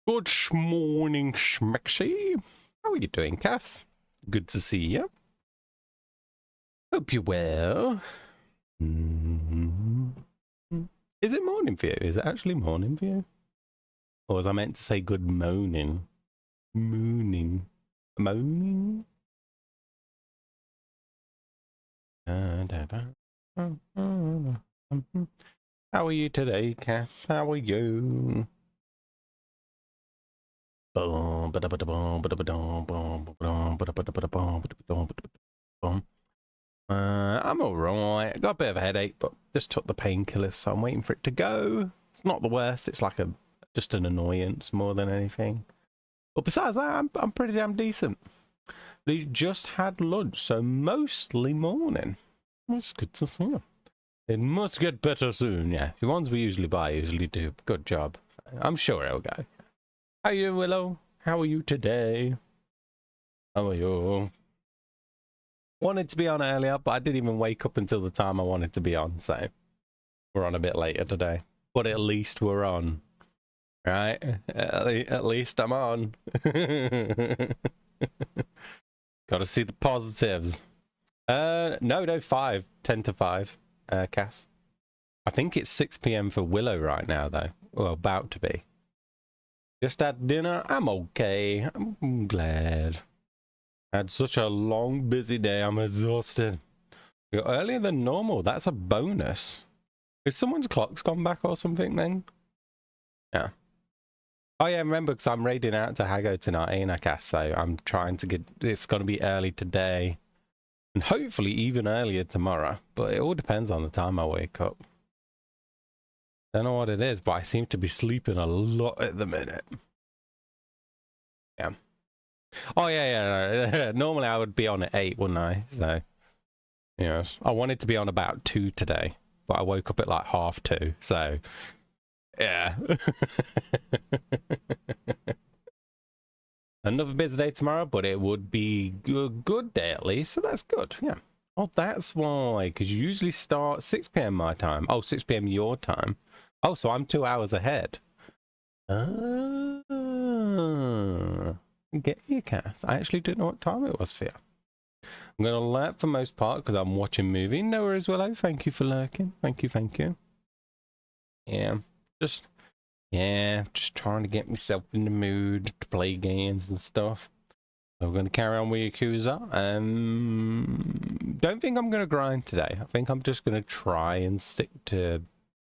Good morning, Schmexy. How are you doing, Cass? Good to see you. Hope you're well. Is it morning for you? Is it actually morning for you? Or was I meant to say good morning? Mooning. Moaning? How are you today, Cass? How are you? I'm alright. I got a bit of a headache, but just took the painkillers, so I'm waiting for it to go. It's not the worst. It's like just an annoyance more than anything. But besides that, I'm pretty damn decent. We just had lunch, so mostly morning. It's good to see you. It must get better soon, yeah. The ones we usually buy usually do. Good job. I'm sure it'll go. How are you, Willow? How are you today? How are you? Wanted to be on earlier, but I didn't even wake up until the time I wanted to be on, so we're on a bit later today. But at least we're on, right? At least I'm on. Gotta see the positives. No, 5, 10 to 5, Cass. I think it's 6 p.m. for Willow right now, though. Well, about to be. Just had dinner. I'm okay. I'm glad. Had such a long, busy day. I'm exhausted. You're earlier than normal. That's a bonus. Is someone's clock's gone back or something then? Yeah. Oh yeah, remember, because I'm raiding out to Hago tonight, ain't I, Cass? So I'm trying to get... It's going to be early today. And hopefully even earlier tomorrow. But it all depends on the time I wake up. Don't know what it is, but I seem to be sleeping a lot at the minute. Yeah. Oh yeah. Normally I would be on at 8, wouldn't I? So, yes. I wanted to be on about 2 today, but I woke up at like 2:30. So, yeah. Another busy day tomorrow, but it would be a good day at least, so that's good. Yeah. Oh, that's why, because you usually start 6 p.m. my time. Oh, 6 p.m. your time. Oh, so I'm 2 hours ahead. Get you, Cass. I actually didn't know what time it was for you. I'm going to lurk for most part because I'm watching movie. No worries, Willow. Thank you for lurking. Thank you. Yeah, just trying to get myself in the mood to play games and stuff. So we're going to carry on with Yakuza. Don't think I'm going to grind today. I think I'm just going to try and stick to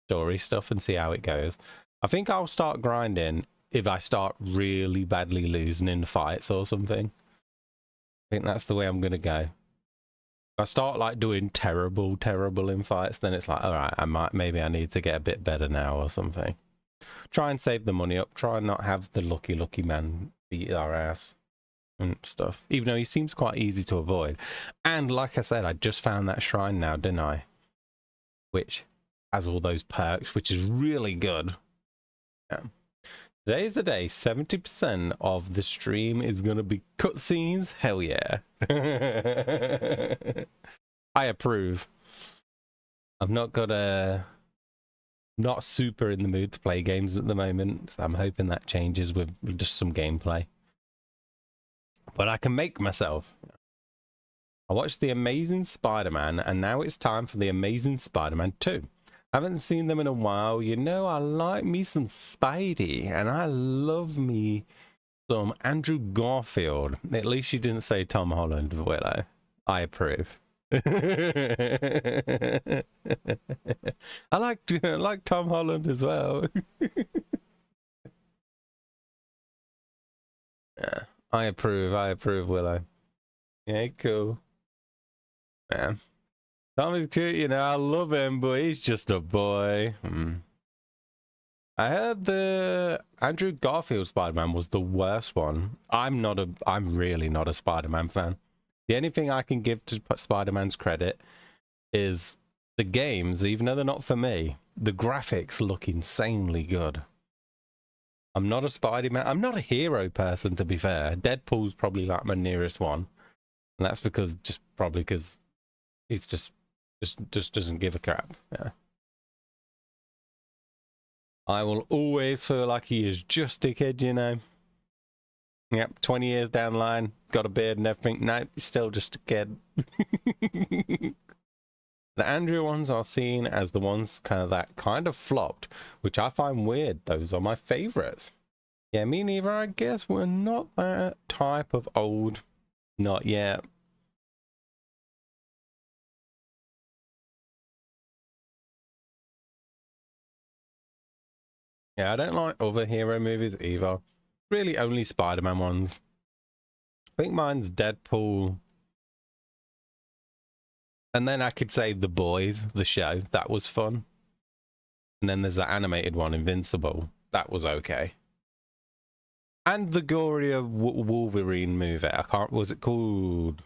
story stuff and see how it goes. I think I'll start grinding if I start really badly losing in fights or something. I think that's the way I'm going to go. If I start like doing terrible in fights, then it's like, all right, maybe I need to get a bit better now or something. Try and save the money up. Try and not have the lucky man beat our ass and stuff. Even though he seems quite easy to avoid. And like I said, I just found that shrine now, didn't I? Which has all those perks, which is really good. Yeah. Today's the day. 70% of the stream is going to be cutscenes. Hell yeah. I approve. I've not super in the mood to play games at the moment. So I'm hoping that changes with just some gameplay. But I can make myself. I watched The Amazing Spider-Man, and now it's time for The Amazing Spider-Man 2. Haven't seen them in a while. You know, I like me some Spidey, and I love me some Andrew Garfield. At least you didn't say Tom Holland, Willow. I approve. I like Tom Holland as well. Yeah, I approve. I approve, Willow. Yeah, cool. Man, Tom is cute. You know, I love him, but he's just a boy. I heard the Andrew Garfield Spider-Man was the worst one. I'm really not a Spider-Man fan. The only thing I can give to Spider-Man's credit is the games, even though they're not for me, the graphics look insanely good. I'm not a Spider-Man. I'm not a hero person, to be fair. Deadpool's probably like my nearest one. And that's probably because he's just doesn't give a crap. Yeah. I will always feel like he is just a kid, you know. Yep, 20 years down the line, got a beard and everything. No, still just a kid. The Andrew ones are seen as the ones that kind of flopped, which I find weird. Those are my favorites. Yeah, me neither. I guess we're not that type of old. Not yet. Yeah, I don't like other hero movies either. Really only Spider-Man ones. I think mine's Deadpool. And then I could say The Boys, the show. That was fun. And then there's the animated one, Invincible. That was okay. And the Goria Wolverine movie. I can't. Was it called?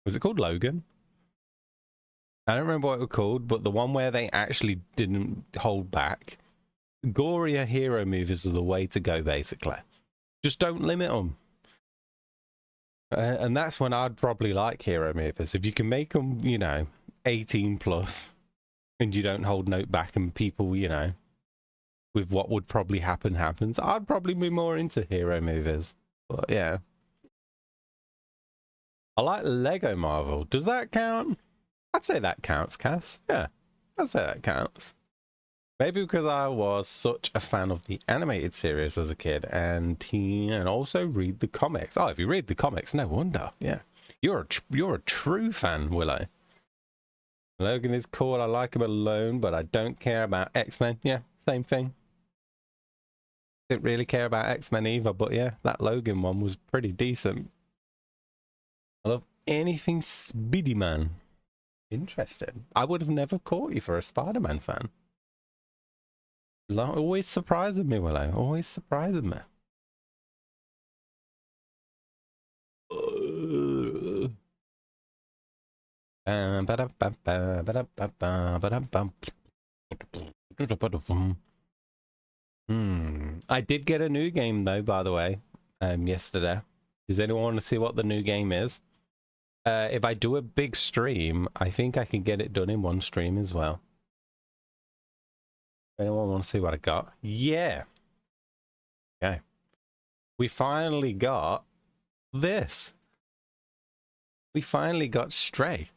Was it called Logan? I don't remember what it was called, but the one where they actually didn't hold back. Goria hero movies are the way to go, basically. Just don't limit them. And that's when I'd probably like hero movies. If you can make them, 18 plus, and you don't hold note back, and people, with what would probably happens, I'd probably be more into hero movies. But yeah. I like Lego Marvel. Does that count? I'd say that counts, Cass. Yeah, I'd say that counts. Maybe because I was such a fan of the animated series as a kid and also read the comics. Oh, if you read the comics, no wonder. Yeah. You're a true fan, Willow. Logan is cool. I like him alone, but I don't care about X-Men. Yeah, same thing. Didn't really care about X-Men either, but yeah, that Logan one was pretty decent. I love anything Speedy Man. Interesting. I would have never caught you for a Spider-Man fan. Always surprising me, Willow. Always surprising me. I did get a new game though, by the way, yesterday. Does anyone want to see what the new game is? If I do a big stream, I think I can get it done in one stream as well. Anyone want to see what I got? Yeah. Okay. We finally got this. We finally got Stray.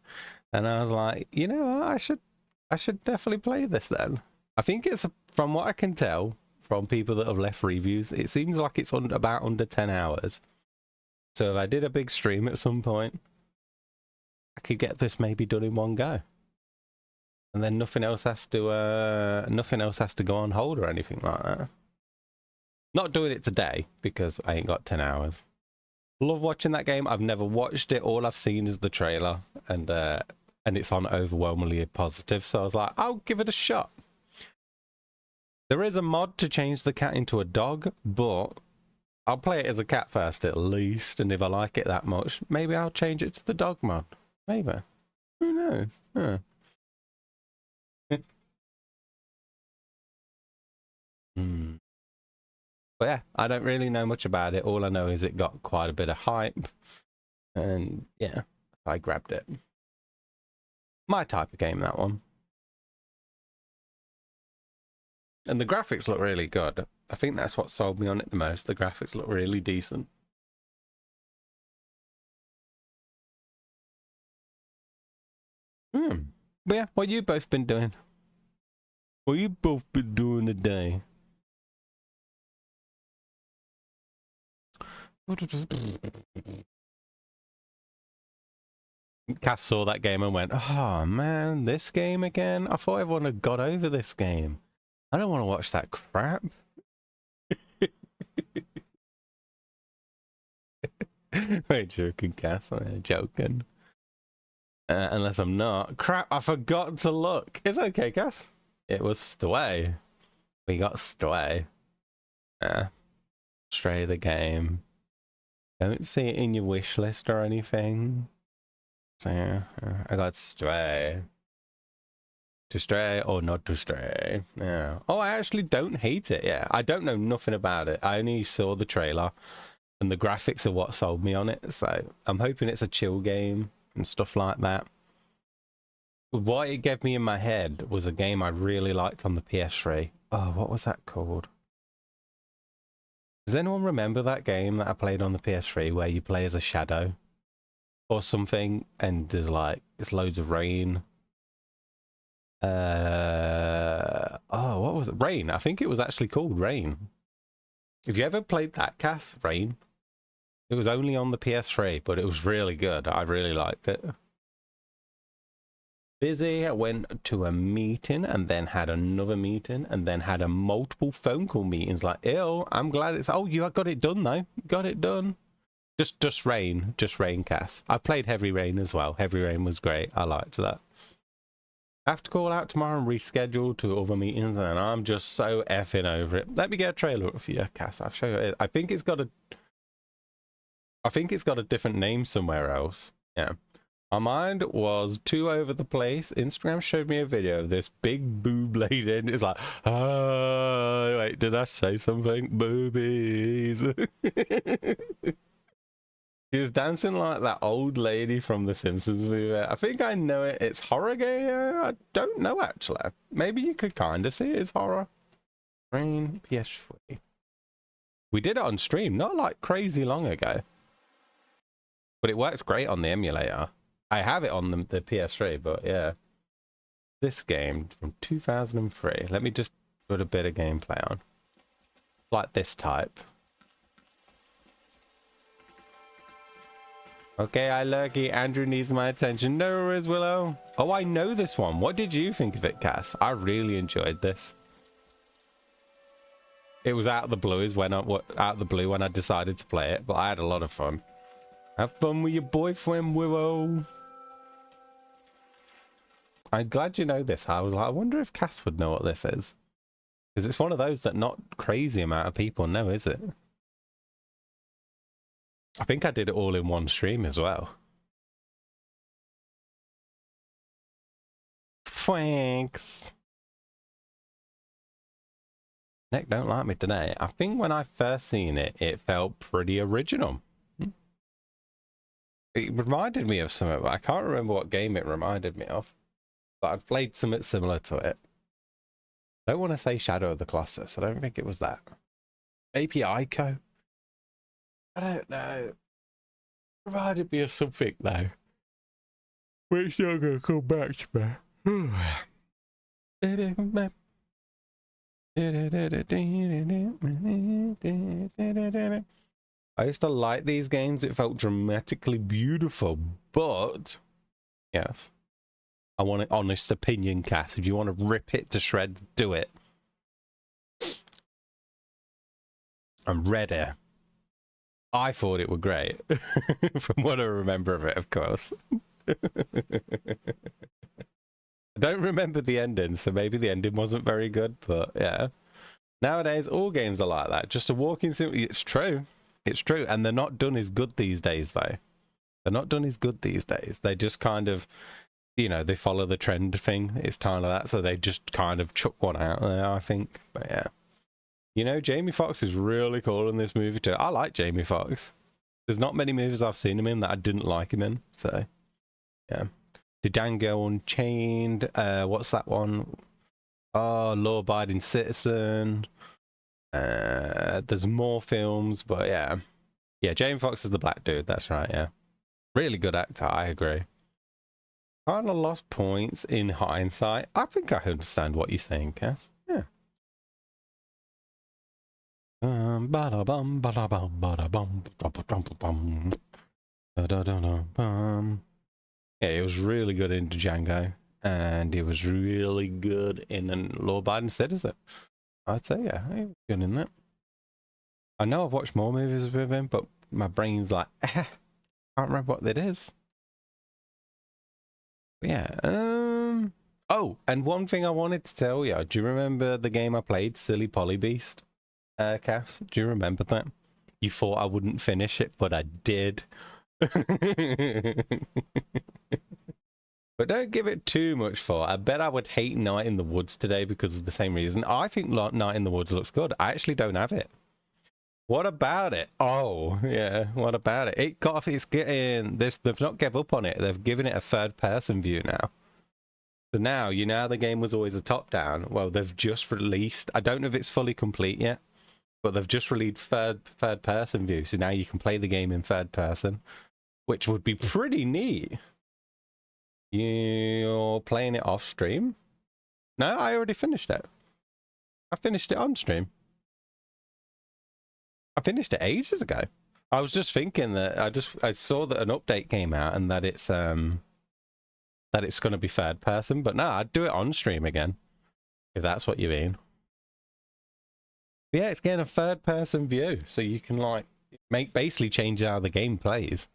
And I was like, you know what? I should definitely play this then. I think it's, from what I can tell from people that have left reviews, it seems like it's about under 10 hours. So if I did a big stream at some point, I could get this maybe done in one go. And then nothing else has to go on hold or anything like that. Not doing it today because I ain't got 10 hours. Love watching that game. I've never watched it. All I've seen is the trailer, and it's on overwhelmingly positive. So I was like, I'll give it a shot. There is a mod to change the cat into a dog, but I'll play it as a cat first at least. And if I like it that much, maybe I'll change it to the dog mod. Maybe. Who knows? Huh. Hmm. But yeah, I don't really know much about it. All I know is it got quite a bit of hype. And yeah, I grabbed it. My type of game, that one. And the graphics look really good. I think that's what sold me on it the most. The graphics look really decent. But yeah, what you both been doing? What you both been doing today? Cass saw that game and went, oh man, this game again? I thought everyone had got over this game. I don't want to watch that crap. Very joking, Cass. I'm joking. Unless I'm not. Crap, I forgot to look. It's okay, Cass. It was Stray. We got Stray. Stray the game. Don't see it in your wish list or anything. So yeah, I got Stray. To stray or not to stray. Yeah. Oh, I actually don't hate it. Yeah. I don't know nothing about it. I only saw the trailer and the graphics are what sold me on it. So I'm hoping it's a chill game and stuff like that. What it gave me in my head was a game I really liked on the PS3. Oh, what was that called? Does anyone remember that game that I played on the PS3 where you play as a shadow or something and there's like, it's loads of rain? Oh, what was it? Rain. I think it was actually called Rain. Have you ever played that, Cass? Rain? It was only on the PS3, but it was really good. I really liked it. Busy, went to a meeting and then had another meeting and then had a multiple phone call meetings. Like, ew, I'm glad it's... Oh, you got it done, though. Got it done. Just Rain. Just Rain, Cass. I played Heavy Rain as well. Heavy Rain was great. I liked that. I have to call out tomorrow and reschedule to other meetings, and I'm just so effing over it. Let me get a trailer up for you, Cass. I'll show you it. I think it's got a different name somewhere else. Yeah. My mind was too over the place. Instagram showed me a video of this big boob lady, and it's like, oh, wait, did I say something? Boobies. She was dancing like that old lady from the Simpsons movie. I think I know it. It's horror game. I don't know, actually. Maybe you could kind of see it as horror. Rain PS3. We did it on stream, not like crazy long ago. But it works great on the emulator. I have it on the PS3, but yeah. This game from 2003. Let me just put a bit of gameplay on. Like this type. Okay, I lurky. Andrew needs my attention. No worries, Willow. Oh, I know this one. What did you think of it, Cass? I really enjoyed this. It was out of the blue when I decided to play it, but I had a lot of fun. Have fun with your boyfriend, Willow. I'm glad you know this. I was like, I wonder if Cass would know what this is. Because it's one of those that not crazy amount of people know, is it? I think I did it all in one stream as well. Thanks. Nick don't like me today. I think when I first seen it, it felt pretty original. It reminded me of something, but I can't remember what game it reminded me of. But I've played something similar to it. I don't want to say Shadow of the Colossus. I don't think it was that. Maybe Ico? I don't know. Reminded me of something though. Which not gonna come back to me. I used to like these games. It felt dramatically beautiful, but yes, I want an honest opinion, Cass. If you want to rip it to shreds, do it. I'm ready. I thought it was great, from what I remember of it, of course. I don't remember the ending, so maybe the ending wasn't very good, but yeah. Nowadays, all games are like that. Just a walking sim. It's true. It's true. And they're not done as good these days, though. They're not done as good these days. They just kind of, you know, they follow the trend thing. It's kind of that. So they just kind of chuck one out there, I think. But yeah. You know, Jamie Foxx is really cool in this movie too. I like Jamie Foxx. There's not many movies I've seen him in that I didn't like him in. So, yeah. Django Unchained. What's that one? Oh, Law Abiding Citizen. There's more films, but yeah. Yeah, Jamie Foxx is the black dude. That's right, yeah. Really good actor, I agree. Kind of lost points in hindsight. I think I understand what you're saying, Cass. Yeah. Ba-da-bum, ba-da-bum, ba-da-bum, ba-da-bum, ba-da-da-da-bum. Yeah, it was really good in Django, and it was really good in a law-abiding citizen. I'd say, yeah, he was good in that. I know I've watched more movies with him, but my brain's like, can't remember what that is. But yeah. Oh, and one thing I wanted to tell you. Do you remember the game I played, Silly Polybeast? Cass, do you remember that? You thought I wouldn't finish it, but I did. But don't give it too much thought. I bet I would hate Night in the Woods today because of the same reason. I think Night in the Woods looks good. I actually don't have it. What about it? Oh, yeah. What about it? It got off. It's getting this. They've not give up on it. They've given it a third-person view now. So now, you know how the game was always a top-down? Well, they've just released. I don't know if it's fully complete yet, but they've just released third-person view. So now you can play the game in third person, which would be pretty neat. You're playing it off stream? No, I already finished it. I finished it on stream. I finished it ages ago. I was just thinking that I saw that an update came out and that it's going to be third person, but no, I'd do it on stream again if that's what you mean. But yeah, it's getting a third person view, so you can like basically change how the game plays.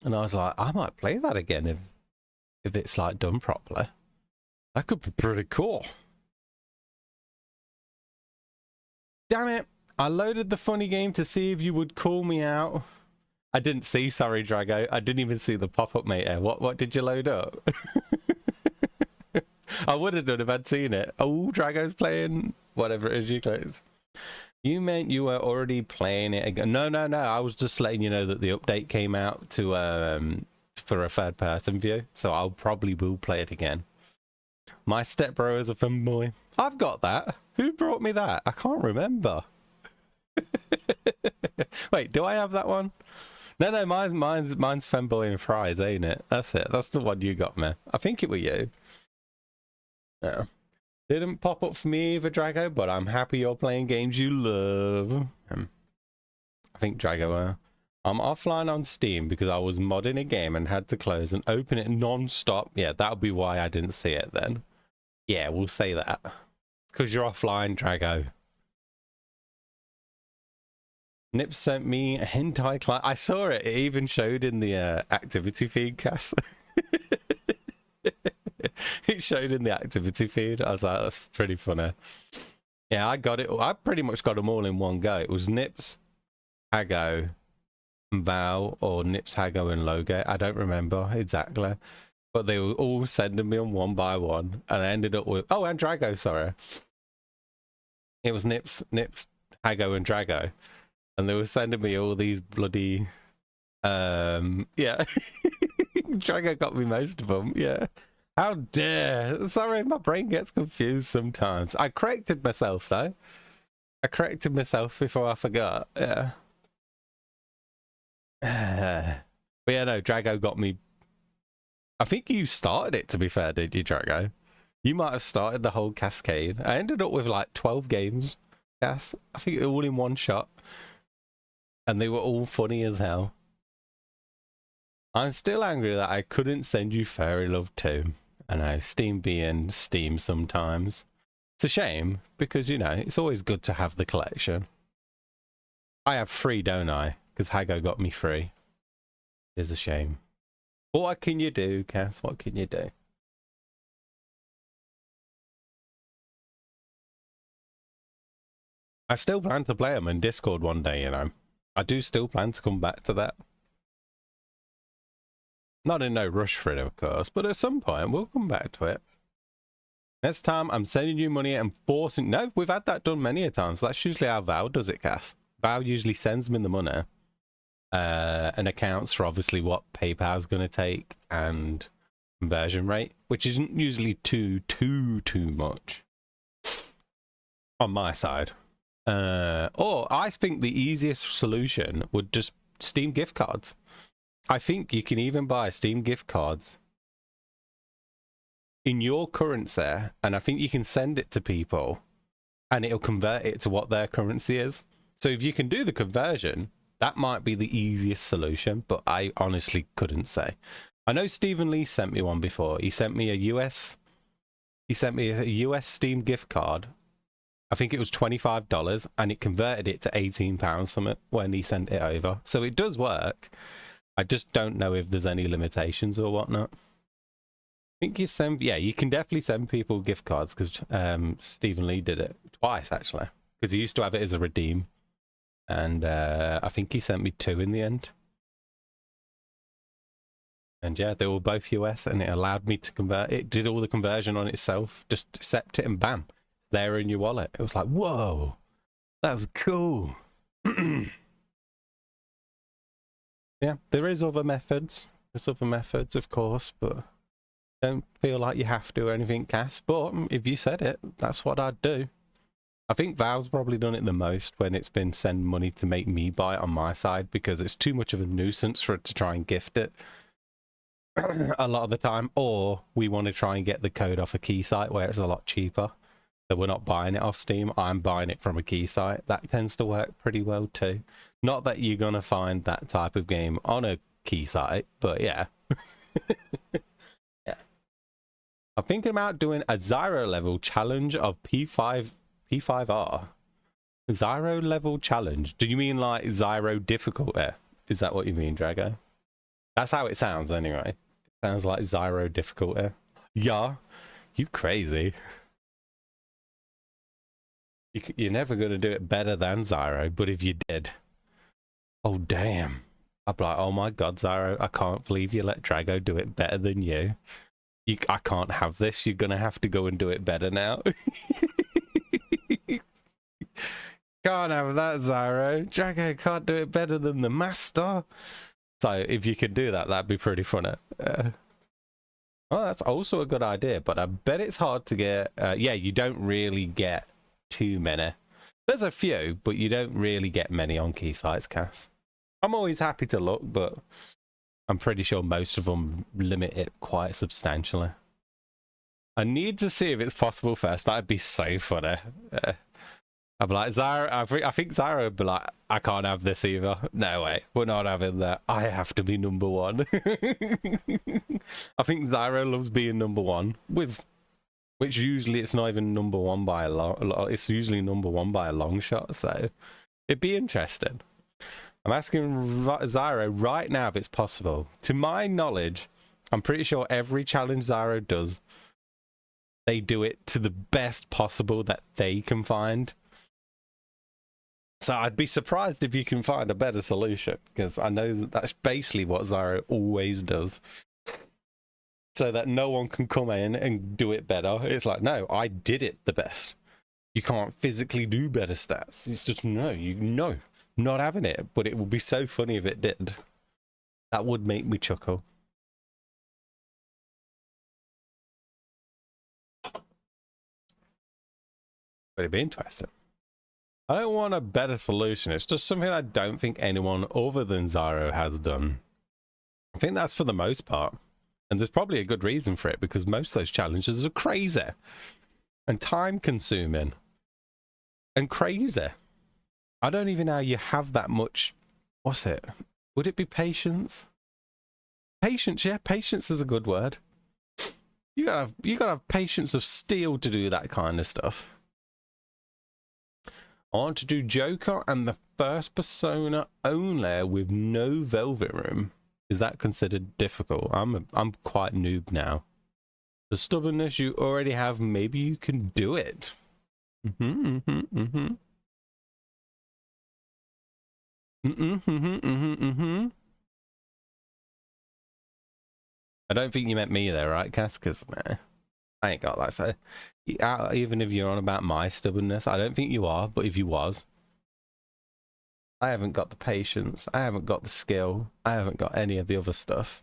And I was like, I might play that again if it's like done properly. That could be pretty cool. Damn it. I loaded the funny game to see if you would call me out. I didn't see, sorry, Drago. I didn't even see the pop-up, mate. What did you load up? I would have done if I'd seen it. Oh, Drago's playing whatever it is you close. You meant you were already playing it again. No. I was just letting you know that the update came out to for a third-person view, so I'll probably will play it again. My stepbro is a fanboy. I've got that. Who brought me that? I can't remember. Wait, do I have that one? No, mine's Fanboy and Fries, ain't it? That's it. That's the one you got me. I think it was you. Yeah. Didn't pop up for me either, Drago, but I'm happy you're playing games you love. I think Drago, I'm offline on Steam because I was modding a game and had to close and open it non-stop. Yeah, that would be why I didn't see it then. Yeah, we'll say that. Because you're offline, Drago. Nip sent me a hentai client. I saw it. It even showed in the activity feed, Cass. It showed in the activity feed. I was like, that's pretty funny. Yeah, I got it. I pretty much got them all in one go. It was Nips, Hago, and Val, or Nips, Hago, and Logo. I don't remember exactly. But they were all sending me on one by one. And I ended up with... Oh, and Drago, sorry. It was Nips, Hago, and Drago. And they were sending me all these bloody... yeah. Drago got me most of them, yeah. How dare. Sorry, my brain gets confused sometimes. I corrected myself, though. I corrected myself before I forgot, yeah. But yeah, no, Drago got me... I think you started it, to be fair, did you, Drago? You might have started the whole cascade. I ended up with like 12 games, Gas. I think all in one shot. And they were all funny as hell. I'm still angry that I couldn't send you Fairy Love 2. I know, Steam being Steam sometimes. It's a shame, because, you know, it's always good to have the collection. I have 3, don't I? Because Hago got me 3. It's a shame. But what can you do, Cass? What can you do? I still plan to play them in Discord one day, you know. I do still plan to come back to that. Not in no rush for it, of course, but at some point we'll come back to it. Next time I'm sending you money and forcing... No, we've had that done many a times. That's usually how Val does it, Cass. Val usually sends me the money and accounts for obviously what PayPal's going to take and conversion rate, which isn't usually too much on my side. Or I think the easiest solution would just Steam gift cards. I think you can even buy Steam gift cards in your currency, and I think you can send it to people and it'll convert it to what their currency is. So if you can do the conversion, that might be the easiest solution, but I honestly couldn't say. I know Stephen Lee sent me one before. He sent me a US Steam gift card. I think it was $25, and it converted it to £18 something when he sent it over. So it does work. I just don't know if there's any limitations or whatnot. I think you can definitely send people gift cards, because Stephen Lee did it twice, actually, because he used to have it as a redeem. And I think he sent me 2 in the end. And yeah, they were both US, and it allowed me to convert. It did all the conversion on itself. Just accept it, and bam, it's there in your wallet. It was like, whoa, that's cool. Yeah, there is other methods. There's other methods, of course, but don't feel like you have to or anything, Cass. But if you said it, that's what I'd do. I think Valve's probably done it the most when it's been send money to make me buy it on my side, because it's too much of a nuisance for it to try and gift it a lot of the time, or we want to try and get the code off a key site where it's a lot cheaper. So we're not buying it off Steam, I'm buying it from a key site. That tends to work pretty well too. Not that you're going to find that type of game on a key site, but yeah. Yeah. I'm thinking about doing a Zyro level challenge of P5R. Zyro level challenge. Do you mean like Zyro difficulty? Is that what you mean, Drago? That's how it sounds anyway. It sounds like Zyro difficulty. Yeah, you crazy. You're never going to do it better than Zyro, but if you did, oh damn. I'd be like, oh my god, Zyro, I can't believe you let Drago do it better than you. I can't have this. You're going to have to go and do it better now. Can't have that, Zyro. Drago can't do it better than the master. So if you could do that, that'd be pretty funny. Well, that's also a good idea, but I bet it's hard to get. Yeah, you don't really get too many. There's a few, but you don't really get many on key sites, Cass. I'm always happy to look, but I'm pretty sure most of them limit it quite substantially. I need to see if it's possible first. That'd be so funny. I'd be like, Zyro, I think Zyro would be like, I can't have this either. No way, we're not having that. I have to be number one. I think Zyro loves being number one, which usually it's not even number one by a long. It's usually number one by a long shot. So it'd be interesting. I'm asking Zyro right now if it's possible. To my knowledge, I'm pretty sure every challenge Zyro does, they do it to the best possible that they can find. So I'd be surprised if you can find a better solution, because I know that's basically what Zyro always does. So that no one can come in and do it better. It's like, no, I did it the best. You can't physically do better stats. It's just, no, not having it. But it would be so funny if it did. That would make me chuckle. But it'd be interesting. I don't want a better solution. It's just something I don't think anyone other than Zyro has done. I think that's for the most part. And there's probably a good reason for it, because most of those challenges are crazy. And time consuming. And crazy. I don't even know how you have that much. What's it? Would it be patience? Patience, yeah. Patience is a good word. You gotta have patience of steel to do that kind of stuff. I want to do Joker and the first persona only with no Velvet Room. Is that considered difficult? I'm quite noob now. The stubbornness you already have, maybe you can do it. I don't think you meant me there, right, Cass? Because I ain't got that. So even if you're on about my stubbornness, I don't think you are. But if you was, I haven't got the patience. I haven't got the skill. I haven't got any of the other stuff.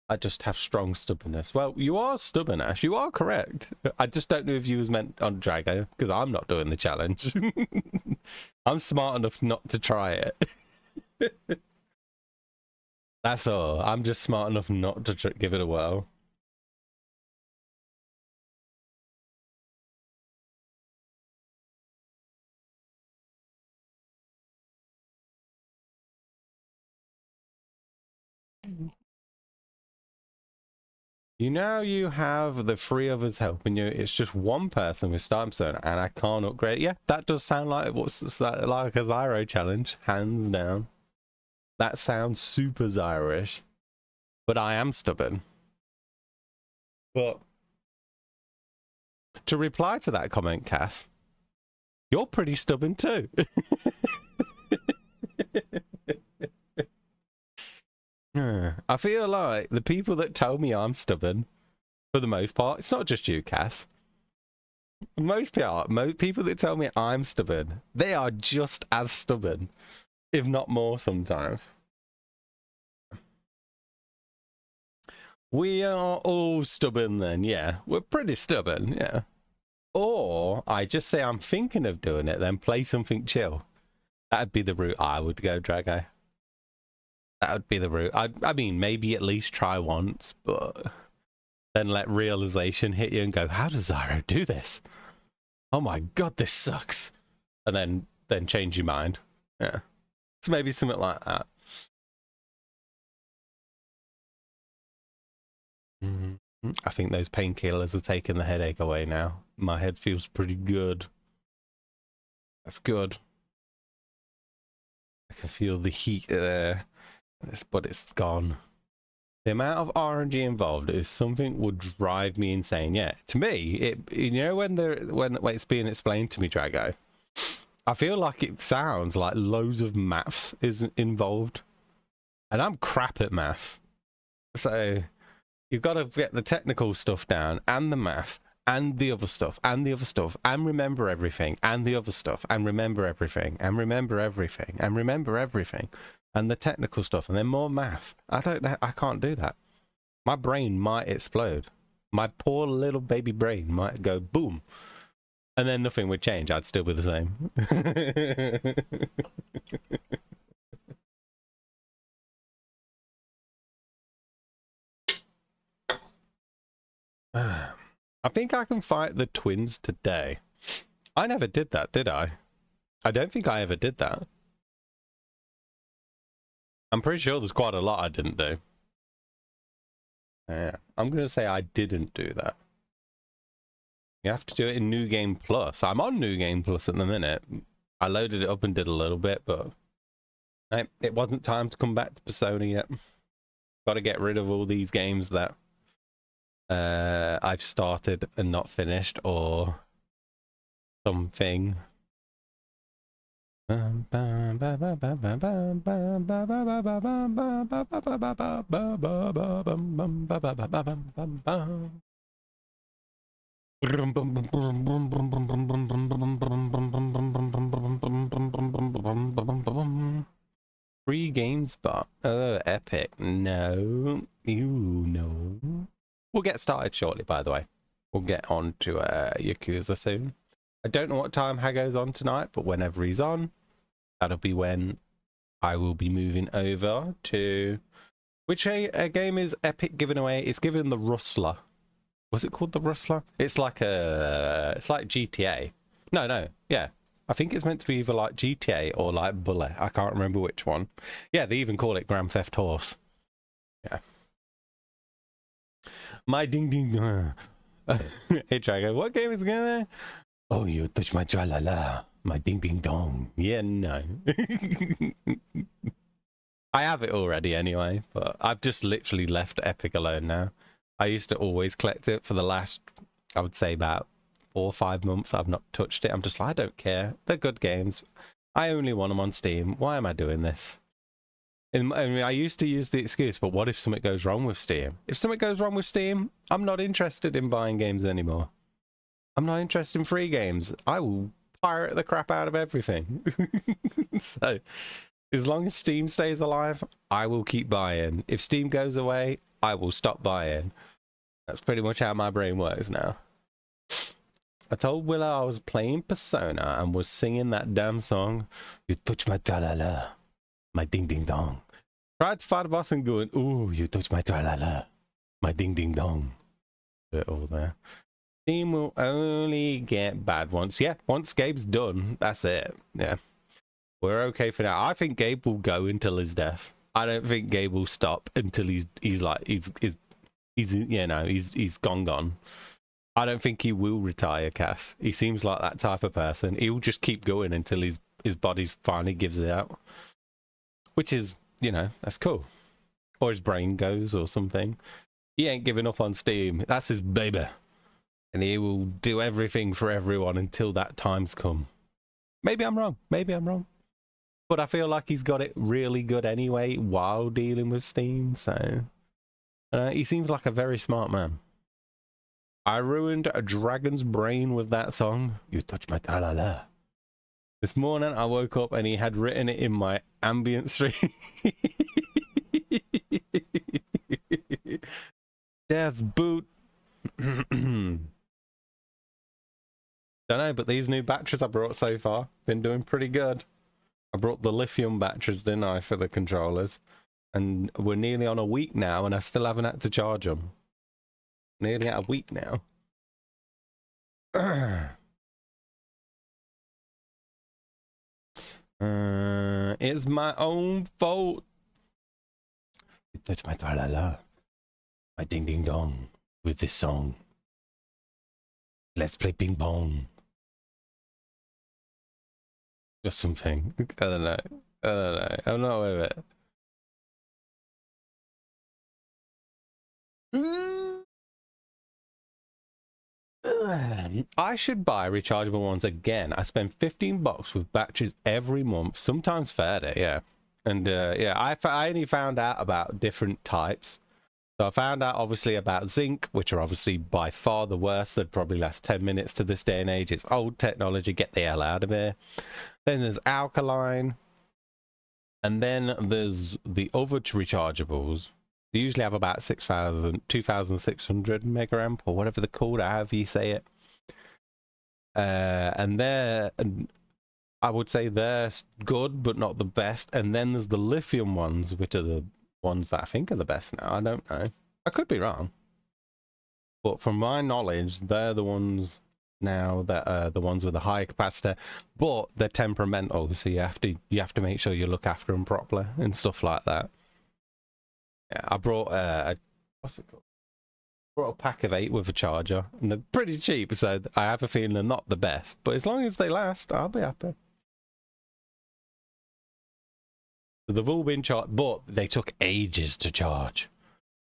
I just have strong stubbornness. Well, you are stubborn, Ash. You are correct. I just don't know if you was meant on Drago, because I'm not doing the challenge. I'm smart enough not to try it. That's all. I'm just smart enough not to give it a whirl. You know you have the 3 others helping you. It's just one person with Stone, and I can't upgrade. Yeah, that does sound like what's that, like a Zyro challenge, hands down. That sounds super Zyro-ish. But I am stubborn. But to reply to that comment, Cass, you're pretty stubborn too. I feel like the people that tell me I'm stubborn, for the most part, it's not just you, Cass. Most people that tell me I'm stubborn, they are just as stubborn, if not more sometimes. We are all stubborn then, yeah. We're pretty stubborn, yeah. Or I just say I'm thinking of doing it, then play something chill. That'd be the route I would go, Drago. That would be the route. I mean, maybe at least try once, but then let realization hit you and go, how does Zyro do this? Oh my god, this sucks. And then change your mind. Yeah. So maybe something like that. I think those painkillers are taking the headache away now. My head feels pretty good. That's good. I can feel the heat there, but it's gone. The amount of RNG involved is something would drive me insane. Yeah, to me, when it's being explained to me, Drago, I feel like it sounds like loads of maths is involved, and I'm crap at maths. So you've got to get the technical stuff down, and the math, and the other stuff, and the other stuff, and remember everything, and the other stuff, and remember everything, and remember everything, and remember everything, and the technical stuff, and then more math. I can't do that. My brain might explode. My poor little baby brain might go boom, and then nothing would change. I'd still be the same. I think I can fight the twins today. I never did that, did I? I don't think I ever did that. I'm pretty sure there's quite a lot I didn't do. Yeah, I'm going to say I didn't do that. You have to do it in New Game Plus. I'm on New Game Plus at the minute. I loaded it up and did a little bit, but it wasn't time to come back to Persona yet. Got to get rid of all these games that I've started and not finished, or something. Free games, but Epic, no, no. We'll get started shortly, by the way. We'll get on to Yakuza soon. I don't know what time Hago's on tonight, but whenever he's on, that'll be when I will be moving over to which a game is Epic giving away. It's giving the Rustler. Was it called the Rustler? It's like GTA. No, yeah. I think it's meant to be either like GTA or like Bullet. I can't remember which one. Yeah, they even call it Grand Theft Horse. Yeah. My ding ding. Hey, Drago, what game is it gonna? Oh, you touch my tra-la-la. My ding ding dong. Yeah, no. I have it already anyway, but I've just literally left Epic alone now. I used to always collect it for the last, I would say, about 4 or 5 months. I've not touched it. I'm just like, I don't care. They're good games. I only want them on Steam. Why am I doing this? I used to use the excuse, but what if something goes wrong with Steam? If something goes wrong with Steam, I'm not interested in buying games anymore. I'm not interested in free games. I will pirate the crap out of everything. So, as long as Steam stays alive, I will keep buying. If Steam goes away, I will stop buying. That's pretty much how my brain works now. I told Willow I was playing Persona and was singing that damn song. You touch my tra-la-la, my ding-ding-dong. Tried to fight a boss and going, ooh, you touch my tra-la-la, my ding-ding-dong. Bit all there. Steam will only get bad once. Yeah, once Gabe's done, that's it. Yeah. We're okay for now. I think Gabe will go until his death. I don't think Gabe will stop until he's he's gone. I don't think he will retire, Cass. He seems like that type of person. He'll just keep going until his body finally gives it out, which is, that's cool. Or his brain goes or something. He ain't giving up on Steam. That's his baby. And he will do everything for everyone until that time's come. Maybe I'm wrong. But I feel like he's got it really good anyway while dealing with Steam. So he seems like a very smart man. I ruined a dragon's brain with that song. You touch my tra-la-la. This morning I woke up and he had written it in my ambient stream. That's boot. Don't know, but these new batteries I brought so far been doing pretty good. I brought the lithium batteries, didn't I, for the controllers, and we're nearly on a week now, and I still haven't had to charge them. Nearly at a week now. It's my own fault. That's my tra-la-la. My ding-ding-dong with this song. Let's play ping-pong. Or something. I don't know. I'm not with it. I should buy rechargeable ones again. I spend $15 with batteries every month, sometimes fair, yeah. And yeah, I only found out about different types. So I found out obviously about zinc, which are obviously by far the worst. They'd probably last 10 minutes to this day and age. It's old technology, get the hell out of here. Then there's alkaline. And then there's the other rechargeables. They usually have about 2,600 megaamp or whatever they're called, however you say it. And I would say they're good, but not the best. And then there's the lithium ones, which are the ones that I think are the best now. I don't know. I could be wrong. But from my knowledge, they're the ones now that are the ones with a higher capacitor, but they're temperamental, so you have to make sure you look after them properly and stuff like that. Yeah, I brought what's it called? Brought a pack of 8 with a charger, and they're pretty cheap, so I have a feeling they're not the best. But as long as they last, I'll be happy. They've all been charged, but they took ages to charge.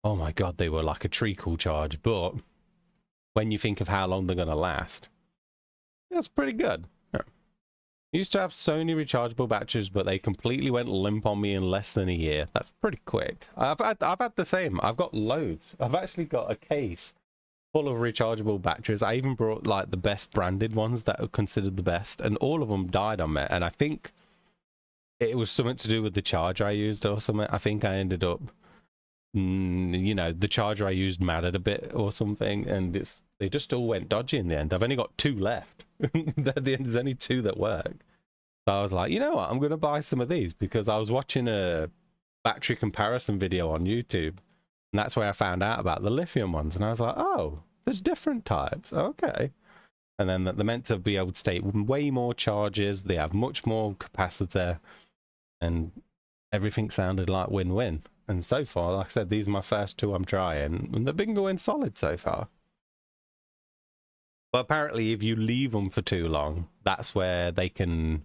Oh my god, they were like a treacle charge. But when you think of how long they're gonna last, that's pretty good. Yeah. I used to have Sony rechargeable batteries, but they completely went limp on me in less than a year. That's pretty quick. I've had the same. I've got loads. I've actually got a case full of rechargeable batteries. I even brought like the best branded ones that are considered the best, and all of them died on me. And I think it was something to do with the charger I used or something. I think I ended up, the charger I used mattered a bit or something, and they just all went dodgy in the end. I've only got 2 left. At the end, there's only 2 that work. So I was like, you know what? I'm going to buy some of these because I was watching a battery comparison video on YouTube, and that's where I found out about the lithium ones. And I was like, oh, there's different types. Okay. And then they're meant to be able to take way more charges. They have much more capacitor, and everything sounded like win-win. And so far, like I said, these are my first 2 I'm trying, and they've been going solid so far. But apparently, if you leave them for too long, that's where they can...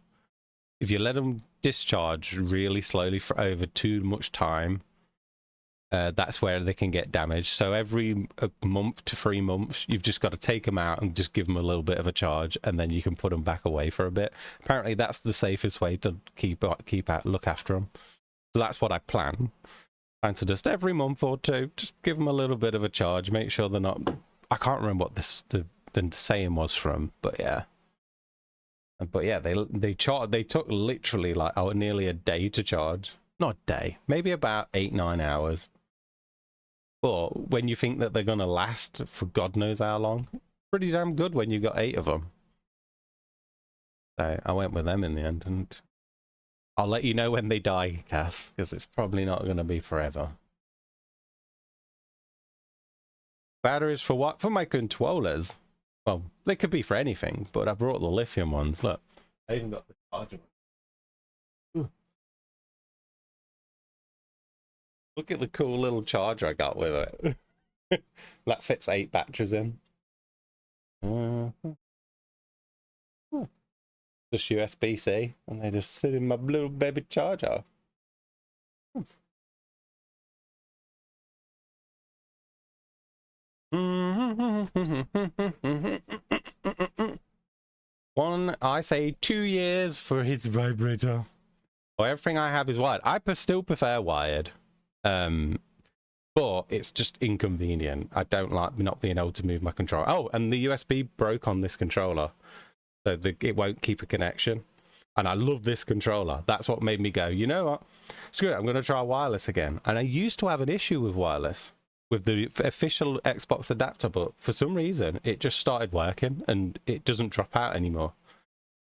If you let them discharge really slowly for over too much time, that's where they can get damaged. So every month to 3 months, you've just got to take them out and just give them a little bit of a charge, and then you can put them back away for a bit. Apparently, that's the safest way to look after them. So that's what I plan. Plan to just every month or 2, just give them a little bit of a charge, make sure they're not... I can't remember what the saying was from, but yeah. But yeah, they took literally like nearly a day to charge. Not a day, maybe about 8-9 hours. But when you think that they're gonna last for God knows how long, pretty damn good when you got 8 of them. So I went with them in the end, and I'll let you know when they die, Cass, because it's probably not gonna be forever. Batteries for what? For my controllers. Well, they could be for anything, but I brought the lithium ones. Look, I even got the charger one. Look at the cool little charger I got with it. That fits 8 batteries in. Just USB-C, and they just sit in my little baby charger. I say 2 years for his vibrator. Well, everything I have is wired. I still prefer wired. But it's just inconvenient. I don't like not being able to move my controller. Oh, and the USB broke on this controller. So it won't keep a connection. And I love this controller. That's what made me go, you know what? Screw it, I'm going to try wireless again. And I used to have an issue with wireless, with the official Xbox adapter, but for some reason, it just started working and it doesn't drop out anymore.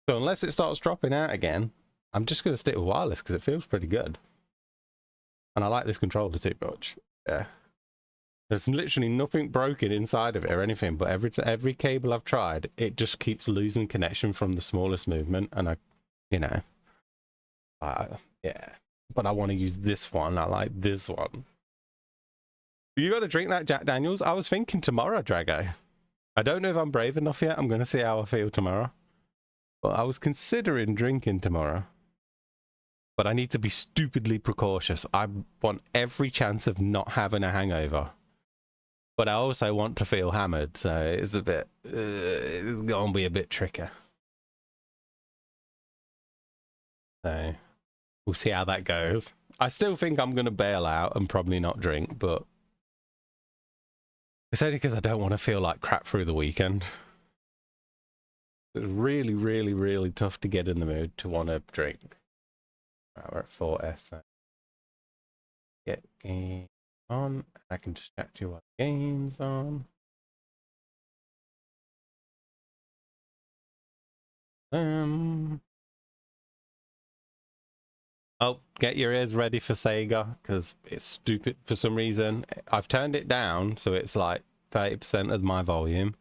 So unless it starts dropping out again, I'm just going to stick with wireless because it feels pretty good. And I like this controller too much. Yeah. There's literally nothing broken inside of it or anything, but every cable I've tried, it just keeps losing connection from the smallest movement, and I, you know, yeah. But I want to use this one. I like this one. You got to drink that Jack Daniels? I was thinking tomorrow, Drago. I don't know if I'm brave enough yet. I'm going to see how I feel tomorrow. But I was considering drinking tomorrow. But I need to be stupidly precautious. I want every chance of not having a hangover. But I also want to feel hammered, so it's a bit... it's going to be a bit tricky. So, we'll see how that goes. I still think I'm going to bail out and probably not drink, but... it's only because I don't want to feel like crap through the weekend. It's really, really, really tough to get in the mood to want to drink. Right, we're at 4S. So get game on. I can just chat to you while the game's on. Oh, get your ears ready for Sega, because it's stupid for some reason. I've turned it down, so it's like 30% of my volume.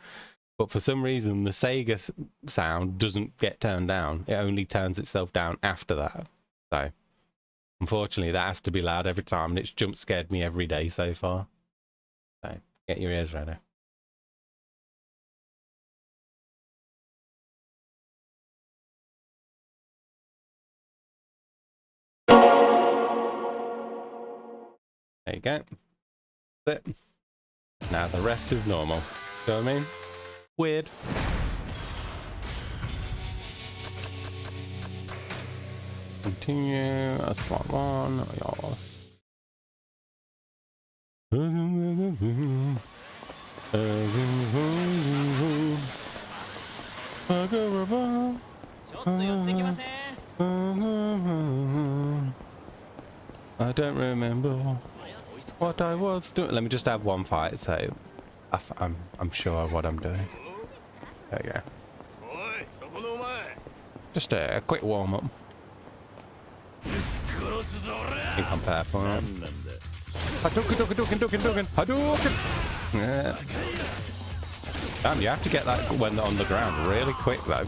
But for some reason, the Sega sound doesn't get turned down. It only turns itself down after that. So, unfortunately, that has to be loud every time, and it's jump scared me every day so far. So, get your ears ready. There you go. That's it. Now the rest is normal. You know what I mean? Weird. Continue. Slot 1. Yours. I don't remember what I was doing. Let me just have one fight, so I'm sure what I'm doing. There you go. Just a quick warm up. I think I'm prepared for it. Hadouken! Yeah. Damn, you have to get that when on the ground really quick though.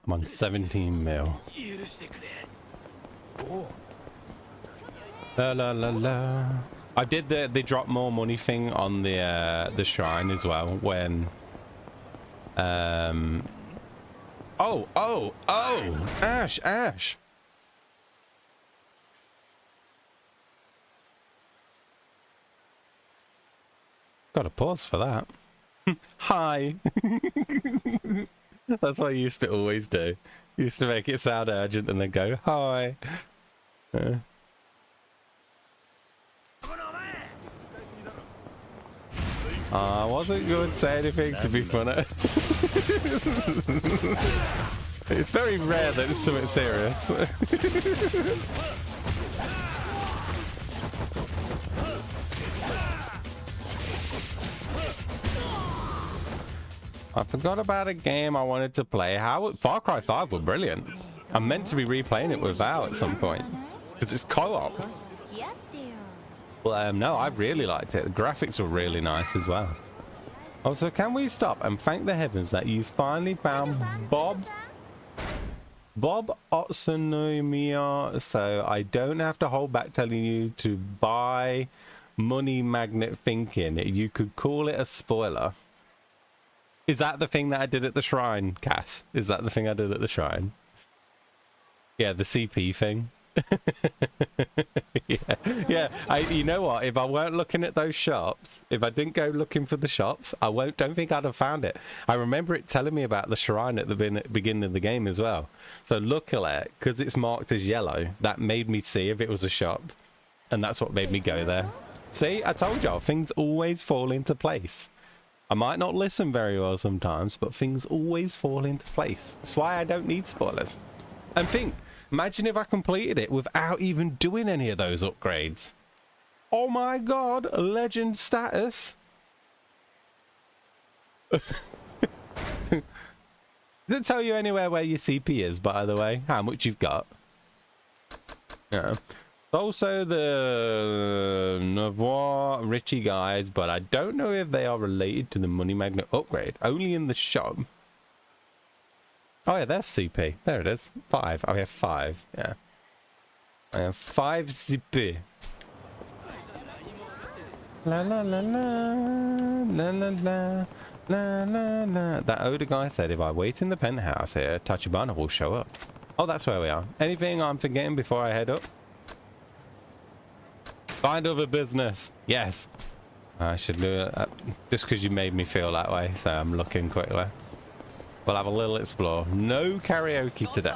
I'm on 17 mil. La la la la. I did the drop more money thing on the shrine as well when oh Ash got a pause for that. Hi. That's what I used to always do. Used to make it sound urgent and then go hi. I wasn't going to say anything to be funny. It's very rare that it's something serious. I forgot about a game I wanted to play. Far Cry 5 were brilliant. I'm meant to be replaying it with Val at some point because it's co-op. Well, no, I really liked it. The graphics were really nice as well. Also, can we stop and thank the heavens that you finally found Bob Otsunomiya, so I don't have to hold back telling you to buy money magnet thinking. You could call it a spoiler. Is that the thing that I did at the shrine, Cass? Is that the thing I did at the shrine? Yeah, the CP thing. yeah. You know what? If I weren't looking at those shops, if I didn't go looking for the shops, don't think I'd have found it. I remember it telling me about the shrine at the beginning of the game as well. So luckily, because it's marked as yellow, that made me see if it was a shop, and that's what made me go there. See, I told y'all, things always fall into place. I might not listen very well sometimes, but things always fall into place. That's why I don't need spoilers. And imagine if I completed it without even doing any of those upgrades. Oh my god, legend status. Does it tell you anywhere where your CP is, by the way? How much you've got? Yeah. Also the Navarre Richie guys, but I don't know if they are related to the money magnet upgrade. Only in the shop. Oh yeah, there's CP. There it is. 5. I have 5. Yeah. I have 5 CP. La la la la la la la la la la. That older guy said if I wait in the penthouse here, Tachibana will show up. Oh, that's where we are. Anything I'm forgetting before I head up? Find other business. Yes. I should do it just because you made me feel that way, so I'm looking quickly. We'll have a little explore. No karaoke today.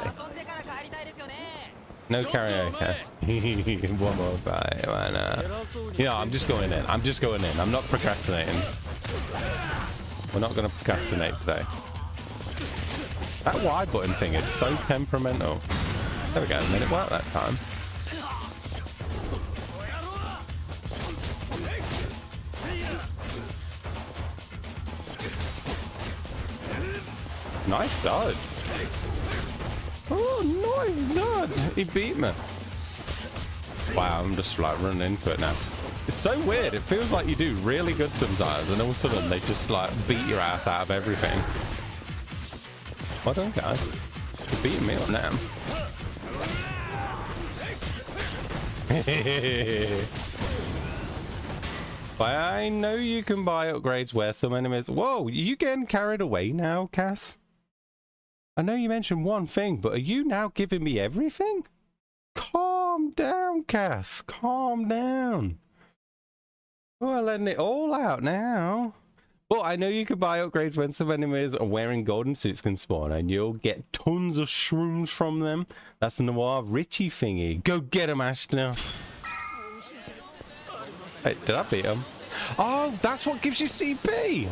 No karaoke. One more fight. Why not? Yeah, I'm just going in. I'm just going in. I'm not procrastinating. We're not going to procrastinate today. That Y button thing is so temperamental. There we go. Made it work that time. Nice dodge. Oh, nice dodge. He beat me. Wow, I'm just like running into it now. It's so weird. It feels like you do really good sometimes, and all of a sudden they just like beat your ass out of everything. Well done, guys. You're beating me up now. But I know you can buy upgrades where some enemies... Whoa, are you getting carried away now, Cass? I know you mentioned one thing, but are you now giving me everything? Calm down, Cass. Calm down. We're letting it all out now. Well, I know you can buy upgrades when some enemies are wearing golden suits can spawn, and you'll get tons of shrooms from them. That's the Noir Richie thingy. Go get him, Ashton. Hey, did I beat him? Oh, that's what gives you CP.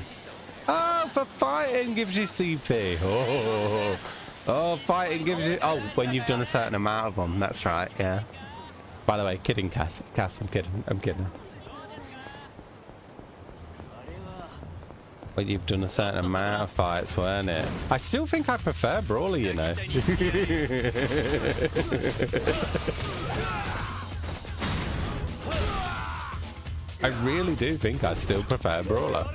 Oh, for fighting gives you CP. Oh, fighting gives you... Oh, when you've done a certain amount of them. That's right, yeah. By the way, kidding, Cass. Cass, I'm kidding. I'm kidding. When you've done a certain amount of fights, weren't it? I still think I prefer Brawler, you know. I really do think I still prefer Brawler.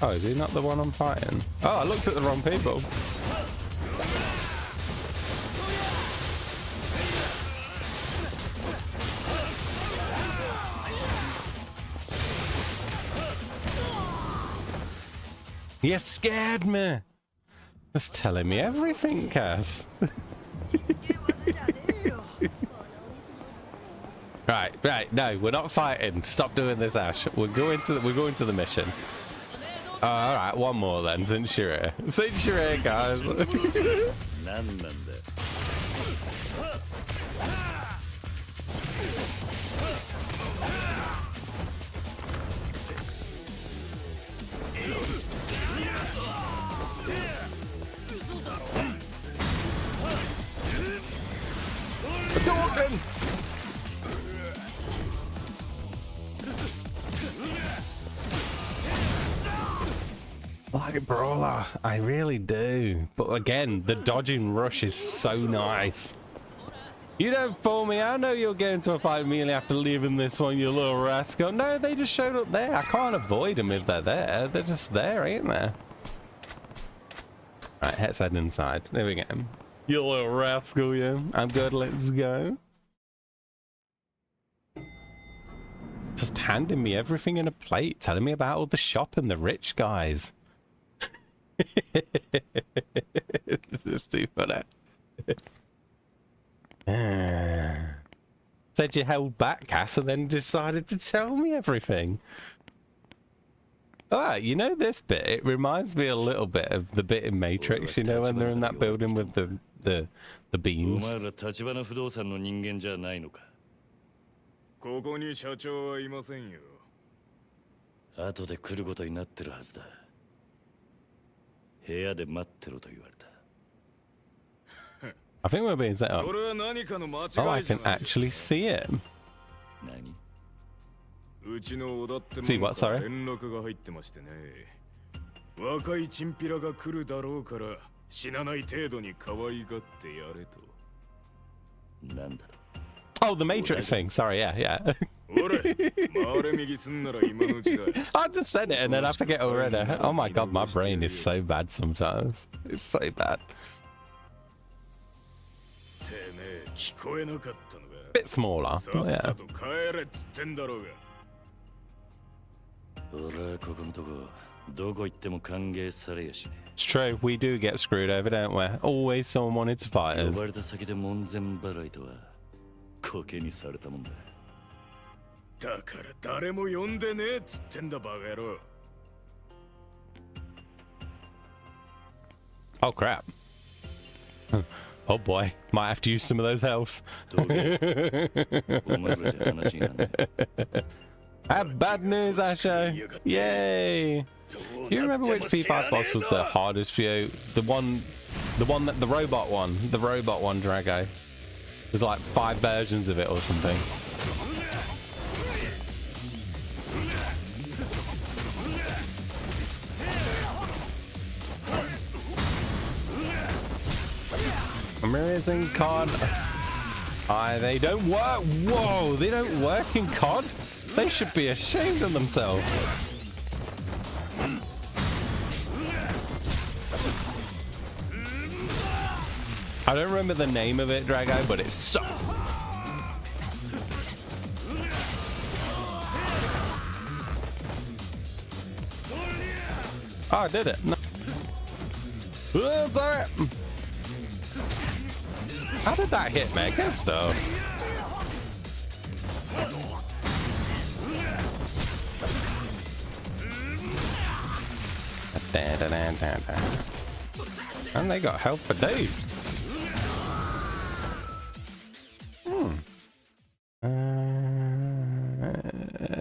Oh, is he not the one I'm fighting? Oh, I looked at the wrong people. You scared me. That's telling me everything, Cass. Right. No, we're not fighting. Stop doing this, Ash. We're going to the mission. All right, one more then. Since you're here, guys. Hadouken! Like Brawler, I really do. But again, the dodging rush is so nice. You don't fool me. I know you'll get into a fight immediately after leaving this one, you little rascal. No, they just showed up there. I can't avoid them if they're there. They're just there, ain't they? Right, let's head inside. There we go. You little rascal, yeah. I'm good, let's go. Just handing me everything in a plate, telling me about all the shop and the rich guys. This is too funny. Said you held back, Cass, and then decided to tell me everything. Ah, you know this bit? It reminds me a little bit of the bit in Matrix, you know, when they're in that building with the beams. I think we're being set up. Oh, I can actually see it. See what, sorry? Oh, the Matrix thing. Sorry, yeah. I just said it and then I forget already. Oh my god, my brain is so bad sometimes. It's so bad. Bit smaller, yeah. It's true, we do get screwed over, don't we? Always someone wanted to fight us. Oh crap. Oh boy, might have to use some of those healths. I have bad news, Asho. Yay! Do you remember which P5 boss was the hardest for you? The robot one, Drago. There's like 5 versions of it or something. Amazing COD. They don't work. Whoa, they don't work in COD? They should be ashamed of themselves. I don't remember the name of it, Drago, but it's so... Oh, I did it. No. Oh, sorry. How did that hit me? Good stuff. And they got help for days.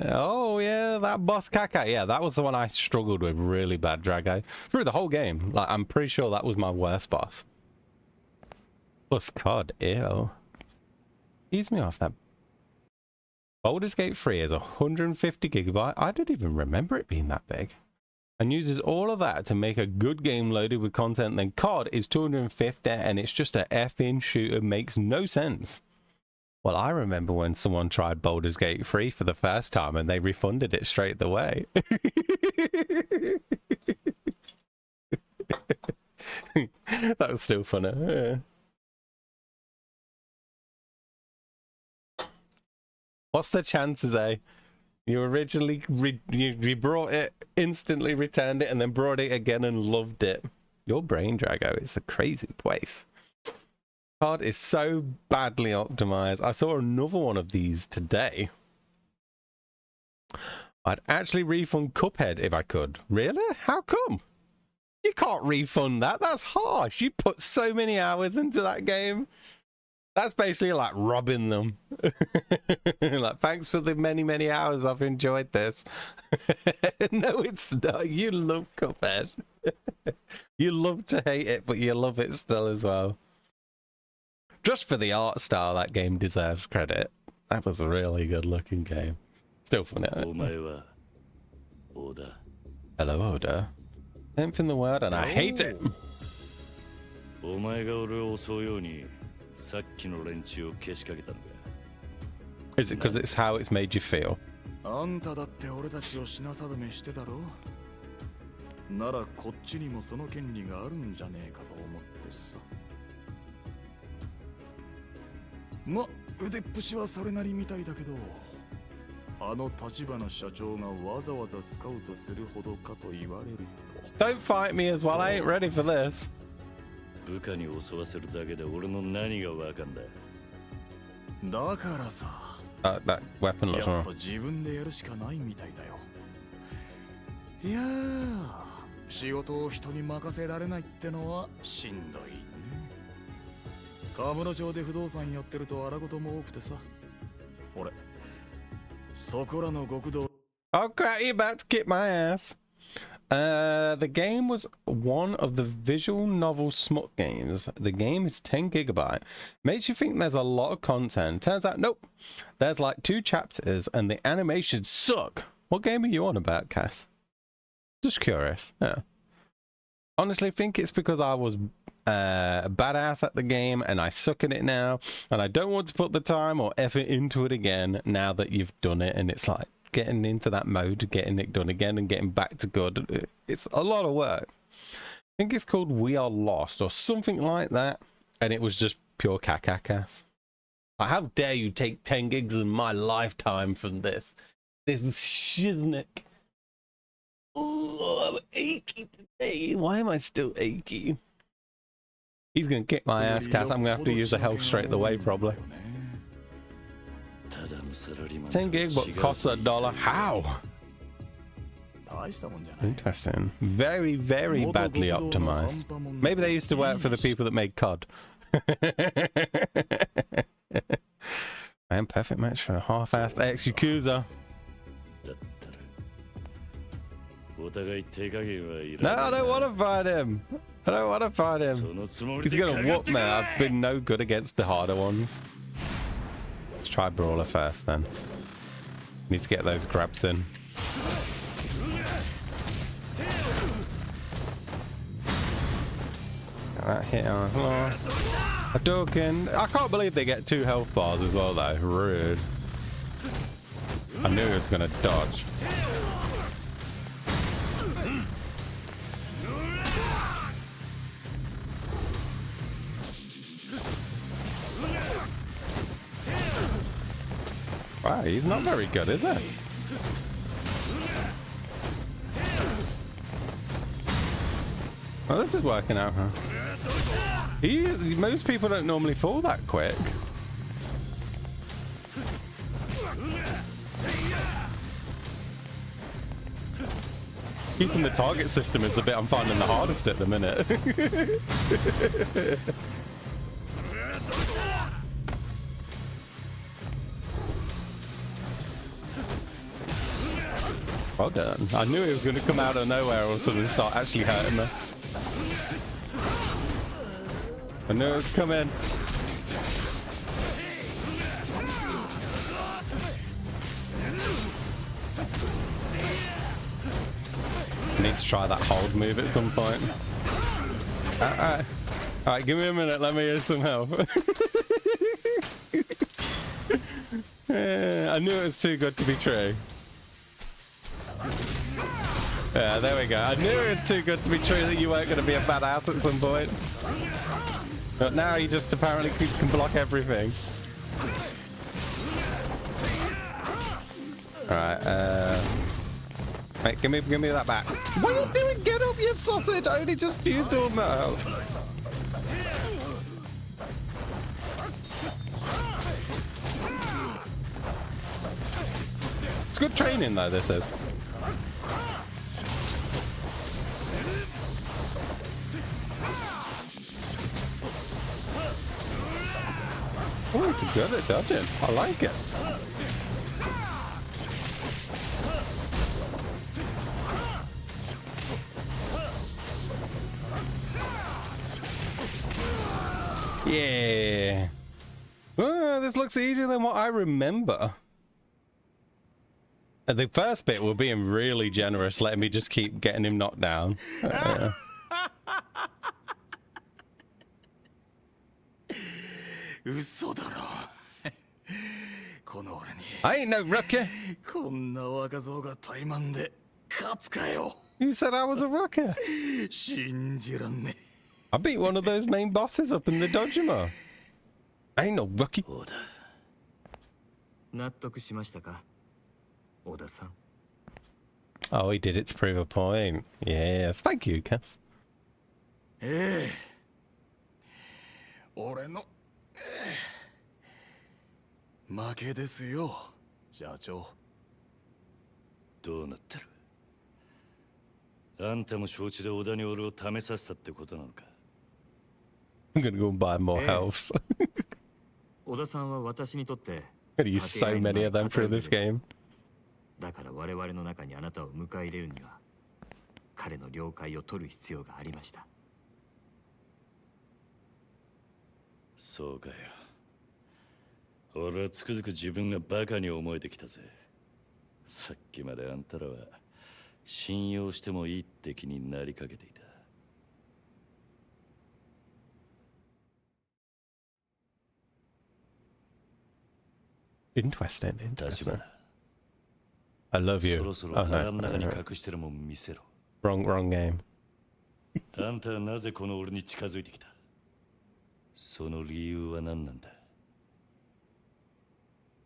Oh yeah, that boss Kaka. Yeah, that was the one I struggled with really bad, Drago. Through the whole game. Like, I'm pretty sure that was my worst boss. Plus COD, ew. Ease me off that. Baldur's Gate 3 is 150 gigabyte. I didn't even remember it being that big. And uses all of that to make a good game loaded with content. Then COD is 250 and it's just a effing shooter. Makes no sense. Well, I remember when someone tried Baldur's Gate 3 for the first time and they refunded it straight away. That was still funny. Yeah. What's the chances, eh? You originally you brought it, instantly returned it, and then brought it again and loved it. Your brain, Drago, it's a crazy place. COD is so badly optimized. I saw another one of these today. I'd actually refund Cuphead if I could. Really? How come? You can't refund that. That's harsh. You put so many hours into that game. That's basically like robbing them. Like, thanks for the many hours I've enjoyed this. No, it's not. You love Cuphead. You love to hate it, but you love it still as well. Just for the art style, that game deserves credit. That was a really good looking game. Still funny. Hello, Oda. Tenth in the world, and I hate it. Is it because it's how it's made you feel? あんただって俺たちを品定めしてたろ。ならこっちにもその権利があるんじゃねえかと思ってさ。ま、腕っぷしはそれなりみたいだけど、あの立花社長がわざわざスカウトするほどかと言われると。Don't fight me as well. I ain't ready for this. 部下に襲わせるだけで俺の何がわかんだ。だからさ。That weapon looks やっ wrong. ぱ自分でやるしかないみたいだよ。いやー、仕事を人に任せられないってのはしんどいね。河村町で不動産やってると荒事も多くてさ。俺、そこらの極道。Oh crap, you're about to kick my ass. The game was one of the visual novel smut games. The game is 10 gigabyte. Makes you think there's a lot of content. Turns out, nope. There's like 2 chapters and the animations suck. What game are you on about, Cass? Just curious. Yeah. Honestly, I think it's because I was a badass at the game and I suck at it now. And I don't want to put the time or effort into it again now that you've done it. And it's like, getting into that mode, getting it done again and getting back to good. It's a lot of work. I think it's called We Are Lost or something like that. And it was just pure cacacass. Like, how dare you take 10 gigs of my lifetime from this? This is shiznick. Oh, I'm achy today. Why am I still achy? He's going to kick my ass, Cass. I'm going to have to use the health straight away, probably. 10 gig but costs $1. How? Interesting. Very, very badly optimized. Maybe they used to work for the people that made COD. Man, perfect match for a half-assed ex-Yakuza. No, I don't want to fight him. I don't want to fight him. He's going to whoop me. I've been no good against the harder ones. Let's try Brawler first then. Need to get those grabs in. Got that hit on the floor. A Hadouken. I can't believe they get 2 health bars as well though. Rude. I knew he was going to dodge. Wow, he's not very good, is he? Well, this is working out, huh? Most people don't normally fall that quick. Keeping the target system is the bit I'm finding the hardest at the minute. Well done. I knew it was going to come out of nowhere or something and start actually hurting me. I knew it was coming. I need to try that hold move at some point. Alright, give me a minute. Let me use some help. Yeah, I knew it was too good to be true. Yeah, there we go. I knew it was too good to be true that you weren't going to be a badass at some point. But now you just apparently can block everything. Alright, wait, give me that back. What are you doing? Get up, you sausage! I only just used all my health. It's good training though, this is. Oh, it's good at dodging. I like it. Yeah. Oh, this looks easier than what I remember. The first bit were being really generous, letting me just keep getting him knocked down. 嘘だろ。この俺に I ain't no rookie. こんな若造が怠慢で勝つかよ。 You said I was a rookie. 信じらんね。 I beat one of those main bosses up in the Dojima. I ain't no rookie. そうだ。納得しましたか、小田さん。 Oh, he did it to prove a point. Yes, thank you, Cass. ええ、俺の、負けですよ、社長。どうなってる？あんたも承知で小田に俺を試させたってことなのか？ I'm gonna go and buy more healths. 小田さんは私にとって I'm gonna use so many of them through this game. だから我々の中にあなたを迎え入れるには彼の了解を取る必要がありました。そうかよ。俺はつくづく自分がバカに思えてきたぜ。さっきまであんたらは信用してもいいって気になりかけていた。Interesting, 立 interesting. 花、 I love そ you. ろそろ Oh, 腹 no, の中に no, no. 隠してるもん見せろ。 Wrong game. あんたはなぜこの俺に近づいてきた？その理由は何なんだ？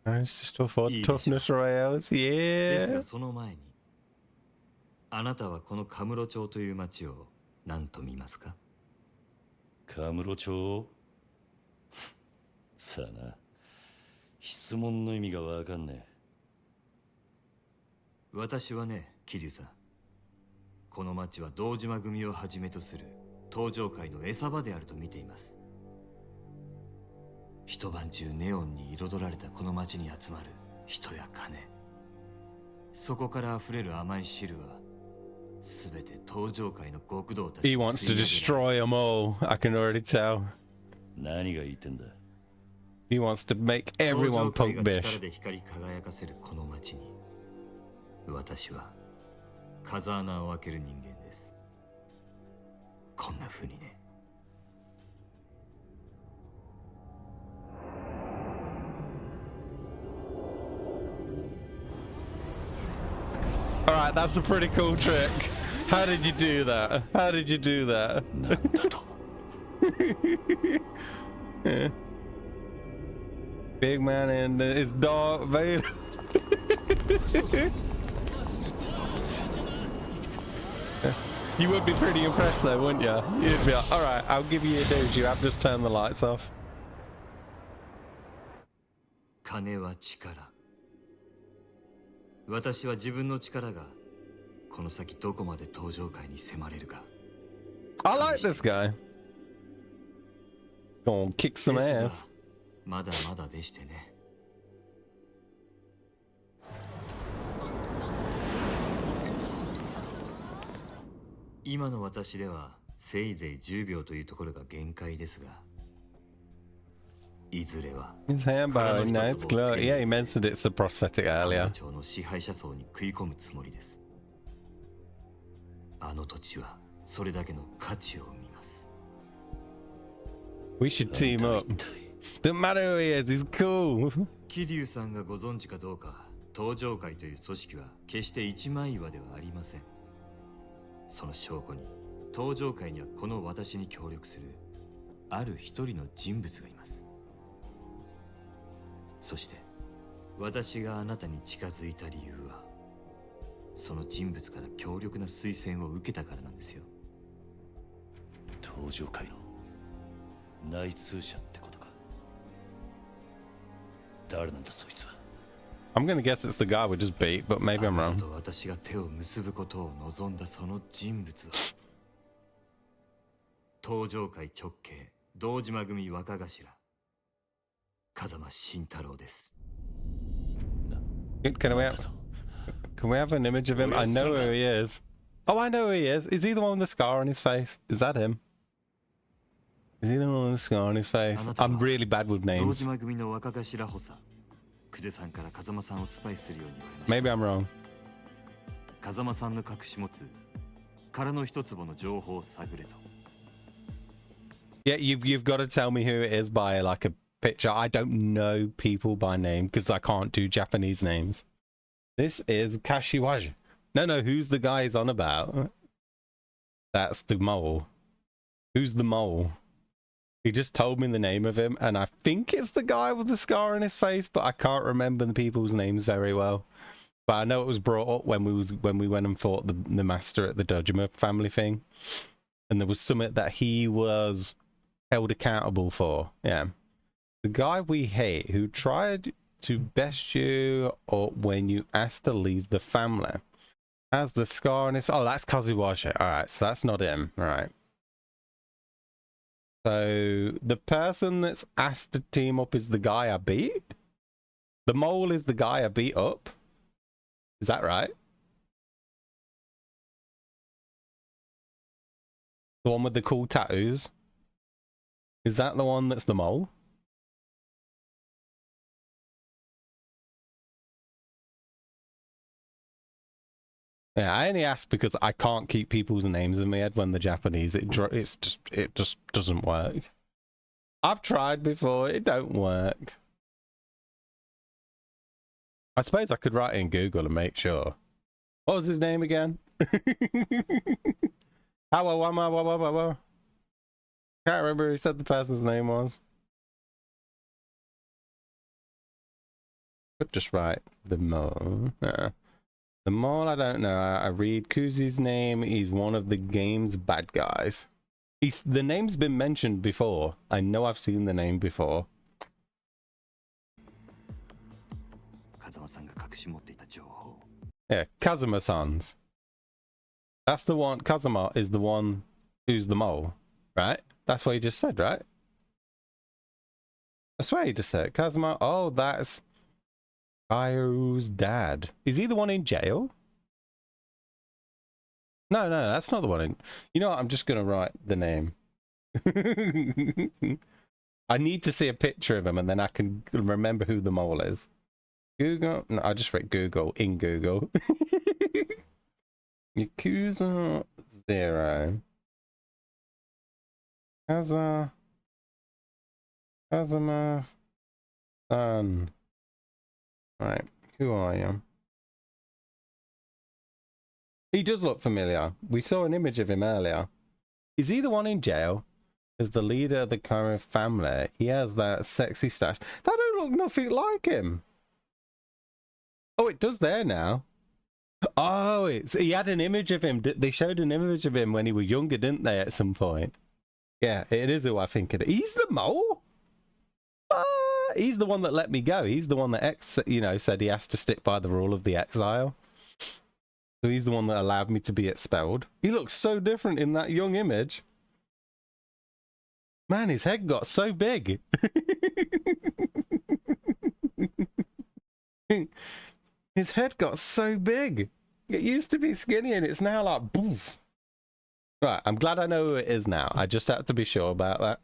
It's just to afford Easy. toughness royales. ですが Yeah. その前にあなたはこのカムロ町という町を何と見ますか？カムロ町？さあな、質問の意味がわかんねえ。私はね、桐生さん、この町は堂島組をはじめとする登場界の餌場であると見ています。一晩中ネオンに彩られたこの町に集まる人や金、そこから溢れる甘い汁は全て登場界の極道たち He wants to destroy them all. I can already tell. 何が言ってんだ？ He wants to make 登 everyone 場界 punk が bish. 力で光り輝かせるこの町に私は風穴を開ける人間です。こんな風にね。Alright, that's a pretty cool trick. How did you do that? How did you do that? なんだと？ Yeah. Big man and his dog Vader. You would be pretty impressed though, wouldn't you? You'd be like, alright, I'll give you a dude, you have just turned the lights off. 金は力。私は自分の力がこの先どこまで登場界に迫れるか。 I like this guy. Gonna kick some ですが ass. まだまだでしてね。今の私ではせいぜい10秒というところが限界ですが、いずれは His hand bow, nice glow. Yeah, he mentioned it's the prosthetic カム earlier. ロ町の支配者層に食い込むつもりです。あの土地はそれだけの価値を生みます。 We should team up. Doesn't matter who he is, he's cool. 桐生さんがご存知かどうか、登場会という組織は決して一枚岩ではありません。その証拠に登場会にはこの私に協力するある一人の人物がいます。そして私があなたに近づいた理由はその人物から強力な推薦を受けたからなんですよ。登場界の内通者ってことか。誰なんだそいつは。 I'm gonna guess it's the guy we just beat, but maybe あ I'm なた wrong. と私が手を結ぶことを望んだその人物は登場界直系堂島組若頭風間慎太郎です。 Can we have an image of him? I know who he is. Oh, I know who he is. Is he the one with the scar on his face? Is that him? Is he the one with the scar on his face? I'm really bad with 堂 names. 島組の若頭補佐久世さんから風間さんをスパイするように言われました。 Maybe I'm wrong. 風間さんの隠し持つ殻の一坪の情報を探れと。 Yeah, you've got to tell me who it is by like picture. I don't know people by name because I can't do Japanese names. This is Kashiwaju. No, who's the guy he's on about? That's the mole. Who's the mole? He just told me the name of him, and I think it's the guy with the scar on his face, but I can't remember the people's names very well. But I know it was brought up when we went and fought the master at the Dojima family thing, and there was something that he was held accountable for. Yeah, the guy we hate who tried to best you or when you asked to leave the family has the scar on his. Oh, that's Kazuwashi. All right, so that's not him. All right. So the person that's asked to team up is the guy I beat? The mole is the guy I beat up? Is that right? The one with the cool tattoos? Is that the one that's the mole? Yeah, I only ask because I can't keep people's names in my head when they're Japanese. It just doesn't work. I've tried before, it don't work. I suppose I could write it in Google and make sure. What was his name again? How? Can't remember who said the person's name was. Could just write the mole. The mole, I don't know. I read Kuzi's name. He's one of the game's bad guys. The name's been mentioned before. I know I've seen the name before. Yeah, Kazuma-san's. That's the one. Kazuma is the one who's the mole, right? That's what you just said, right? I swear you just said Kazuma. Oh, that's Kaio's dad. Is he the one in jail? No, that's not the one in... You know what? I'm just going to write the name. I need to see a picture of him and then I can remember who the mole is. Google? No, I just wrote Google in Google. Yakuza 0. Kazuma-san. Right, who are you? He does look familiar. We saw an image of him earlier. Is he the one in jail? As the leader of the Kara family, he has that sexy stash. That don't look nothing like him. Oh, it does there now. Oh, he had an image of him. They showed an image of him when he was younger, didn't they, at some point? Yeah, it is who I think it is. He's the mole? He's the one that let me go. He's the one that said he has to stick by the rule of the exile. So he's the one that allowed me to be expelled. He looks so different in that young image. Man, his head got so big. His head got so big. It used to be skinny and it's now like boof. Right, I'm glad I know who it is now. I just had to be sure about that.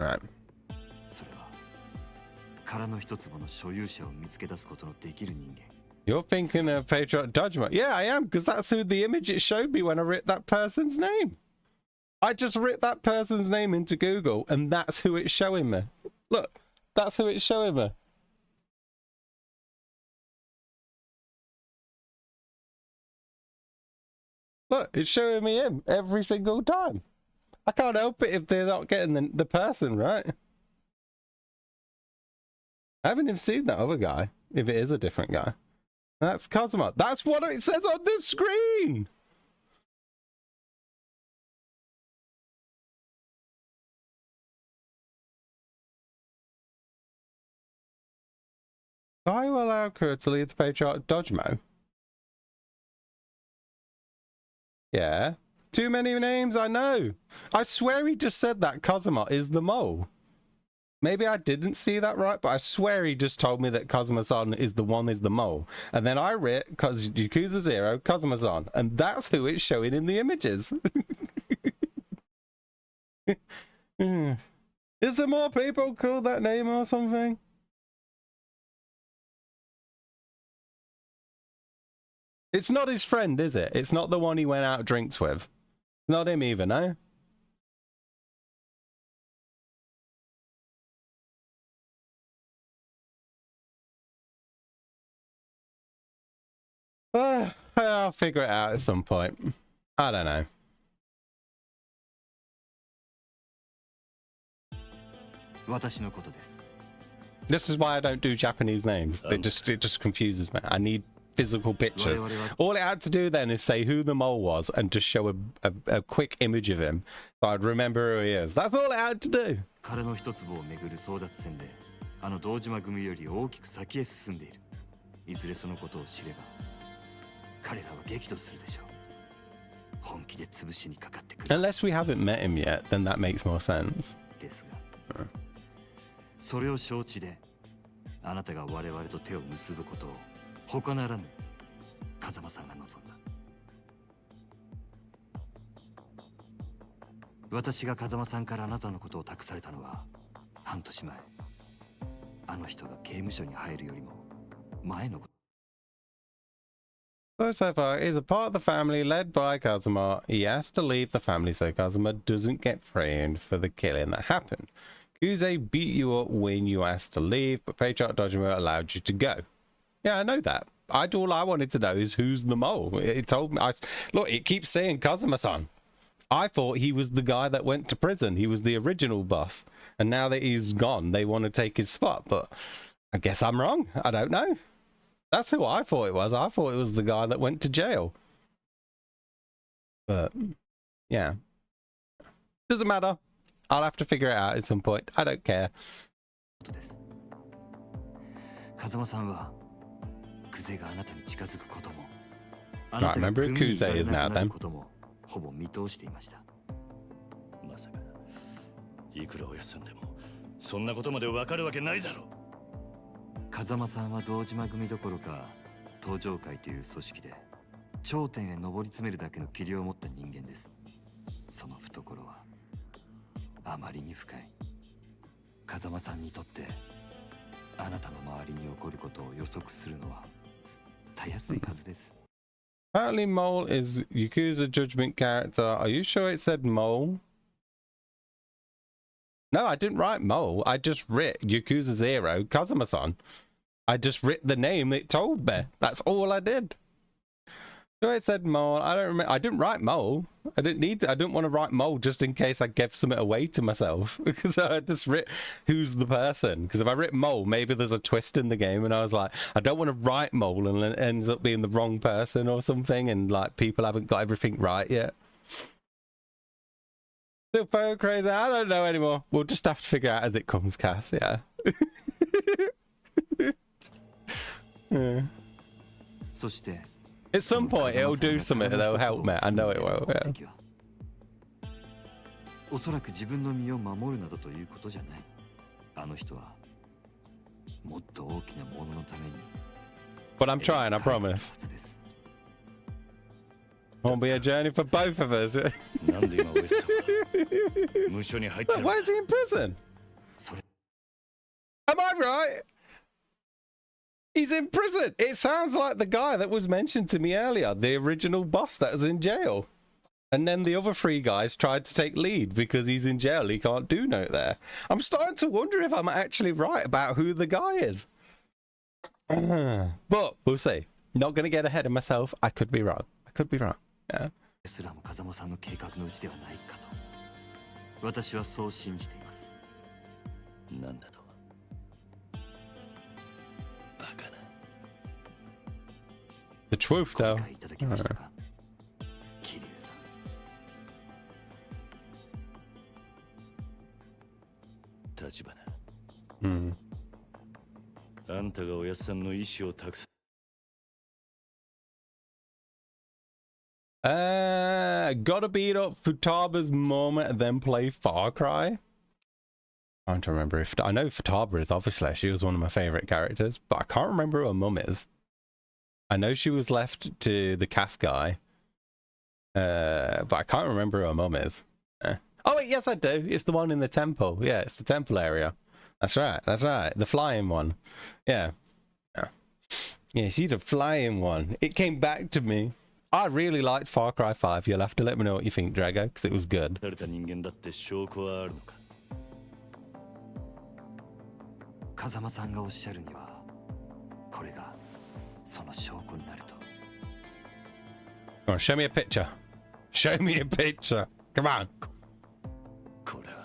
Right. You're thinking of Patriot Dojima. Yeah, I am, because that's who the image it showed me when I wrote that person's name. I just wrote that person's name into Google, and that's who it's showing me. Look, that's who it's showing me. Look, it's showing me him every single time. I can't help it if they're not getting the person, right? I haven't even seen that other guy, if it is a different guy. That's Kazuma. That's what it says on the screen! I will allow Kurt to leave the Patriot Dojima. Yeah. Too many names, I know. I swear he just said that Kazuma is the mole. Maybe I didn't see that right, but I swear he just told me that Kazuma-san is the mole. And then I read Yakuza 0, Kazuma-san, and that's who it's showing in the images. Is there more people called that name or something? It's not his friend, is it? It's not the one he went out drinks with. It's not him either, no? I'll figure it out at some point. I don't know. This is why I don't do Japanese names. It just confuses me. I need physical pictures. All it had to do then is say who the mole was and just show a quick image of him so I'd remember who he is. That's all it had to do. 彼の一粒をめぐる争奪戦であの堂島組より大きく先へ進んでいる。いずれそのことを知れば彼らは激怒するでしょう。本気で潰しにかかってくる。 Unless we haven't met him yet, then that makes more sense. ですが、それを承知であなたが我々と手を結ぶことを他ならぬ風間さんが望んだ。私が風間さんからあなたのことを託されたのは半年前。あの人が刑務所に入るよりも前のこと。 So far, he's a part of the family led by Kazuma. He has to leave the family so Kazuma doesn't get framed for the killing that happened. Kuze beat you up when you asked to leave, but Patriarch Dojima allowed you to go. Yeah, I know that. All I wanted to know is who's the mole. It told me. Look, it keeps saying Kazuma-san. I thought he was the guy that went to prison. He was the original boss. And now that he's gone, they want to take his spot. But I guess I'm wrong. I don't know. That's who I thought it was. I thought it was the guy that went to jail. But, yeah. Doesn't matter. I'll have to figure it out at some point. I don't care. 風間さんはクゼがあなたに近づくことも、 Right, remember who Kuze is now then. ほぼ見通していました。まさかいくらおやっさんでもそんなことまでわかるわけないだろう。風間さんは堂島組どころか東上会という組織で頂点へ上り詰めるだけの器量を持った人間です。その懐はあまりに深い。風間さんにとってあなたの周りに起こることを予測するのはたやすいはずです。 Apparently Mole is Yakuza Judgment character. Are you sure it said Mole? No, I didn't write Mole. I just writ Yakuza's hero, Kazuma-san. I just writ the name it told me. That's all I did. Sure it said Mole. I don't remember. I didn't write Mole. I didn't need to. I didn't want to write Mole just in case I gave something away to myself. Because I just writ who's the person. Because if I writ Mole, maybe there's a twist in the game. And I was like, I don't want to write Mole and it ends up being the wrong person or something. And like people haven't got everything right yet. Still so crazy. I don't know anymore. We'll just have to figure out as it comes, Cass. Yeah. Yeah. At some point, it'll do something that'll help me. I know it will. Yeah. おそらく自分の身を守るなどということじゃない。あの人はもっと大きなもののために。 But I'm trying, I promise. Won't be a journey for both of us. But why is he in prison? Am I right? He's in prison. It sounds like the guy that was mentioned to me earlier, the original boss that was in jail. And then the other three guys tried to take lead because he's in jail. He can't do no there. I'm starting to wonder if I'm actually right about who the guy is. But we'll see. Not going to get ahead of myself. I could be wrong. I could be wrong. Yeah. すらも風間さんの計画のうちではないかと私はそう信じています。なんだとバカな。 The truth, though. いただけましたか、桐生さん。立花。Hmm. あんたがおやっさんの意思を託さ。Gotta beat up Futaba's mom and then play Far Cry. I'm trying to remember if I know Futaba is obviously she was one of my favorite characters, but I can't remember who her mum is. I know she was left to the calf guy, but I can't remember who her mum is. Oh wait, yes I do. It's the one in the temple. Yeah, it's the temple area. That's right. That's right. The flying one. Yeah. Yeah, she's the flying one. It came back to me. I really liked Far Cry 5. You'll have to let me know what you think, Drago, because it was good. 風間さんがおっしゃるにはこれがその証拠になると。Come on, show me a picture. Show me a picture. Come on. これは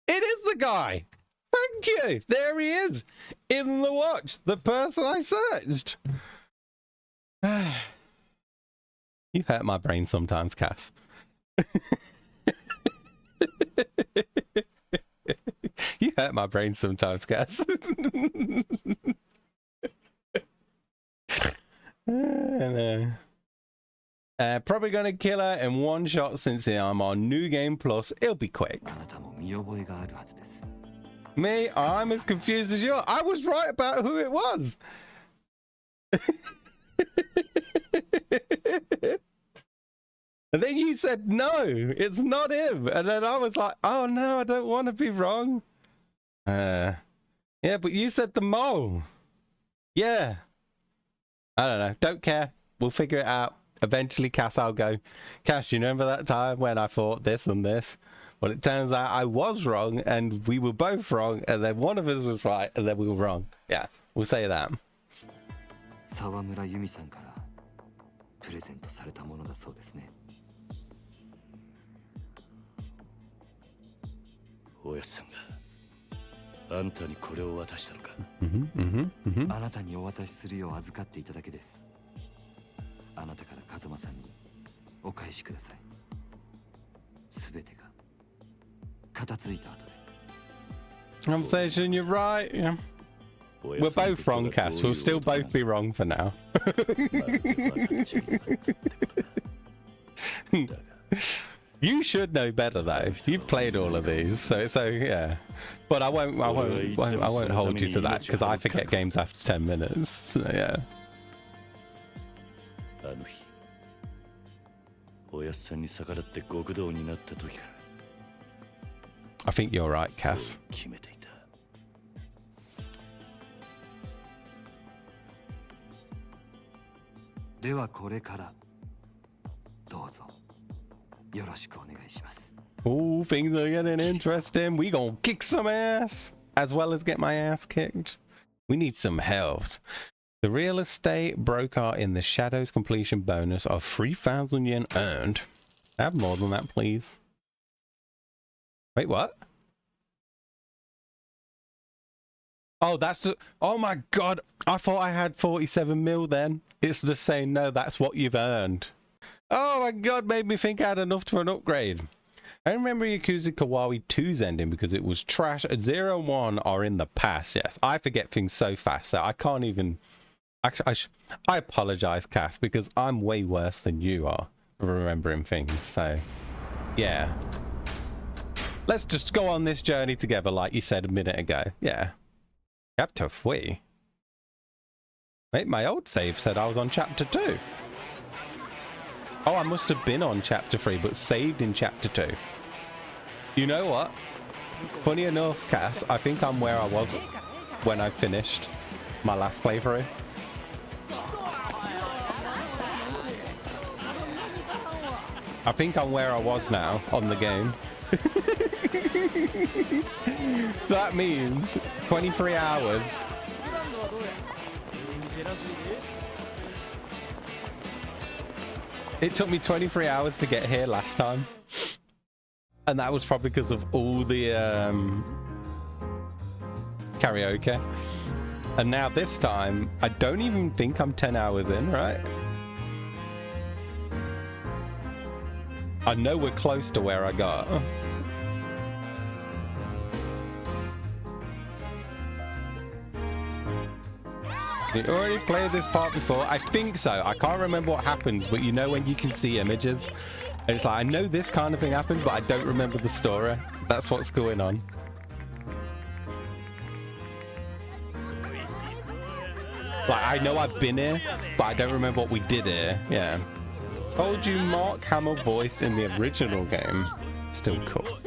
It is the guy. Thank you. There he is in the watch. The person I searched. You hurt my brain sometimes, Cass. You hurt my brain sometimes, Cass. Probably gonna kill her in one shot since I'm on New Game Plus. It'll be quick. あなたも見覚えがあるはずです。 Me, I'm as confused as you are. I was right about who it was. And then you said, no, it's not him. And then I was like, oh no, I don't want to be wrong. Yeah, but you said the mole. Yeah. I don't know. Don't care. We'll figure it out. Eventually, Cass, I'll go, Cass, you remember that time when I thought this and this? Well, it turns out I was wrong and we were both wrong. And then one of us was right and then we were wrong. Yeah, we'll say that. 沢村由美さんからプレゼントされたものだそうですね。おやっさんがあんたにこれを渡したのか。あなたにお渡しするよう預かっていただけです。あなたから風間さんにお返しください。すべてが片付いた後で。Conversation, you're right. Yeah. We're both wrong, Cass. We'll still both be wrong for now. You should know better though. You've played all of these, so yeah. But I won't hold you to that because I forget games after 10 minutes. So yeah. あの日、おやっさんに逆らって極道になった時から。 I think you're right, Cass. 決めていた。ではこれからどうぞよろしくお願いします。 Oh, things are getting interesting. We gonna kick some ass as well as get my ass kicked. We need some health. The real estate broker in the Shadows completion bonus of 3,000 yen earned. Have more than that, please. Wait, what? Oh, that's the... Oh my god. I thought I had 47 mil then. It's just saying, no, that's what you've earned. Oh my god, made me think I had enough for an upgrade. I remember Yakuza Kiwami 2's ending because it was trash. 0 and 1 are in the past, yes. I forget things so fast, so I can't even... I apologize, Cass, because I'm way worse than you are for remembering things, so... Yeah. Let's just go on this journey together like you said a minute ago. Yeah. Chapter 3. Wait, my old save said I was on chapter 2. Oh, I must have been on chapter 3, but saved in chapter 2. You know what? Funny enough, Cass, I think I'm where I was when I finished my last playthrough. I think I'm where I was now on the game. So that means 23 hours. It took me 23 hours to get here last time. And that was probably because of all the karaoke. And now this time, I don't even think I'm 10 hours in, right? I know we're close to where I got. You already played this part before? I think so. I can't remember what happens, but you know when you can see images? And it's like, I know this kind of thing happened, but I don't remember the story. That's what's going on. Like, I know I've been here, but I don't remember what we did here. Yeah. Told you Mark Hamill voiced in the original game. Still cool.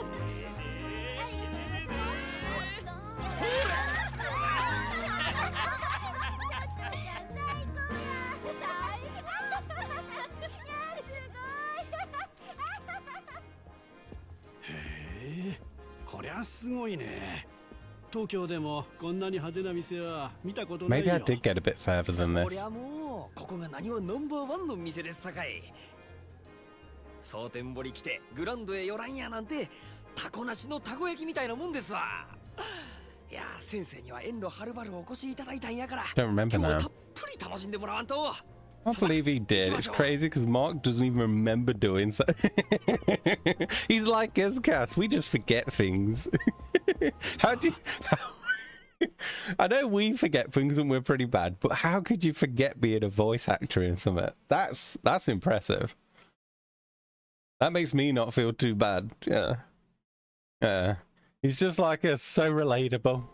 東京でもこんなに派手な店は見たことない Maybe よ。 I did get a bit further than そり this. ゃもうここが何はナンバーワンの店ですさかい。蒼天堀来てグランドへ寄らんやなんてタコなしのたこ焼きみたいなもんですわ。いや先生には遠路はるばるお越しいただいたんやから Don't remember 今日は now. たっぷり楽しんでもらわんと。 I can't believe he did. It's crazy because Mark doesn't even remember doing so. He's like us, Cass. We just forget things. How do you... I know we forget things and we're pretty bad, but how could you forget being a voice actor in something? That's impressive. That makes me not feel too bad. Yeah. Yeah. He's just like us, so relatable.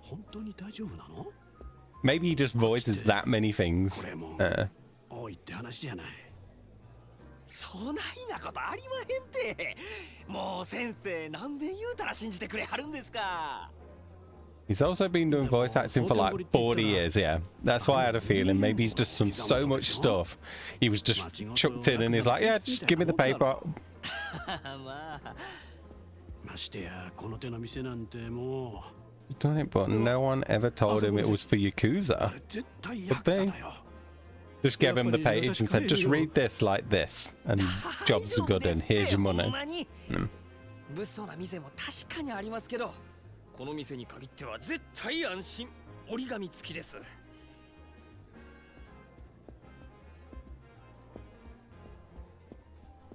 本当に大丈夫なの？ Maybe he just voices that many things. これも多いって話じゃない。そないなことありまへんて。もう先生何遍言うたら信じてくれはるんですか。 He's also been doing voice acting for like 40 years, yeah. That's why I had a feeling. Maybe he's just done so much stuff. He was just chucked in and he's like, yeah, just give me the paper. まあ ましてやこの手の店なんても Done it, but no one ever told him it was for うあ Yakuza. れ絶対ヤクザだよ。 Just gave him the page and said, just read this like this, and jobs are good, and here's your ほん money. まに うん物騒な店も確かにありますけど、この店に限っては絶対安心。折り紙付きです。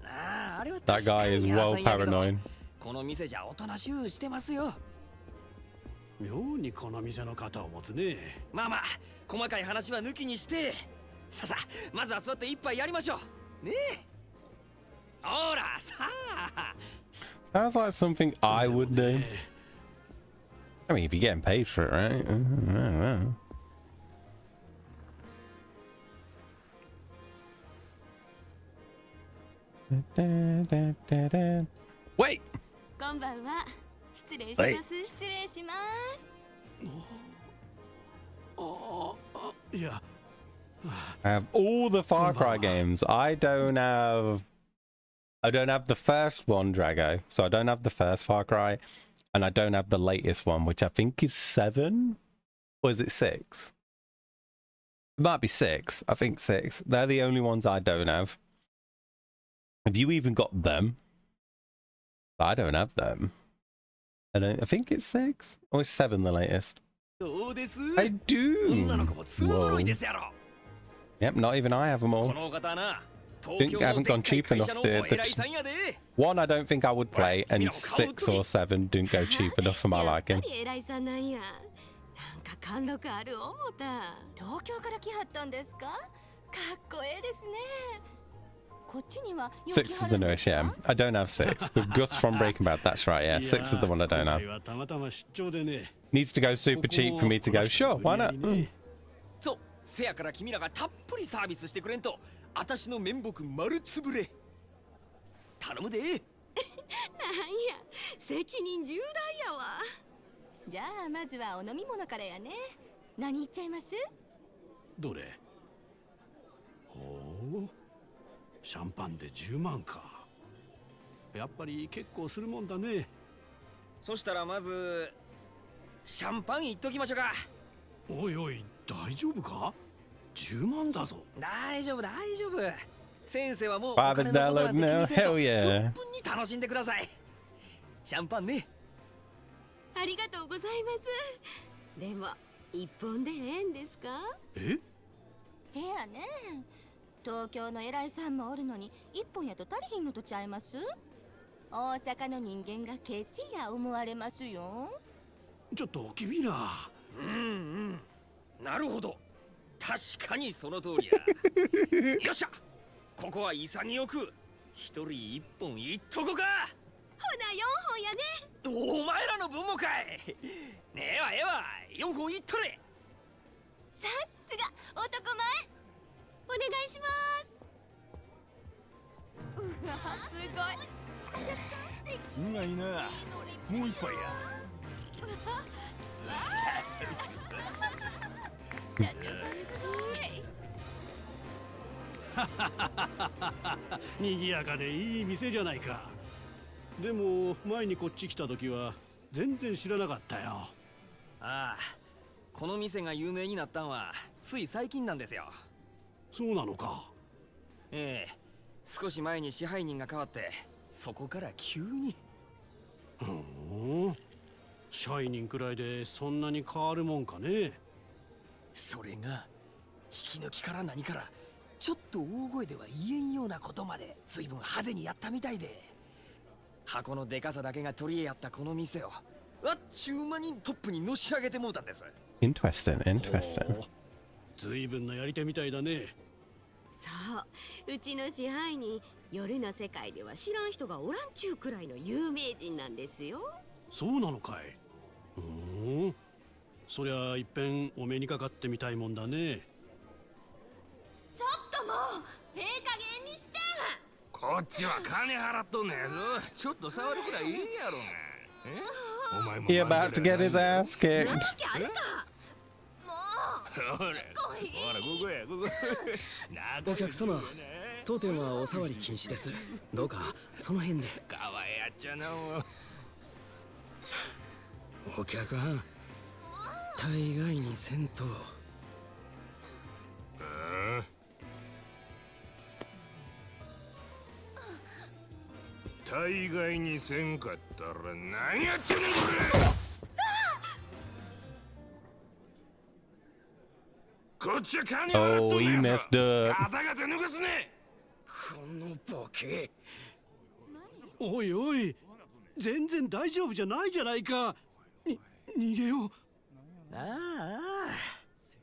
ああ、あれは That 確か guy is に屋 well さんやけど、 paranoid. この店じゃおとなしゅうしてますよ。妙にこの店の肩を持つね。まあまあ、細かい話は抜きにして、さあさあ、まずは座って一杯やりましょう。ねえ。ほら、さあ。 Sounds like something I would do. I mean, if you're getting paid for it, right? I don't know. Wait! こんばんは。失礼します。はい失礼します。いや、 I have all the Far Cry games. I don't have the first one, Drago. So I don't have the first Far Cry, and I don't have the latest one, which I think is 7, or is it 6? It might be 6. I think 6. They're the only ones I don't have. Have you even got them? I don't have them. I think it's 6 or is 7 the latest. どうです I do. 女の子も粒揃 Whoa. いですやろ。 Yep, not even I have them こ all. の方な、 think 東 I 京 haven't のでっ gone かい cheap 会 enough 社の to お偉いさんやで。 1, I don't think I would play, and 6 or 7 didn't go cheap enough for my やっぱ liking. り偉いさんなんや。なんか貫禄ある思った。東京から来はったんですか？かっこええですね。こっちにはよ 6く is あ the るんで newest, す yeah. か？ I don't have 6. With Gus from Breaking Bad, that's right, yeah. 6 is the one I don't 今 have. 回はたまたま出張でね。 Needs to go super cheap for me to go, sure, why not? そう、せやから君らがたっぷりサービスしてくれんと、私の面目丸つぶれ。頼むで。なんや、責任重大やわ。じゃあまずはお飲み物からやね。何言っちゃいます？どれ？ほう、シャンパンで10万か。やっぱり結構するもんだね。そしたらまずシャンパンいっときましょうか。おいおい、大丈夫か？10万だぞ。大丈夫大丈夫。先生はもうお Father's 金のことなんて気 dollar, に no, せんと hell yeah. 存分に楽しんでください。シャンパンね。ありがとうございます。でも一本でええんですか？え？せやね。東京の偉いさんもおるのに一本やと足りひんのとちゃいます？大阪の人間がケチや思われますよ。ちょっと君ら。なるほど。確かにその通りや。よっしゃ。ここは潔く一人一本いっとこか。ほな4本やね。お前らの分もかい。ねえわええわ、4本いっとれ。さすが男前。お願いします。うわ、すごい。うまいな。もう一杯や。賑やかでいい店じゃないか。でも前にこっち来た時は全然知らなかったよ。ああ、この店が有名になったんはつい最近なんですよ。そうなのか。ええ、少し前に支配人が変わってそこから急に。ふん、支配人くらいでそんなに変わるもんかね。それが引き抜きから何からちょっと大声では言えんようなことまで随分派手にやったみたいで、箱のでかさだけが取り柄やったこの店をあっちゅう間にトップにのし上げてもうたんです。 Interesting, interesting. ほう、随分なやり手みたいだね。そう、うちの支配人、夜の世界では知らん人がおらんちゅうくらいの有名人なんですよ。そうなのかい。そりゃいっぺんお目にかかってみたいもんだね。ちょっともうええ加減にして。こっちは金払っとんねやぞ。ちょっと触るくらいいいやろが。お前も He about to get his ass kicked. なわけあるか。ほら、ほら、ここや、ここ。お客様、当店はお触り禁止です。どうかその辺で。かわいやっちゃなもう。お客はん、大概にせんと。大概にせんかったら何やってんねんこれ。こっちは金払っ Oh, とん he ねやぞ。 messed up. ガタガタ抜かすね。このボケ。おいおい、全然大丈夫じゃないじゃないか。逃げよう。ああ、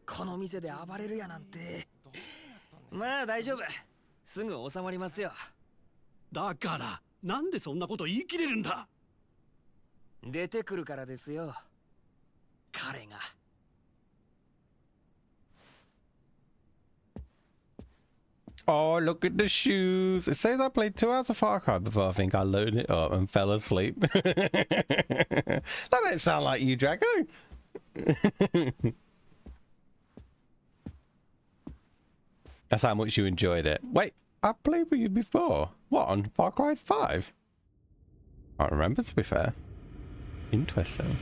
この店で暴れるやなんて。まあ大丈夫、すぐ収まりますよ。だからなんでそんなこと言い切れるんだ。出てくるからですよ、彼が。Oh, look at the shoes. It says I played 2 hours of Far Cry before I think I loaded it up and fell asleep. That don't sound like you, Draco. That's how much you enjoyed it. Wait, I played with you before. What, on Far Cry 5? I don't remember, to be fair. Interesting.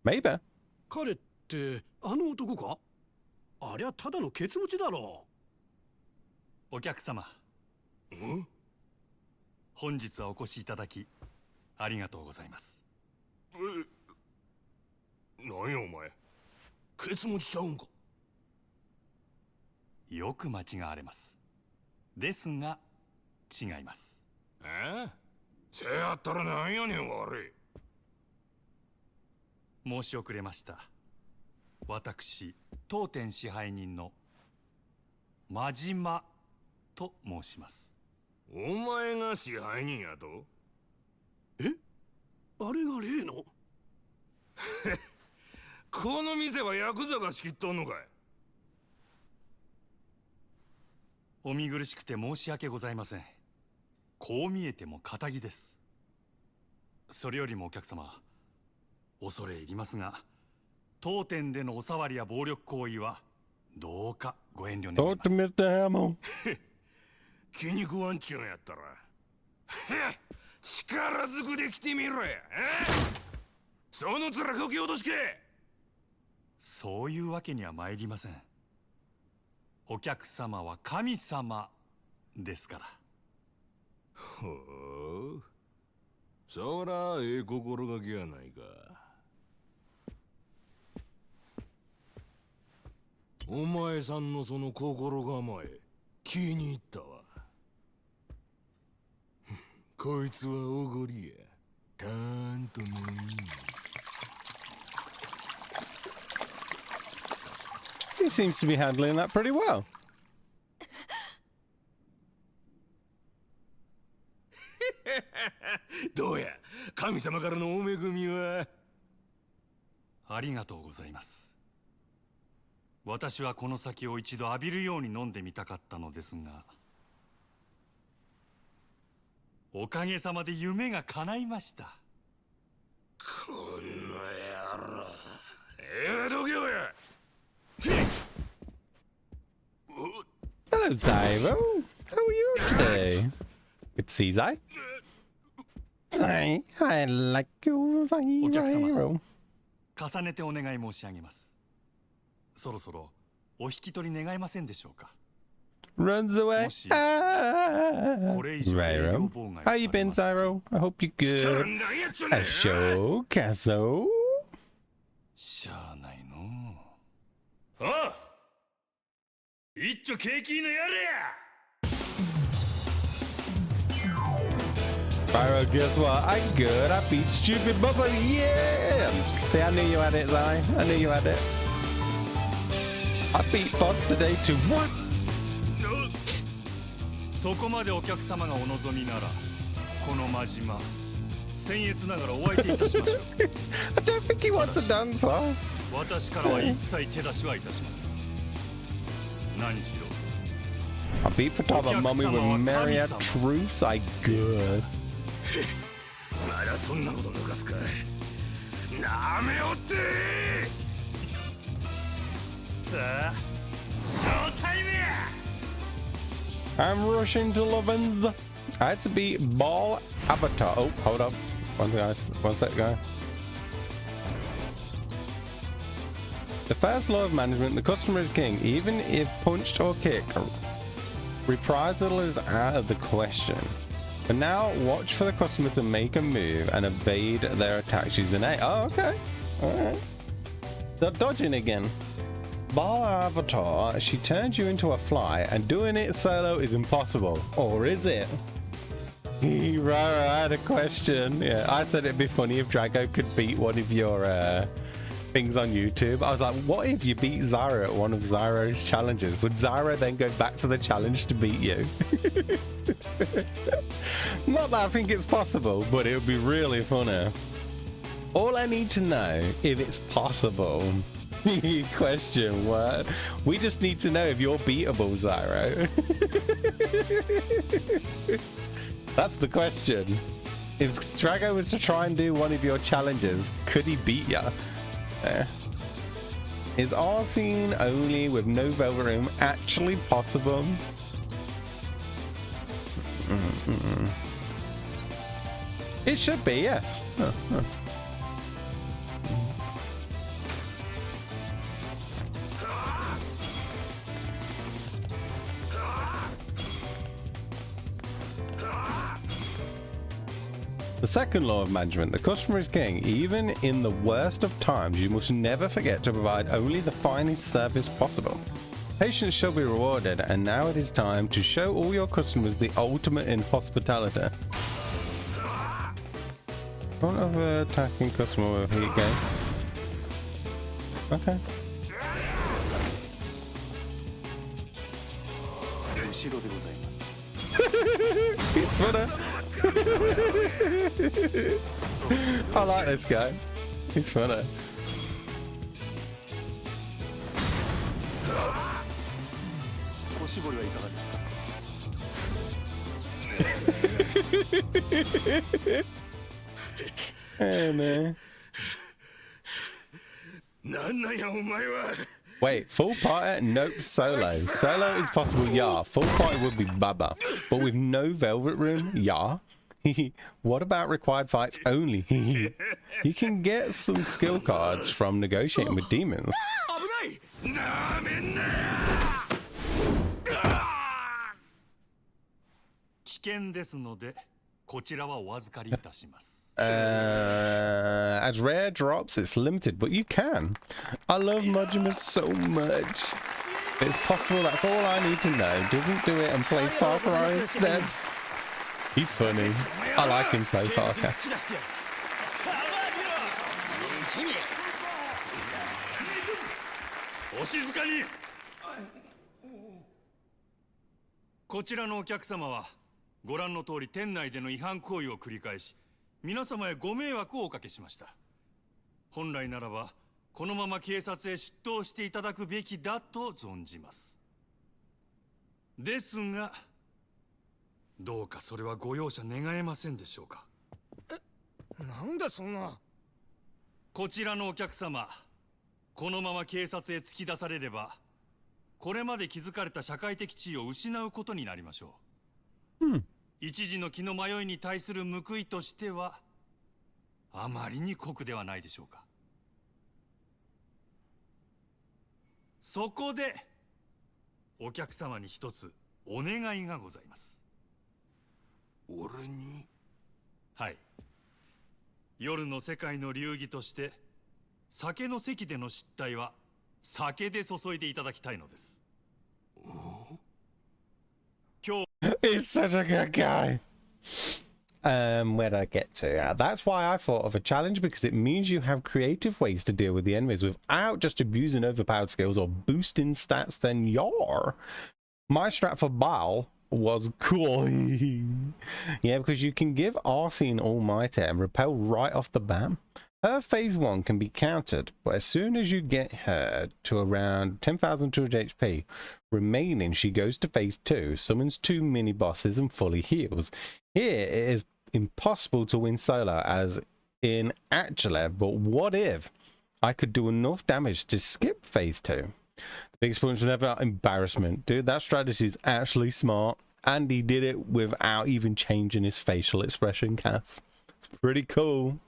Maybe. 彼ってあの男か。ありゃただのケツ持ちだろお客様、本日はお越しいただきありがとうございます。何やお前、ケツ持ちちゃうんか。よく間違われます。ですが違います。せやったらなんやねん悪い。申し遅れました。私当店支配人の真島と申します。お前が支配人やと。え、あれが例の。この店はヤクザが仕切っとんのかい。お見苦しくて申し訳ございません。こう見えても堅気です。それよりもお客様、恐れ入りますが、当店でのお触りや暴力行為はどうかご遠慮願います。Talk to Mr. Hamill. 気に食わんちゅうんやったら力ずくで来てみろや。その面こき落としけ。そういうわけには参りません。お客様は神様ですから。ほう、そらええ心がけやないか。お前さんのその心構え気に入ったわ。こいつはおごりや。たーんともいい。He seems to be handling that pretty well. どうや、神様からのお恵みは。ありがとうございます。私はこの酒を一度浴びるように飲んでみたかったのですが、おかげさまで夢が叶いました。この野郎。どけよや。Hello, Zyro. How are you today? It's Zai. I like you, お客様、重ねてお願い申し上げます。そろそろお引き取り願えませんでしょうか。 Runs away. Zyro. How you been, Zyro? I hope you're good. A show, Casso. しゃあないの。ああ、一丁景気のやれや。 Zyro, guess what? I'm good. I beat stupid buzzer. Yeah. See, I knew you had it, Zy. I knew you had it. I beat boss today too. What? そこまでお客様がお望みなら、この真島、僭越ながらお相手いたしましょう。I don't think he wants a dancer. 私からは一切手出しはいたしません。何しろ。I beat Futaba Mummy with Maria Truce. I good. まだそんなこと抜かすかい。なめおって。さあ、ショータイムや。I'm rushing to Lovins. I had to beat Ball Avatar. Oh, hold up. One sec, guy. The first law of management, the customer is king. Even if punched or kicked, reprisal is out of the question. But now, watch for the customer to make a move and evade their attacks using A. Oh, okay. Alright. They're dodging again. Bar Avatar, she turns you into a fly, and doing it solo is impossible. Or is it? Right, I had a question. Yeah, I said it'd be funny if Drago could beat one of your things on YouTube. I was like, what if you beat Zyro at one of Zyro's challenges? Would Zyro then go back to the challenge to beat you? Not that I think it's possible, but it would be really funny. All I need to know if it's possible. Question what? We just need to know if you're beatable, Zyro. That's the question. If Strago was to try and do one of your challenges, could he beat ya? Is our scene only with no Velvet Room actually possible? It should be, yes. The second law of management, the customer is king. Even in the worst of times, you must never forget to provide only the finest service possible. Patience shall be rewarded, and now it is time to show all your customers the ultimate in hospitality. Front of attacking customer with heat gun. Okay. He's funny. I like this guy. He's funny. Hey man. Wait, full party? Nope, solo. Solo is possible, yeah. Full party would be Baba. But with no Velvet Room, yeah. What about required fights only? You can get some skill cards from negotiating with demons. 危険ですので、こちらはお預かりいたします。 As rare drops, it's limited, but you can. I love Majima so much. It's possible, that's all I need to know. Doesn't do it and plays Far Cry instead. He's funny. I like him so far, Cass. お静かに。こちらのお客様はご覧の通り店内での違反行為を繰り返し、皆様へご迷惑をおかけしました。本来ならばこのまま警察へ出頭していただくべきだと存じます。ですが、どうかそれはご容赦願えませんでしょうか。なんでそんな。こちらのお客様、このまま警察へ突き出されれば、これまで築かれた社会的地位を失うことになりましょう。一時の気の迷いに対する報いとしてはあまりに酷ではないでしょうか。そこでお客様に一つお願いがございます。俺に？はい。夜の世界の流儀として酒の席での失態は酒で注いでいただきたいのです。今日 He's such a good guy. Where did I get to? That's why I thought of a challenge, because it means you have creative ways to deal with the enemies without just abusing overpowered skills or boosting stats. Then my strat for Baal was cool. Yeah, because you can give Arsene Almighty and repel right off the bat. Her phase 1 can be countered, but as soon as you get her to around 10,200 HP remaining, she goes to phase 2, summons 2 mini bosses and fully heals. Here it is impossible to win solo as in actually, but what if I could do enough damage to skip phase 2? The biggest point was never embarrassment. Dude, that strategy is actually smart, and he did it without even changing his facial expression, Cass. It's pretty cool.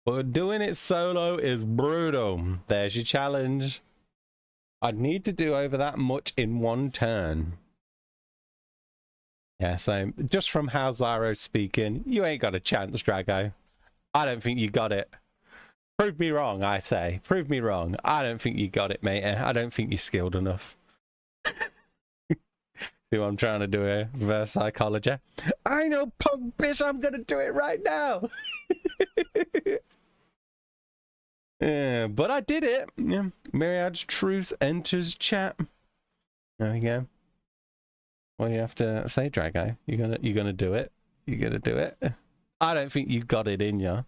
But doing it solo is brutal. There's your challenge. I'd need to do over that much in one turn. Yeah, so just from how Zyro's speaking, you ain't got a chance, Drago. I don't think you got it. Prove me wrong, I say. Prove me wrong. I don't think you got it, mate. I don't think you're skilled enough. See what I'm trying to do here? Reverse psychology. I know, punk bitch, I'm gonna do it right now. Yeah, but I did it. Yeah. Myriad's Truth enters chat. There we go. What do you have to say, Drago? You're gonna do it? You're gonna do it? I don't think you got it in you.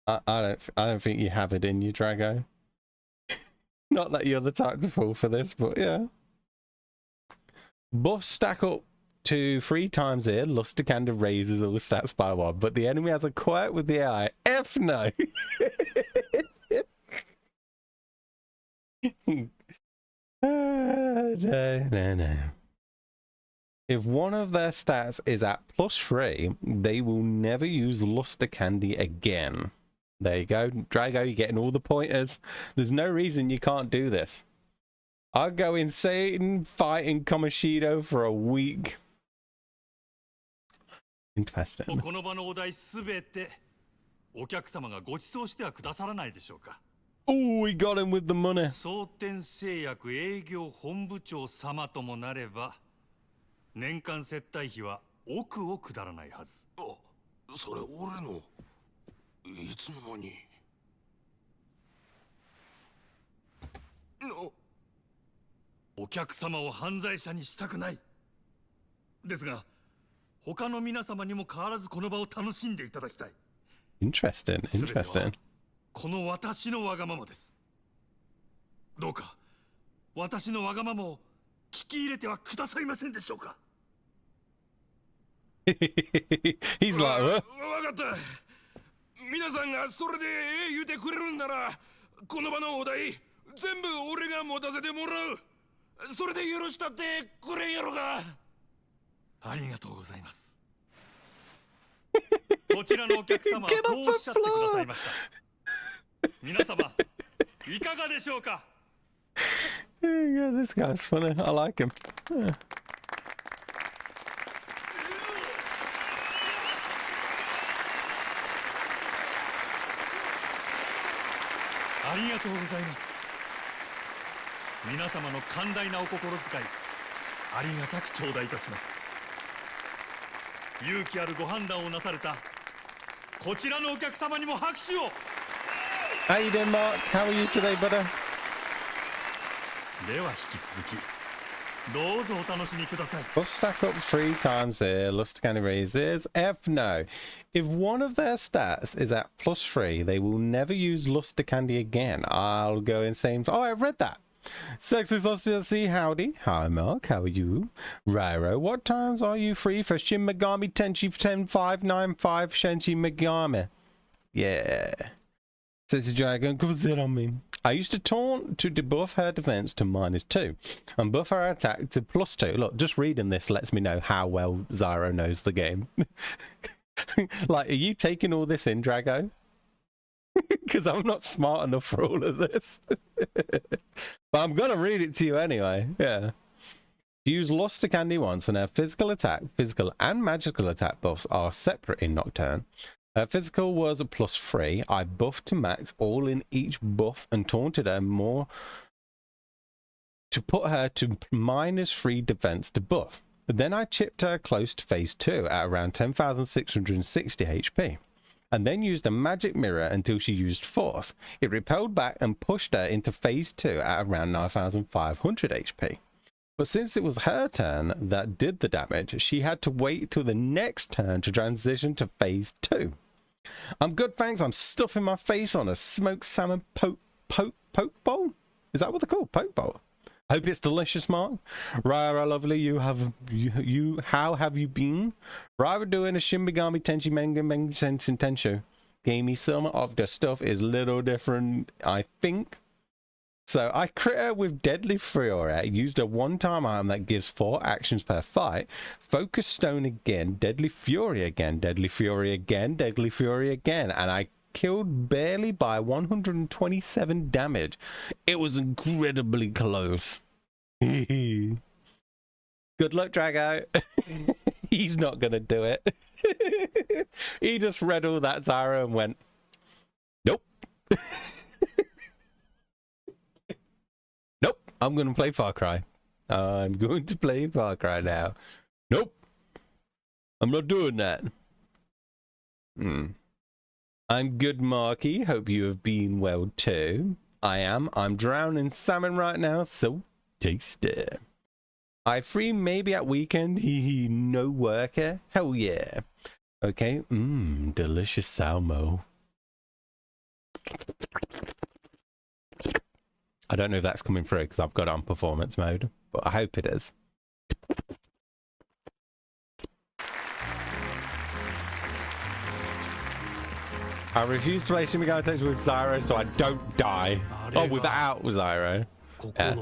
I don't think you have it in you, Drago. Not that you're the type to fall for this, but yeah. Buffs stack up to 3 times here. Luster kind of raises all stats by 1, but the enemy has a quirk with the AI. F no. No. If one of their stats is at +3, they will never use Luster Candy again. There you go. Drago, you're getting all the pointers. There's no reason you can't do this. I'll go insane fighting Kamoshido for a week. Interesting. この場のお題すべてお客様がご馳走してはくださらないでしょうか。Oh, we got him with the money. 蒼天製薬営業本部長様ともなれば年間接待費は億を下らないはず。あ、それ俺のいつの間に。お客様を犯罪者にしたくない。ですが他の皆様にも変わらずこの場を楽しんでいただきたい。Interesting. Interesting. この私のわがままです。どうか私のわがままを聞き入れてはくださいませんでしょうか。He's like, わかった。皆さんがそれで言うてくれるんなら、この場のお題全部俺が持たせてもらう。それで許したってくれんやろが。ありがとうございます。こちらのお客様はこうおっしゃってくださいました。皆様いかがでしょうか。Yeah, this guy's funny. I like him. Yeah. ありがとうございます。皆様の寛大なお心遣いありがたく頂戴いたします。勇気あるご判断をなされたこちらのお客様にも拍手を。 How you doing, Mark? How are you today, brother? では引き続きどうぞお楽しみください。 Buff stack up 3 times here. Luster Candy raises. F no. If one of their stats is at +3, they will never use Luster Candy again. I'll go insane. Oh, I read that. Sexy Sausage, howdy. Hi, Mark. How are you? Rairo, what times are you free for Shin Megami Tenchi 10595 Shenchi Megami? Yeah. Says the dragon, come sit on me. I used to taunt to debuff her defense to -2 and buff her attack to +2. Look, just reading this lets me know how well Zyro knows the game. Like, are you taking all this in, Drago? Because I'm not smart enough for all of this. But I'm going to read it to you anyway. Yeah. Use Lost to Candy once, and her physical attack, physical and magical attack buffs are separate in Nocturne. Her physical was a +3. I buffed to max all in each buff and taunted her more to put her to -3 defense to buff. Then I chipped her close to phase 2 at around 10,660 HP. And then used a magic mirror until she used force. It repelled back and pushed her into phase 2 at around 9,500 HP. But since it was her turn that did the damage, she had to wait till the next turn to transition to phase 2. I'm good, thanks. I'm stuffing my face on a smoked salmon poke bowl? Is that what they're called? Poke bowl? I hope it's delicious, Mark. Rara, lovely, how have you been? Rara doing a Shimbigami Tenchi Mengen Tenshu. Gave me some of the stuff is little different, I think. So I crit her with Deadly Fury, used a one-time item that gives 4 actions per fight, Focus Stone again, Deadly Fury again, Deadly Fury again, Deadly Fury again, and I killed barely by 127 damage. It was incredibly close. Good luck, Drago. He's not gonna do it. He just read all that, Zyro, and went, nope. Nope, I'm going to play Far Cry. I'm going to play Far Cry now. Nope, I'm not doing that. I'm good, Marky. Hope you have been well too. I am. I'm drowning salmon right now, so tasty. I free maybe at weekend. Hee no worker. Hell yeah. Okay. Delicious salmo. I don't know if that's coming through because I've got it on performance mode, but I hope it is. I refuse to play Shin Megami Tensei with Zyro so I don't die. Oh, without Zyro. Yeah.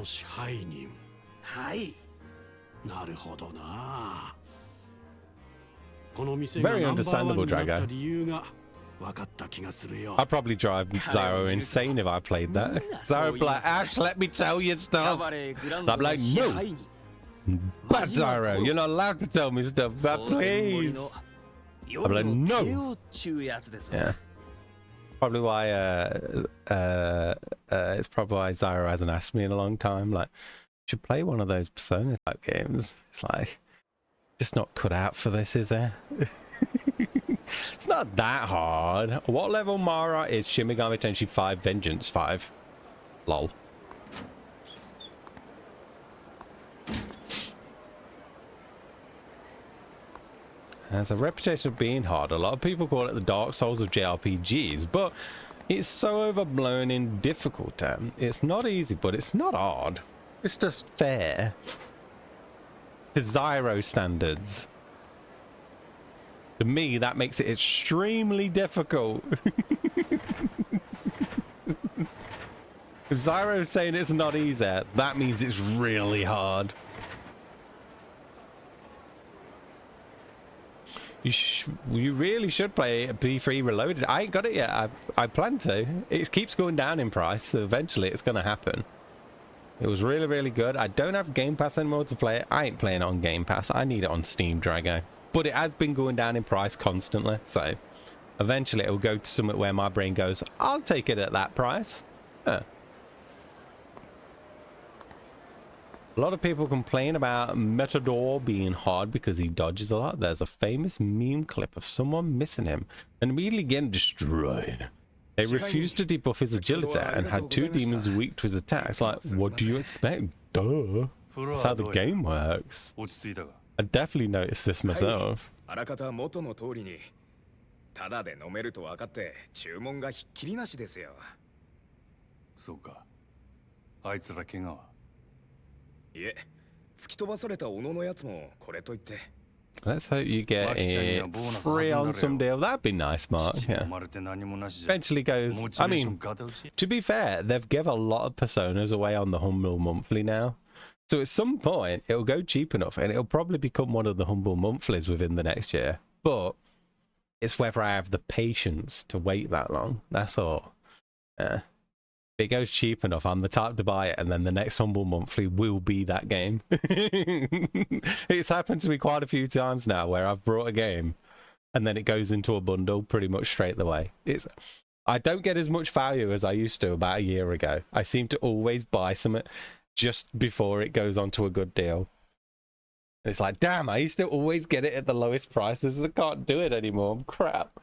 Very understandable, Drago. I'd probably drive Zyro insane if I played that. Zyro would be like, Ash, let me tell you stuff. And I'm like, no. Bad Zyro, you're not allowed to tell me stuff, but please. I'm like, no. Yeah. Probably why it's probably why Zyro hasn't asked me in a long time. Like, you should play one of those Persona type games. It's like, just not cut out for this, is there? It's not that hard. What level Mara is Shin Megami Tensei 5 Vengeance 5? Lol. Has a reputation of being hard. A lot of people call it the Dark Souls of JRPGs, but it's so overblown in difficulty. It's not easy, but it's not hard. It's just fair. To Zyro standards. To me, that makes it extremely difficult. If Zyro's saying it's not easy, that means it's really hard. You really should play P3 Reloaded. I ain't got it yet. I plan to. It keeps going down in price, so eventually it's going to happen. It was really, really good. I don't have Game Pass anymore to play it. I ain't playing it on Game Pass. I need it on Steam, Drago. But it has been going down in price constantly, so eventually it will go to somewhere where my brain goes, I'll take it at that price. Huh. A lot of people complain about Metador being hard because he dodges a lot. There's a famous meme clip of someone missing him and immediately getting destroyed. They refused to debuff his agility and had 2 demons weak to his attacks. Like, what do you expect? Duh. That's how the game works. I definitely noticed this myself. ただで飲めると分かって注文がひっきりなしですよ。そうか。あいつら怪我は？いえ、突き飛ばされた小野のやつもこれといって。Let's hope you get it free on some deal. That'd be nice, Mark. Yeah. Eventually goes. I mean, to be fair, they've given a lot of personas away on the Humble Monthly now. So at some point, it'll go cheap enough and it'll probably become one of the Humble Monthlies within the next year. But it's whether I have the patience to wait that long. That's all. Yeah. If it goes cheap enough, I'm the type to buy it, and then the next Humble Monthly will be that game. It's happened to me quite a few times now where I've brought a game and then it goes into a bundle pretty much straight away. I don't get as much value as I used to about a year ago. I seem to always buy something just before it goes onto a good deal. And it's like, damn, I used to always get it at the lowest prices. I can't do it anymore. I'm crap.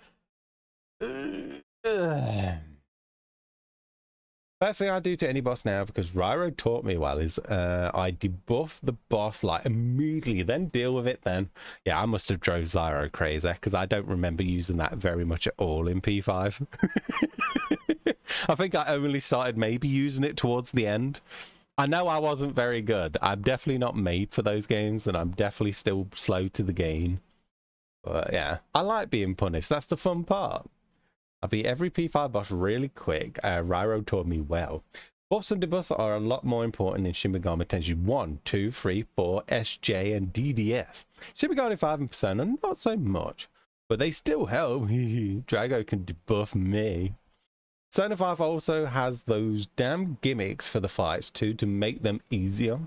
First thing I do to any boss now, because Ryro taught me well, is I debuff the boss like immediately, then deal with it then. Yeah, I must have drove Zyro crazy, because I don't remember using that very much at all in P5. I think I only started maybe using it towards the end. I know I wasn't very good. I'm definitely not made for those games, and I'm definitely still slow to the game. But yeah, I like being punished. That's the fun part. I beat every P5 boss really quick. Ryro taught me well. Buffs and debuffs are a lot more important in Shin Megami Tensei 1, 2, 3, 4, SJ, and DDS. Shin Megami 5 and Persona, not so much. But they still help. Drago can debuff me. Persona 5 also has those damn gimmicks for the fights too to make them easier.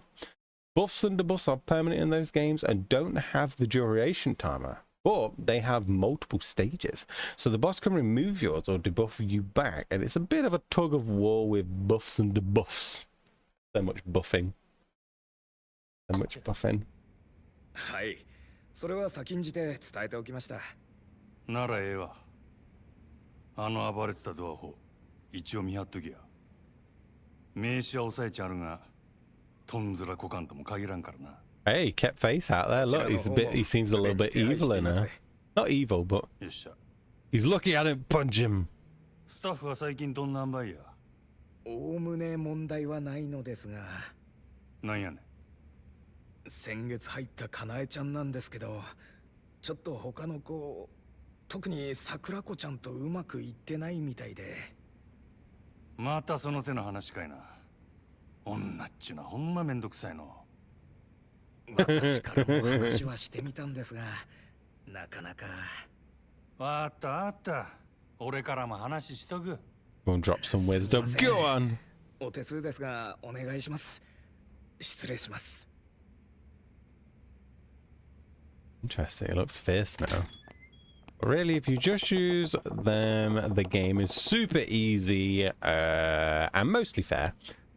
Buffs and debuffs are permanent in those games and don't have the duration timer. But they have multiple stages, so the boss can remove yours or debuff you back, and it's a bit of a tug of war with buffs and debuffs. So much buffing. So much buffing. はい、それは先んじて伝えておきました。ならええわ。あの暴れてたドアホ、一応見張っときや。名刺は押さえちゃるが、とんずらこかんとも限らんからな。Hey, he kept face out there. Look, he seems a little bit evil in her. Not evil, but he's looking at him, punch him. スタッフは最近どんな塩梅や。おおむね問題はないのですが。なんやねん。先月入ったかなえちゃんなんですけど、ちょっと他の子、特に桜子ちゃんとうまくいってないみたいで。またその手の話かいな。女っちゅうのはほんまめんどくさいの。私からも話はしてみたんですが、なかなか。あったあった。俺からも話しとく。We'll drop some wisdom. Go on. お手数ですがお願いします。失礼します。Interesting. It looks fierce now. But really, if you just use them, the game is super easy and mostly fair.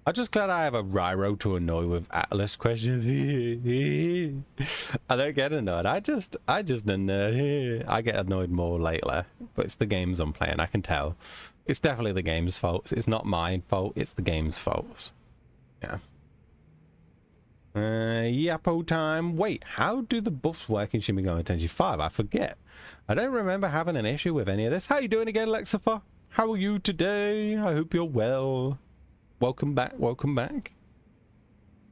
I'm just glad I have a Ryro to annoy with Atlas questions. I don't get annoyed. I just annoyed. I get annoyed more lately. But it's the games I'm playing. I can tell. It's definitely the game's fault. It's not my fault. It's the game's fault. Yeah. Yapo time. Wait, how do the buffs work in Shin Megami Tensei 5? I forget. I don't remember having an issue with any of this. How you doing again, Lexifer? How are you today? I hope you're well. Welcome back, welcome back.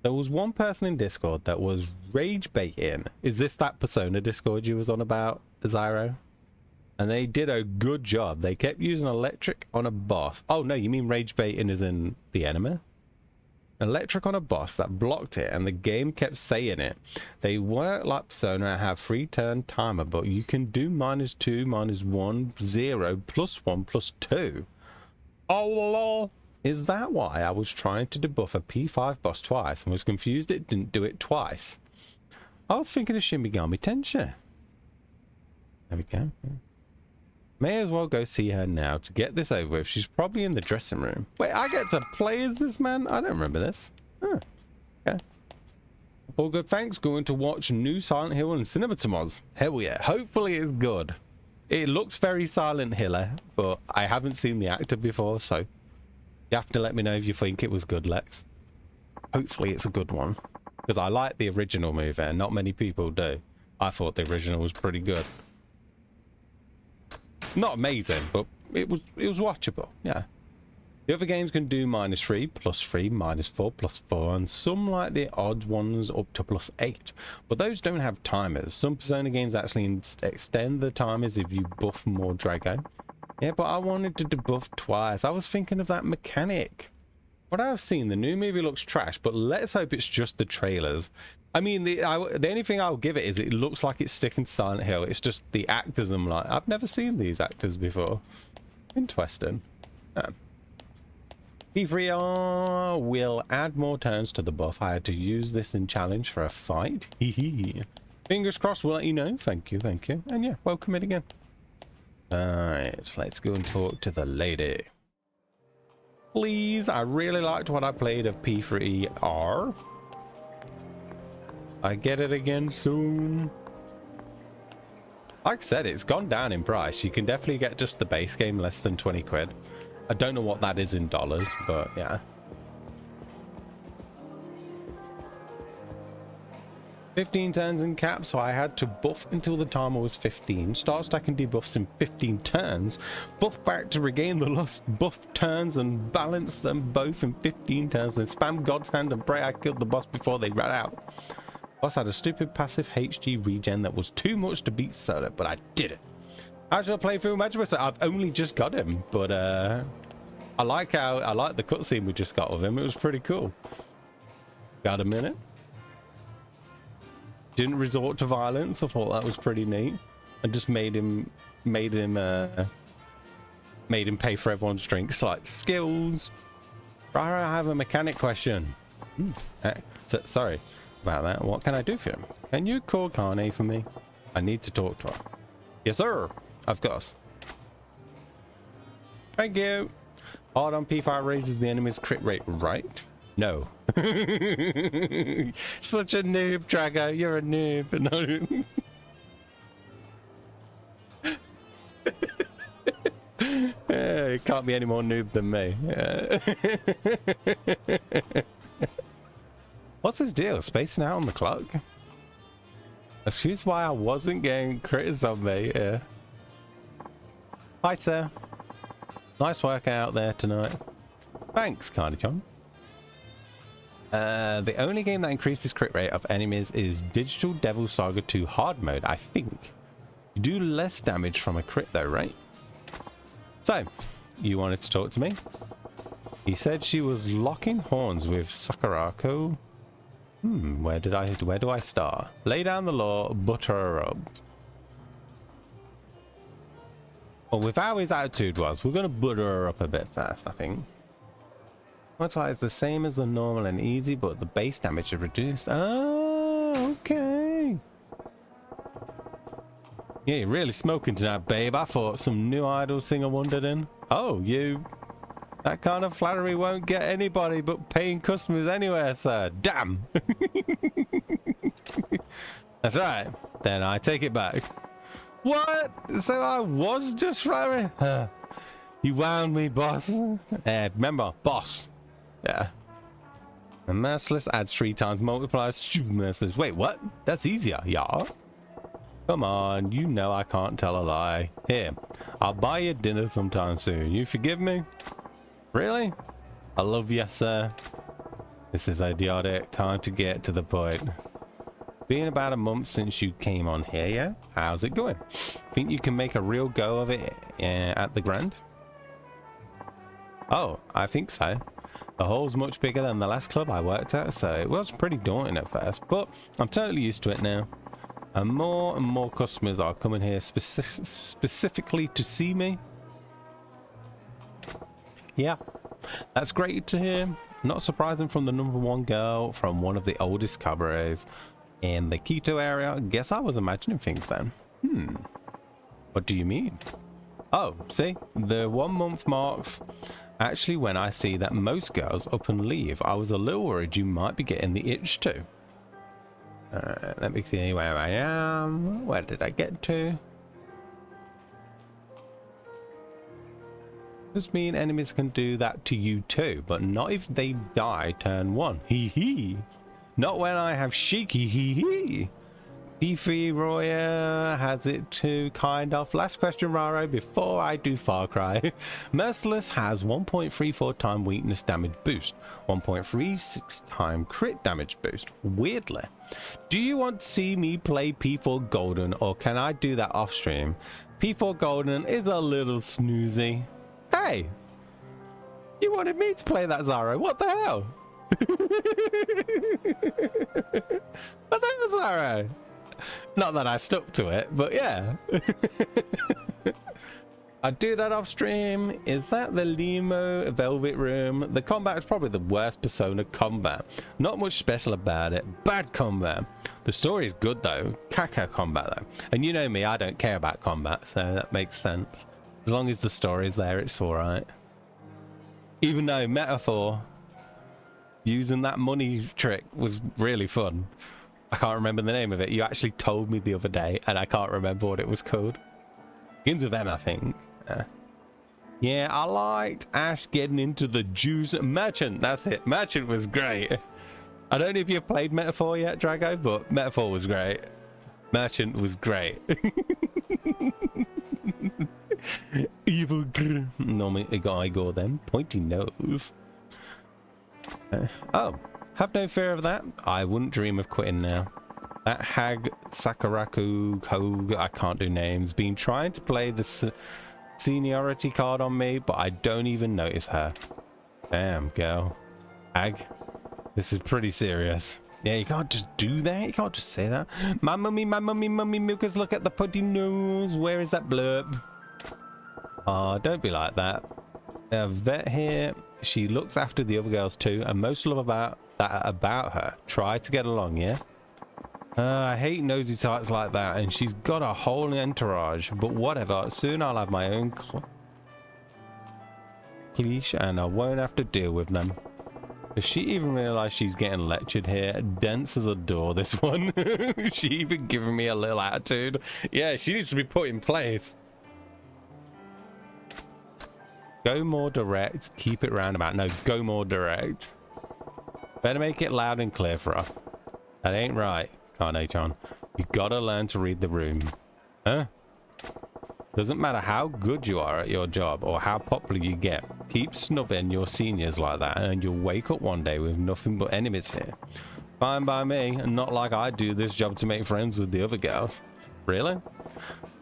There was one person in Discord that was rage baiting. Is this that Persona Discord you was on about, Zyro? And they did a good job. They kept using electric on a boss. Oh no, you mean rage baiting is in the enemy? Electric on a boss that blocked it, and the game kept saying it. They weren't like Persona and have 3-turn timer, but you can do -2, -1, 0, +1, +2. Oh lol. Is that why I was trying to debuff a P5 boss twice and was confused it didn't do it twice? I was thinking of Shin Megami Tensei. There we go. May as well go see her now to get this over with. She's probably in the dressing room. Wait, I get to play as this man? I don't remember this. Huh. Okay. All good, thanks. Going to watch new Silent Hill and Cinema Tomorrows. Hell yeah. Hopefully it's good. It looks very Silent Hill, but I haven't seen the actor before, so you have to let me know if you think it was good, Lex. Hopefully it's a good one. Because I like the original movie, and not many people do. I thought the original was pretty good. Not amazing, but it was watchable, yeah. The other games can do -3, +3, -4, +4, and some like the odd ones up to +8. But those don't have timers. Some Persona games actually extend the timers if you buff more Drago. Yeah, but I wanted to debuff twice. I was thinking of that mechanic. What I've seen, the new movie looks trash, but let's hope it's just the trailers. I mean, the only thing I'll give it is it looks like it's sticking to Silent Hill. It's just the actors. I'm like, I've never seen these actors before. Interesting. P3R will add more turns to the buff. I had to use this in challenge for a fight. Fingers crossed, we'll let you know. Thank you, thank you. And yeah, welcome in again. Alright, let's go and talk to the lady. Please, I really liked what I played of P3R. I get it again soon. Like I said, it's gone down in price. You can definitely get just the base game less than 20 quid. I don't know what that is in dollars, but yeah. 15 turns in cap, so I had to buff until the timer was 15. Start stacking debuffs in 15 turns. Buff back to regain the lost buff turns and balance them both in 15 turns. Then spam God's hand and pray I killed the boss before they ran out. Boss had a stupid passive HG regen that was too much to beat solo, but I did it. How should I play through Magibus? I've only just got him, but I like the cutscene we just got with him. It was pretty cool. Got a minute. Didn't resort to violence. I thought that was pretty neat, and just made him pay for everyone's drinks, like skills. I have a mechanic question. Sorry about that. What can I do for you? Can you call Kane for me? I need to talk to her. Yes, sir. Of course. Thank you. Hard on P5 raises the enemy's crit rate, right? No. Such a noob, Drago. You're a noob. No. It can't be any more noob than me. What's his deal? Spacing out on the clock? Excuse why I wasn't getting crits on me. Yeah. Hi, sir. Nice work out there tonight. Thanks, Cardi-John. The only game that increases crit rate of enemies is Digital Devil Saga 2 hard mode, I think. You do less damage from a crit though, right? So, you wanted to talk to me? He said she was locking horns with Sakurako. Where do I start? Lay down the law, butter her up. Well, with how his attitude was, we're going to butter her up a bit first, I think. Multiply is the same as the normal and easy, but the base damage is reduced. Oh, okay. Yeah, you're really smoking tonight, babe. I thought some new idol singer wandered in. Oh, you. That kind of flattery won't get anybody but paying customers anywhere, sir. Damn. That's right. Then I take it back. What? So I was just flattering? You wound me, boss. Remember, boss. Yeah. And merciless adds 3 times, multiplies stupid merciless. Wait, what? That's easier, yeah. Come on, you know I can't tell a lie. Here, I'll buy you dinner sometime soon. You forgive me? Really? I love you, sir. This is idiotic. Time to get to the point. Been about a month since you came on here, yeah? How's it going? Think you can make a real go of it at the Grand? Oh, I think so. The hall's much bigger than the last club I worked at, so it was pretty daunting at first, but I'm totally used to it now. And more customers are coming here specifically to see me. Yeah, that's great to hear. Not surprising from the #1 girl from one of the oldest cabarets in the Quito area. Guess I was imagining things then. What do you mean? Oh, see, the 1 month marks actually when I see that most girls up and leave. I was a little worried you might be getting the itch too. Let me see where I am. Where did I get to? Does mean enemies can do that to you too, but not if they die turn 1. Hee hee. Not when I have Shiki. Hee hee. Beefy Royer has it too, kind of. Last question, Raro, before I do Far Cry. Merciless has 1.34 time weakness damage boost, 1.36 time crit damage boost. Weirdly. Do you want to see me play P4 Golden, or can I do that off stream? P4 Golden is a little snoozy. Hey! You wanted me to play that, Zaro. What the hell? What the hell, Zaro? Not that I stuck to it, but yeah. I do that off stream. Is that the Limo Velvet Room? The combat is probably the worst Persona combat. Not much special about it. Bad combat. The story is good though. Caca combat though. And you know me, I don't care about combat, so that makes sense. As long as the story's there, it's alright. Even though Metaphor using that money trick was really fun. I can't remember the name of it. You actually told me the other day, and I can't remember what it was called. Begins with M, I think. Yeah, I liked Ash getting into the juice. Merchant, that's it. Merchant was great. I don't know if you've played Metaphor yet, Drago, but Metaphor was great. Merchant was great. Evil grr. Normally a guy go then. Pointy nose. Oh, have no fear of that. I wouldn't dream of quitting now. That hag Sakuraku Koga, I can't do names, been trying to play the seniority card on me, but I don't even notice her. Damn, girl. Hag, this is pretty serious. Yeah, you can't just do that. You can't just say that. My mummy, milkers, look at the putty nose. Where is that blurb? Oh, don't be like that. A vet here. She looks after the other girls too, and most love about her. Try to get along, yeah? I hate nosy types like that, and she's got a whole entourage, but whatever. Soon I'll have my own cliche, and I won't have to deal with them. Does she even realize she's getting lectured here? Dense as a door, this one. She even giving me a little attitude. Yeah, she needs to be put in place. Go more direct, keep it roundabout. No, go more direct. Better make it loud and clear for her. That ain't right, Carnation. You gotta learn to read the room. Huh? Doesn't matter how good you are at your job or how popular you get. Keep snubbing your seniors like that and you'll wake up one day with nothing but enemies here. Fine by me, and not like I do this job to make friends with the other girls. Really?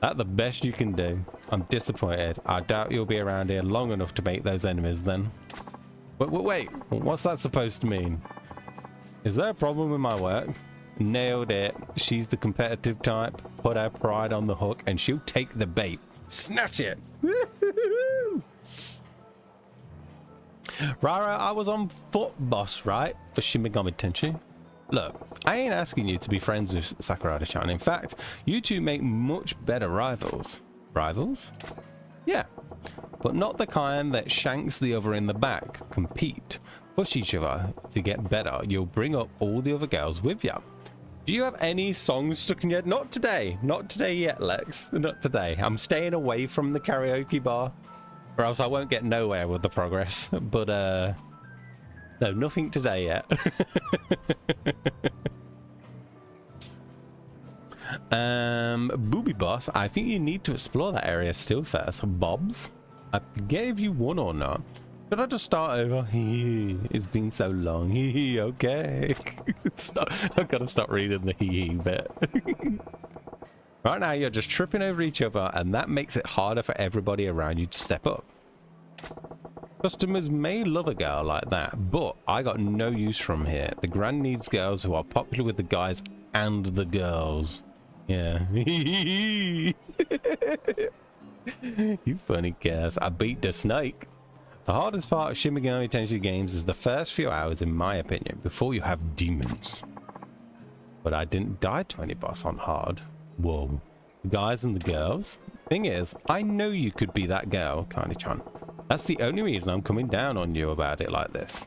That's the best you can do. I'm disappointed. I doubt you'll be around here long enough to make those enemies then. Wait, what's that supposed to mean? Is there a problem with my work? Nailed it. She's the competitive type. Put her pride on the hook and she'll take the bait. Snatch it! Rara, I was on foot, boss, right? For Shin Megami Tensei. Look, I ain't asking you to be friends with Sakurada-chan. In fact, you two make much better rivals. Rivals? Yeah, but not the kind that shanks the other in the back. Compete. Push each other to get better. You'll bring up all the other girls with you. Do you have any songs stuck in your head? Not today. Not today yet, Lex. Not today. I'm staying away from the karaoke bar, or else I won't get nowhere with the progress. But, no, nothing today yet. Booby Boss, I think you need to explore that area still first. Bobs, I forget if you won or not. Should I just start over? It's been so long. Okay. I've got to stop reading the bit. Right now, you're just tripping over each other, and that makes it harder for everybody around you to step up. Customers may love a girl like that, but I got no use from here. The Grand needs girls who are popular with the guys and the girls. Yeah. You funny guess. I beat the snake. The hardest part of Shin Megami Tensei games is the first few hours, in my opinion, before you have demons. But I didn't die to any boss on hard. Whoa. The guys and the girls? Thing is, I know you could be that girl, Kani-chan. That's the only reason I'm coming down on you about it like this.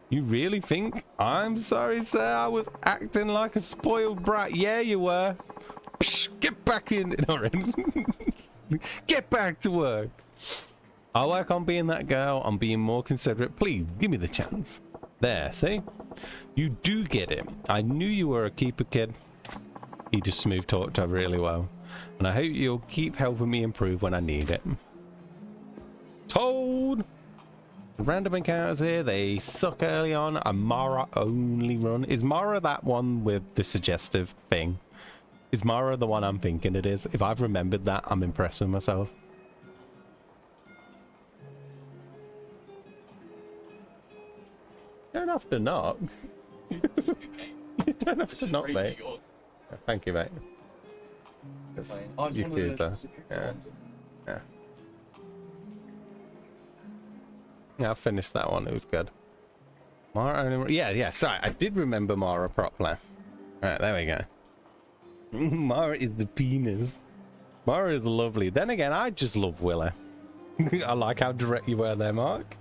You really think? I'm sorry, sir. I was acting like a spoiled brat. Yeah, you were. Psh, get back in. Get back to work. I'll work on being that girl. I'm being more considerate. Please, give me the chance. There, see? You do get it. I knew you were a keeper, kid. He just smooth talked her really well. And I hope you'll keep helping me improve when I need it. Toad! Random encounters here, they suck early on. A Mara only run. Is Mara that one with the suggestive thing? Is Mara the one I'm thinking it is? If I've remembered that, I'm impressed with myself. You don't have to knock. You don't have to knock, mate. Thank you, mate. Yakuza. Yeah. Yeah. Yeah, I finished that one. It was good. Mara only... Yeah, sorry. I did remember Mara properly. Alright, there we go. Mara is the penis. Mara is lovely. Then again, I just love Willa. I like how direct you were there, Mark.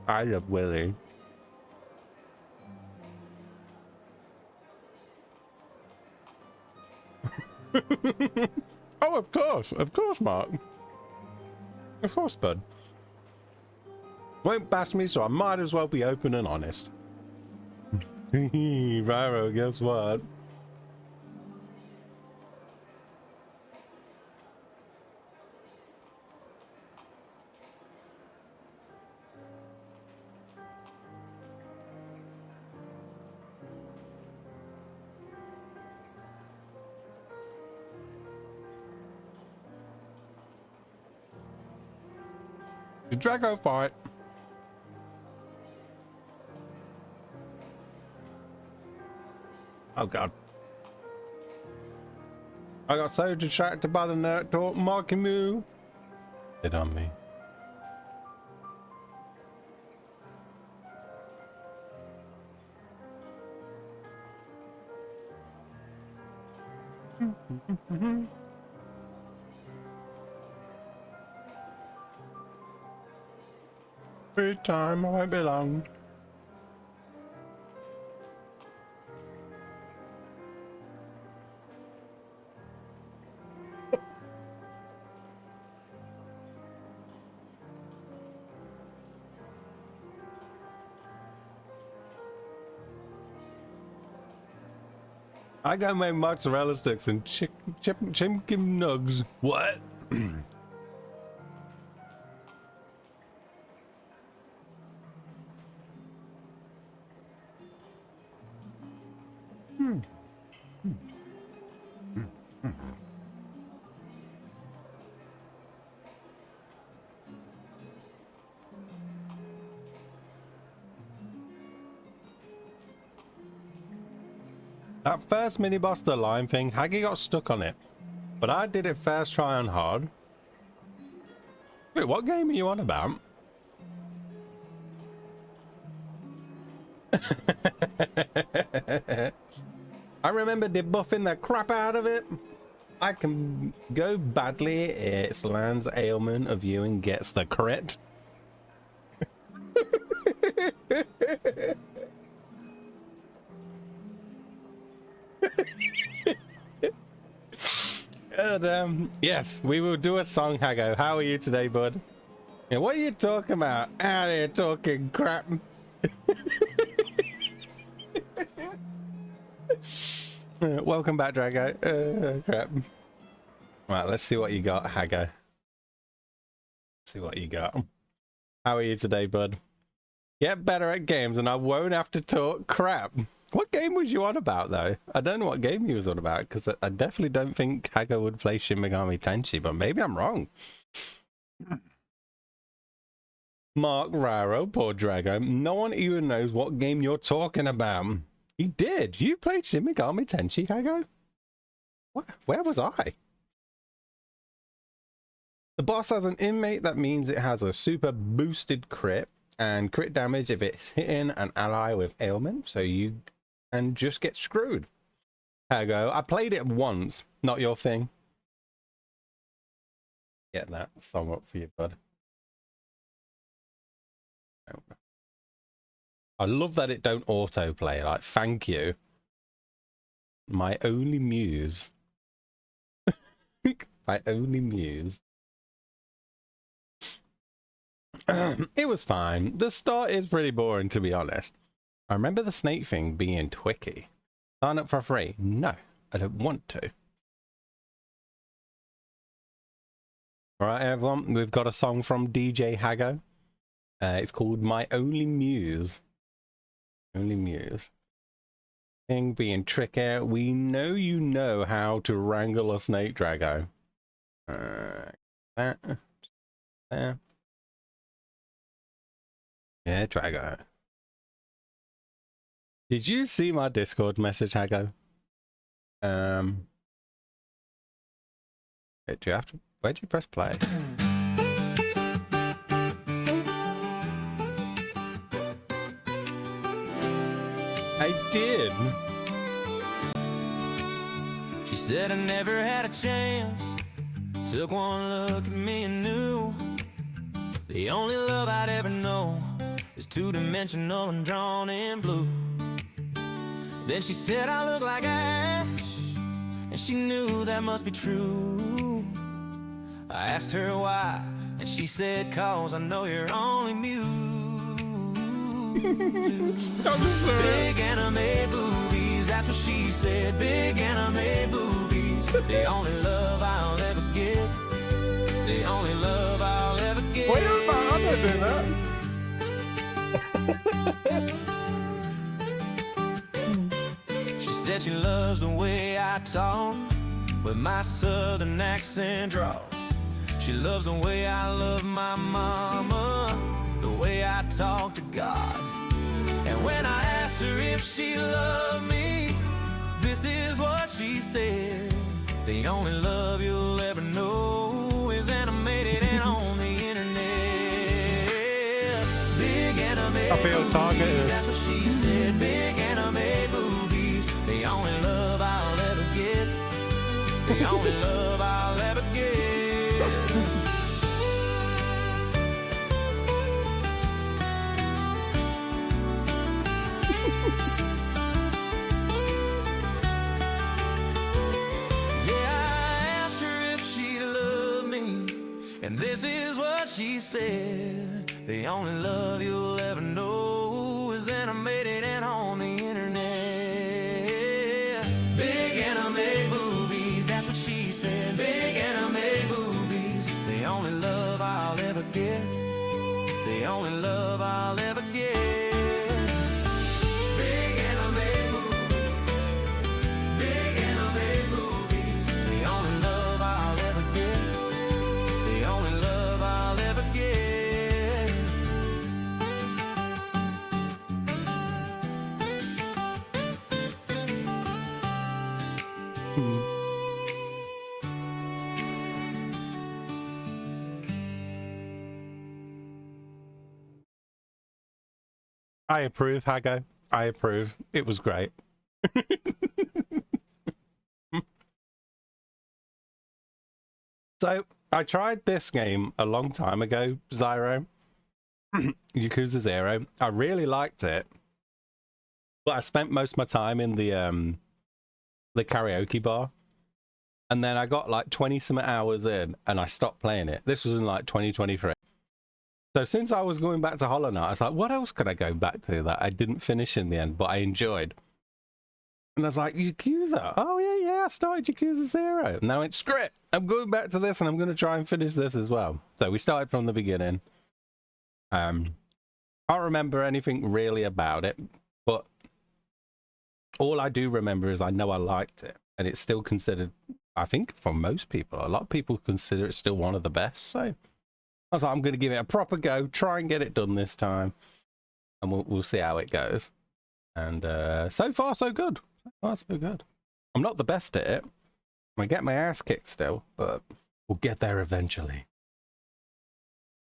I love Willie. Oh, of course, Mark. Of course, bud. Won't bash me, so I might as well be open and honest. Raro, guess what? The Drago fight. Oh god. I got so distracted by the nerd talk mocking me. It on me. Free time, I won't be long. I got my mozzarella sticks and chicken nugs. What? That first mini boss, the line thing, Haggy got stuck on it, but I did it first try on hard. Wait, what game are you on about? I remember debuffing the crap out of it. I can go badly. It's Land's ailment of you and gets the crit. And, yes, we will do a song, Hago. How are you today, bud? Yeah, what are you talking about? Out here talking crap. Welcome back, Drago. Crap. Right, let's see what you got, Hago. See what you got. How are you today, bud? Get better at games and I won't have to talk crap. What game was you on about, though? I don't know what game you was on about, because I definitely don't think Hago would play Shin Megami Tensei, but maybe I'm wrong. Mark Raro, poor Drago. No one even knows what game you're talking about. You did. You played Shin Megami Tensei, Hago? What? Where was I? The boss has an inmate. That means it has a super boosted crit and crit damage if it's hitting an ally with ailment. So you can just get screwed. Hago, I played it once. Not your thing. Get that song up for you, bud. I love that it don't autoplay. Like, thank you. My only muse. My only muse. It was fine. The start is pretty boring, to be honest. I remember the snake thing being twicky. Sign up for free. No, I don't want to. Alright, everyone. We've got a song from DJ Hago. It's called My Only Muse. Only Muse. Thing being tricky. We know you know how to wrangle a snake, Drago. That. There. Yeah, Drago. Did you see my Discord message, Hago? Do you have to? Where'd you press play? I did. She said I never had a chance. Took one look at me and knew the only love I'd ever know is two-dimensional and drawn in blue. Then she said I look like ash, and she knew that must be true. I asked her why, and she said, "'Cause I know you're only muse." Big anime boobies, that's what she said. Big anime boobies, the only love I'll ever get. The only love I'll ever get. Wait, I'm not doing that. She said she loves the way I talk with my southern accent draw. She loves the way I love my mama, the way I talk to God. And when I asked her if she loved me, this is what she said: the only love you'll ever know is animated and on the internet. Big anime I feel targeted. boobies, that's what she said. Big anime boobies, the only love I'll ever get. The only love I'll ever get. And this is what she said: the only love you'll ever know is animated and on the internet. Big anime boobies, that's what she said. Big anime boobies, the only love I'll ever get. The only love I'll ever get. Big anime boobies, big anime boobies, the only love I'll ever get. The only love I'll ever get. I approve, Hago. I approve. It was great. So, I tried this game a long time ago, Zyro. Yakuza 0. I really liked it. But I spent most of my time in the karaoke bar. And then I got like 20-some hours in and I stopped playing it. This was in like 2023. So since I was going back to Hollow Knight, I was like, what else could I go back to that I didn't finish in the end, but I enjoyed? And I was like, Yakuza. Oh, yeah, I started Yakuza 0. And I went, screw it. I'm going back to this and I'm going to try and finish this as well. So we started from the beginning. Can't remember anything really about it, but all I do remember is I know I liked it. And it's still considered, I think for most people, a lot of people consider it still one of the best. So I was like, I'm going to give it a proper go, try and get it done this time. And we'll see how it goes. And so far, so good. So far, so good. I'm not the best at it. I get my ass kicked still, but we'll get there eventually.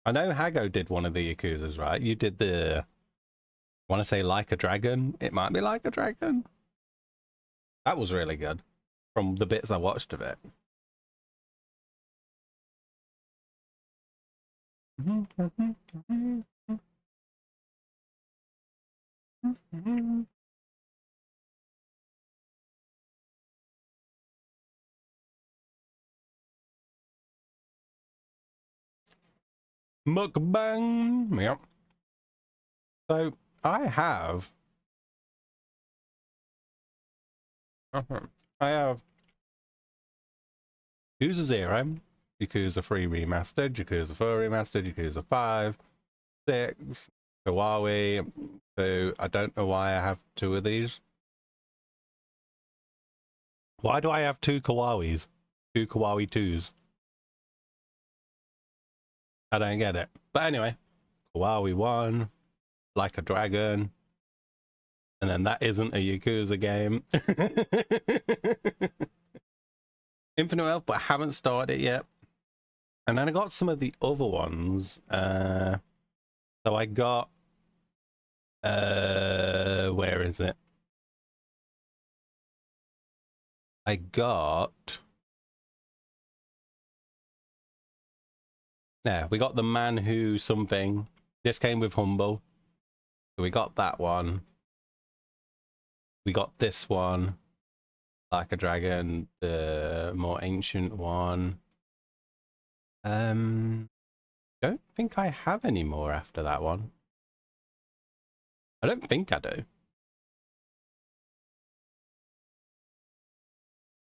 I know Hago did one of the Yakuzas, right? You did the, I want to say Like a Dragon. It might be Like a Dragon. That was really good from the bits I watched of it. Mukbang. Yep. So I have. I have Yakuza 0, Yakuza 3 Remastered, Yakuza 4 Remastered, Yakuza 5, 6, Kawaii. So I don't know why I have 2 of these. Why do I have 2 Kawawis? 2 Kawaii 2s? I don't get it. But anyway, Kawaii 1, Like a Dragon, and then that isn't a Yakuza game. Infinite Wealth, but I haven't started it yet. And then I got some of the other ones. So I got where is it? I got we got the Man Who something. This came with Humble. So we got that one. We got this one. Like a Dragon, the more ancient one. Don't think I have any more after that one. I don't think I do.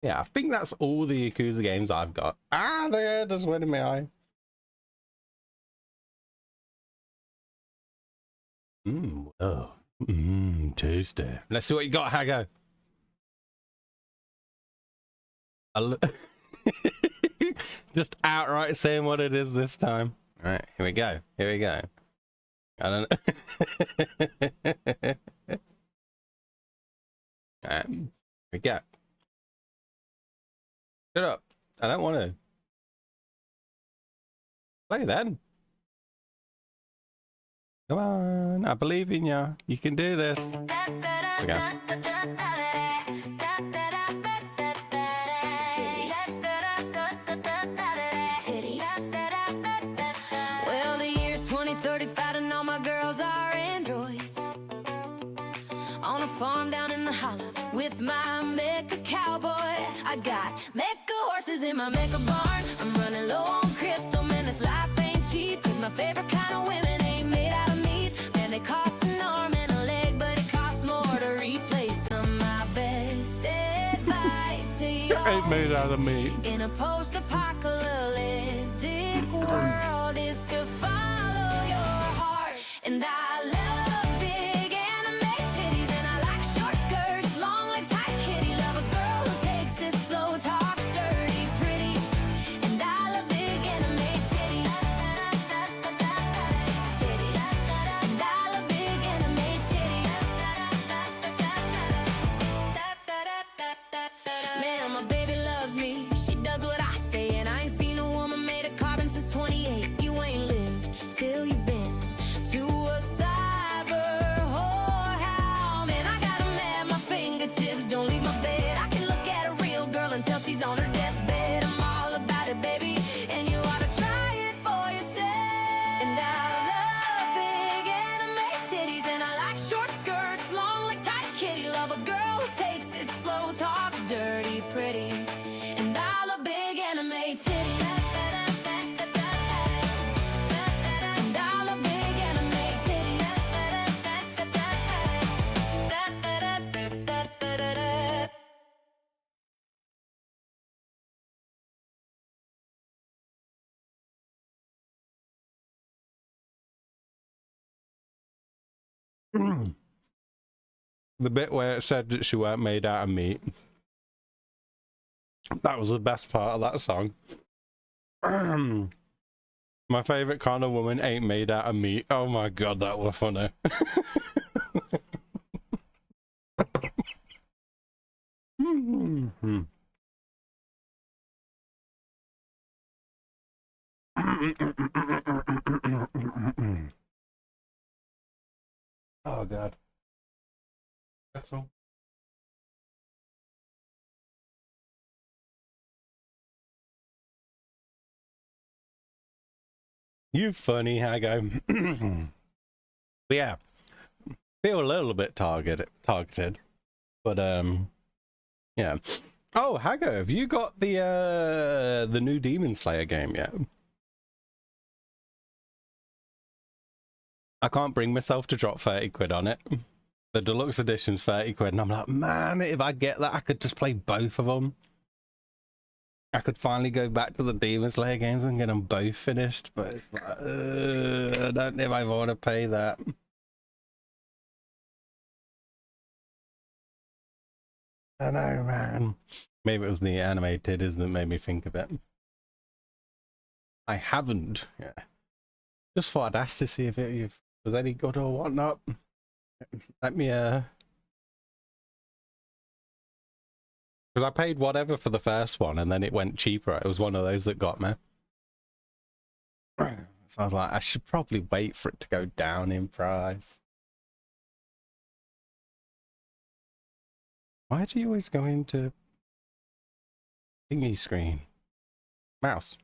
Yeah, I think that's all the Yakuza games I've got. Ah, there, just went in my eye. Oh. Tasty. Let's see what you got, Hago. Just outright saying what it is this time. All right, here we go. Here we go. I don't know. Here we go. Shut up. I don't want to. Play then. Come on. I believe in you. You can do this. Here we go. Well, the year's 2035 and all my girls are androids. On a farm down in the hollow with my mecha cowboy. I got mecha horses in my mecha barn. I'm running low on crypto, man, this life ain't cheap. Cause my favorite kind of women ain't made out of meat. Man, they cost an arm and a leg, but it costs more to replace them. My best advice to you Ain't made out of meat. in a post-apocalyptic world is to follow your heart. And I love big anime titties, and I like short skirts, long legs, tight kitty. Love a girl who takes it slow, talks dirty, pretty. And I love big anime titties. Titties. And I love big anime titties. Man, my baby loves me. She does what I say, and I ain't seen a woman made of carbon since 28. You ain't lived till you've been to a cyber whorehouse. Man, I got 'em at my fingertips. Don't leave my bed. I can look at a real girl until she's on her deathbed. I'm all about it, baby, and you ought to try it for yourself. And I love big anime titties, and I like short skirts, long legs, tight kitty. Love a girl who takes it slow, talks dirty, pretty. And I love big anime titties. And I love big anime titties. The bit where it said that she weren't made out of meat. That was the best part of that song. My favorite kind of woman ain't made out of meat. Oh my god, that was funny. Oh god. That's all. You funny, Hago. But yeah, Feel a little bit targeted, but yeah. Oh, Hago, have you got the new Demon Slayer game yet? I can't bring myself to drop 30 quid on it. The deluxe edition's 30 quid, and I'm like, man, if I get that, I could just play both of them. I could finally go back to the Demon Slayer games and get them both finished, but it's like, I don't know if I want to pay that. I know, man. Maybe it was the animated that made me think of it. I haven't. Yeah. Just thought I'd ask to see if it was any good or whatnot. Let me because I paid whatever for the first one and then it went cheaper. It was one of those that got me. So I was like, I should probably wait for it to go down in price. Why do you always go into thingy screen? Mouse.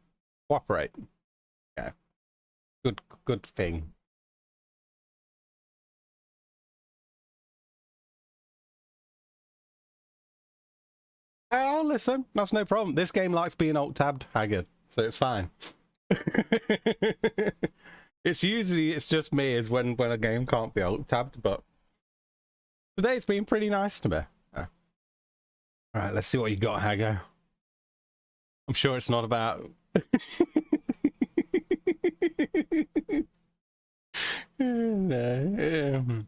Cooperate. Yeah. Good thing. Oh, listen, that's no problem. This game likes being alt-tabbed, Haggard, so it's fine. It's just me is when a game can't be alt-tabbed, but today it's been pretty nice to me. Yeah. All right, let's see what you got, Hago. I'm sure it's not about...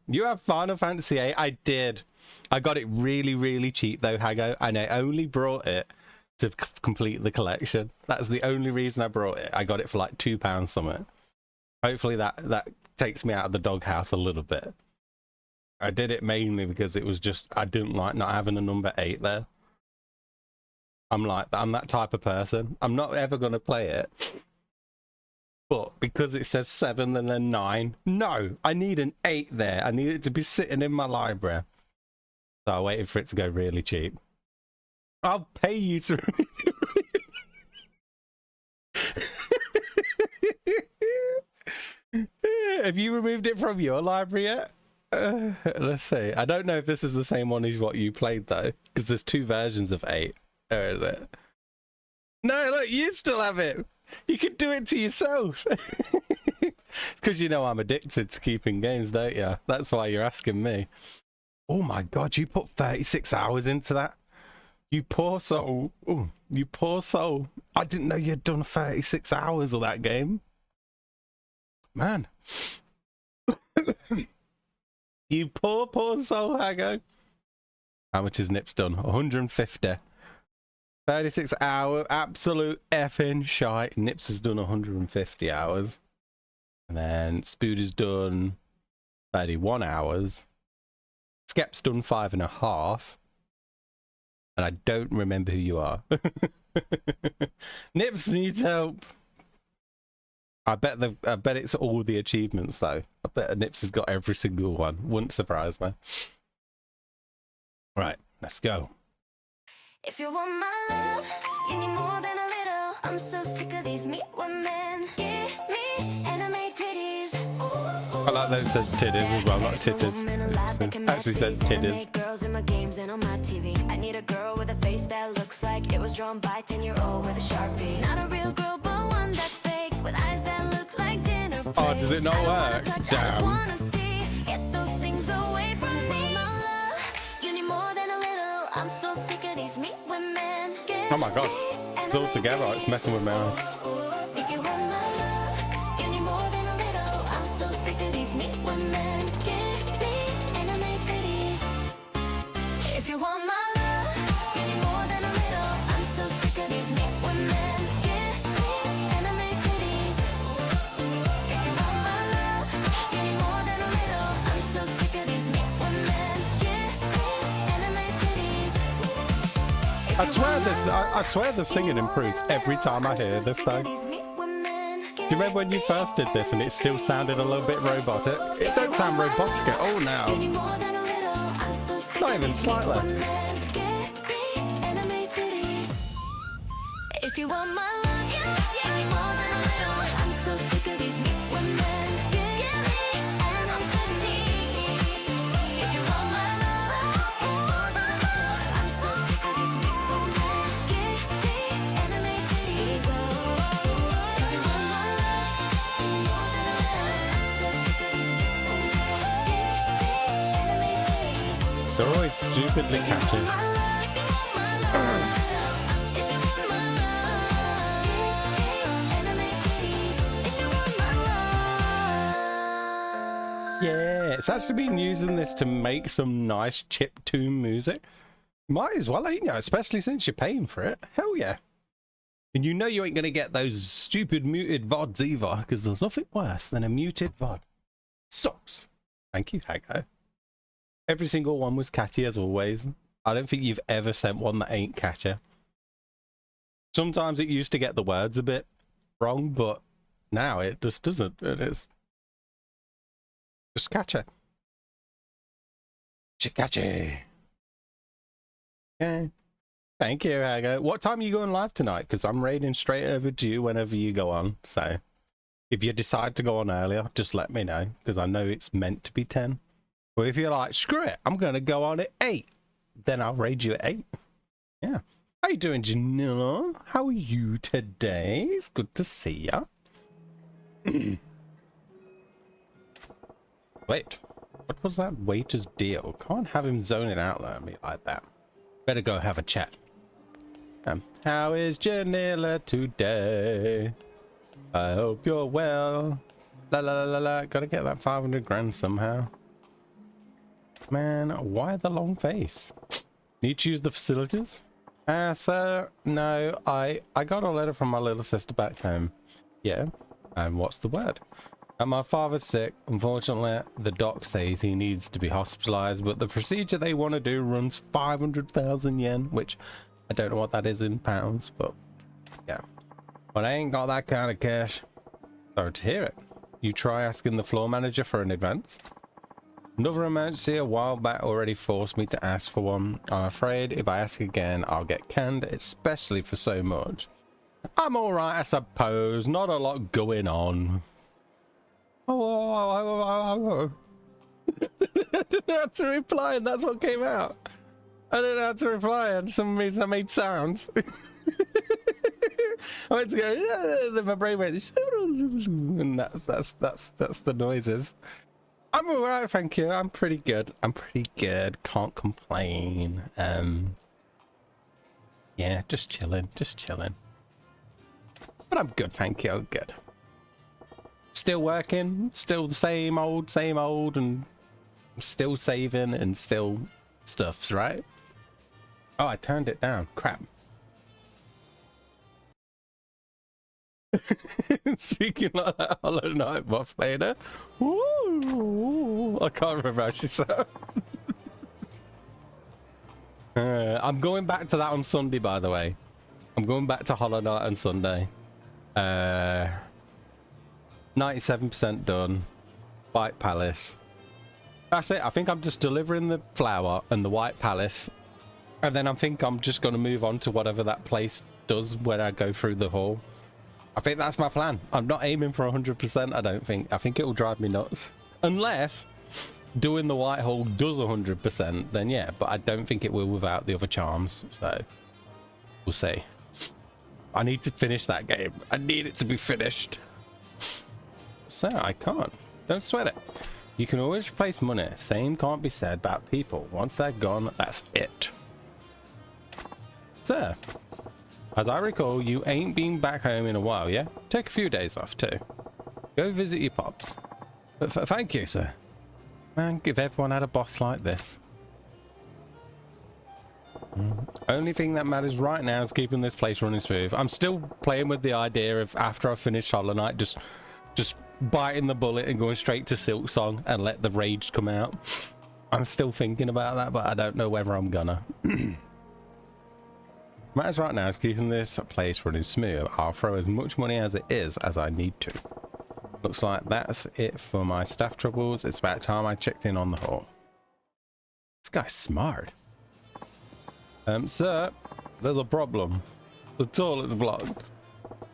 You have Final Fantasy VIII? I did. I got it really, really cheap though, Hago, and I only brought it to complete the collection. That's the only reason I brought it. I got it for like £2 something. Hopefully that takes me out of the doghouse a little bit. I did it mainly because it was just, I didn't like not having a number 8 there. I'm that type of person. I'm not ever going to play it. But because it says 7 and then 9, no, I need an 8 there. I need it to be sitting in my library. So I waited for it to go really cheap. I'll pay you to Have you removed it from your library yet? Let's see. I don't know if this is the same one as what you played though, because there's 2 versions of 8. Where is it? No, look, you still have it. You can do it to yourself. Because you know I'm addicted to keeping games, don't you? That's why you're asking me. Oh my god, you put 36 hours into that? You poor soul. Oh, you poor soul. I didn't know you'd done 36 hours of that game. Man. You poor soul, Hago. How much has Nips done? 150. 36 hour, absolute effing shite. Nips has done 150 hours. And then Spooder's done 31 hours. Skep's done 5.5. And I don't remember who you are. Nips needs help. I bet it's all the achievements though. I bet Nips has got every single one. Wouldn't surprise me. Right, let's go. If you want my love, you need more than a little. I'm so sick of these meat women. Give me anime titties. I like that it says titties as well, not titties. It actually says titties. Girls in my games and on my TV. I need a girl with a face that looks like it was drawn by a 10-year-old with a Sharpie. Not a real girl, but one that's fake with eyes that look like dinner plates. Oh, does it not work? Damn. Get those things away from me. My love, you need more than a little. I'm so sick of these meat women. Oh my god, it's all together. It's messing with my eyes. If you want my love, you need more than a little. I'm so sick of these meat women. Give me anime titties. If you want my love, you need more than a little. I'm so sick of these meat women. Give me anime titties. If you want my love, you need more than a little. I'm so sick of these meat women. Give me anime titties. I swear the singing improves every time I hear this though. Do you remember when you first did this and it still sounded a little bit robotic? It don't sound robotic at all now. Not even slightly. If you want my love, you need more than a little. I'm so sick of these meat women. Give me anime titties. They're always stupidly catchy. Yeah, it's actually been using this to make some nice chiptune music. Might as well, ain't you? Especially since you're paying for it. Hell yeah. And you know you ain't gonna get those stupid muted VODs either, because there's nothing worse than a muted VOD. Sucks. Thank you, Hago. Every single one was catchy as always. I don't think you've ever sent one that ain't catchy. Sometimes it used to get the words a bit wrong, but now it just doesn't. It is just catchy. Catchy. Okay. Thank you, Hago. What time are you going live tonight? Because I'm raiding straight over to you whenever you go on. So if you decide to go on earlier, just let me know, because I know it's meant to be 10. But if you're like, screw it, I'm going to go on at 8, then I'll raid you at 8. Yeah. How you doing, Janilla? How are you today? It's good to see ya. Wait, what was that waiter's deal? Can't have him zoning out at me like that. Better go have a chat. How is Janilla today? I hope you're well. La la la la la. Gotta get that 500 grand somehow. Man, why the long face? Need to use the facilities? Sir, no, I got a letter from my little sister back home. Yeah, and what's the word? My father's sick. Unfortunately, the doc says he needs to be hospitalized, but the procedure they want to do runs 500,000 yen, which I don't know what that is in pounds, but yeah. But I ain't got that kind of cash. Sorry to hear it. You try asking the floor manager for an advance? Another emergency a while back already forced me to ask for one. I'm afraid if I ask again, I'll get canned, especially for so much. I'm alright, I suppose. Not a lot going on. I didn't know how to reply, and that's what came out. I didn't know how to reply, and for some reason I made sounds. I went to go, yeah, then my brain went, and that's the noises. I'm alright, thank you. I'm pretty good. Can't complain. Yeah, just chilling. But I'm good, thank you. I'm good. Still working, still the same old, and still saving and still stuffs, right? Oh, I turned it down. Crap. Speaking like that Hollow Knight boss later. Ooh, I can't remember how she sounds. I'm going back to that on Sunday, by the way. I'm going back to Hollow Knight on Sunday. 97% done. White Palace. That's it. I think I'm just delivering the flower and the White Palace, and then I think I'm just going to move on to whatever that place does when I go through the hall. I think that's my plan. I'm not aiming for 100%, I don't think. I think it will drive me nuts. Unless doing the White Hall does 100%, then yeah, but I don't think it will without the other charms, so we'll see. I need to finish that game. I need it to be finished. So I can't. Don't sweat it. You can always replace money. Same can't be said about people. Once they're gone, that's it. Sir, as I recall, you ain't been back home in a while, yeah? Take a few days off too. Go visit your pops. But thank you, sir. Man, if everyone had a boss like this. Only thing that matters right now is keeping this place running smooth. I'm still playing with the idea of after I finish Hollow Knight, just biting the bullet and going straight to Silk Song and let the rage come out. I'm still thinking about that, but I don't know whether I'm gonna. Matters right now is keeping this place running smooth. I'll throw as much money as it is as I need to. Looks like that's it for my staff troubles. It's about time I checked in on the hall. This guy's smart. Sir, there's a problem. The toilet's blocked.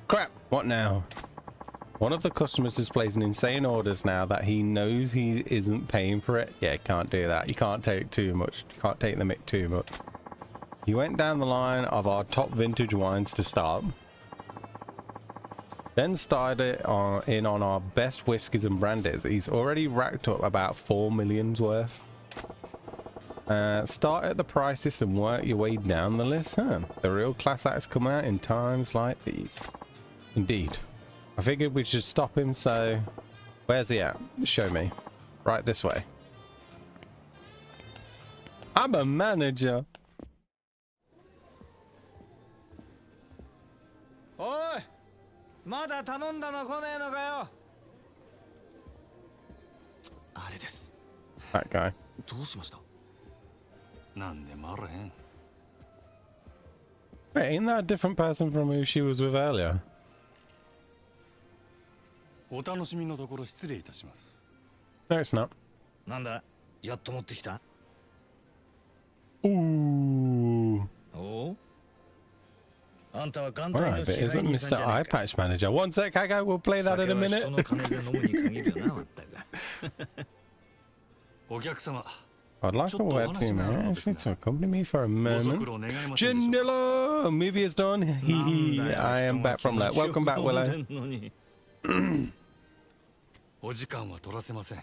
Crap, what now? One of the customers is placing insane orders now that he knows he isn't paying for it. Yeah, can't do that. You can't take too much. You can't take the mick too much. He went down the line of our top vintage wines to start. Then started in on our best whiskies and brandies. He's already racked up about 4 million's worth. Start at the priciest and work your way down the list, huh? The real class acts come out in times like these. Indeed. I figured we should stop him, so... Where's he at? Show me. Right this way. I'm a manager. おい、まだ頼んだの来ねえのかよ。あれです。 That guy. どうしました？なんでもあらへん。 Wait, ain't that a different person from who she was with earlier? お楽しみのところ失礼いたします。 No, it's not. なんだ？やっと持ってきた？ Ooh. お？あんたは眼帯 Right, の but 支配 isn't 人さん Mr. じゃない Eye か。 Patch Manager? One sec, Kago, we'll play that in a 酒 minute. は人の金で飲むに限るよな、まったく。お客様。 I'd like a word for you, man. Ask you to accompany me for a moment. Janilla! Movie is done. Hee I am back from that. Welcome back, Willow. お時間は取らせません。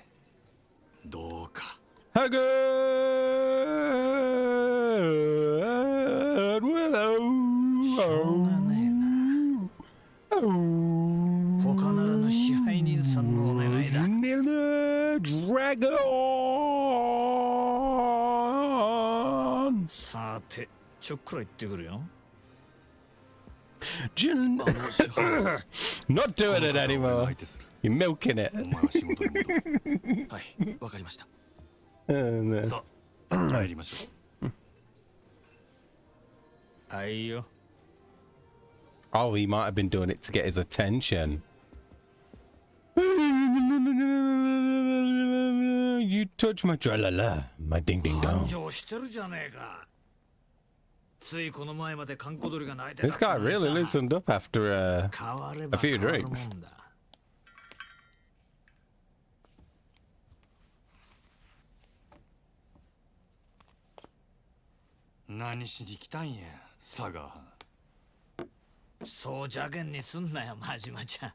どうか。Hugger! Willow! しょうがねえな。他ならぬ支配人さんのお願いだ。Dragon! さて、ちょっくら行ってくるよ。Not doing it anymore. You're milking it. はい、わかりました。さあ、参りましょう。はいよ。 Oh, he might have been doing it to get his attention. You touch my tra-la-la, my ding-ding-dong. 繁盛してるじゃねえか。ついこの前まで閑古鳥が鳴いてた。 This guy really loosened up after a few drinks. 何しに来たんや、サガー。そう邪険にすんなよ、マジマちゃん。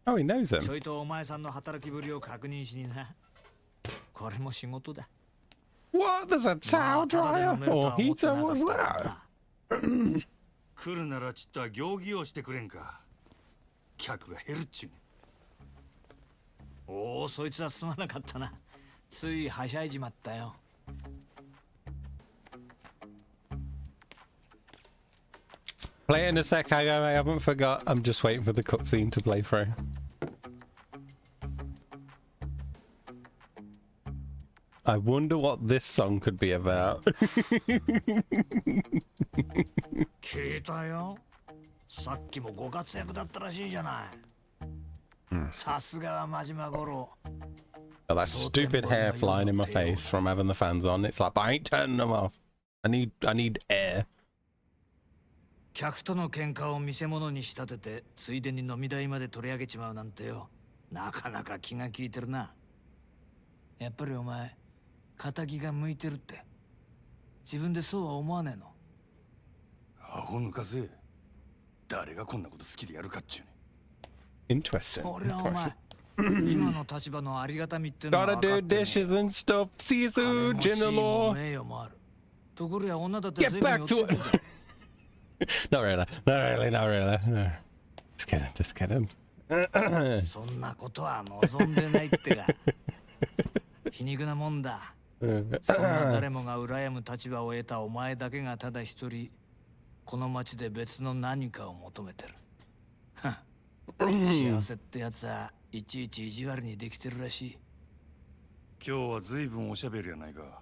Oh, he knows him. ちょいとお前さんの働きぶりを確認しにな。これも仕事だ。 What? There's a towel dryer or heater? What's that? 来るならちった行儀をしてくれんか。客が減るっちゅうね。おお、そいつはすまなかったな。ついはしゃいじまったよ。 Play it in a sec, Hago. I haven't forgot. I'm just waiting for the cutscene to play through. I wonder what this song could be about. 聞いたよ。さっきもご活躍だったらしいじゃない。さすがは真島五郎。 Oh, that stupid hair flying in my face from having the fans on. It's like, but I ain't turning them off. I need air. 客との喧嘩を見せ物に仕立てて、ついでに飲み代まで取り上げちまうなんてよ。なかなか気が利いてるな。やっぱりお前、仇が向いてるって。自分でそうは思わねえの。アホ抜かせ。誰がこんなこと好きでやるかっちゅうね。Interesting. そりゃお前、今の立場のありがたみってのは Gotta 分か do ってね。 dishes and stuff. See you soon, 金も General. 名誉もある。ところや女だって Get back to it. Not really. Not really. Not really. No. Just kidding. Just kidding. そんなことは望んでないってが。皮肉なもんだ。そんな誰もが羨む立場を得たお前だけがただ一人、この町で別の何かを求めてる。幸せってやつはいちいち意地悪にできてるらしい。今日は随分おしゃべりやないか。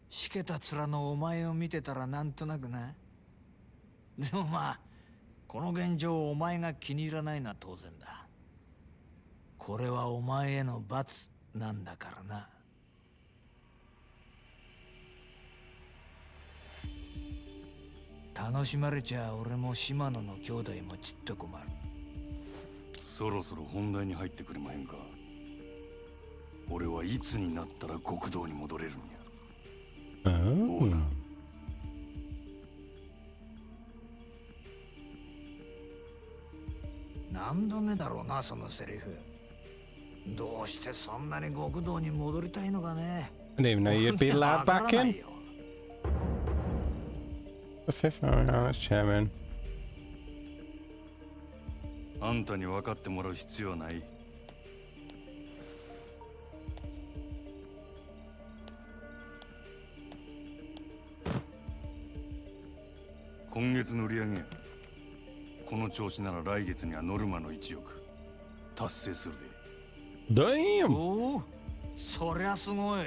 しけた面のお前を見てたらなんとなくな。でもまあ、この現状をお前が気に入らないのは当然だ。これはお前への罰なんだからな。楽しまれちゃ俺も島野の兄弟もちっと困る。そろそろ本題に入ってくれまへんか。俺はいつになったら極道に戻れるんや。オーナー。何度目だろうな、そのセリフ。どうしてそんなに極道に戻りたいのかね。I didn't even know you'd be allowed back in. The fifth, oh no, that's chairman. あんたに分かってもらう必要はない。今月の売り上げ、この調子なら来月にはノルマの1億達成するで。Damn! おお、そりゃすごい。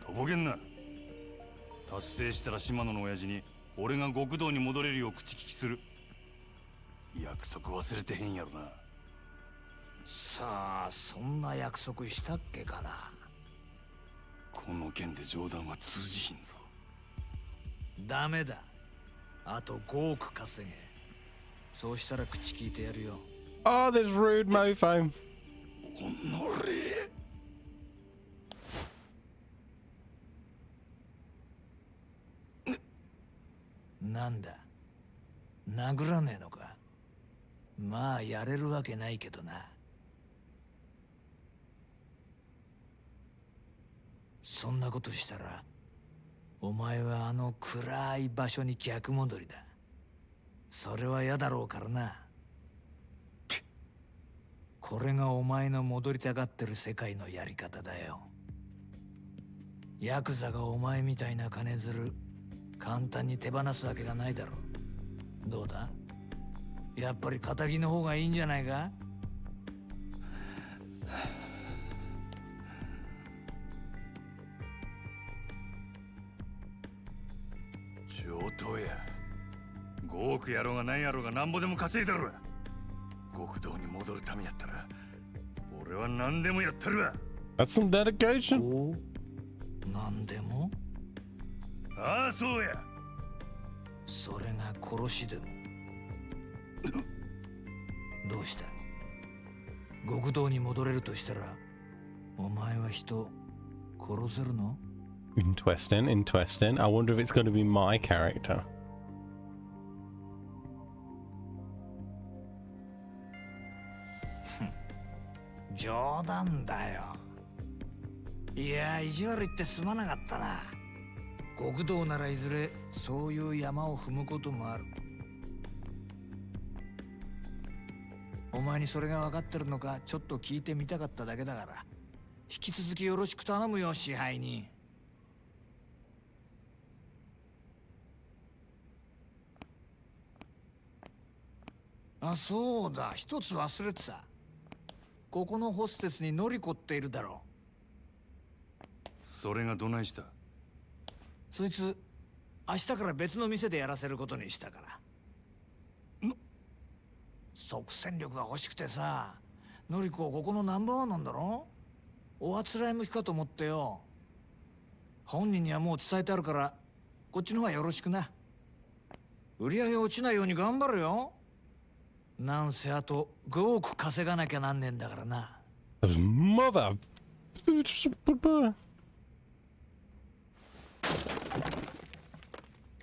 とぼけんな。達成したら島野の親父に俺が極道に戻れるよう口利きする。約束忘れてへんやろな。さあ、そんな約束したっけかな。この件で冗談は通じひんぞ。ダメだ。あと5億稼げ。そうしたら口聞いてやるよ。Oh, this rude mofo. おのれ。なんだ、殴らねえのか。まあやれるわけないけどな。そんなことしたらお前はあの暗い場所に逆戻りだ。それは嫌だろうからな。これがお前の戻りたがってる世界のやり方だよ。ヤクザがお前みたいな金づる簡単に手放すわけがないだろう。どうだ、やっぱり仇の方がいいんじゃないか。上等や。5億やろうが何やろうがなんぼでも稼いだろ。極道に戻るためやったら俺は何でもやったるわ。 That's some dedication. お、なんでも。ああ、そうや。それが殺しでも。どうした。極道に戻れるとしたらお前は人殺せるの？ Interesting, interesting. I wonder if it's going to be my character. 冗談だよ。いや、意地悪言ってすまなかったな。極道ならいずれそういう山を踏むこともある。お前にそれが分かってるのかちょっと聞いてみたかっただけだから、引き続きよろしく頼むよ、支配人。あ、そうだ、一つ忘れてた。ここのホステスにノリコっているだろう。それがどないした？そいつ明日から別の店でやらせることにしたから。即戦力が欲しくてさ。ノリコここのナンバーワンなんだろ。おあつらい向きかと思ってよ。本人にはもう伝えてあるからこっちの方がよろしくな。売り上げ落ちないように頑張るよ。なんせあと5億稼がなきゃなんねえんだからな。Mother.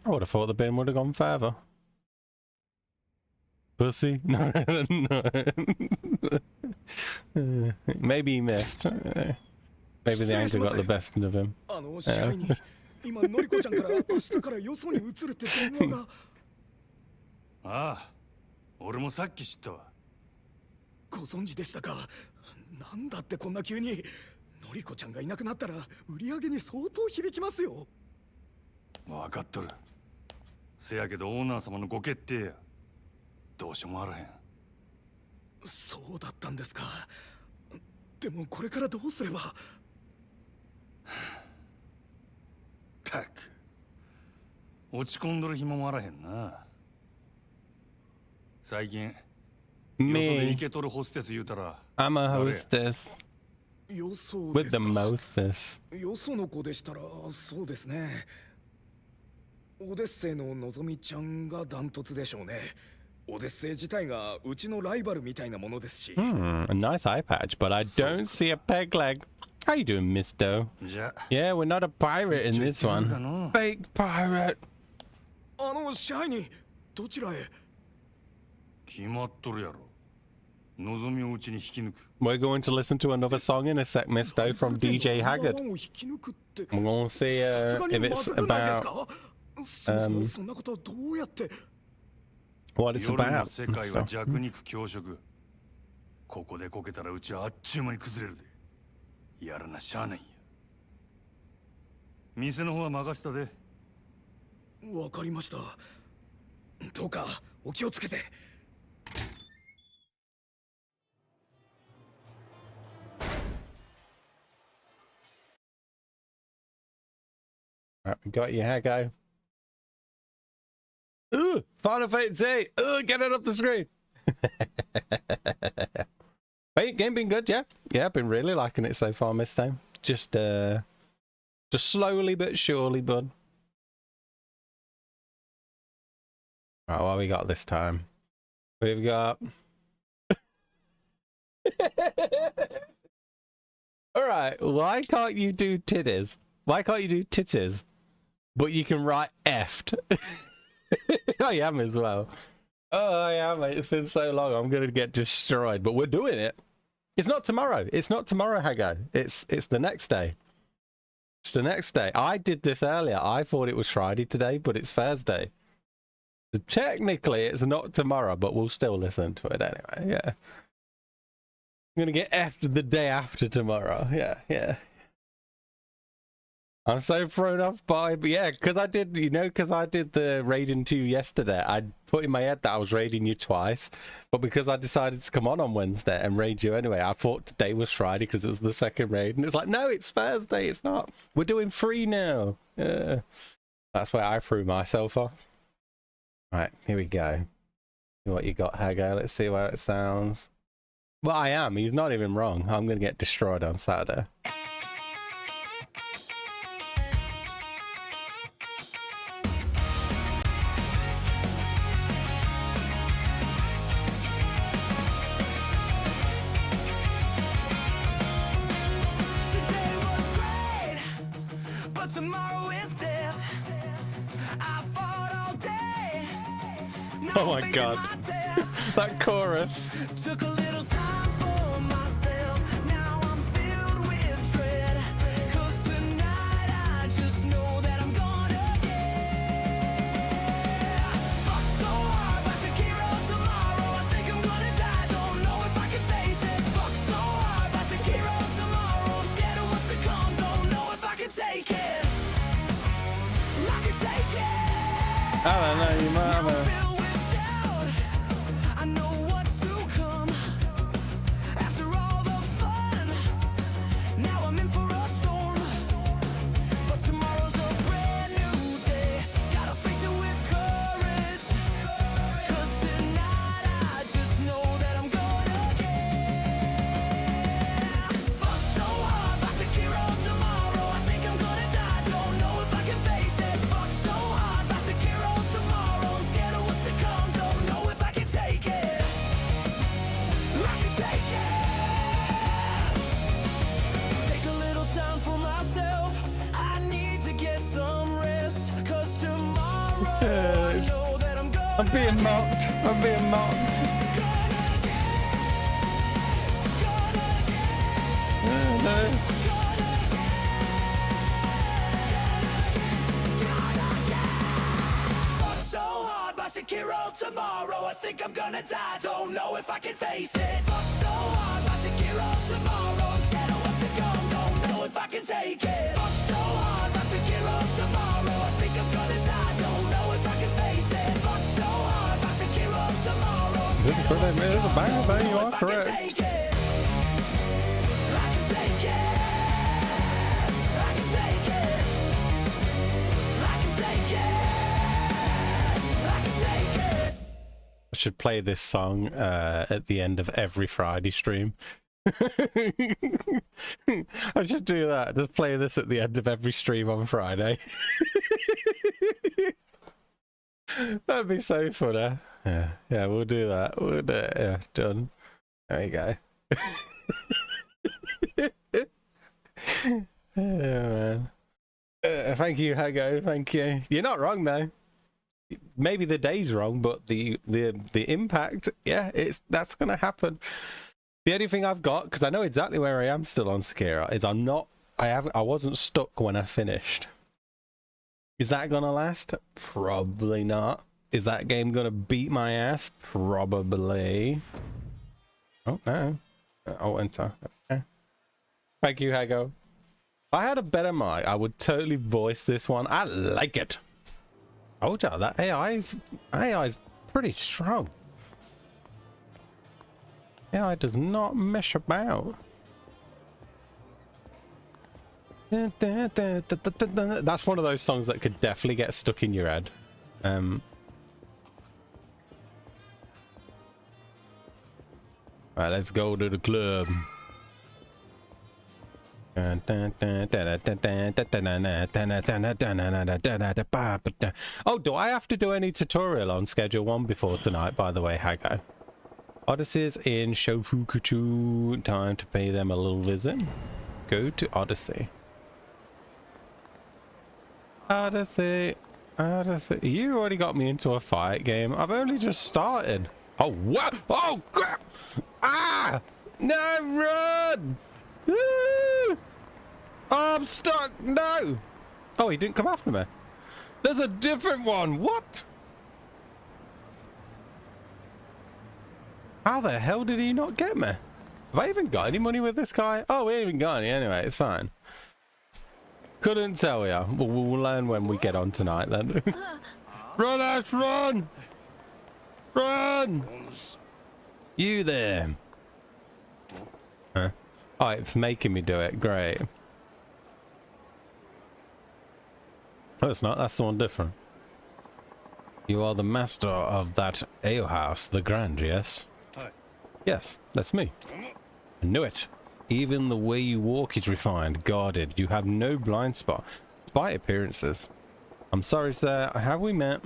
I would have thought the bin would have gone further. Pussy? No, no. Maybe he missed. Maybe the anger got the best of him. 支配人、今ノリコちゃんから明日からよそに移るって電話が。ああ、俺もさっき知ったわ。ご存知でしたか。なんだってこんな急に。ノリコちゃんがいなくなったら売り上げに相当響きますよ。分かっとる。せやけどオーナー様のご決定や。どうしようもあらへん。そうだったんですか。でもこれからどうすれば。たく落ち込んどる暇もあらへんな。最近よそでイケとるホステス言うたら I'm a hostess よそ with です the か。 mostest. よその子でしたらそうですね。オデッセイののぞみちゃんがダントツでしょうね。オデッセイ自体がうちのライバルみたいなものですし。A nice eye patch, but I don't see a peg leg. How you doing, Misto? Yeah, we're not a pirate in this one. Fake pirate. 支配人、どちらへ。決まっとるやろ。We're going to listen to another song in a sec, Misto, from DJ Haggard. I'm going to see if it's about what it's about. So. ここでこけたらうちはあっちゅう間に崩れるで。やらなしゃあないんや。店の方は任せたで。わかりました。どうかお気をつけて。Alright, we got you, Hago. Ooh, Final Fantasy! Ooh, get it off the screen! Wait, game been good, yeah? Yeah, I've been really liking it so far this time. Just slowly but surely, bud. Right, what we got this time? We've got... Alright, why can't you do titties? Why can't you do titties? But you can write effed. I am as well. Oh, I am. It's been so long. I'm going to get destroyed. But we're doing it. It's not tomorrow. It's not tomorrow, Hago. It's the next day. It's the next day. I did this earlier. I thought it was Friday today, but it's Thursday. So technically, it's not tomorrow, but we'll still listen to it anyway. Yeah. I'm going to get effed the day after tomorrow. Yeah, yeah. I'm so thrown off by, but yeah, because I did, you know, because I did the raiding 2 yesterday, I put in my head that I was raiding you twice, but because I decided to come on Wednesday and raid you anyway, I thought today was Friday because it was the second raid, and it's like, no, it's Thursday, it's not. We're doing 3 now. Yeah. That's where I threw myself off. Right, here we go. See what you got, Hago. Let's see how it sounds. Well, I am. He's not even wrong. I'm going to get destroyed on Saturday. Tomorrow is death. I fought all day. Oh my god. That chorus. Took a little time for myself. Now I'm filled with dread. 'Cause tonight I just know that I'm gonna get fucked so hard by Sekiro tomorrow. I think I'm gonna die. Don't know if I can face it. Fucked so hard by Sekiro tomorrow. I'm scared of what's to come. Don't know if I can take it. I don't know, you mama. I know what's to come. After all the fun, now I'm in for a storm. But tomorrow's a brand new day. Gotta face it with courage. 'Cause tonight I just know that I'm gonna get fucked so hard by Sekiro tomorrow. I think I'm gonna die. Don't know if I can face it. Fucked so hard by Sekiro tomorrow. I'm scared of what's to come. Don't know if I can take it. I can take it. Take a little time for myself. I need to get some rest. 'Cause tomorrow I know that I'm gonna I'm being mocked. I'm being mocked. No. Fucked so hard by Sekiro tomorrow. I think I'm gonna die. Don't know if I can face it. Fucked so hard by Sekiro tomorrow. I'm scared of what's to come. Don't know if I can take it. Fucked so hard by Sekiro tomorrow. I think I'm gonna die. Don't know if I can face it. Fucked so hard by Sekiro tomorrow. This is correct, man. This is a banger, man. You are correct. I can take it. I can take it. I can take it. I can take it. I should play this song at the end of every Friday stream. I should do that. Just play this at the end of every stream on Friday. That'd be so funny. Yeah, yeah, we'll do that. We'll do it. Yeah, done. There you go. Yeah, man. Thank you, Hago. Thank you. You're not wrong, though. maybe the day's wrong, but the impact, yeah, that's gonna happen. The only thing I've got, because I know exactly where I am still on Sekiro, is I wasn't stuck when I finished. Is that gonna last? Probably not. Is that game gonna beat my ass? Probably. Oh no. Oh, enter. Okay. Thank you, Hago. If I had a better mic, I would totally voice this one. I like it. Oh, that AI is pretty strong. AI does not mess about. That's one of those songs that could definitely get stuck in your head. Right, let's go to the club. Oh, do I have to do any tutorial on Schedule 1 before tonight, by the way, Hago? Odyssey's in Shofukuchu. Time to pay them a little visit. Go to Odyssey. Odyssey. You already got me into a fight game. I've only just started. Oh, what? Oh, crap! Ah! No, run! Oh, I'm stuck. No. Oh, he didn't come after me. There's a different one. What? How the hell did he not get me? Have I even got any money with this guy? Oh, we ain't even got any anyway. It's fine. Couldn't tell ya. We'll learn when we get on tonight then. Run, Ash, run! Run! You there. Huh? Oh, it's making me do it. Great. Oh, it's not. That's the one different. You are the master of that ale house, the Grand, yes? Hi. Yes, that's me. I knew it. Even the way you walk is refined, guarded. You have no blind spot, despite appearances. I'm sorry, sir. Have we met?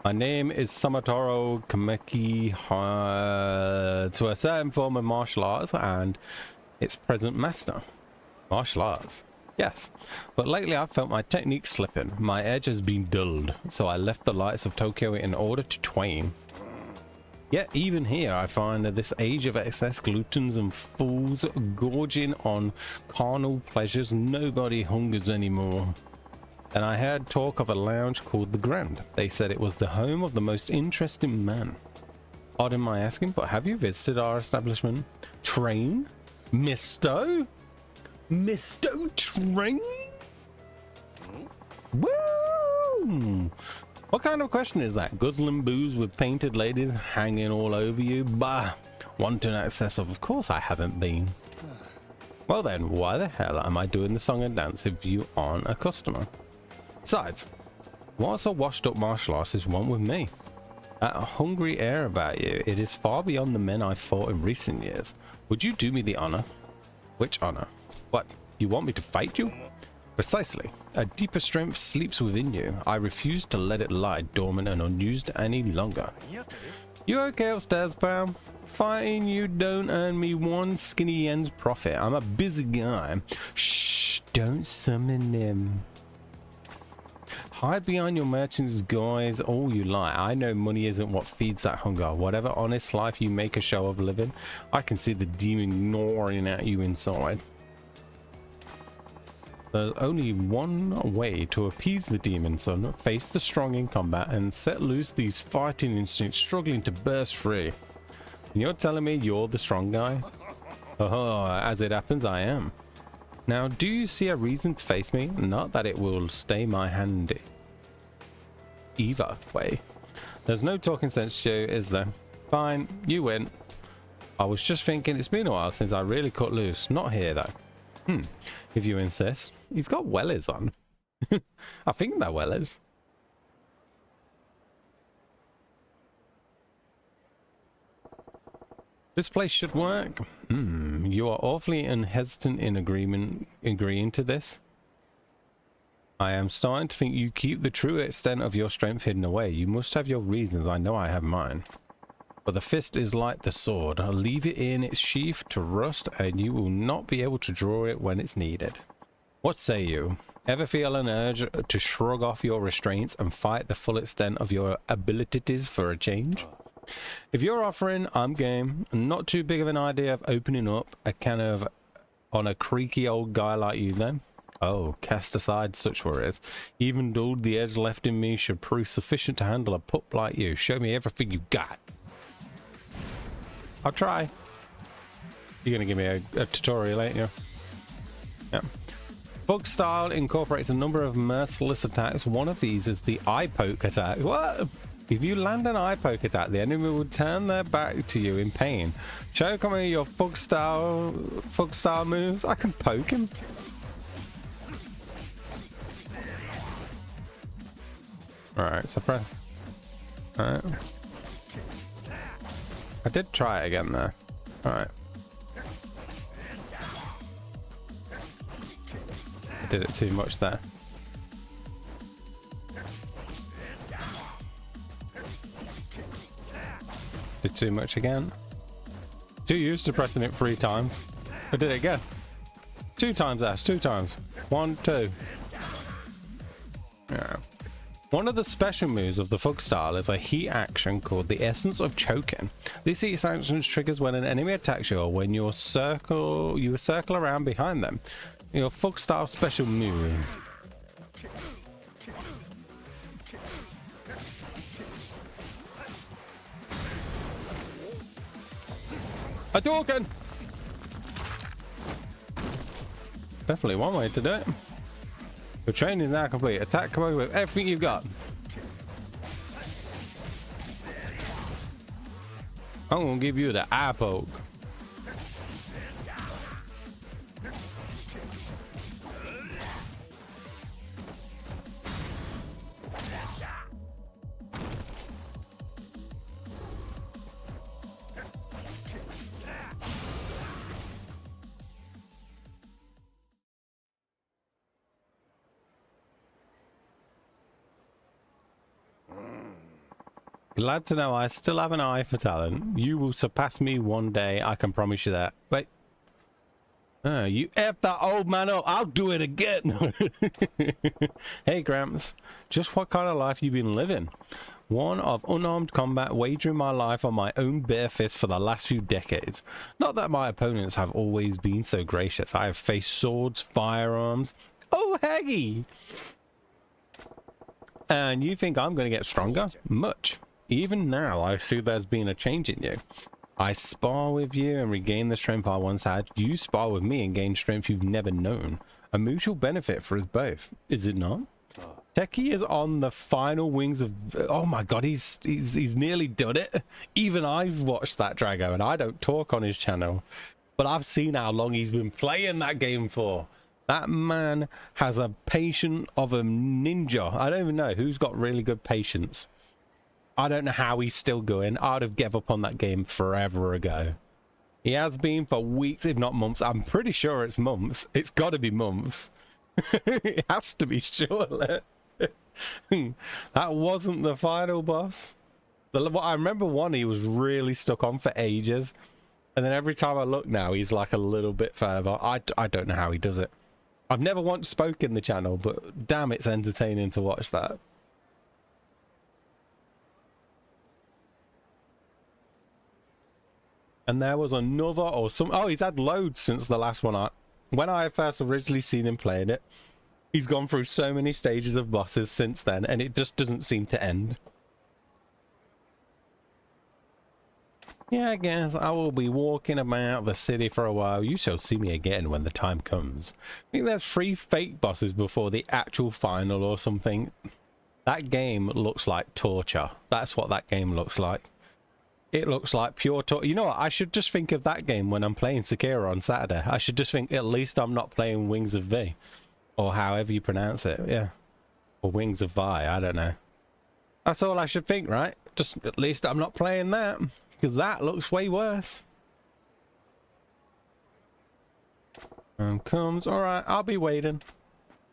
My name is Samatoro Kameki, to a certain form of martial arts and its present master. Martial arts? Yes. But lately I've felt my technique slipping. My edge has been dulled, so I left the lights of Tokyo in order to train. Yet even here I find that this age of excess gluttons and fools gorging on carnal pleasures, nobody hungers anymore. And I heard talk of a lounge called the Grand. They said it was the home of the most interesting man. Pardon my asking, but have you visited our establishment? Train? Misto? Misto Train? Woo! What kind of question is that? Guzzling booze with painted ladies hanging all over you? Bah! Wanton excess of course I haven't been. Well then, why the hell am I doing the song and dance if you aren't a customer? Besides, what's a washed up martial artist want with me? That hungry air about you, it is far beyond the men I've fought in recent years. Would you do me the honor? Which honor? What, you want me to fight you? Precisely. A deeper strength sleeps within you. I refuse to let it lie dormant and unused any longer. You okay upstairs, pal? Fighting you don't earn me one skinny end's profit. I'm a busy guy. Shh, don't summon him. Hide behind your merchant's guise all you like. I know money isn't what feeds that hunger. Whatever honest life you make a show of living, I can see the demon gnawing at you inside. There's only one way to appease the demon, son. Face the strong in combat and set loose these fighting instincts struggling to burst free. And you're telling me you're the strong guy? Oh, as it happens, I am. Now, do you see a reason to face me? Not that it will stay my hand either way. There's no talking sense, Joe, is there? Fine, you win. I was just thinking it's been a while since I really cut loose. Not here, though. If you insist. He's got wellies on. I think they're wellies. This place should work. You are awfully hesitant in agreeing to this. I am starting to think you keep the true extent of your strength hidden away. You must have your reasons. I know I have mine. But the fist is like the sword. I'll leave it in its sheath to rust and you will not be able to draw it when it's needed. What say you? Ever feel an urge to shrug off your restraints and fight the full extent of your abilities for a change? If you're offering, I'm game. Not too big of an idea of opening up a can of on a creaky old guy like you then. Oh, cast aside such worries. Even though the edge left in me should prove sufficient to handle a pup like you. Show me everything you got. I'll try. You're gonna give me a tutorial, ain't you? Yeah. Bug style incorporates a number of merciless attacks. One of these is the eye poke attack. What? If you land an eye poke attack, the enemy will turn their back to you in pain. Show me your bug style moves. I can poke him. Alright, so press. Alright. I did try it again there. Alright. I did it too much there. Did too much again. Too used to pressing it 3 times. I did it again. 2 times, Ash. 2 times. 1, 2. Yeah. One of the special moves of the Fug style is a heat action called the Essence of Choking. This heat action triggers when an enemy attacks you or when you circle around behind them. Your Fug style special move. A Hadouken! Definitely one way to do it. Your training is now complete. Attack command with everything you've got. I'm gonna give you the eye poke. Glad to know I still have an eye for talent. You will surpass me one day, I can promise you that. Wait. You F that old man up. I'll do it again. Hey, Gramps. Just what kind of life you been living? One of unarmed combat, wagering my life on my own bare fist for the last few decades. Not that my opponents have always been so gracious. I have faced swords, firearms. Oh, Haggy! And you think I'm going to get stronger? Much. Even now, I see there's been a change in you. I spar with you and regain the strength I once had. You spar with me and gain strength you've never known. A mutual benefit for us both, is it not? Techie is on the final wings of... Oh my god, he's nearly done it. Even I've watched that Drago and I don't talk on his channel. But I've seen how long he's been playing that game for. That man has a patience of a ninja. I don't even know who's got really good patience. I don't know how he's still going. I'd have given up on that game forever ago. He has been for weeks, if not months. I'm pretty sure it's months. It's got to be months. It has to be, surely. That wasn't the final boss. I remember one he was really stuck on for ages. And then every time I look now, he's like a little bit further. I don't know how he does it. I've never once spoken the channel, but damn, it's entertaining to watch that. And there was another or some... Oh, he's had loads since the last one. When I first originally seen him playing it, he's gone through so many stages of bosses since then, and it just doesn't seem to end. Yeah, I guess I will be walking about the city for a while. You shall see me again when the time comes. I think there's 3 fake bosses before the actual final or something. That game looks like torture. That's what that game looks like. It looks like pure torture. You know what? I should just think of that game when I'm playing Sekiro on Saturday. I should just think, at least I'm not playing Wings of V. Or however you pronounce it, yeah. Or Wings of Vi, I don't know. That's all I should think, right? Just at least I'm not playing that. Because that looks way worse. Comes. Alright, I'll be waiting.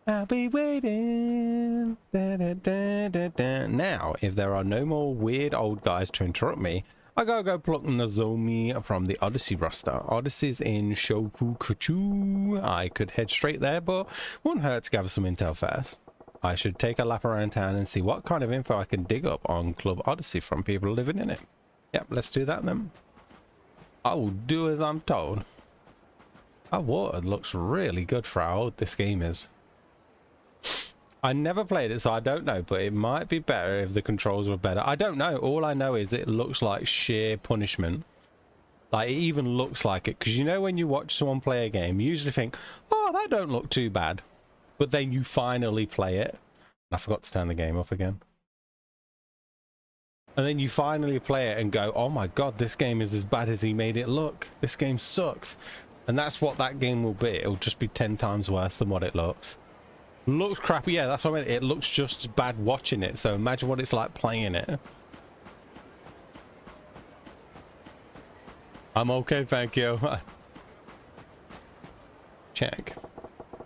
I'll be waiting. Da, da, da, da, da. Now, if there are no more weird old guys to interrupt me, I gotta go pluck Nozomi from the Odyssey roster. Odyssey's in Shokukuchu. I could head straight there, but wouldn't hurt to gather some intel first. I should take a lap around town and see what kind of info I can dig up on Club Odyssey from people living in it. Yep, let's do that then. I will do as I'm told. That water looks really good for how old this game is. I never played it, so I don't know, but it might be better if the controls were better. I don't know. All I know is it looks like sheer punishment. Like, it even looks like it. Because you know when you watch someone play a game, you usually think, oh, that don't look too bad. But then you finally play it. I forgot to turn the game off again. And then you finally play it and go, oh my god, this game is as bad as he made it look. This game sucks. And that's what that game will be. It'll just be 10 times worse than what it looks. Looks crappy, yeah, that's what I mean. It looks just as bad watching it, so imagine what it's like playing it. I'm okay, thank you. Check.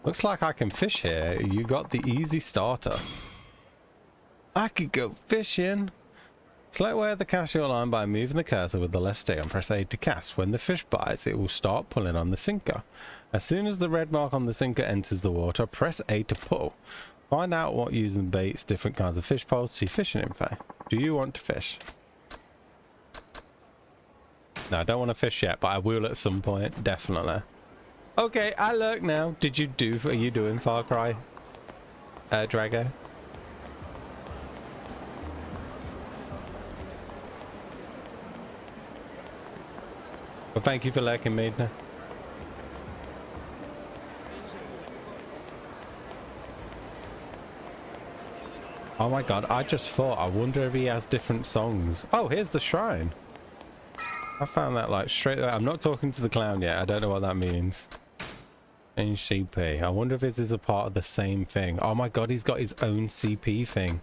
Looks like I can fish here. You got the easy starter. I could go fishing. Select where the cast your line by moving the cursor with the left stick and press A to cast. When the fish bites, it will start pulling on the sinker. As soon as the red mark on the sinker enters the water, press A to pull. Find out what using baits, different kinds of fish poles, see fishing info. Do you want to fish? No, I don't want to fish yet, but I will at some point, definitely. Okay, I look now. Are you doing Far Cry, Drago? Well, thank you for lurking, Maidna. Oh my god, I just thought, I wonder if he has different songs. Oh, here's the shrine. I found that like straight away. I'm not talking to the clown yet. I don't know what that means. Change CP. I wonder if this is a part of the same thing. Oh my god, he's got his own CP thing.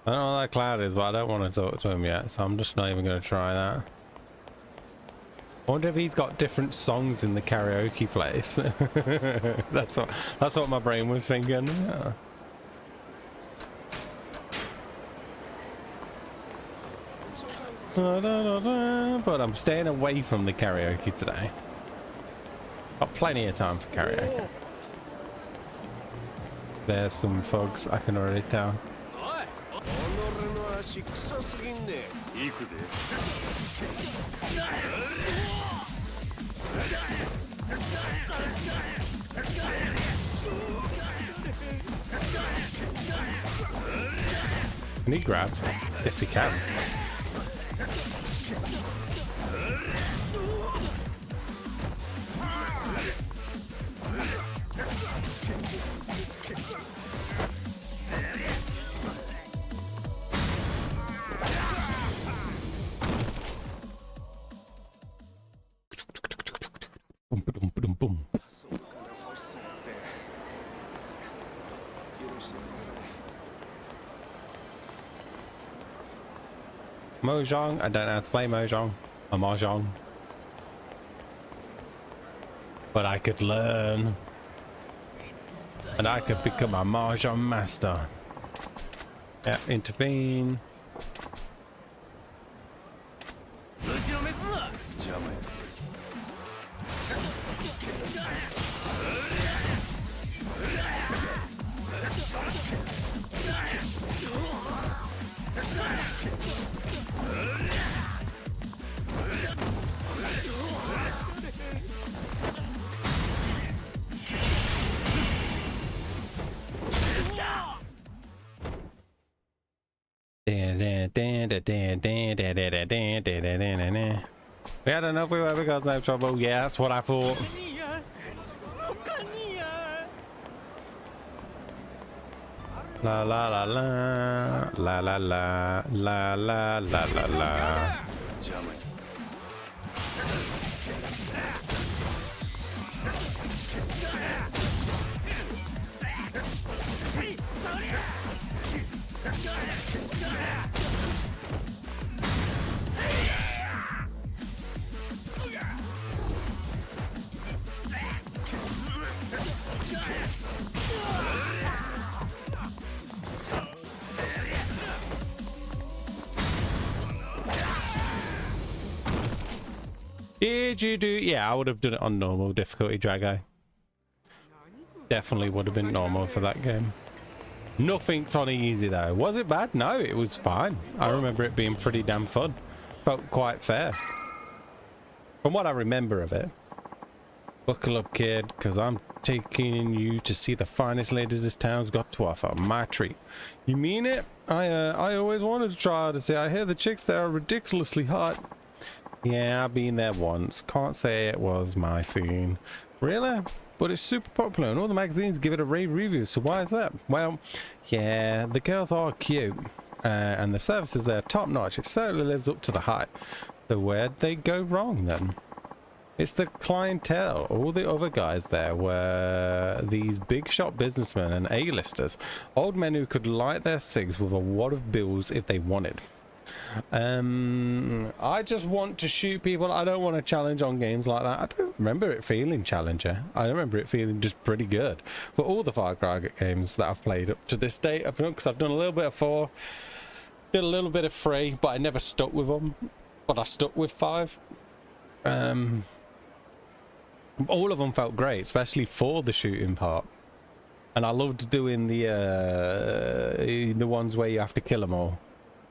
I don't know what that cloud is, but I don't want to talk to him yet, so I'm just not even going to try that. I wonder if he's got different songs in the karaoke place. that's what my brain was thinking. Yeah. But I'm staying away from the karaoke today. Got plenty of time for karaoke. There's some folks I can already tell. Can he grab? Yes, he can. Mojang? I don't know how to play Mojang. Or Mahjong. But I could learn. And I could become a Mahjong master. Yeah, intervene. We had enough, we got no trouble. Yeah, that's what I thought. La la la la la la la la la la la la. Did you do? Yeah, I would have done it on normal difficulty, Drago. Definitely would have been normal for that game. Nothing's on easy though. Was it bad? No, it was fine. I remember it being pretty damn fun. Felt quite fair. From what I remember of it. Buckle up, kid, because I'm taking you to see the finest ladies this town's got to offer. My treat. You mean it? I always wanted to try Odyssey. I hear the chicks there are ridiculously hot. Yeah, I've been there once. Can't say it was my scene. Really? But it's super popular and all the magazines give it a rave review, so why is that? Well, yeah, the girls are cute. And the services there are top notch. It certainly lives up to the hype. So where'd they go wrong then? It's the clientele. All the other guys there were these big shot businessmen and A-listers. Old men who could light their cigs with a wad of bills if they wanted. I just want to shoot people. I don't want to challenge on games like that. I don't remember it feeling challenger. I remember it feeling just pretty good. For all the Far Cry games that I've played up to this date, because I've done a little bit of 4, did a little bit of 3, but I never stuck with them. But I stuck with 5. All of them felt great, especially for the shooting part. And I loved doing the ones where you have to kill them all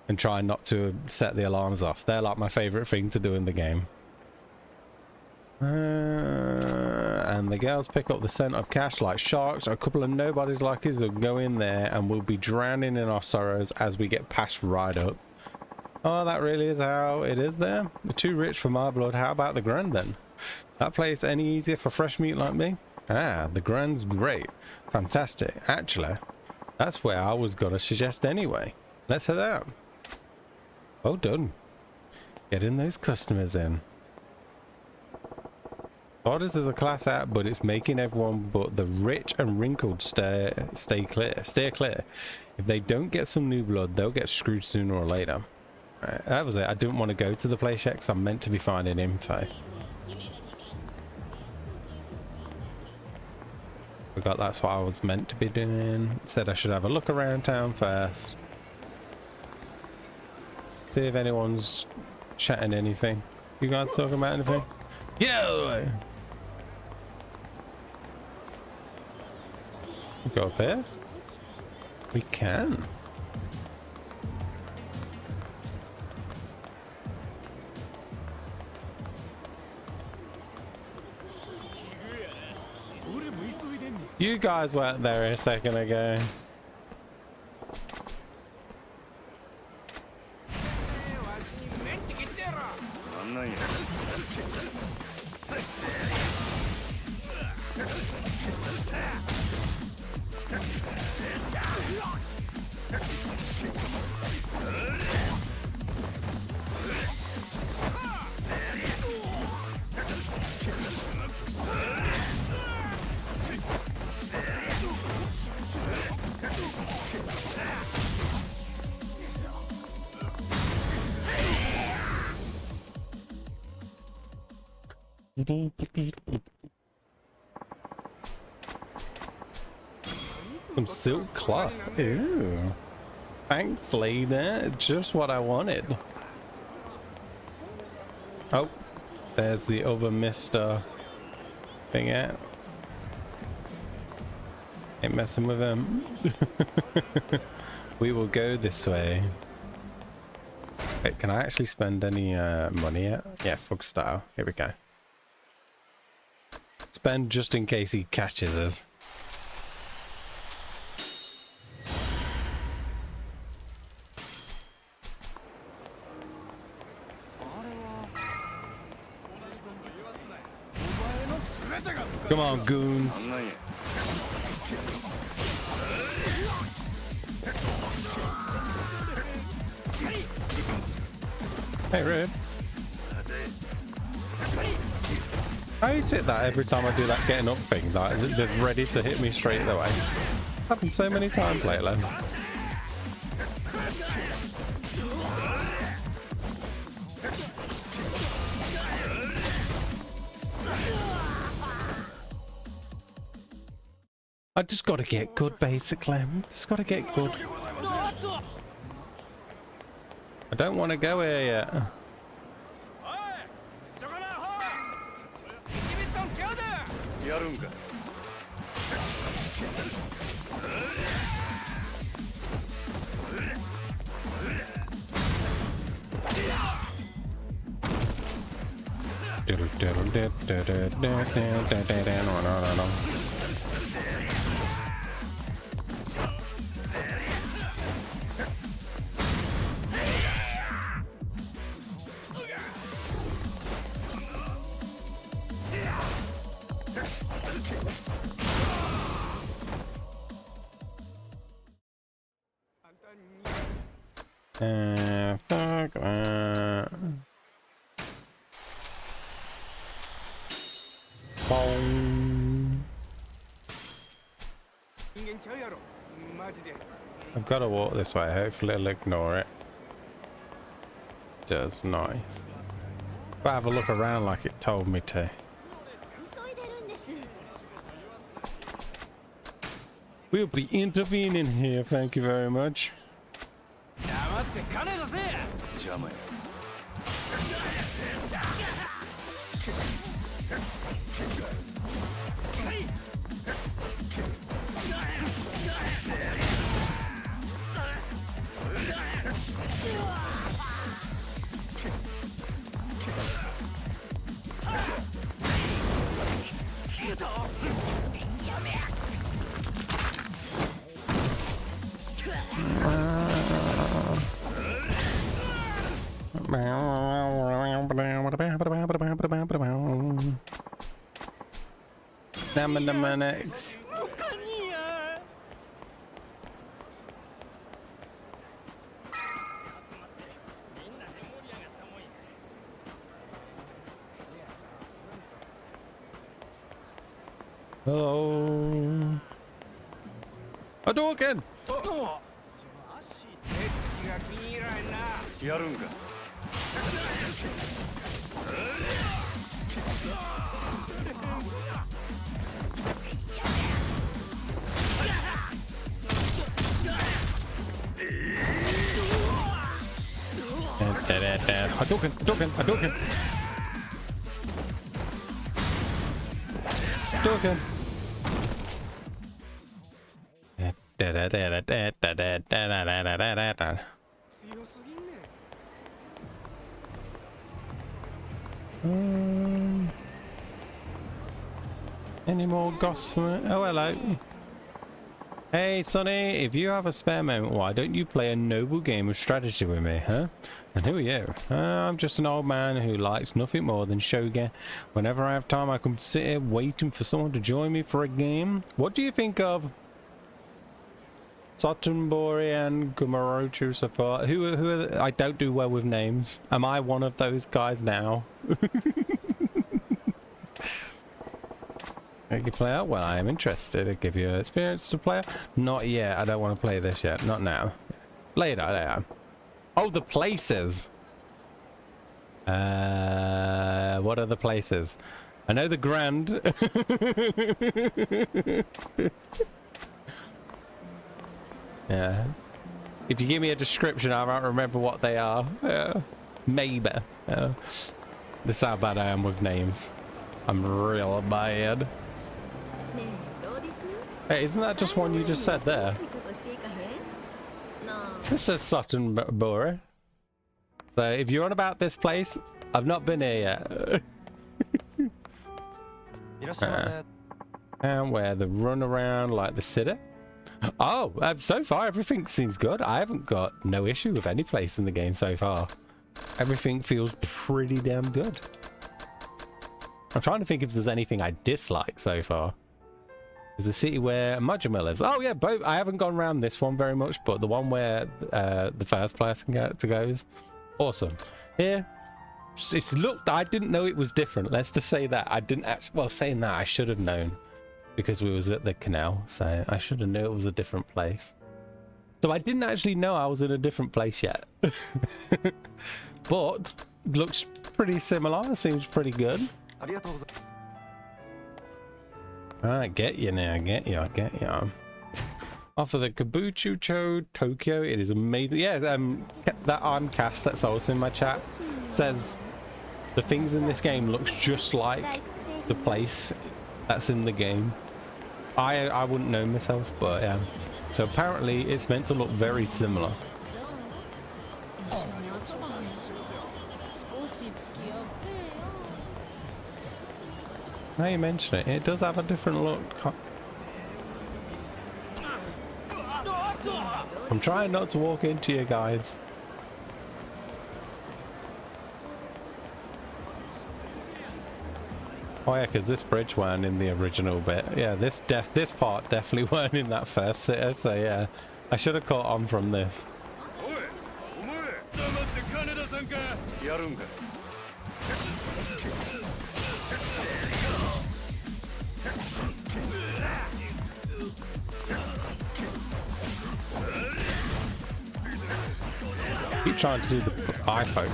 and try not to set the alarms off. They're like my favorite thing to do in the game. And the girls pick up the scent of cash like sharks. A couple of nobodies like us will go in there and we'll be drowning in our sorrows as we get passed right up. Oh, that really is how it is there? You're too rich for my blood. How about the Grand then? That place any easier for fresh meat like me? Ah, the Grand's great. Fantastic. Actually, that's where I was gonna suggest anyway. Let's head out. Well done. Getting those customers in. Orders is a class act, but it's making everyone but the rich and wrinkled steer clear. If they don't get some new blood, they'll get screwed sooner or later. Right, that was it. I didn't want to go to the place yet because I'm meant to be finding info. Forgot that's what I was meant to be doing. Said I should have a look around town first. See if anyone's chatting anything. You guys talking about anything? Yeah! We go up here? We can. You guys weren't there a second ago. Some silk cloth. Ooh. Thanks, lady. Just what I wanted. Oh, there's the other Mr. thing out. Ain't messing with him. We will go this way. Wait, can I actually spend any money yet? Yeah, Fug style. Here we go. Spend just in case he catches us. Come on, goons. Hey, Rude. I hate it that every time I do that getting up thing, like they're ready to hit me straight away. Happened so many times lately. I just gotta get good, basically. Just gotta get good. I don't want to go here yet. Fuck that. Boom. I've got to walk this way. Hopefully it'll ignore it. Just nice. But have a look around like it told me to. We'll be intervening here, thank you very much. Next. Hello. Hadouken! Hadouken, Hadouken, Hadouken. Hadouken. Any more gossamer? Oh, hello. Hey, Sonny, if you have a spare moment, why don't you play a noble game of strategy with me, huh? And who are you? I'm just an old man who likes nothing more than shogun. Whenever I have time, I come sit here waiting for someone to join me for a game. What do you think of Sotenbori and Gumarochu so far? Who are I don't do well with names. Am I one of those guys now? You can play out? Well, I am interested. I'll give you an experience to play out. Not yet. I don't want to play this yet. Not now. Later, later. Oh, the places. What are the places? I know the Grand. Yeah. If you give me a description, I might remember what they are. Yeah. Maybe. Yeah. This is how bad I am with names. I'm real bad. Hey, isn't that just one you just said there? This says Sotenbori. So if you're on about this place, I've not been here yet. And where the run around like the city. Oh, so far everything seems good. I haven't got no issue with any place in the game so far. Everything feels pretty damn good. I'm trying to think if there's anything I dislike so far. There's a city where Majima lives. Oh yeah, both. I haven't gone around this one very much, but the one where the first place can get to go is awesome. Here, it's looked. I didn't know it was different. Let's just say that I didn't actually. Well, saying that, I should have known because we was at the canal, so I should have known it was a different place. So I didn't actually know I was in a different place yet, but looks pretty similar. Seems pretty good. I get you now, I get you. Off of the Kabukicho Tokyo, it is amazing. Yeah, that I'm cast that's also in my chat says the things in this game looks just like the place that's in the game. I wouldn't know myself, but yeah. So apparently it's meant to look very similar. Now you mention it, it does have a different look. I'm trying not to walk into you guys. Oh yeah, because this bridge weren't in the original bit. Yeah, this part definitely weren't in that first sitter, so yeah. I should have caught on from this. Keep trying to do the iPhone.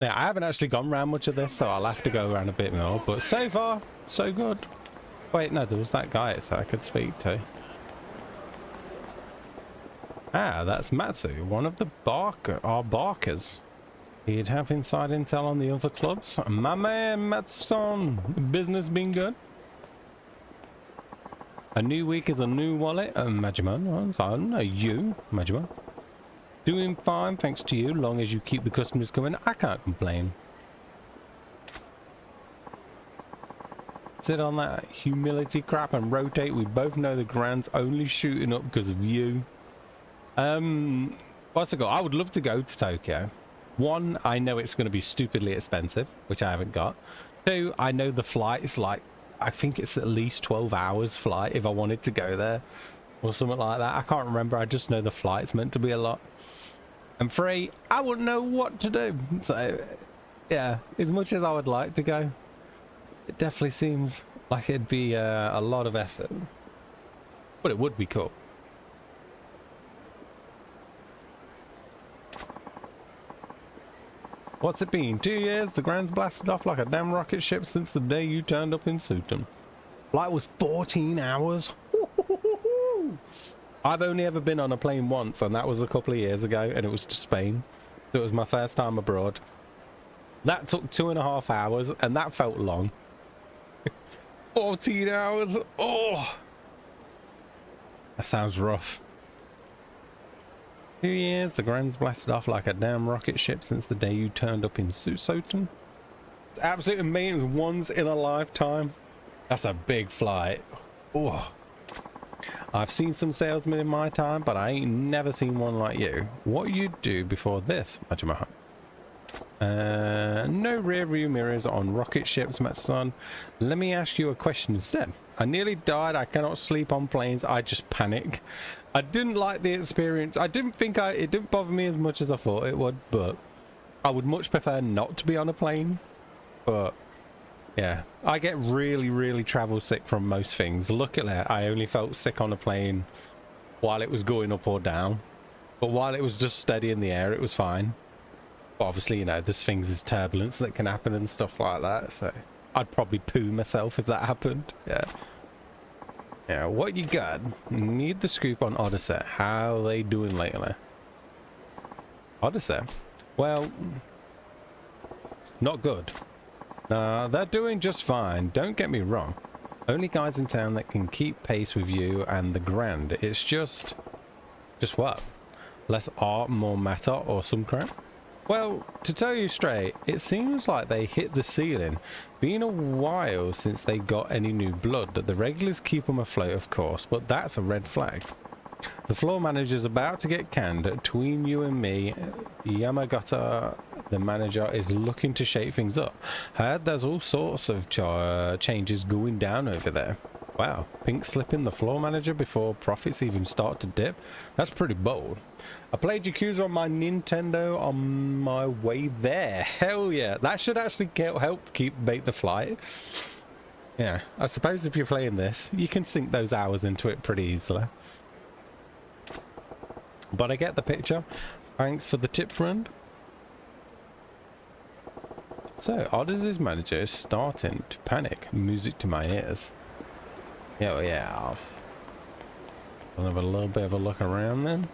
Yeah, I haven't actually gone around much of this, so I'll have to go around a bit more, but so far, so good. Wait, no, there was that guy I could speak to. Ah, that's Matsu, one of the barkers. He'd have inside intel on the other clubs. My man, Matsu-san, business been good? A new week is a new wallet. Majima, I don't know you, Majima. Doing fine, thanks to you. Long as you keep the customers coming, I can't complain. Sit on that humility crap and rotate. We both know the grand's only shooting up because of you. What's it got? I would love to go to Tokyo. One, I know it's going to be stupidly expensive, which I haven't got. Two, I know the flight is like, I think it's at least 12 hours flight if I wanted to go there or something like that. I can't remember. I just know the flight's meant to be a lot. And three, I wouldn't know what to do. So yeah, as much as I would like to go, it definitely seems like it'd be a lot of effort, but it would be cool. What's it been? 2 years? The Grand's blasted off like a damn rocket ship since the day you turned up in Suton. Flight was 14 hours. I've only ever been on a plane once, and that was a couple of years ago, and it was to Spain. So it was my first time abroad. That took 2.5 hours, and that felt long. 14 hours. Oh, that sounds rough. 2 years, the Grand's blasted off like a damn rocket ship since the day you turned up in Susoton. It's absolutely amazing. Once in a lifetime. That's a big flight. Oh, I've seen some salesmen in my time, but I ain't never seen one like you. What you do before this, Majima? No rear view mirrors on rocket ships, Matson. Let me ask you a question instead. I nearly died. I cannot sleep on planes. I just panic. I didn't like the experience. I didn't think it didn't bother me as much as I thought it would, but I would much prefer not to be on a plane. But yeah, I get really, really travel sick from most things. Luckily, I only felt sick on a plane while it was going up or down. But while it was just steady in the air, it was fine. But obviously, you know, there's things as turbulence that can happen and stuff like that. So I'd probably poo myself if that happened. Yeah. Yeah, what you got? Need the scoop on Odyssey. How they doing lately? Odyssey? Well, not good. Nah, they're doing just fine. Don't get me wrong. Only guys in town that can keep pace with you and the Grand. It's just what? Less art, more matter, or some crap? Well, to tell you straight, it seems like they hit the ceiling. Been a while since they got any new blood. The regulars keep them afloat, of course, but that's a red flag. The floor manager's about to get canned. Between you and me, Yamagata, the manager, is looking to shake things up. Heard there's all sorts of changes going down over there. Wow, pink slipping the floor manager before profits even start to dip. That's pretty bold. I played Yakuza on my Nintendo on my way there. Hell yeah. That should actually help make the flight. Yeah, I suppose if you're playing this, you can sink those hours into it pretty easily. But I get the picture. Thanks for the tip, friend. So, Odders' manager is starting to panic. Music to my ears. Oh yeah. I'll have a little bit of a look around then.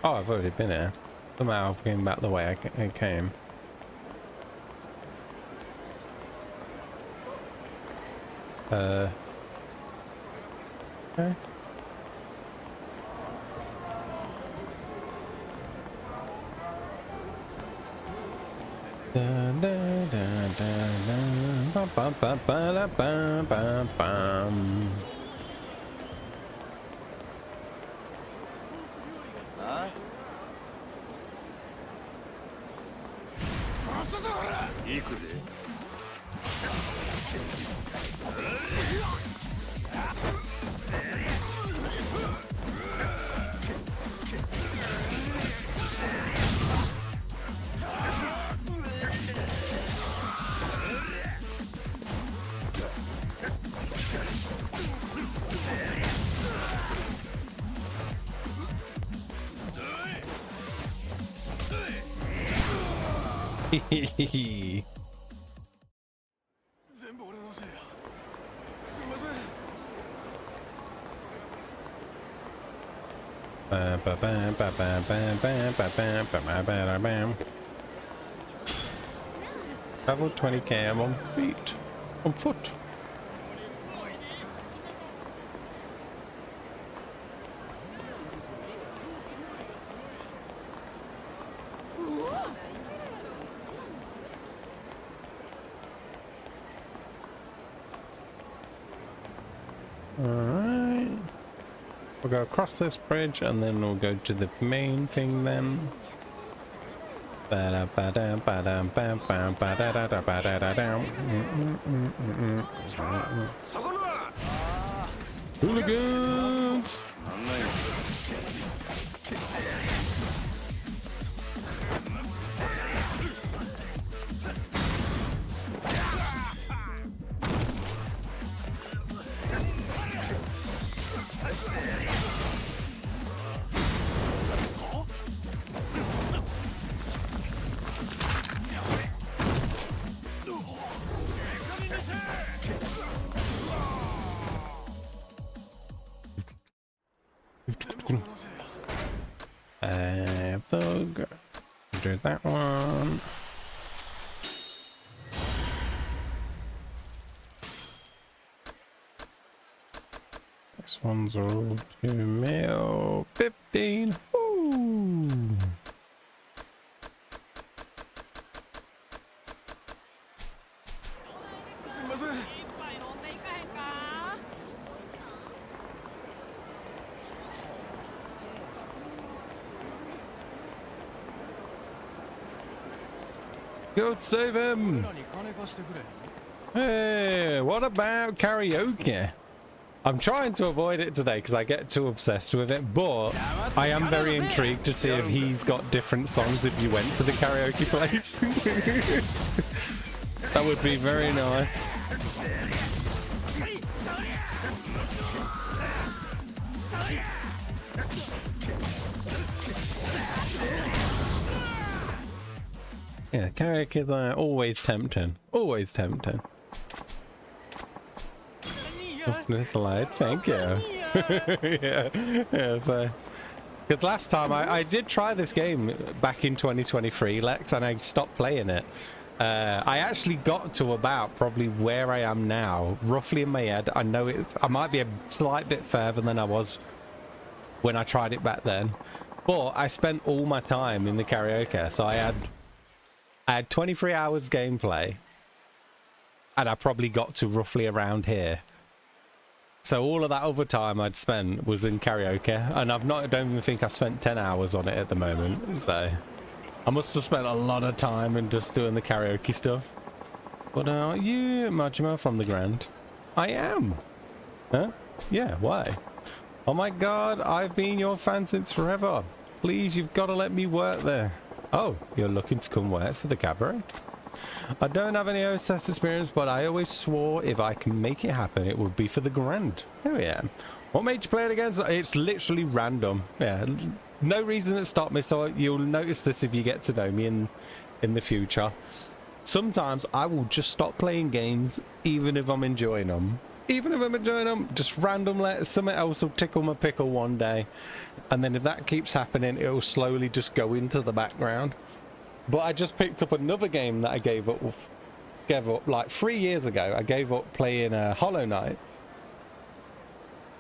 Oh, I've already been here. Somehow I've came back the way I came. Okay. Dun, dun, dun, dun, dun. Bum, bum, bum, bum, bum, bum, bum. Huh? 行くで。全部俺のせいや。すみません。Travel 20 km on feet. On foot. Alright. We'll go across this bridge and then we'll go to the main thing then. Hooligans! Bug. Do that one. This one's all 2 mil 15. Ooh. Go save him! Hey, what about karaoke? I'm trying to avoid it today because I get too obsessed with it, but I am very intrigued to see if he's got different songs if you went to the karaoke place. That would be very nice. Yeah, karaoke is always tempting. Always tempting. This light, thank you. yeah, so. Because last time I did try this game back in 2023, Lex, and I stopped playing it. I actually got to about probably where I am now, roughly in my head. I know I might be a slight bit further than I was when I tried it back then. But I spent all my time in the karaoke, so I had 23 hours gameplay, and I probably got to roughly around here. So all of that other time I'd spent was in karaoke, and I don't even think I've spent 10 hours on it at the moment. So I must have spent a lot of time in just doing the karaoke stuff. But are you Majima from the Grand? I am. Huh? Yeah, why? Oh my god, I've been your fan since forever. Please, you've got to let me work there. Oh, you're looking to come work for the cabaret? I don't have any OSS experience, but I always swore if I can make it happen, it would be for the Grand. Oh yeah. What made you play it again? It's literally random. Yeah, no reason to stop me, so you'll notice this if you get to know me in the future. Sometimes I will just stop playing games, even if I'm enjoying them. Even if I'm enjoying them, just randomly, something else will tickle my pickle one day. And then if that keeps happening, it will slowly just go into the background. But I just picked up another game that I gave up like 3 years ago. I gave up playing Hollow Knight.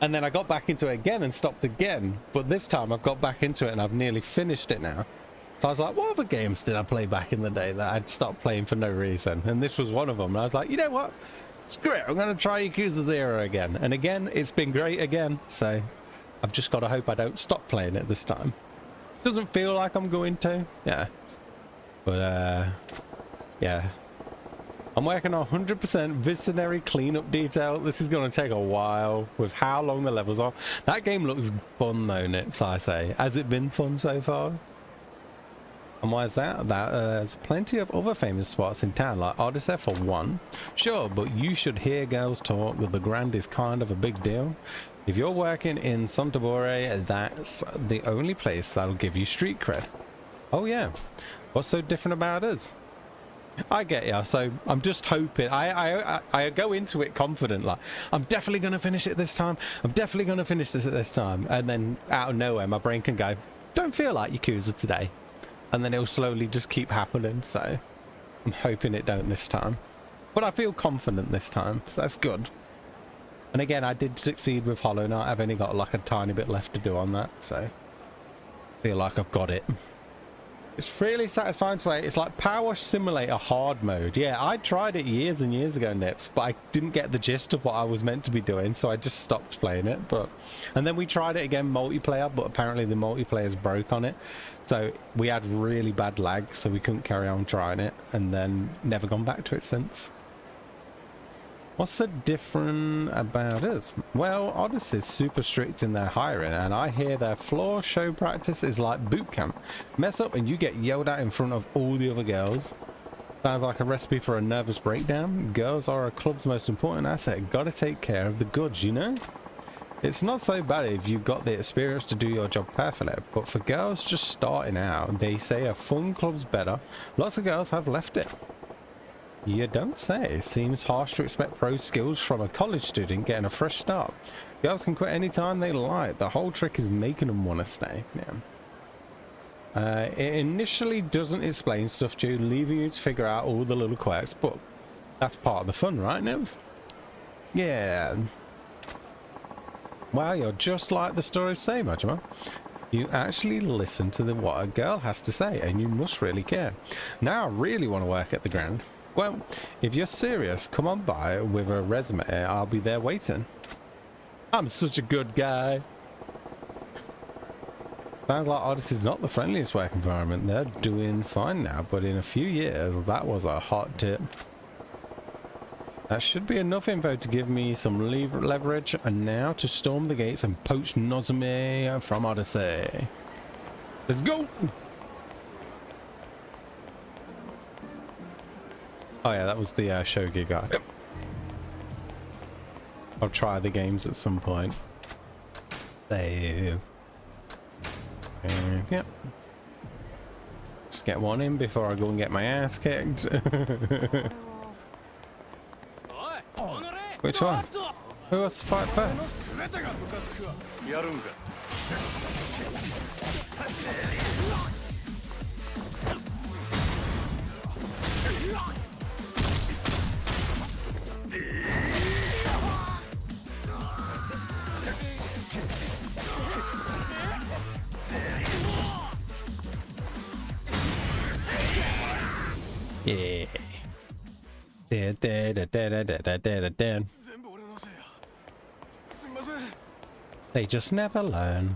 And then I got back into it again and stopped again. But this time I've got back into it and I've nearly finished it now. So I was like, what other games did I play back in the day that I'd stopped playing for no reason? And this was one of them. And I was like, you know what? Screw it. I'm going to try Yakuza 0 again. And again, it's been great again. So I've just got to hope I don't stop playing it this time. Doesn't feel like I'm going to. Yeah. But, yeah. I'm working on 100% visionary cleanup detail. This is going to take a while with how long the levels are. That game looks fun though, Nips, I say. Has it been fun so far? And why is that? There's plenty of other famous spots in town, like Odyssey for one. Sure, but you should hear girls talk that the Grand is kind of a big deal. If you're working in Santabore, that's the only place that'll give you street cred. Oh yeah. What's so different about us? I get ya, so I'm just hoping. I go into it confident, like, I'm definitely going to finish it this time. I'm definitely going to finish this at this time. And then out of nowhere, my brain can go, don't feel like Yakuza today. And then it'll slowly just keep happening, so I'm hoping it don't this time. But I feel confident this time, so that's good. And again, I did succeed with Hollow Knight. I've only got like a tiny bit left to do on that, so I feel like I've got it. It's really satisfying to play. It's like Power Wash Simulator hard mode. Yeah, I tried it years and years ago, Nips, but I didn't get the gist of what I was meant to be doing, so I just stopped playing it. And then we tried it again multiplayer, but apparently the multiplayer's broke on it. So we had really bad lag, so we couldn't carry on trying it, and then never gone back to it since. What's the different about us? Well, Odyssey's super strict in their hiring, and I hear their floor show practice is like boot camp. Mess up and you get yelled at in front of all the other girls. Sounds like a recipe for a nervous breakdown. Girls are a club's most important asset. Gotta take care of the goods, you know? It's not so bad if you've got the experience to do your job perfectly, but for girls just starting out, they say a fun club's better. Lots of girls have left it. You don't say. Seems harsh to expect pro skills from a college student getting a fresh start. Girls can quit anytime they like. The whole trick is making them want to stay. Yeah. It initially doesn't explain stuff to you, leaving you to figure out all the little quirks, but that's part of the fun, right, Nils? Yeah. Wow, you're just like the stories say, Majima. You actually listen to what a girl has to say, and you must really care. Now I really want to work at the Grand. Well, if you're serious, come on by with a resume. I'll be there waiting. I'm such a good guy. Sounds like Odyssey's not the friendliest work environment. They're doing fine now, but in a few years, that was a hot tip. That should be enough info to give me some leverage, and now to storm the gates and poach Nozume from Odyssey. Let's go! Oh yeah, that was the Shogi guy. Yep. I'll try the games at some point. There. Yep. Just get one in before I go and get my ass kicked. Which one? Who wants to fight first? Yeah. They just never learn.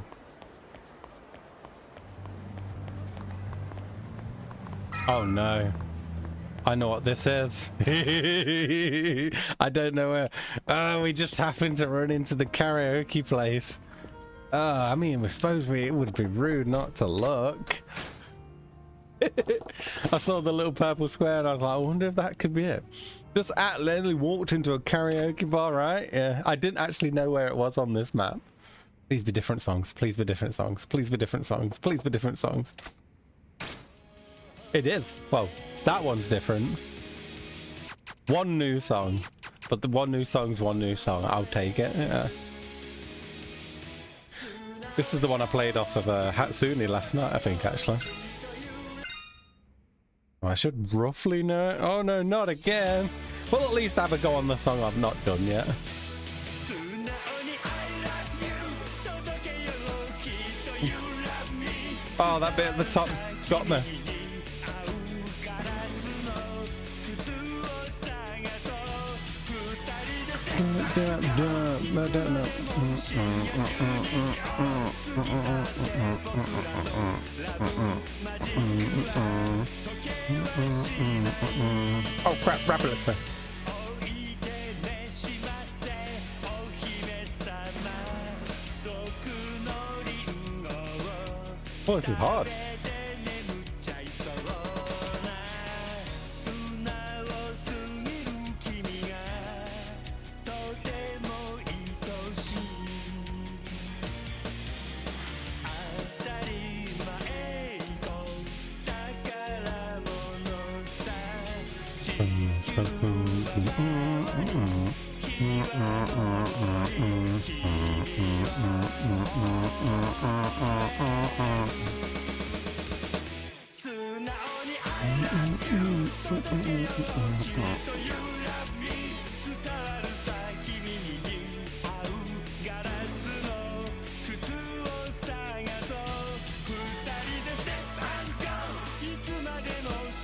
Oh no. I know what this is. I don't know where. Oh, we just happened to run into the karaoke place. I mean, I suppose it would be rude not to look. I saw the little purple square and I was like, I wonder if that could be it. Just accidentally walked into a karaoke bar, right? Yeah, I didn't actually know where it was on this map. Please be different songs. Please be different songs. Please be different songs. Please be different songs. It is. Well, that one's different. One new song. But the one new song's one new song. I'll take it. Yeah. This is the one I played off of Hatsune last night, I think, actually. I should roughly know it. Oh no, not again. Well, at least have a go on the song I've not done yet. Oh, that bit at the top got me. Oh crap, wrap it up. Oh, this is hard.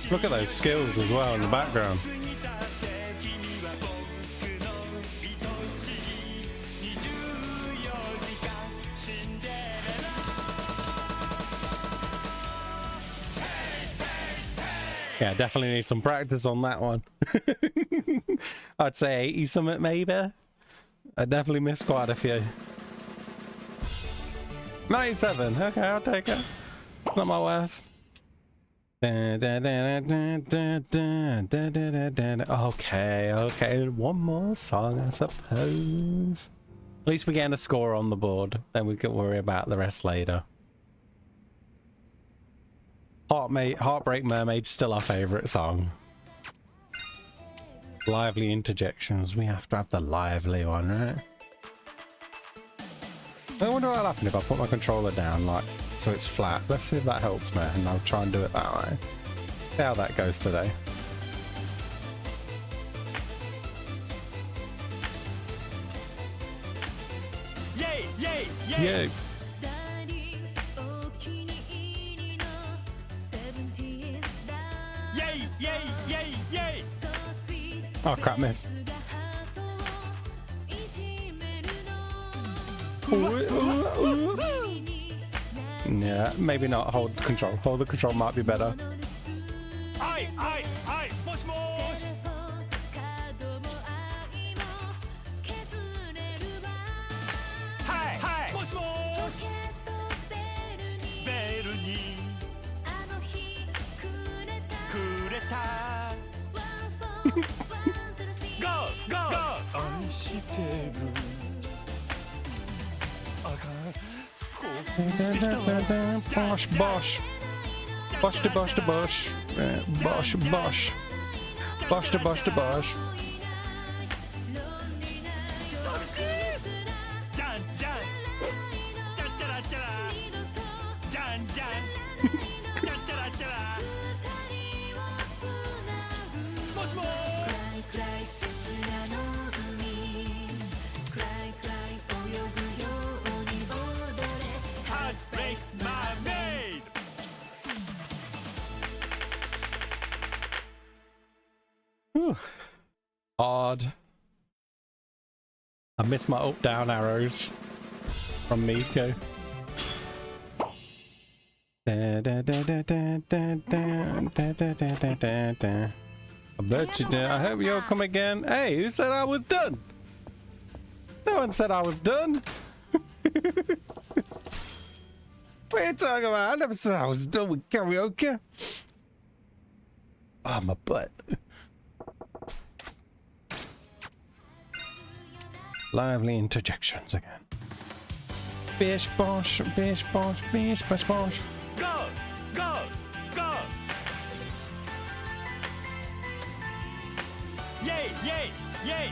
Look at those skills as well in the background. Yeah, definitely need some practice on that one. I'd say 80 something maybe. I definitely missed quite a few. 97, okay, I'll take it. Not my worst. Okay, one more song, I suppose. At least we're getting a score on the board, then we can worry about the rest later. Heartbreak Mermaid's still our favourite song. Lively interjections, we have to have the lively one, right? I wonder what'll happen if I put my controller down, like, so it's flat. Let's see if that helps me, and I'll try and do it that way. See how that goes today. Yay! Yay! Yay! Yay! Yay! Yay! Yay! Yay! Oh crap, miss. Yeah, maybe not. Hold the control. Hold the control might be better. Aye! Aye! Aye! Mosh mosh! Hi! Hi! Mosh mosh! Bellにくれた Go! Go! 愛してる Bosh, bosh. Bosh to bosh to bosh. Bosh, bosh. Bosh to bosh to bosh. Odd. I missed my up-down arrows from Miko. Da, da, da, da, da, da, da, da, da, da, da, da. I bet you did. I hope you'll come again. Hey, who said I was done? No one said I was done. What are you talking about? I never said I was done with karaoke. Oh, my butt. Lively interjections again. Bish bosh, bish bosh, bish bosh bosh. Go! Go! Go! Yay! Yay! Yay!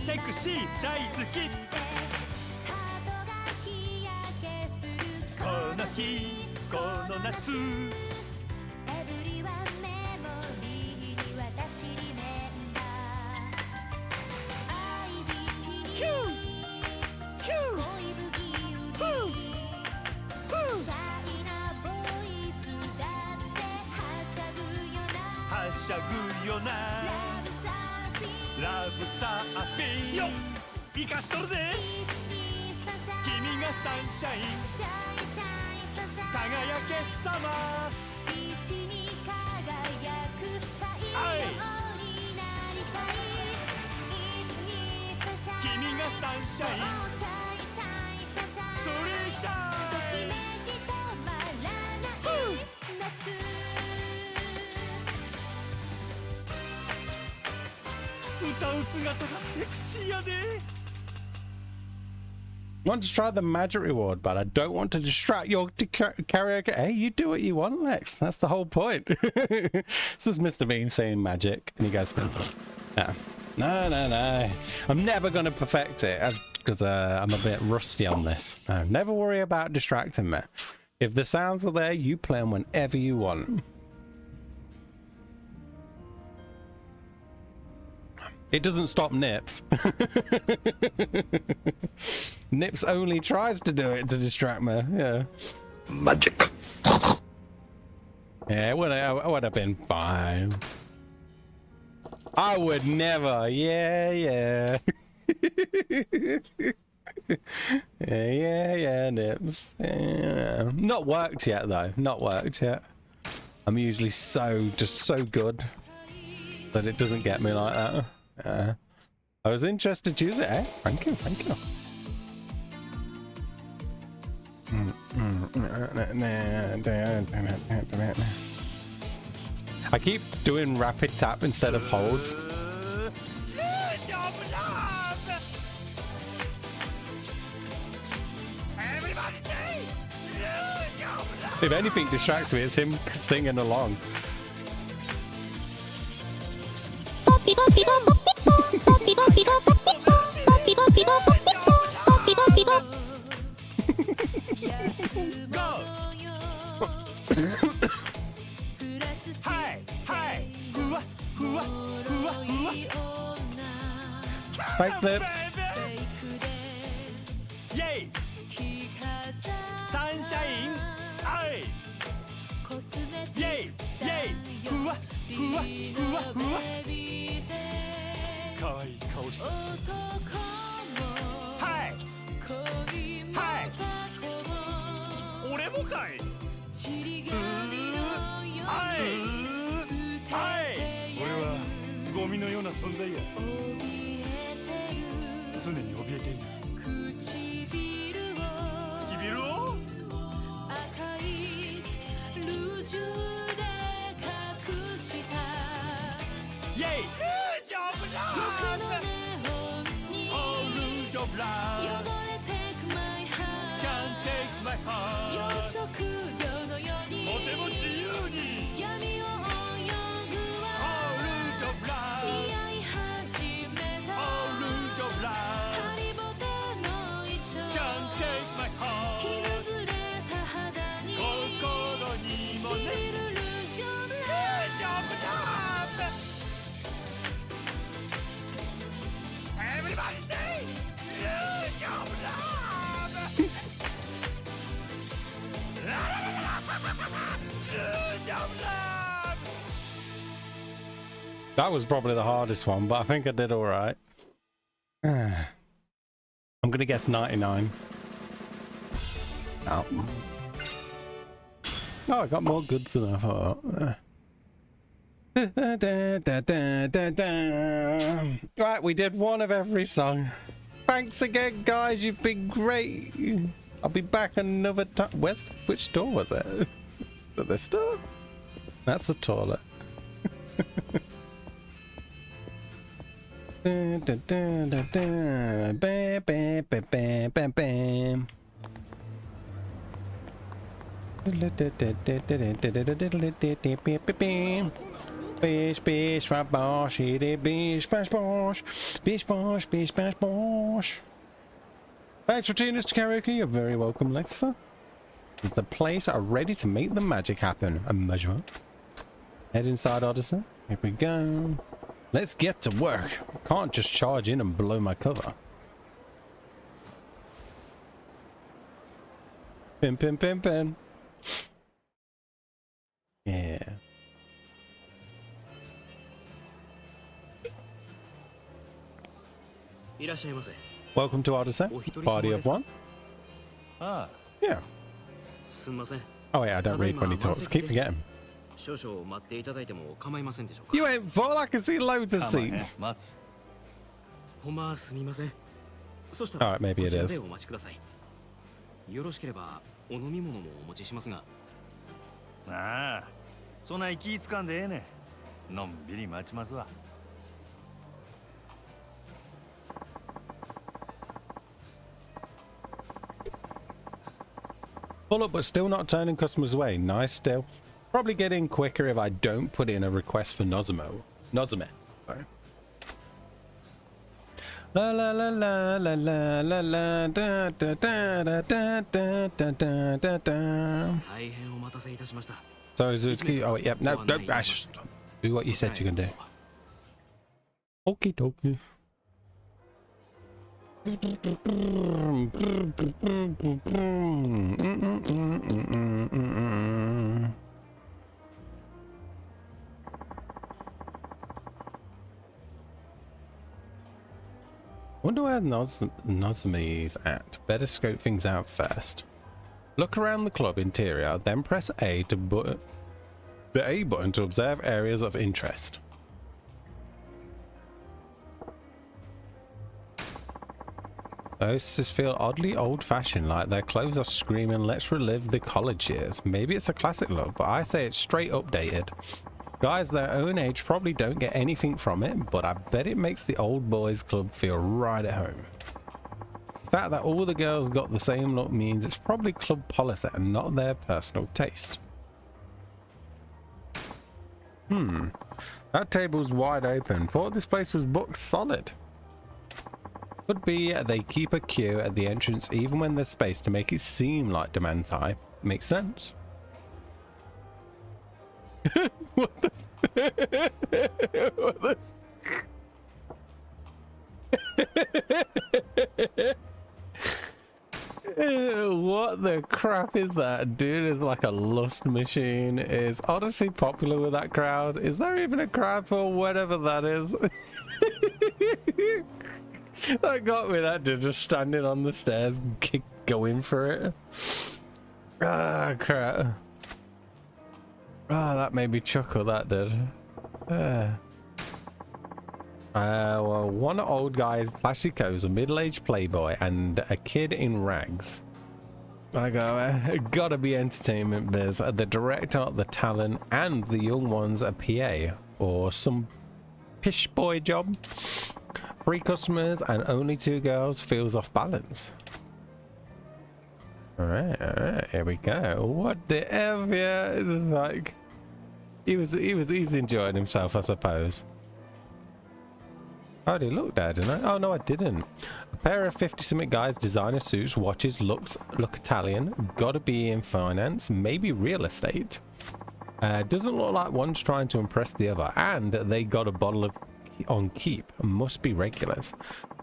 セクシー大好きこの日この夏はしゃぐよなラブサーフィンよ生かしとるぜ君がサンシャイン輝けさま君がサンシャインそれじゃあ歌う姿がセクシーやで Want to try the magic reward, but I don't want to distract your karaoke. Hey, you do what you want, Lex. That's the whole point. This is Mr. Bean saying magic, and he goes, no. I'm never going to perfect it because I'm a bit rusty on this. No, never worry about distracting me. If the sounds are there, you play them whenever you want. It doesn't stop Nips. Nips only tries to do it to distract me. Yeah. Magic. Yeah, it would have been fine. I would never. Yeah. yeah, Nips. Yeah. Not worked yet, though. Not worked yet. I'm usually just so good that it doesn't get me like that. I was interested to use it, eh? Thank you. I keep doing rapid tap instead of hold. If anything distracts me, it's him singing along. Thanks, Nips. Yay! Sunshine! Aye! Yay! Yay! ふわふわふわふわかわいい顔してはいはい俺もかいはい俺はゴミのような存在や常に怯えている唇を赤いルージュで隠したイェイルージョブラールージョブラー汚れ Take my heart Can't take my heart 洋食業のようにとても自由に闇を泳ぐわルージョブラー似合い始めたルージョブラーハリボテ That was probably the hardest one, but I think I did all right. I'm gonna guess 99. Oh. Oh, I got more goods than I thought. Right, we did one of every song. Thanks again, guys. You've been great. I'll be back another time. Which store was it? Is it this store? That's the toilet. Bish, bish, bosh, bish, bash, bosh, bish, bosh, bish, bash, bosh. Thanks for tuning us to karaoke. You're very welcome, Lexifer. It's the place ready to make the magic happen. A measure. Head inside, Odyssey. Here we go. Let's get to work. I can't just charge in and blow my cover. Pin, pin, pin, pin. Yeah. Welcome to Odyssey. Party of one. Ah. Yeah. Oh yeah, I don't read when he talks. Keep forgetting. You ain't full. I can see loads of seats. Alright, maybe it is. よろしければお飲み物もお持ちしますが。ああ、そんな気ぃつかんでええね。のんびり待ちますわ。Full up, but still not turning customers away. Nice still. Probably get in quicker if I don't put in a request for Nozume. Sorry. La la la la la la la la da da da da da da da da da. So is it key? Oh yeah, no, Ash, do what you said you can do. Okie dokie. Wonder where Nozume's at. Better scope things out first. Look around the club interior, then press the A button to observe areas of interest. Those feel oddly old-fashioned, like their clothes are screaming, let's relive the college years. Maybe it's a classic look, but I say it's straight updated. Guys their own age probably don't get anything from it, but I bet it makes the old boys club feel right at home. The fact that all the girls got the same look means it's probably club policy and not their personal taste. That table's wide open. Thought this place was booked solid. Could be they keep a queue at the entrance even when there's space to make it seem like demand's high. Makes sense. What the? What the? What the crap is that? Dude is like a lust machine. Is Odyssey popular with that crowd? Is there even a crowd for whatever that is? That got me, that dude just standing on the stairs going for it. Ah, crap. Ah, that made me chuckle, that did. Well, one old guy, plastic coat, a middle-aged playboy, and a kid in rags. I go, gotta be entertainment biz. The director, the talent, and the young ones a PA, or some pish boy job. 3 customers and only 2 girls feels off balance. Alright, here we go. What the F, yeah, it's like... He's enjoying himself, I suppose. I already looked at it, didn't I? Oh no, I didn't. A pair of 50-something guys, designer suits, watches, look Italian, gotta be in finance, maybe real estate. Doesn't look like one's trying to impress the other, and they got a bottle of on keep, must be regulars.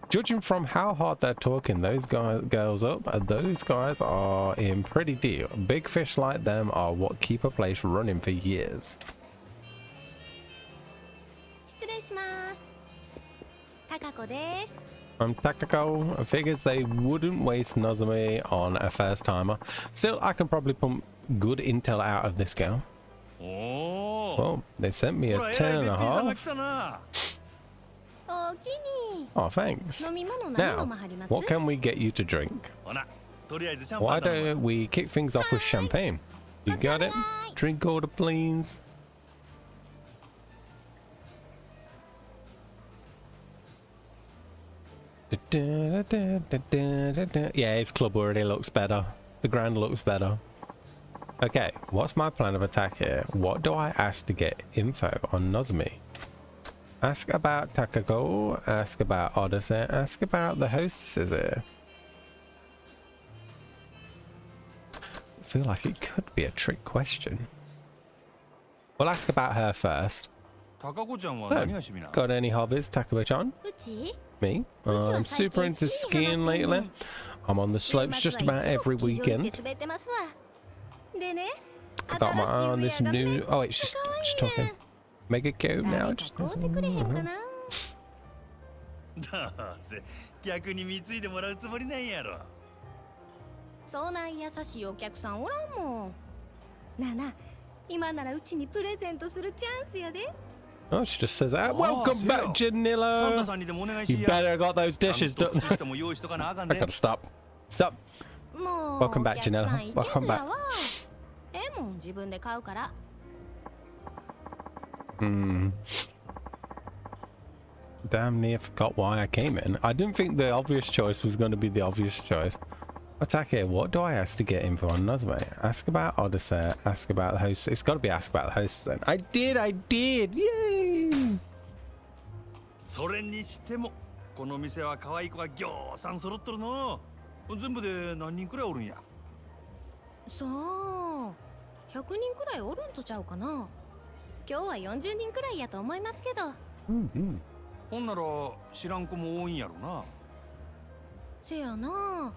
Judging from how hard they're talking those girls up, those guys are in pretty deep. Big fish like them are what keep a place running for years. 失礼します。高子です。From Takako, I figures they wouldn't waste Nozomi on a first timer. Still, I can probably pump good intel out of this girl. Well, they sent me a 10.5. Oh, thanks. Now, what can we get you to drink? Why don't we kick things off with champagne? You got it? Drink order, please. Yeah, his club already looks better. The ground looks better. Okay, what's my plan of attack here? What do I ask to get info on Nozomi? Ask about Takako, ask about Odyssey, ask about the hostesses here. I feel like it could be a trick question. We'll ask about her first. Oh, got any hobbies, Takako-chan? Me? I'm super into skiing lately. I'm on the slopes just about every weekend. I got my eye on this new... Oh, it's just talking. Make it go now. Just... 逆に貢いでもらうつもりなんやろ。そんな優しいお客さんおらんもん。なあなあ、今ならうちにプレゼントするチャンスやで。Oh, she just says that. Welcome back, Janilla. You better got those dishes done. I gotta stop. Stop. Welcome back, Janilla. Welcome back. Damn near forgot why I came in. I didn't think the obvious choice was going to be the obvious choice. Attack here. What do I ask to get info on Nozomi? Ask about Odyssey. Ask about the host. It's got to be ask about the host then. I did. Yay! それにしてもこの店は可愛い子がぎょうさん揃っとるの。全部で何人くらいおるんや。さあ、100人くらいおるんとちゃうかな。今日は40人くらいやと思いますけど。ほんなら知らん子も多いんやろな。せやな。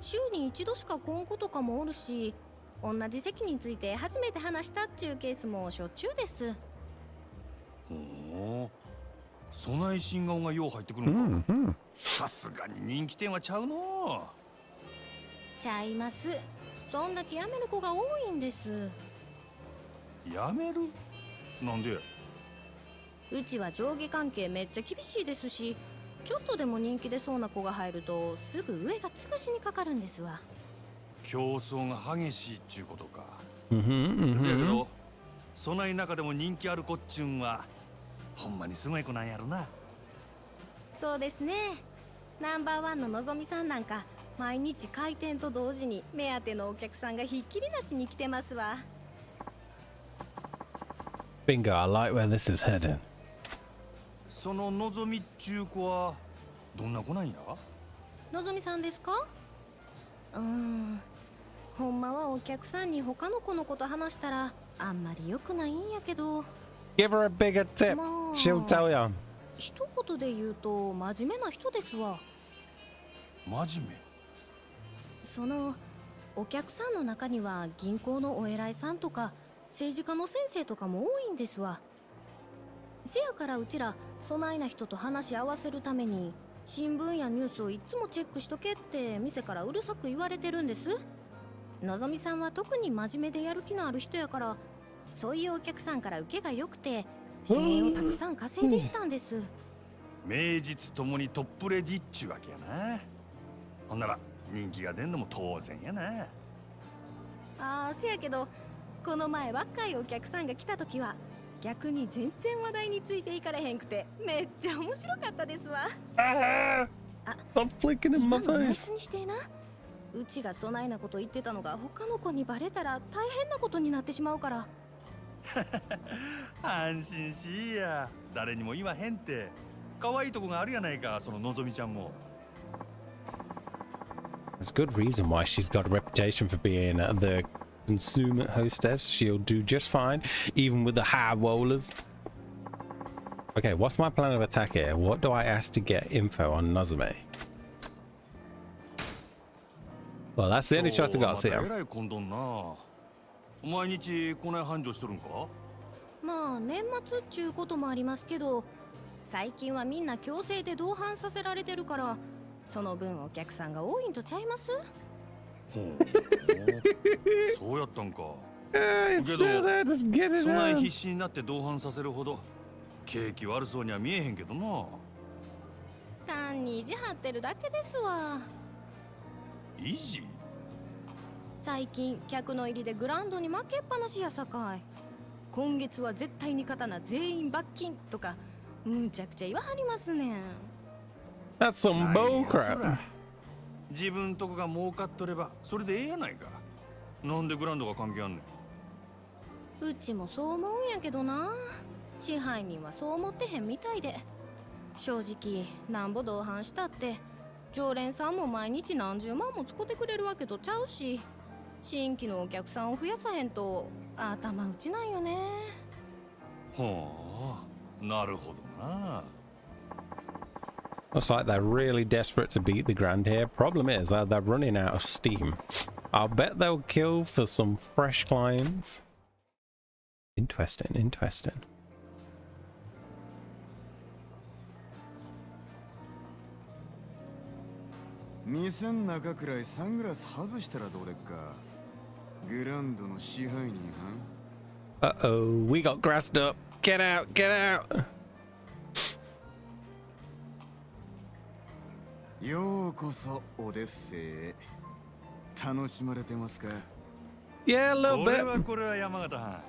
週に一度しか来ん子とかもおるし、同じ席について初めて話したっちゅうケースもしょっちゅうです。ほう、そない新顔がよう入ってくるんか。さすがに人気店はちゃうの。ちゃいます。そんだけ辞める子が多いんです。辞める？なんで？うちは上下関係めっちゃ厳しいですし、ちょっとでも人気出そうな子が入るとすぐ上が潰しにかかるんですわ。競争が激しいっちゅうことか。せやけど、そない中でも人気ある子っちゅうんはほんまにすごい子なんやろな。そうですね。ナンバーワンののぞみさんなんか毎日開店と同時に目当てのお客さんがひっきりなしに来てますわ。Bingo, I like where this is heading. そののぞみっちゅう子はどんな子なんや？のぞみさんですか？ほんまはお客さんに他の子のこと話したらあんまり良くないんやけど。Give her a bigger tip. She'll tell you. 一言で言うと真面目な人ですわ。真面目？そのお客さんの中には銀行のお偉いさんとか政治家の先生とかも多いんですわ。せやからうちらそないな人と話し合わせるために新聞やニュースをいつもチェックしとけって店からうるさく言われてるんです。のぞみさんは特に真面目でやる気のある人やから、そういうお客さんから受けが良くて指名をたくさん稼いでいったんです。名実ともにトップレディっちゅうわけやな。ほんなら人気が出んのも当然やな。せやけどこの前若いお客さんが来た時は逆に全然話題についていかれへんくてめっちゃ面白かったですわ。Stop flicking in my face. 内緒にしてな。うちがそないなこと言ってたのが他の子にバレたら大変なことになってしまうから。安心しいや。誰にも言わへんって。可愛いとこがあるやないか、そののぞみちゃんも。There's good reason why she's got a reputation for being the consummate hostess. She'll do just fine, even with the high rollers. Okay, what's my plan of attack here? What do I ask to get info on Nozomi? Well, that's the only choice I got to see him. 毎日こない繁盛しとるんか？まあ年末っちゅうこともありますけど、最近はみんな強制で同伴させられてるから、その分お客さんが多いんとちゃいます？ほうそうやったんか。It's still there, just get it そない on. 必死になって同伴させるほど景気悪そうには見えへんけどな。単に意地張ってるだけですわ。意地？最近客の入りでグラウンドに負けっぱなしやさかい。今月は絶対に勝たな全員罰金とかむちゃくちゃ言わはりますねん。 That's some bull そら crap. 自分とこが儲かっとればそれでええやないか。なんでグラウンドが関係あんねん。うちもそう思うんやけどな。支配人はそう思ってへんみたいで。正直なんぼ同伴したって常連さんも毎日何十万も使ってくれるわけとちゃうし、新規のお客さんを増やさへんと頭打ちなんよね。ほう、なるほどな。Looks like they're really desperate to beat the Grand here. Problem is that they're running out of steam. I'll bet they'll kill for some fresh clients. Interesting, interesting. 店ん中くらいサングラス外したらどうでっか。グランドの支配人は Uh-oh, we got grassed up. Get out, get out. ようこそオデッセイへ。楽しまれてますか？ Yeah, a little これ bit. はこれは山形藩。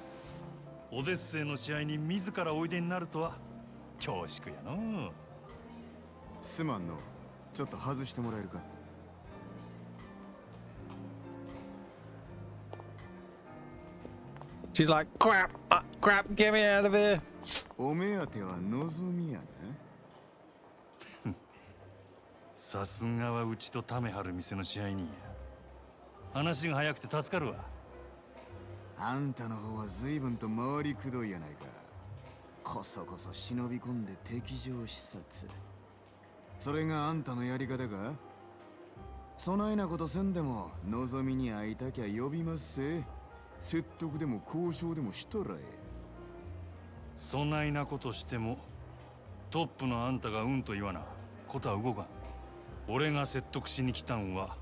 オデッセイの試合に自らおいでになるとは恐縮やの。すまんの。ちょっと外してもらえるか。She's like, crap, crap, get me out of here. お目当ては望みやな。さすがはうちとためはる店の支配人や。話が早くて助かるわ。あんたの方は随分と回りくどいやないか。こそこそ忍び込んで敵情視察。それがあんたのやり方か？そないなことせんでも望みに会いたきゃ呼びますせ。説得でも交渉でもしたらええ。そないなことしてもトップのあんたがうんと言わなことは動かん。俺が説得しに来たんは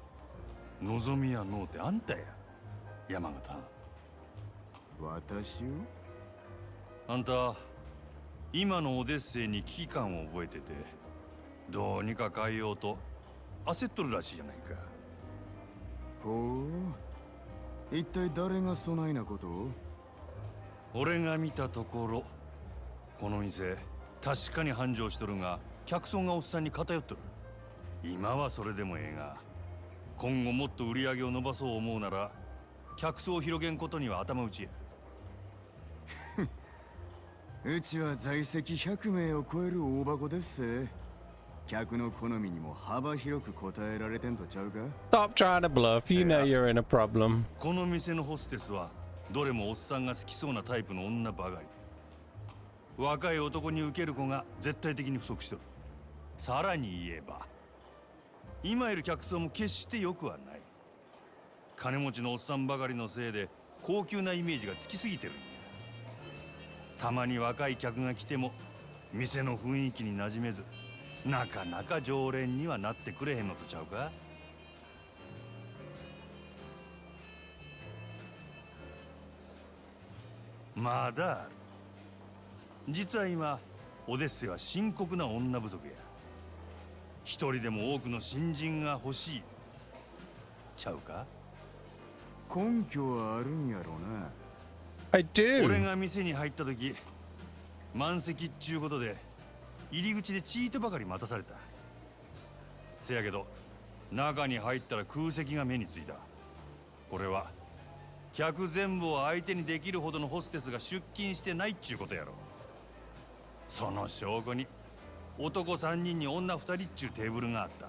望みやのうてあんたや山形。私を？あんた今のオデッセイに危機感を覚えててどうにか変えようと焦っとるらしいじゃないか。ほう、一体誰がそないなことを？俺が見たところこの店確かに繁盛しとるが客層がおっさんに偏っとる。今はそれでもええが今後もっと売り上げを伸ばそう思うなら客層を広げんことには頭打ちや。うちは在籍100名を超える大箱ですせ。客の好みにも幅広く応えられてんとちゃうか？ Stop trying to bluff. You know you're in a problem. この店のホステスはどれもおっさんが好きそうなタイプの女ばかり。若い男に受ける子が絶対的に不足しとる。さらに言えば今いる客層も決して良くはない。金持ちのおっさんばかりのせいで高級なイメージがつきすぎてるんや。たまに若い客が来ても店の雰囲気に馴染めずなかなか常連にはなってくれへんのとちゃうか？まだある。実は今オデッセイは深刻な女不足や。一人でも多くの新人が欲しいちゃうか？根拠はあるんやろな。I do. 俺が店に入った時満席っちゅうことで入り口でチートばかり待たされた。せやけど中に入ったら空席が目についた。これは客全部を相手にできるほどのホステスが出勤してないっちゅうことやろ。その証拠に男3人に女2人っちゅうテーブルがあった。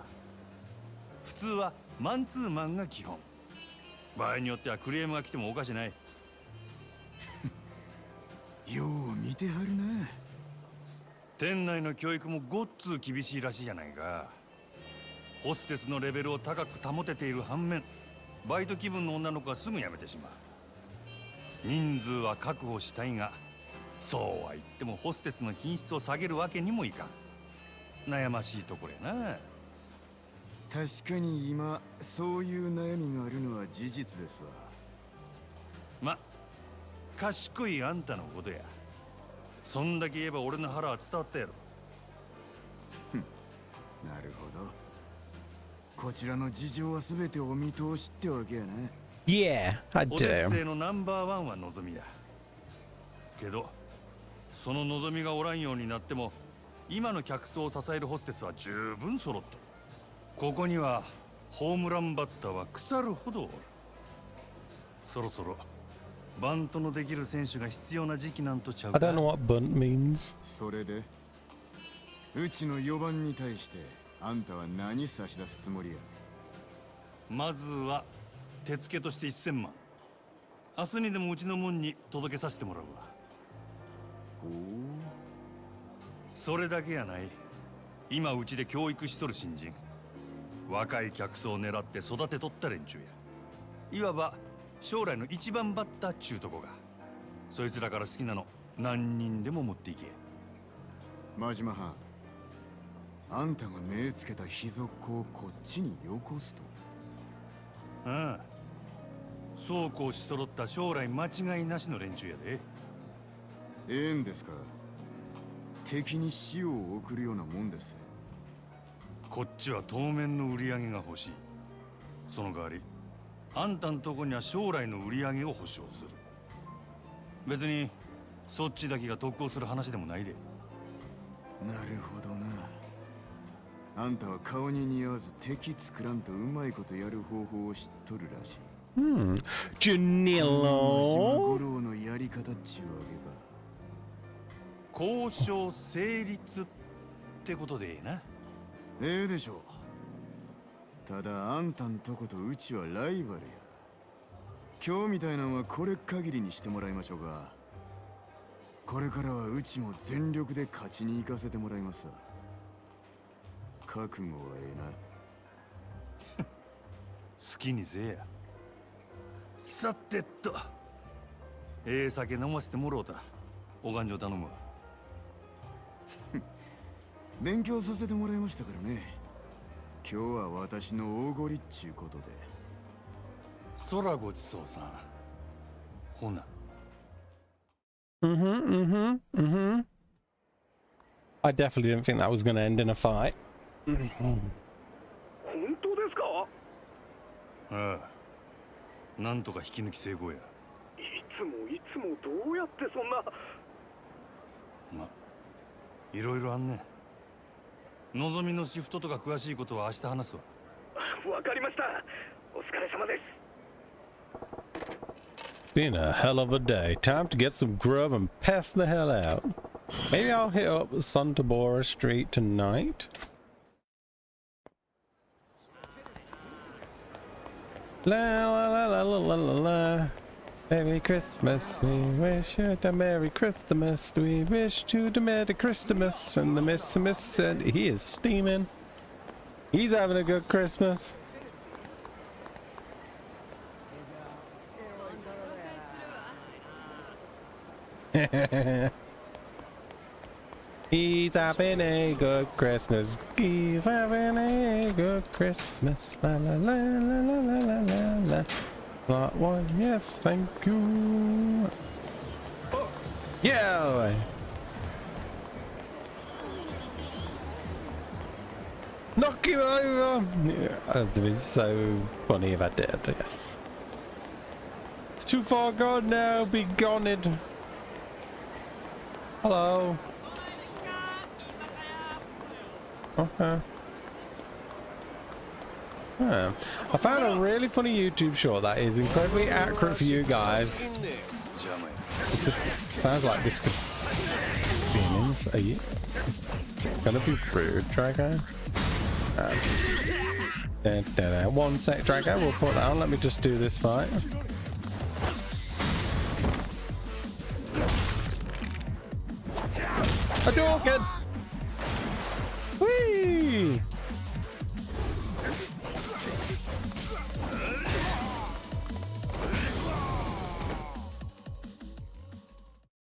普通はマンツーマンが基本。場合によってはクレームが来てもおかしない。よう見てはるな。店内の教育もごっつー厳しいらしいじゃないか。ホステスのレベルを高く保てている反面バイト気分の女の子はすぐ辞めてしまう。人数は確保したいがそうは言ってもホステスの品質を下げるわけにもいかん。悩ましいところやな。確かに今そういう悩みがあるのは事実ですわ。ま、賢いあんたのことや。そんだけ言えば俺の腹は伝わったやろ。なるほど。こちらの事情は全てお見通しってわけやな。Yeah, I オデッセイ do. のナンバーワンは望みや。けどその望みがおらんようになっても今の客層を支えるホステスは十分揃っとる。ここにはホームランバッターは腐るほどおる。そろそろバントのできる選手が必要な時期なんとちゃう I か。 don't know what bunt means. それでうちの4番に対してあんたは何差し出すつもりや。まずは手付けとして1000万。明日にでもうちの門に届けさせてもらうわ。ほう。それだけやない。今うちで教育しとる新人、若い客層を狙って育てとった連中や。いわば将来の一番バッターっちゅうとこが。そいつらから好きなの何人でも持っていけ。真島藩、あんたが目つけた秘族をこっちによこすと。ああ、そうこうし揃った将来間違いなしの連中やで。ええんですか。敵に死を送るようなもんです。こっちは当面の売り上げが欲しい。その代わりあんたんとこには将来の売り上げを保証する。別にそっちだけが得をする話でもないで。なるほどな。あんたは顔に似合わず敵作らんとうまいことやる方法を知っとるらしい。真島 Janilo. 五郎のやり方っちゅうわけか。交渉成立ってことでええな。ええでしょう。ただあんたんとことうちはライバルや。今日みたいなんはこれ限りにしてもらいましょうか。これからはうちも全力で勝ちに行かせてもらいますわ。覚悟はええな。好きにせえや。さてと、ええ酒飲ませてもろうた。お勘定頼むわ。勉強させてもらいましたからね。今日は私の大ごりっちゅうことで。空ごちそうさん。ほな。I definitely didn't think that was going to end in a fight. 本当ですか？ああ、なんとか引き抜き成功や。いつもどうやってそんな。ま、いろいろあんね。のぞみのシフトとか詳しいことは明日話すわ。わかりました。お疲れ様です。Been a hell of a day. Time to get some grub and pass the hell out. Maybe I'll hit up Santa Barbara Street tonight. La la la la la la la la. Merry Christmas, we wish you the Merry Christmas. We wish you the Merry Christmas. And the Miss said he is steaming. He's having a good Christmas. He's having a good Christmas. He's having a good Christmas. La la la la la la la la la. Not one, yes, thank you. Yeah. Knock him over. Yeah, it would be so funny if I did. Yes. It's too far gone now. Be gone it. Hello. Okay. Yeah. I found a really funny YouTube short that is incredibly accurate for you guys. It just sounds like this could feelings. Are you gonna be rude, Drago? 1 sec, Drago. We'll put that on. Let me just do this fight. A Dorkin! Whee!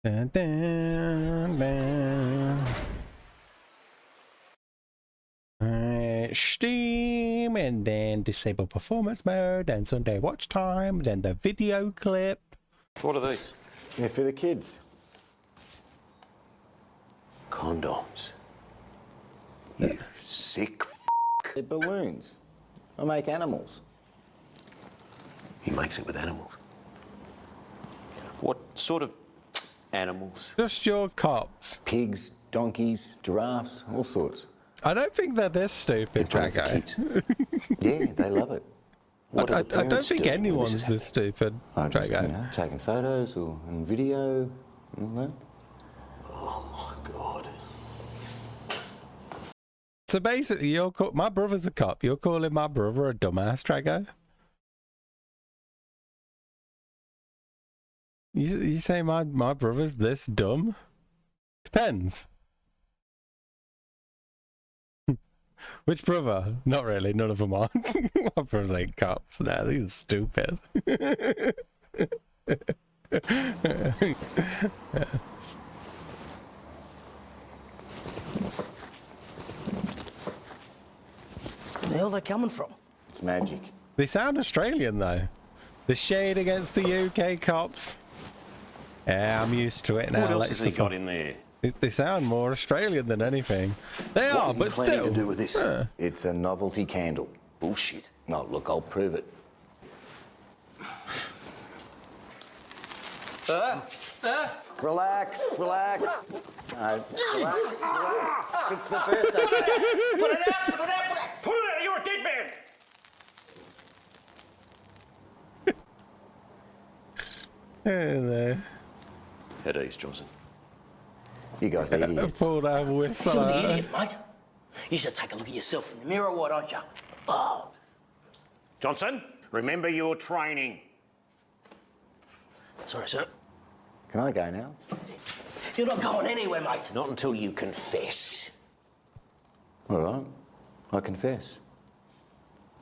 Dun, dun, dun. Steam, and then disable performance mode, and Sunday watch time, then the video clip. What are these? They're for the kids. Condoms. You sick f***. They're balloons. I make animals. He makes it with animals. What sort of animals? Just your cops. Pigs, donkeys, giraffes, all sorts. I don't think they're this stupid, Drago. Yeah, they love it. I don't think anyone's this stupid, Just, Drago. taking photos and video and all that. Oh my god. So basically, my brother's a cop. You're calling my brother a dumbass, Drago? You say my brother's this dumb? Depends. Which brother? Not really. None of them are. My brothers ain't cops. Nah, these are stupid. Where the hell are they coming from? It's magic. They sound Australian though. The shade against the UK cops. Yeah, I'm used to it now. What else has he got in there? They sound more Australian than anything. They are, but still. What are you planning to do with this? It's a novelty candle. Bullshit. No, look, I'll prove it. Relax, relax. No, relax, relax. It's the birthday. Put it out! Put it out! Pull it out! You're a dead man! Hello. Head east, Johnson. You guys are idiots. Pulled out a whistle. You're the idiot, mate. You should take a look at yourself in the mirror, why don't you? Oh. Johnson, remember your training. Sorry, sir. Can I go now? You're not going anywhere, mate. Not until you confess. All right. I confess.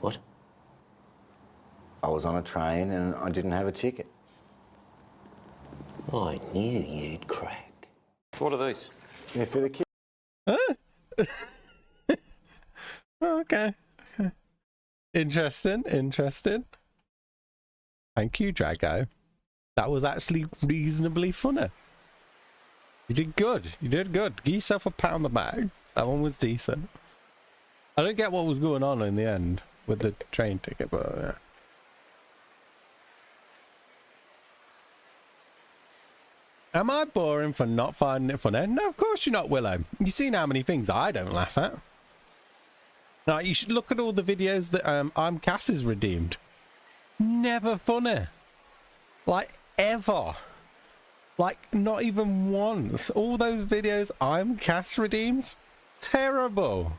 What? I was on a train and I didn't have a ticket. I knew you'd crack. What are these? They're for the kids. Huh? Okay. Interesting. Thank you, Drago. That was actually reasonably funny. You did good. Give yourself a pat on the back. That one was decent. I don't get what was going on in the end with the train ticket, but yeah. Am I boring for not finding it funny? No, of course you're not, Willow. You've seen how many things I don't laugh at. Now, you should look at all the videos that I'm Cass is redeemed. Never funny. Like, ever. Like, not even once. All those videos I'm Cass redeems, terrible.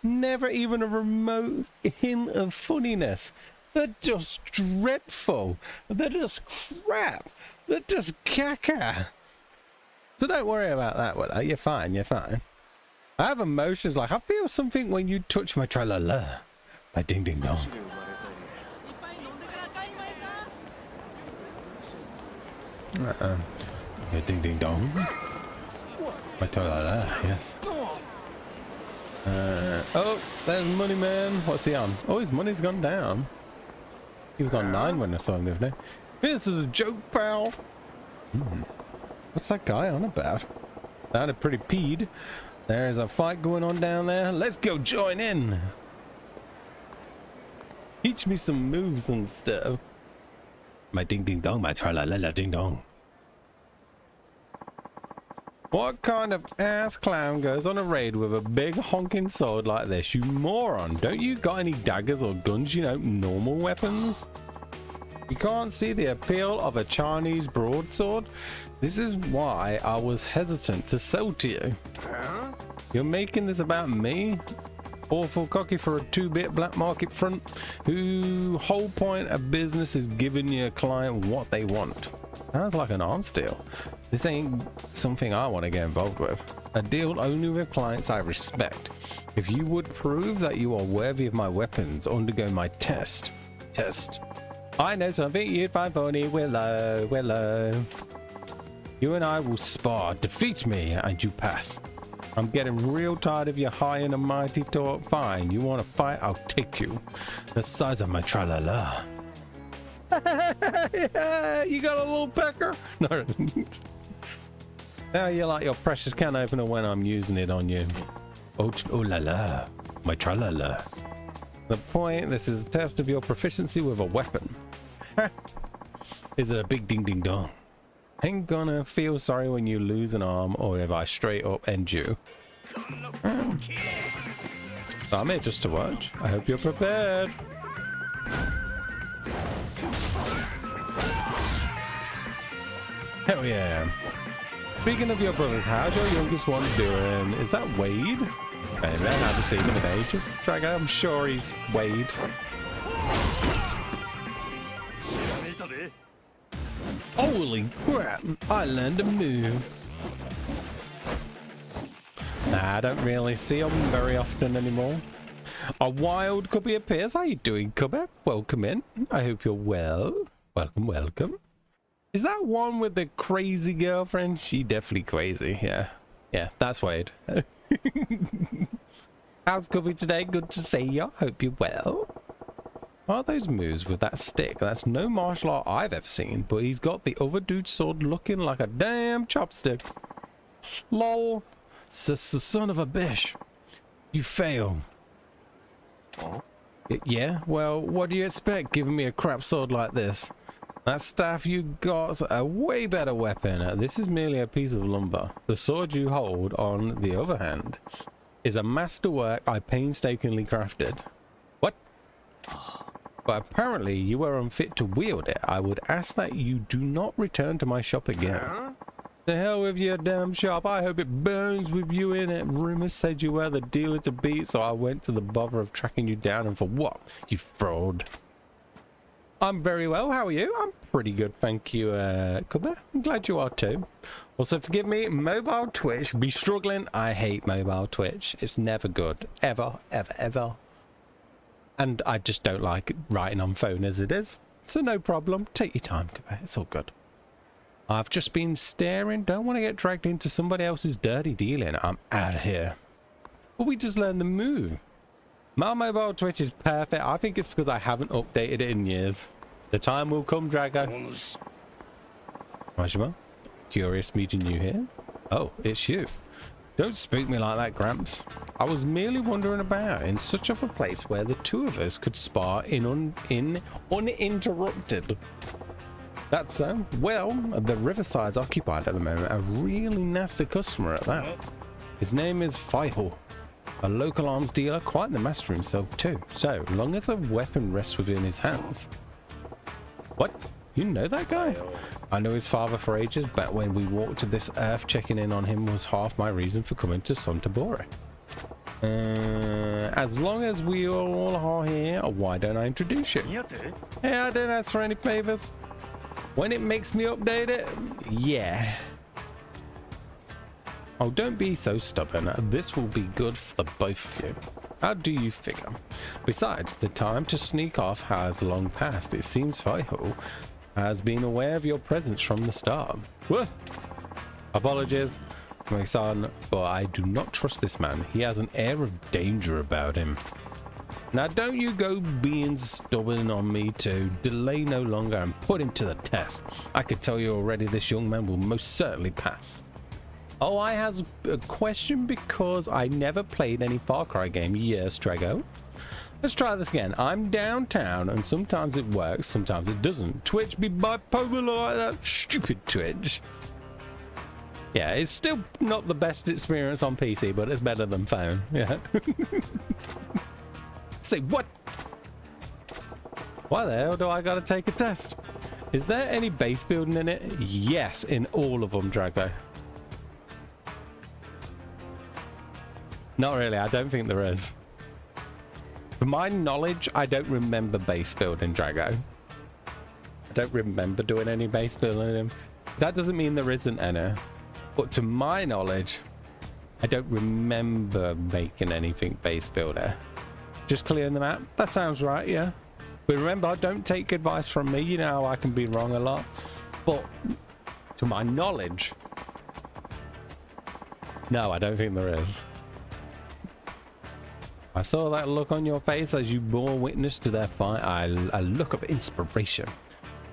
Never even a remote hint of funniness. They're just dreadful. They're just crap. They're just caca. So don't worry about that, Willow. You're fine. I have emotions like I feel something when you touch my tra-la-la. My ding-ding-dong. Your ding-ding-dong. My tra-la-la, yes. Oh, there's Money Man. What's he on? Oh, his money's gone down. He was on 9 when I saw him the other day. This is a joke, pal. What's that guy on about? Sounded pretty peed. There's a fight going on down there. Let's go join in. Teach me some moves and stuff. My ding ding dong, my tra-la-la-la ding dong. What kind of ass clown goes on a raid with a big honking sword like this? You moron. Don't you got any daggers or guns, normal weapons? You can't see the appeal of a Chinese broadsword? This is why I was hesitant to sell to you. You're making this about me? Awful cocky for a 2-bit black market front who whole point of business is giving your client what they want. Sounds like an arms deal. This ain't something I want to get involved with. A deal only with clients I respect. If you would prove that you are worthy of my weapons, undergo my test. I know something you'd find funny, Willow. You and I will spar. Defeat me and you pass. I'm getting real tired of your high and mighty talk. Fine, you want to fight? I'll take you. The size of my tra-la-la. Yeah, you got a little pecker? No. How you like your precious can opener when I'm using it on you? Oh la la, my tra-la-la. The point, this is a test of your proficiency with a weapon. Is it a big ding ding dong? Ain't gonna feel sorry when you lose an arm or if I straight up end you. I'm here just to watch. I hope you're prepared. Hell yeah. Speaking of your brothers, how's your youngest one doing? Is that Wade? I haven't seen him in ages. Drago, I'm sure he's Wade. Holy crap, I learned a move. Nah, I don't really see him very often anymore. A wild Cubby appears. How you doing, Cubby? Welcome in. I hope you're well. Welcome, welcome. Is that one with the crazy girlfriend? She definitely crazy, yeah. Yeah, that's Wade. How's Cubby today? Good to see you. Hope you're well. What are those moves with that stick? That's no martial art I've ever seen, but he's got the other dude's sword looking like a damn chopstick. Lol. Son of a bitch. You fail. Yeah? Well, what do you expect giving me a crap sword like this? That staff you got's a way better weapon. This is merely a piece of lumber. The sword you hold, on the other hand, is a masterwork I painstakingly crafted. What? But apparently you are unfit to wield it. I would ask that you do not return to my shop again. The hell with your damn shop. I hope it burns with you in it. Rumors said you were the dealer to beat, so I went to the bother of tracking you down. And for what? You fraud. I'm very well. How are you? I'm pretty good, thank you, Cubby. I'm glad you are too. Also, forgive me, mobile Twitch. Be struggling. I hate mobile Twitch. It's never good. Ever, ever, ever. And I just don't like writing on phone as it is. So no problem. Take your time, Cubby. It's all good. I've just been staring. Don't want to get dragged into somebody else's dirty dealing. I'm out of here. But we just learned the move. My mobile Twitch is perfect. I think it's because I haven't updated it in years. The time will come, Drago. Majima, curious meeting you here. Oh, it's you. Don't spook me like that, Gramps. I was merely wandering about in such of a place where the two of us could spar uninterrupted. That's so. Well, the Riverside's occupied at the moment. A really nasty customer at that. His name is Faihul. A local arms dealer, quite the master himself too. So long as a weapon rests within his hands. What? You know that guy? I know his father for ages, but when we walked to this earth, checking in on him was half my reason for coming to Sontabore. As long as we all are here, why don't I introduce you? Hey, I don't ask for any favors. When it makes me update it, yeah. Oh, don't be so stubborn. This will be good for the both of you. How do you figure? Besides, the time to sneak off has long passed. It seems Faihul has been aware of your presence from the start. Whoa. Apologies, my son, but I do not trust this man. He has an air of danger about him. Now don't you go being stubborn on me too. Delay no longer and put him to the test. I could tell you already this young man will most certainly pass. Oh, I has a question because I never played any Far Cry game. Yes, Drago. Let's try this again. I'm downtown and sometimes it works, sometimes it doesn't. Twitch be bipolar like that. Stupid Twitch. Yeah, it's still not the best experience on PC, but it's better than phone. Yeah. Say what? Why the hell do I gotta take a test? Is there any base building in it? Yes, in all of them, Drago. Not really, I don't think there is. To my knowledge, I don't remember base building, Drago. I don't remember doing any base building. That doesn't mean there isn't any. But to my knowledge, I don't remember making anything base builder. Just clearing the map. That sounds right, yeah. But remember, don't take advice from me. You know how I can be wrong a lot. But To my knowledge. No, I don't think there is. I saw that look on your face as you bore witness to their fight. A look of inspiration.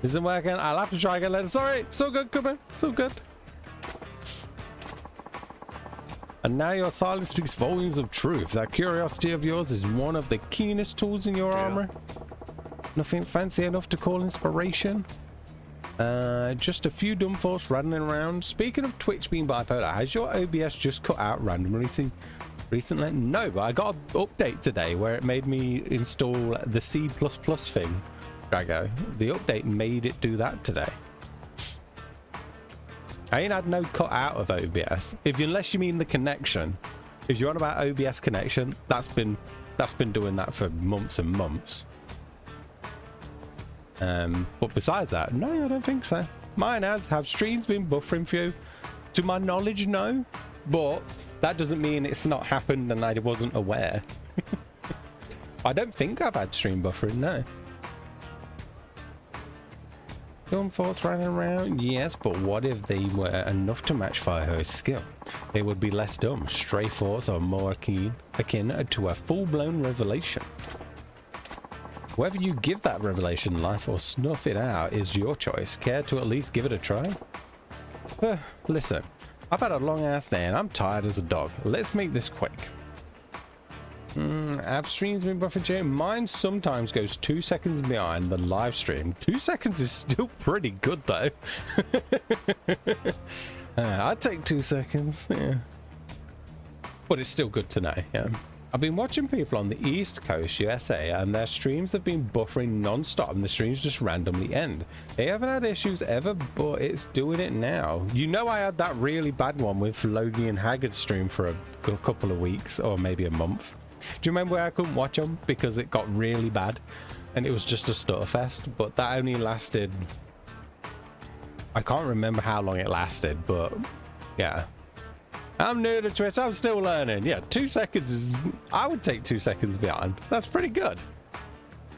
Isn't working. I'll have to try again later. Sorry. So good, come on. So good. And now your silence speaks volumes of truth. That curiosity of yours is one of the keenest tools in your armor. Nothing fancy enough to call inspiration. Just a few dumb thoughts rattling around. Speaking of Twitch being bipolar, has your OBS just cut out randomly recently? No, but I got an update today where it made me install the C++ thing. Drago. The update made it do that today. I ain't had no cut out of OBS. Unless you mean the connection. If you're on about OBS connection, that's been doing that for months and months. But besides that, no, I don't think so. Mine have streams been buffering for you? To my knowledge, no. But that doesn't mean it's not happened and I wasn't aware. I don't think I've had stream buffering, no. Dumb thoughts running around? Yes, but what if they were enough to match Fireho's skill? They would be less dumb. Stray thoughts are more akin to a full-blown revelation. Whether you give that revelation life or snuff it out is your choice. Care to at least give it a try? Listen, I've had a long ass day and I'm tired as a dog. Let's make this quick. Have streams been buffered too? Mine sometimes goes 2 seconds behind the live stream. 2 seconds is still pretty good though. I'd take 2 seconds, yeah. But it's still good to know, yeah. I've been watching people on the East Coast, USA, and their streams have been buffering non-stop and the streams just randomly end. They haven't had issues ever, but it's doing it now. You know, I had that really bad one with Logie and Haggard's stream for a couple of weeks or maybe a month. Do you remember where I couldn't watch them because it got really bad and it was just a stutterfest? But that only lasted, I can't remember how long it lasted, but yeah. I'm new to Twitch, I'm still learning. Yeah, 2 seconds is, I would take 2 seconds behind. That's pretty good.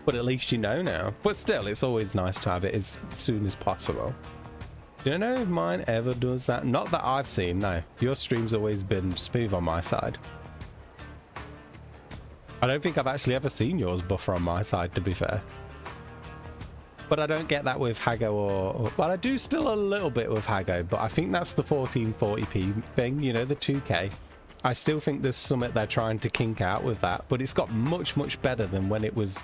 But at least you know now. But still, it's always nice to have it as soon as possible. Do you know if mine ever does that? Not that I've seen, no. Your stream's always been smooth on my side. I don't think I've actually ever seen yours buffer on my side, to be fair. But I don't get that with Hago or well, I do still a little bit with Hago, but I think that's the 1440p thing, you know, the 2K. I still think there's something they're trying to kink out with that, but it's got much, much better than when it was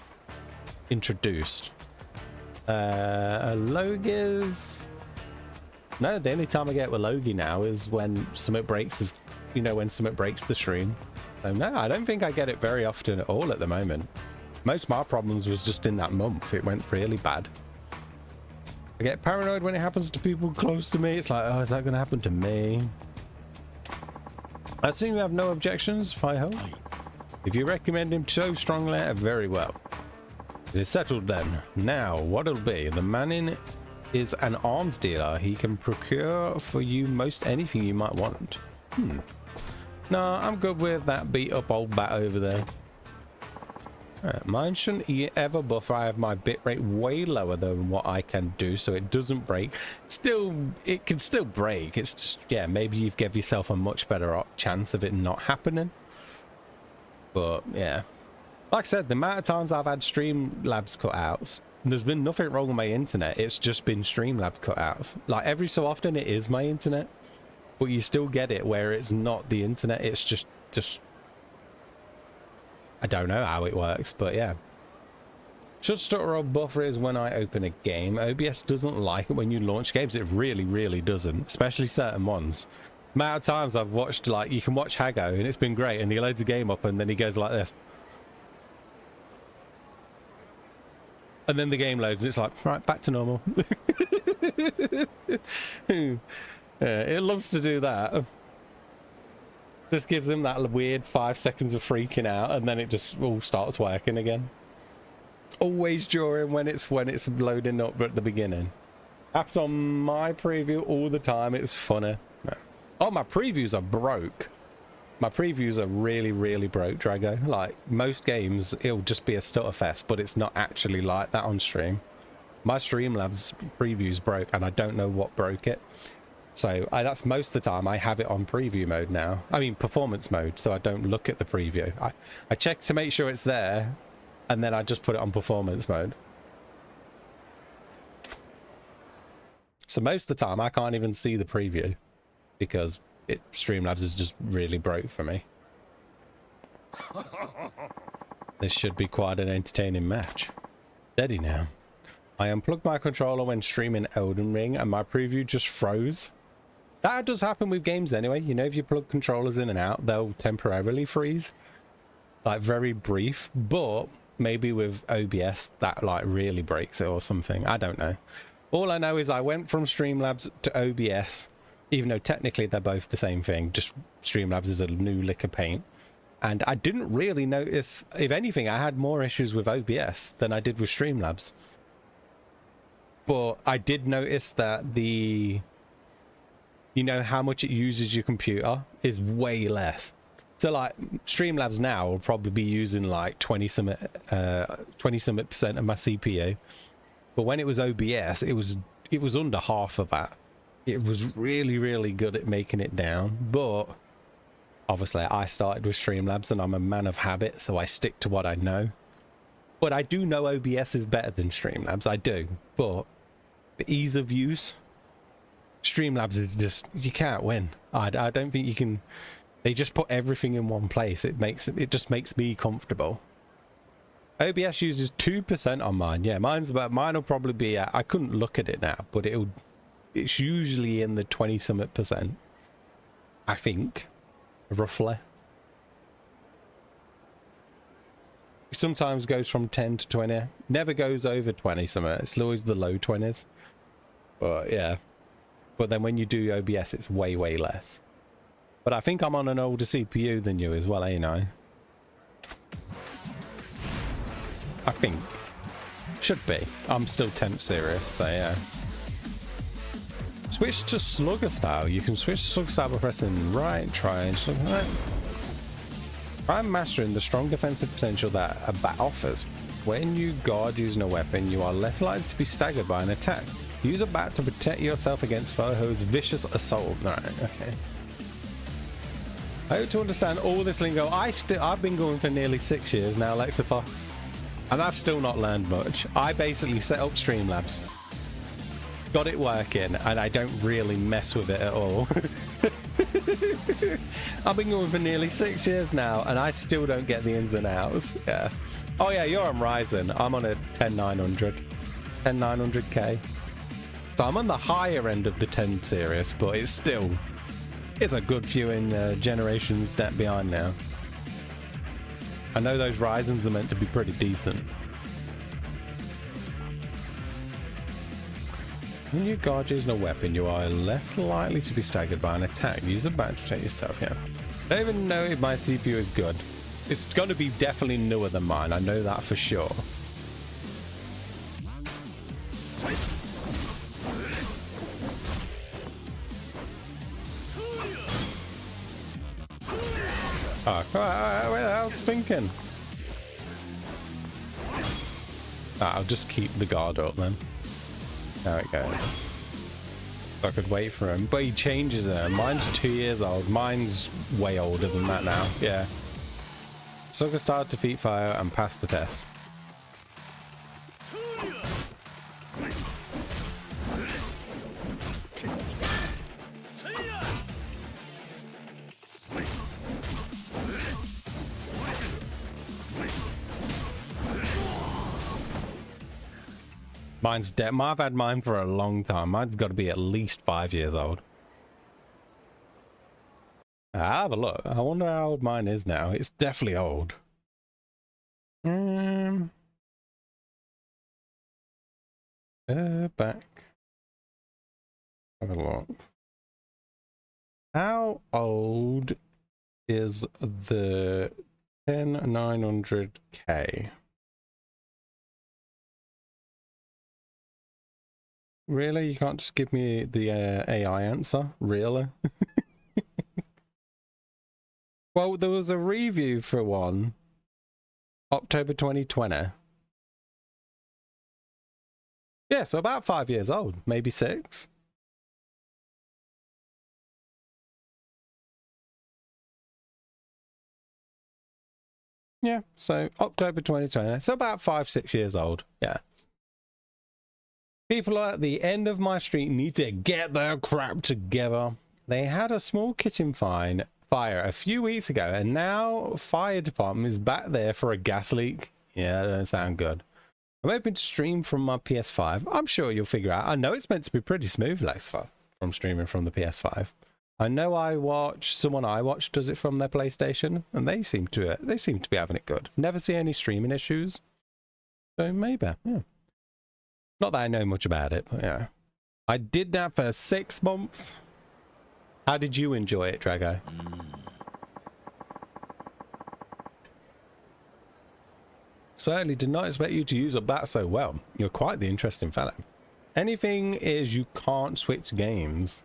introduced. Logies. No, the only time I get with Logie now is when something breaks, you know, when something breaks the stream. So no, I don't think I get it very often at all at the moment. Most of my problems was just in that month. It went really bad. I get paranoid when it happens to people close to me. It's like, oh, is that going to happen to me? I assume you have no objections, Fi-Ho? If you recommend him so strongly, very well. It is settled then. Now, what it'll be, the man is an arms dealer. He can procure for you most anything you might want. No, I'm good with that beat up old bat over there. Mine shouldn't ever buffer. I have my bitrate way lower than what I can do, so it doesn't break. Still, it can still break. It's just, yeah, maybe you've given yourself a much better chance of it not happening. But yeah, like I said, the amount of times I've had Streamlabs cutouts, there's been nothing wrong with my internet. It's just been Streamlabs cutouts. Like every so often, it is my internet, but you still get it where it's not the internet. It's just. I don't know how it works, but yeah. Should stutter or buffer is when I open a game. OBS doesn't like it when you launch games. It really, really doesn't, especially certain ones. The amount of times I've watched, like, you can watch Hago and it's been great and he loads a game up and then he goes like this. And then the game loads and it's like, right, back to normal. Yeah, it loves to do that. Just gives him that weird 5 seconds of freaking out and then it just all starts working again. Always during when it's loading up at the beginning. Happens on my preview all the time. It's funny. Oh, my previews are broke. My previews are really, really broke, Drago. Like most games, it'll just be a stutterfest, but it's not actually like that on stream. My Streamlabs preview's broke and I don't know what broke it. So that's most of the time I have it on preview mode now. I mean performance mode, so I don't look at the preview. I check to make sure it's there, and then I just put it on performance mode. So most of the time I can't even see the preview because Streamlabs is just really broke for me. This should be quite an entertaining match. Steady now. I unplugged my controller when streaming Elden Ring and my preview just froze. That does happen with games anyway. You know, if you plug controllers in and out, they'll temporarily freeze. Like very brief, but maybe with OBS that like really breaks it or something. I don't know. All I know is I went from Streamlabs to OBS, even though technically they're both the same thing. Just Streamlabs is a new lick of paint. And I didn't really notice, if anything, I had more issues with OBS than I did with Streamlabs. But I did notice that you know, how much it uses your computer is way less. So like Streamlabs now will probably be using like 20 something percent of my CPU. But when it was OBS, it was under half of that. It was really, really good at making it down. But obviously I started with Streamlabs and I'm a man of habit, so I stick to what I know. But I do know OBS is better than Streamlabs, I do. But the ease of use, Streamlabs is just, you can't win. I don't think you can. They just put everything in one place. It just makes me comfortable. OBS uses 2% on mine. Yeah, mine will probably be at, I couldn't look at it now, but it's usually in the 20 something percent, I think, roughly. It sometimes goes from 10 to 20, never goes over 20 something. It's always the low 20s. But yeah, but then when you do OBS, it's way, way less. But I think I'm on an older CPU than you as well, ain't I? I think. Should be. I'm still 10th series, so yeah. Switch to Slugger style. You can switch to Slugger style by pressing right, triangle, right. Try mastering the strong defensive potential that a bat offers. When you guard using a weapon, you are less likely to be staggered by an attack. Use a bat to protect yourself against foes' vicious assault. Right, okay. I hope to understand all this lingo. I've been going for nearly 6 years now, Lexify, and I've still not learned much. I basically set up Streamlabs, got it working, and I don't really mess with it at all. I've been going for nearly 6 years now, and I still don't get the ins and outs. Yeah. Oh yeah, you're on Ryzen. I'm on a 10900, 10900K. So I'm on the higher end of the 10 series, but it's a good few in generations step behind now. I know those Ryzens are meant to be pretty decent. When you guard using a weapon, you are less likely to be staggered by an attack. Use a bat to protect yourself, yeah. I don't even know if my CPU is good. It's going to be definitely newer than mine, I know that for sure. Oh, where the hell's thinking? I'll just keep the guard up then. There it goes. I could wait for him, but he changes it. Mine's 2 years old. Mine's way older than that now. Yeah. Sucker start, defeat fire, and pass the test. Mine's dead. I've had mine for a long time. Mine's got to be at least 5 years old. I'll have a look. I wonder how old mine is now. It's definitely old. Back. Have a look. How old is the 10900K? Really? You can't just give me the AI answer? Really? Well, there was a review for one. October 2020. Yeah, so about 5 years old. Maybe 6. Yeah, so October 2020. So about 5-6 years old. Yeah. People at the end of my street need to get their crap together. They had a small kitchen fire a few weeks ago, and now fire department is back there for a gas leak. Yeah, that doesn't sound good. I'm hoping to stream from my PS5. I'm sure you'll figure out. I know it's meant to be pretty smooth, Lexfa, from streaming from the PS5. I know someone I watch does it from their PlayStation, and they seem to be having it good. Never see any streaming issues. So maybe, yeah. Not that I know much about it, but yeah. I did that for 6 months. How did you enjoy it, Drago? Certainly did not expect you to use a bat so well. You're quite the interesting fellow. Anything is you can't switch games.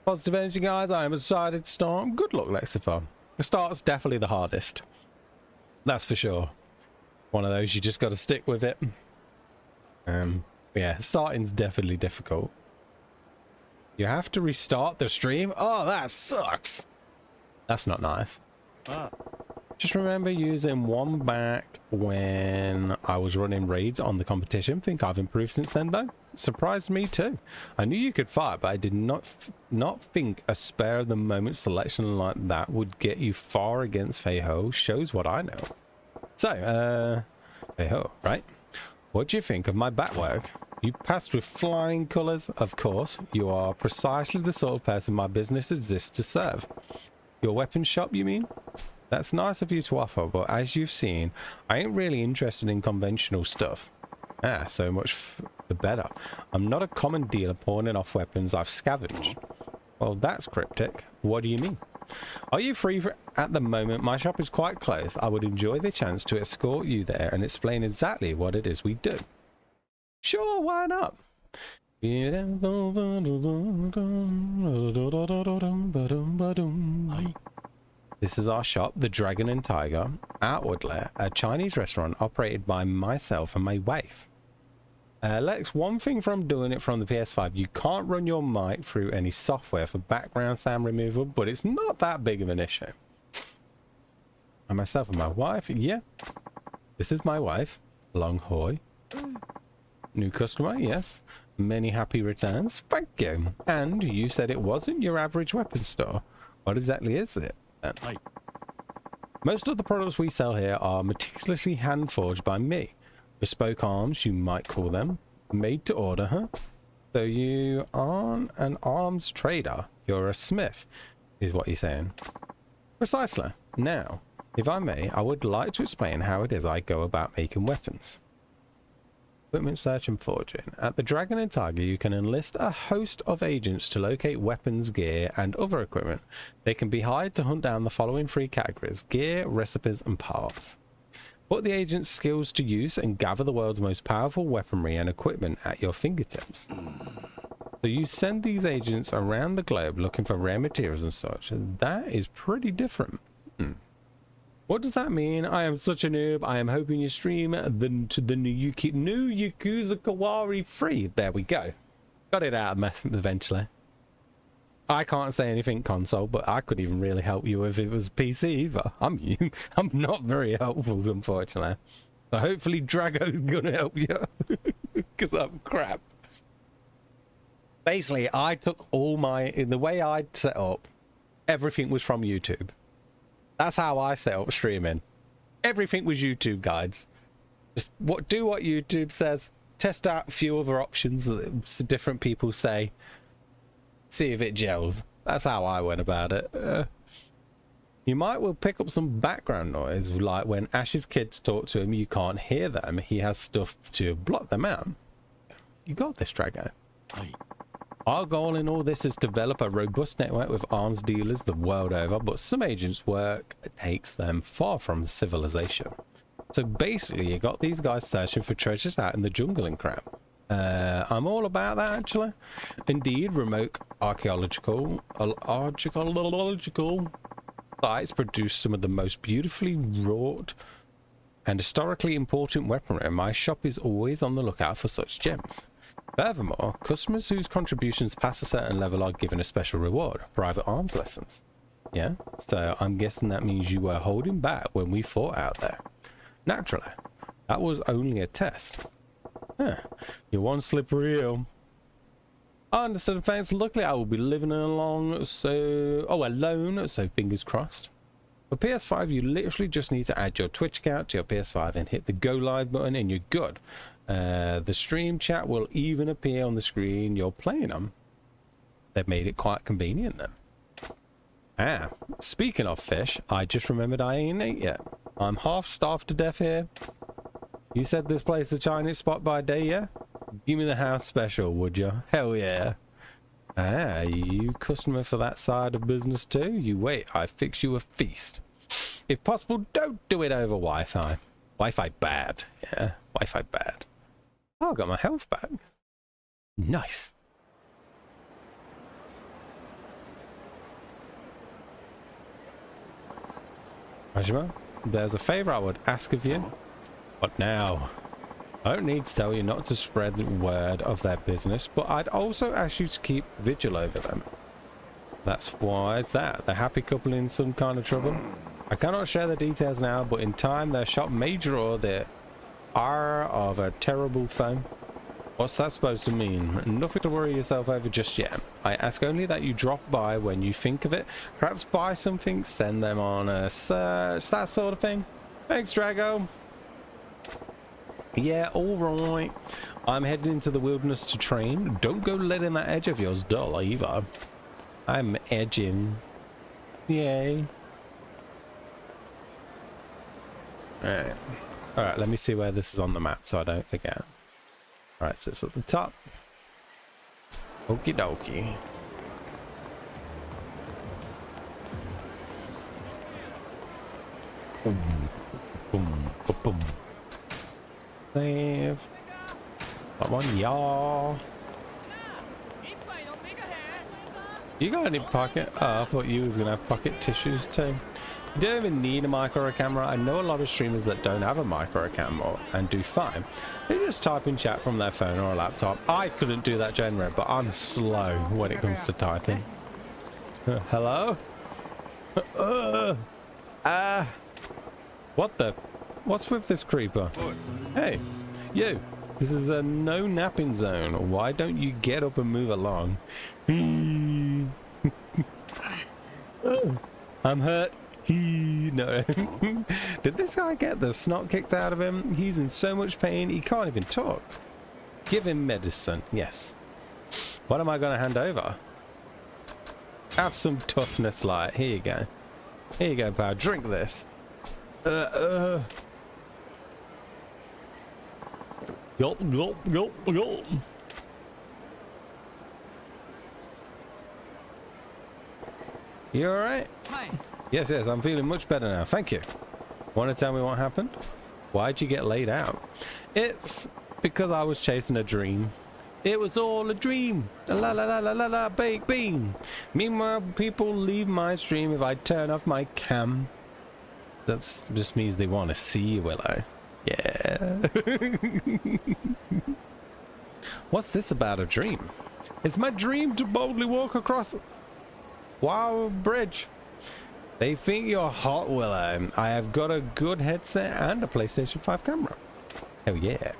Positive energy, guys. I am excited to start. Good luck, Lexifer. The start's definitely the hardest. That's for sure. One of those you just got to stick with it. Yeah, starting's definitely difficult. You have to restart the stream? Oh, that sucks. That's not nice. Just remember using one back when I was running raids on the competition. Think I've improved since then, though. Surprised me too. I knew you could fire, but I did not think a spare of the moment selection like that would get you far against Feiho. Shows what I know. So, Feiho, right? What do you think of my bat work? You passed with flying colours. Of course, you are precisely the sort of person my business exists to serve. Your weapons shop, you mean? That's nice of you to offer, but as you've seen, I ain't really interested in conventional stuff. So much the better. I'm not a common dealer pawning off weapons I've scavenged. Well, that's cryptic. What do you mean? Are you free at the moment? My shop is quite close. I would enjoy the chance to escort you there and explain exactly what it is we do. Sure, why not? This is our shop, the Dragon and Tiger, outwardly a Chinese restaurant operated by myself and my wife. Lex, one thing from doing it from the PS5, you can't run your mic through any software for background sound removal, but it's not that big of an issue. And myself and my wife, yeah. This is my wife, Long Hoi. New customer, yes. Many happy returns, thank you. And you said it wasn't your average weapon store. What exactly is it then? Most of the products we sell here are meticulously hand-forged by me. Bespoke arms, you might call them. Made to order, huh? So you aren't an arms trader. You're a smith, is what you're saying. Precisely. Now, if I may, I would like to explain how it is I go about making weapons. Equipment search and forging. At the Dragon and Tiger, you can enlist a host of agents to locate weapons, gear, and other equipment. They can be hired to hunt down the following 3 categories: gear, recipes, and parts. Put the agent's skills to use and gather the world's most powerful weaponry and equipment at your fingertips. So you send these agents around the globe looking for rare materials and such. That is pretty different. What does that mean? I am such a noob. I am hoping you stream to the new Yakuza Kawari 3. There we go. Got it out of mess eventually. I can't say anything console, but I couldn't even really help you if it was PC either. I'm not very helpful, unfortunately. So hopefully Drago's gonna help you, because I'm crap. Basically, I took all the way I'd set up, everything was from YouTube. That's how I set up streaming. Everything was YouTube guides. Just do what YouTube says. Test out a few other options that different people say. See if it gels. That's how I went about it. You might well pick up some background noise, like when Ash's kids talk to him, you can't hear them. He has stuff to block them out. You got this, Drago. Our goal in all this is to develop a robust network with arms dealers the world over, but some agents' work takes them far from civilization. So basically, you got these guys searching for treasures out in the jungle and crap. I'm all about that, actually. Indeed, remote archaeological sites produce some of the most beautifully wrought and historically important weaponry, and my shop is always on the lookout for such gems. Furthermore, customers whose contributions pass a certain level are given a special reward, private arms lessons. Yeah, so I'm guessing that means you were holding back when we fought out there. Naturally, that was only a test. Huh. You're one slippery eel. I understood, thanks. Luckily, I will be living along, alone, so fingers crossed. For PS5, you literally just need to add your Twitch account to your PS5 and hit the go live button and you're good. The stream chat will even appear on the screen you're playing on. They've made it quite convenient then. Ah, speaking of fish, I just remembered I ain't ate yet. I'm half starved to death here. You said this place is a Chinese spot by day, yeah? Give me the house special, would you? Hell yeah. Ah, you customer for that side of business too? You wait, I fix you a feast. If possible, don't do it over Wi-Fi. Wi-Fi bad. Yeah, Wi-Fi bad. Oh, I got my health back. Nice. Majima, there's a favor I would ask of you. What now? I don't need to tell you not to spread the word of their business, but I'd also ask you to keep vigil over them. That's why it's that. The happy couple in some kind of trouble. I cannot share the details now, but in time their shop may draw the ire of a terrible foe. What's that supposed to mean? Nothing to worry yourself over just yet. I ask only that you drop by when you think of it. Perhaps buy something, send them on a search, that sort of thing. Thanks, Drago. Yeah, alright. I'm heading into the wilderness to train. Don't go letting that edge of yours dull either. I'm edging. Yay. Alright. Alright, let me see where this is on the map so I don't forget. Alright, so it's at the top. Okie dokie. Boom, boom, boom. Save. Come on, y'all. You got any pocket? Oh, I thought you was gonna have pocket tissues too. You don't even need a micro camera. I know a lot of streamers that don't have a micro camera and do fine. They just type in chat from their phone or a laptop. I couldn't do that generally, but I'm slow when it comes to typing. Hello? What the? What's with this creeper? Hey, you. This is a no napping zone. Why don't you get up and move along? I'm hurt. No. Did this guy get the snot kicked out of him? He's in so much pain he can't even talk. Give him medicine. Yes. What am I going to hand over? Have some toughness light. Here you go. Here you go, pal. Drink this. Gulp, gulp, gulp, gulp. You alright? Hi. Yes, I'm feeling much better now. Thank you. Want to tell me what happened? Why'd you get laid out? It's because I was chasing a dream. It was all a dream. La la la la la la, baked bean. Meanwhile, people leave my stream if I turn off my cam. That just means they want to see you, Willow. Yeah. What's this about a dream? It's my dream to boldly walk across Wow Bridge. They think you're hot, Willow. I have got a good headset and a PlayStation 5 camera. Hell yeah.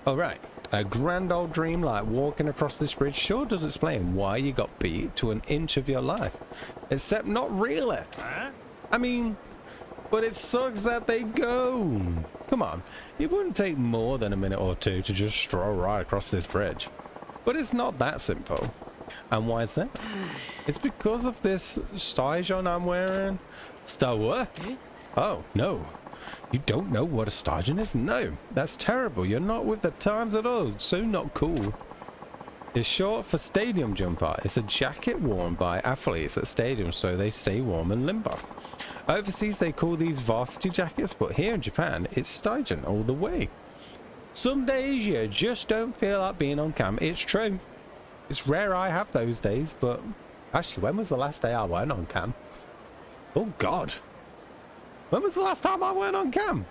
Alright, a grand old dream like walking across this bridge sure does explain why you got beat to an inch of your life. Except not really. Huh? I mean, but it sucks that they go. Come on, it wouldn't take more than a minute or two to just stroll right across this bridge. But it's not that simple. And why is that? It's because of this station I'm wearing. What? Oh, no. You don't know what a station is? No, that's terrible. You're not with the times at all. It's so not cool. It's short for stadium jumper. It's a jacket worn by athletes at stadiums so they stay warm and limber. Overseas they call these varsity jackets, but here in Japan it's station all the way. Some days you just don't feel like being on cam. It's true. It's rare I have those days, but actually, when was the last day I went on cam? Oh God. When was the last time I went on cam?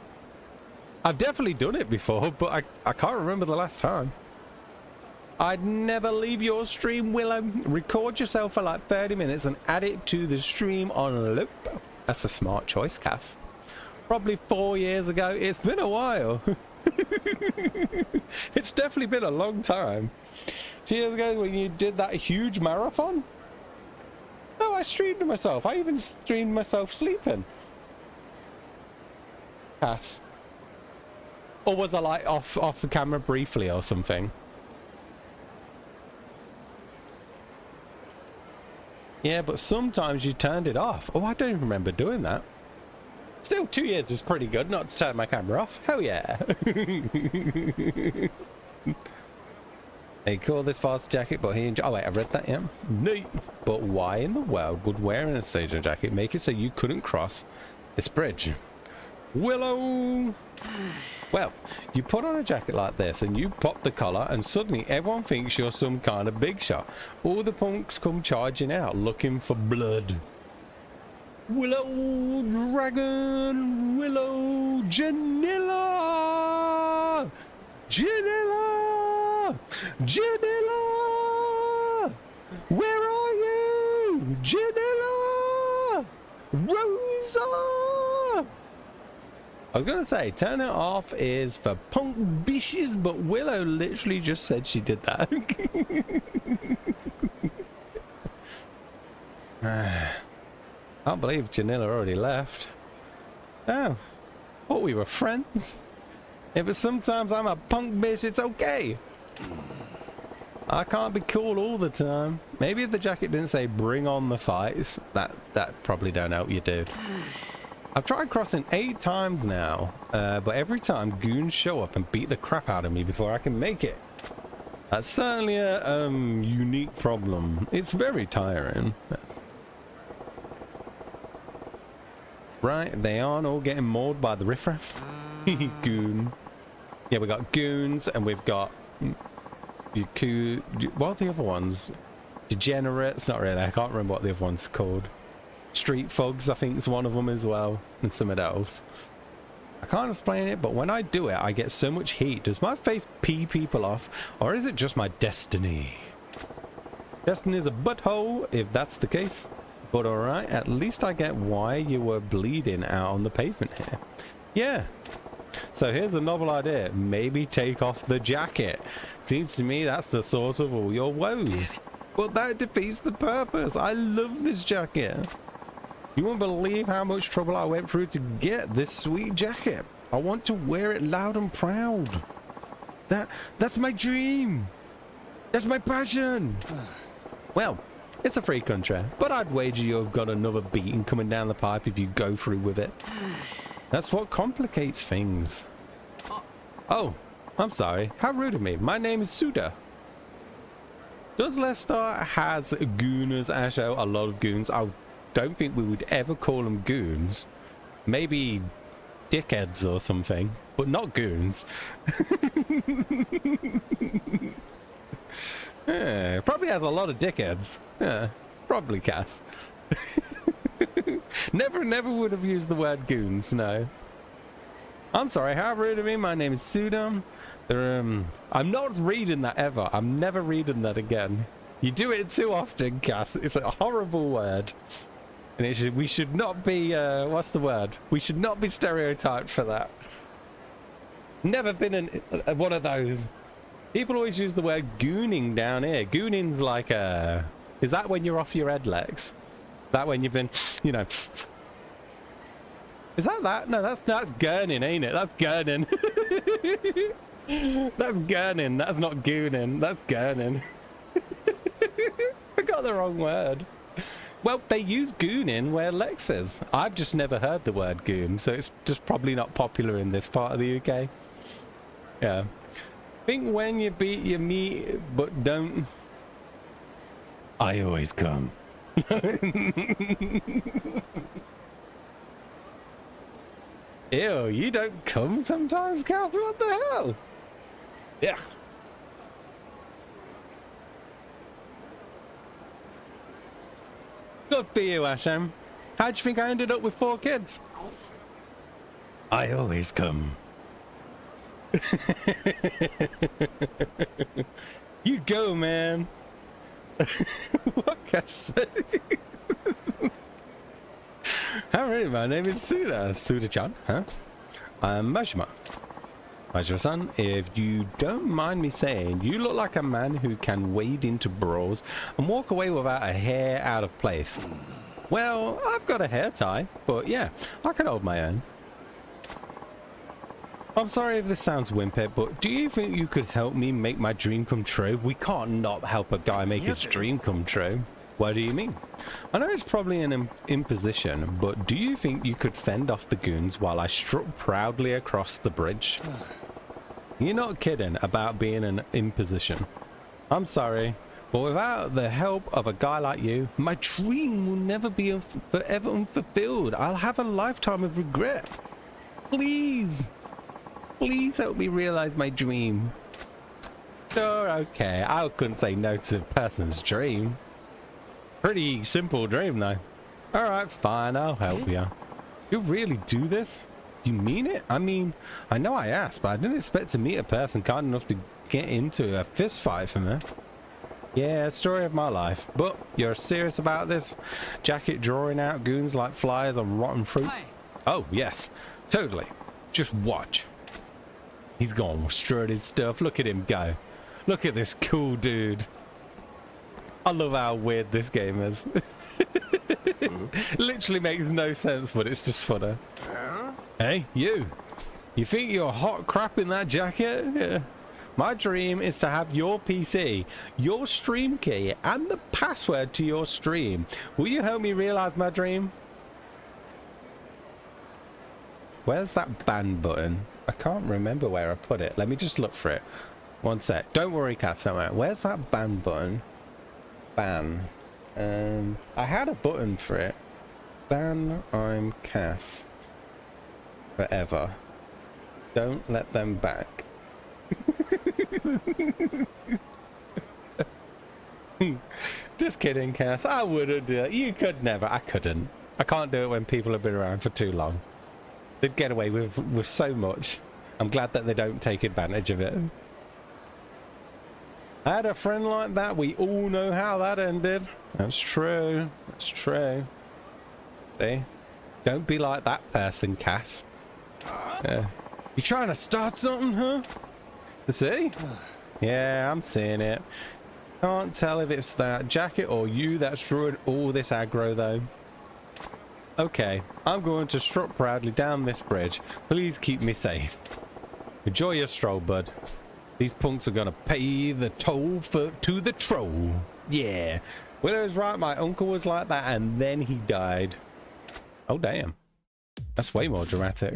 I've definitely done it before, but I can't remember the last time. I'd never leave your stream, Willow. Record yourself for like 30 minutes and add it to the stream on loop. That's a smart choice, Cass. Probably 4 years ago. It's been a while. It's definitely been a long time. 2 years ago when you did that huge marathon? No, I streamed myself. I even streamed myself sleeping. Cass. Or was I like off the camera briefly or something? Yeah, but sometimes you turned it off. Oh, I don't even remember doing that. Still, 2 years is pretty good not to turn my camera off. Hell yeah. They call this fast jacket, but he oh wait, I read that, yeah. Neat. But why in the world would wearing a station jacket make it so you couldn't cross this bridge? Willow! Well, you put on a jacket like this and you pop the collar and suddenly everyone thinks you're some kind of big shot. All the punks come charging out looking for blood. Willow, Dragon, Willow, Janilla! Janilla! Janilla! Where are you? Janilla! Rosa! I was gonna say, turn it off is for punk bitches, but Willow literally just said she did that. Can't believe Janilla already left. Oh, thought we were friends. Yeah, but sometimes I'm a punk bitch, it's okay. I can't be cool all the time. Maybe if the jacket didn't say bring on the fights, that probably don't help you, dude. I've tried crossing 8 times now, but every time goons show up and beat the crap out of me before I can make it. That's certainly a unique problem. It's very tiring. Right, they aren't all getting mauled by the riffraff. Goon. Yeah, we got goons and we've got Yakuza. What are the other ones? Degenerates? Not really. I can't remember what the other one's called. Street thugs, I think, is one of them as well, and something else. I can't explain it, but when I do it, I get so much heat. Does my face pee people off, or is it just my destiny? Destiny's a butthole, if that's the case. But alright, at least I get why you were bleeding out on the pavement here. Yeah. So here's a novel idea. Maybe take off the jacket. Seems to me that's the source of all your woes. Well, that defeats the purpose. I love this jacket. You won't believe how much trouble I went through to get this sweet jacket. I want to wear it loud and proud. That's my dream. That's my passion. Well, it's a free country, but I'd wager you've got another beating coming down the pipe if you go through with it. That's what complicates things. Oh, I'm sorry. How rude of me. My name is Suda. Does Leicester has gooners, Asho? A lot of goons. I don't think we would ever call them goons. Maybe dickheads or something, but not goons. Yeah, probably has a lot of dickheads. Yeah, probably Cass. Never would have used the word goons, no. I'm sorry, how rude of me. My name is Suda. I'm not reading that ever. I'm never reading that again. You do it too often, Cass. It's a horrible word. And we should not be, what's the word? We should not be stereotyped for that. Never been in one of those. People always use the word gooning down here. Gooning's like is that when you're off your head, Lex? That when you've been, you know. Is that? No, that's gurning, ain't it? That's gurning. That's gurning. That's not gooning. That's gurning. I got the wrong word. Well, they use gooning where Lex is. I've just never heard the word goon, so it's just probably not popular in this part of the UK. Yeah. Think when you beat your meat, but don't. I always come. Ew, you don't come sometimes, Cass? What the hell? Yeah. Good for you, Asham. How'd you think I ended up with 4 kids? I always come. You go, man. What can I say? Hi, my name is Suda. Suda-chan, huh? I'm Majima. Majima-san, if you don't mind me saying, you look like a man who can wade into brawls and walk away without a hair out of place. Well, I've got a hair tie, but yeah, I can hold my own. I'm sorry if this sounds wimpy, but do you think you could help me make my dream come true? We can't not help a guy make his dream come true. What do you mean? I know it's probably an imposition, but do you think you could fend off the goons while I strut proudly across the bridge? You're not kidding about being an imposition. I'm sorry, but without the help of a guy like you, my dream will never be forever unfulfilled. I'll have a lifetime of regret. Please. Please help me realize my dream. Sure, okay. I couldn't say no to a person's dream. Pretty simple dream, though. Alright, fine. I'll help you. You really do this? You mean it? I mean, I know I asked, but I didn't expect to meet a person kind enough to get into a fist fight for me. Yeah, story of my life. But you're serious about this? Jacket drawing out goons like flies on rotten fruit? Oh, yes. Totally. Just watch. He's gone straight his stuff. Look at him go. Look at this cool dude. I love how weird this game is. Literally makes no sense, but it's just funny. Hey, you. You think you're hot crap in that jacket? Yeah. My dream is to have your PC, your stream key, and the password to your stream. Will you help me realize my dream? Where's that ban button? I can't remember where I put it. Let me just look for it. One sec. Don't worry, Cass. Where's that ban button? Ban. I had a button for it. Ban I'm Cass. Forever. Don't let them back. Just kidding, Cass. I wouldn't do it. You could never. I couldn't. I can't do it when people have been around for too long. They'd get away with so much. I'm glad that they don't take advantage of it. I had a friend like that. We all know how that ended. That's true. That's true. See? Don't be like that person, Cass. You trying to start something, huh? See? Yeah, I'm seeing it. Can't tell if it's that jacket or you that's drawing all this aggro, though. Okay, I'm going to strut proudly down this bridge. Please keep me safe. Enjoy your stroll, bud. These punks are gonna pay the toll to the troll. Yeah. Willow's right, my uncle was like that and then he died. Oh, damn. That's way more dramatic.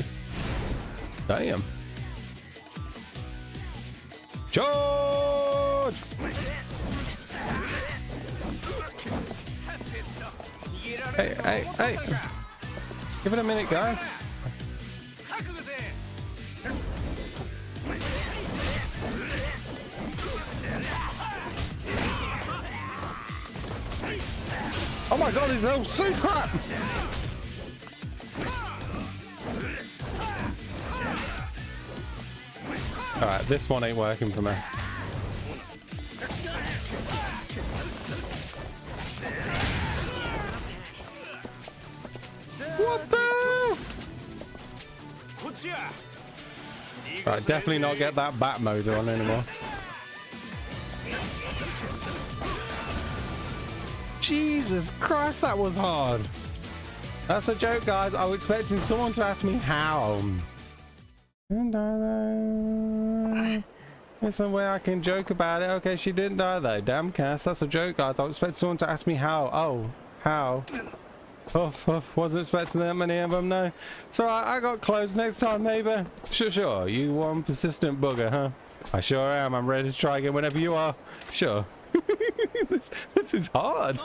Damn. George! Hey. Give it a minute, guys. Oh my god, he's no sea crap! Alright, this one ain't working for me. What the? Right, definitely not get that bat mode on anymore. Jesus Christ, that was hard. That's a joke, guys. I was expecting someone to ask me how. Didn't die though. There's some way I can joke about it. Okay, she didn't die though. Damn, Cass, that's a joke, guys. I was expecting someone to ask me how. Oh, how? Wasn't expecting that many of them, no. So I got close. Next time, maybe. Sure. You one persistent bugger, huh? I sure am. I'm ready to try again whenever you are. Sure. This is hard.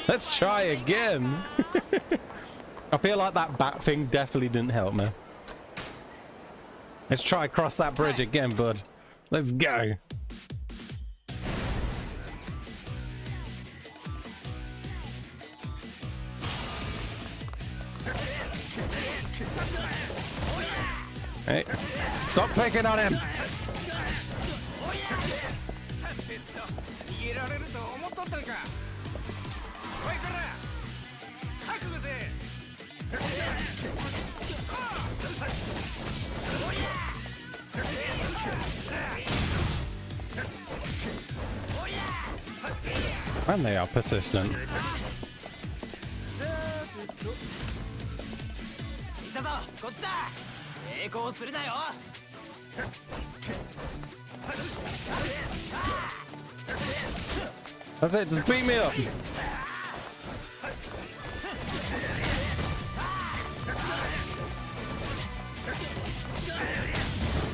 Let's try again. I feel like that bat thing definitely didn't help me. Let's try cross that bridge again, bud. Let's go. Hey, stop picking on him. げられると思っとったんか。おいこら覚悟せ。And they are persistent. 行ったぞ、こっちだ。抵抗するなよ。That's it, just beat me up.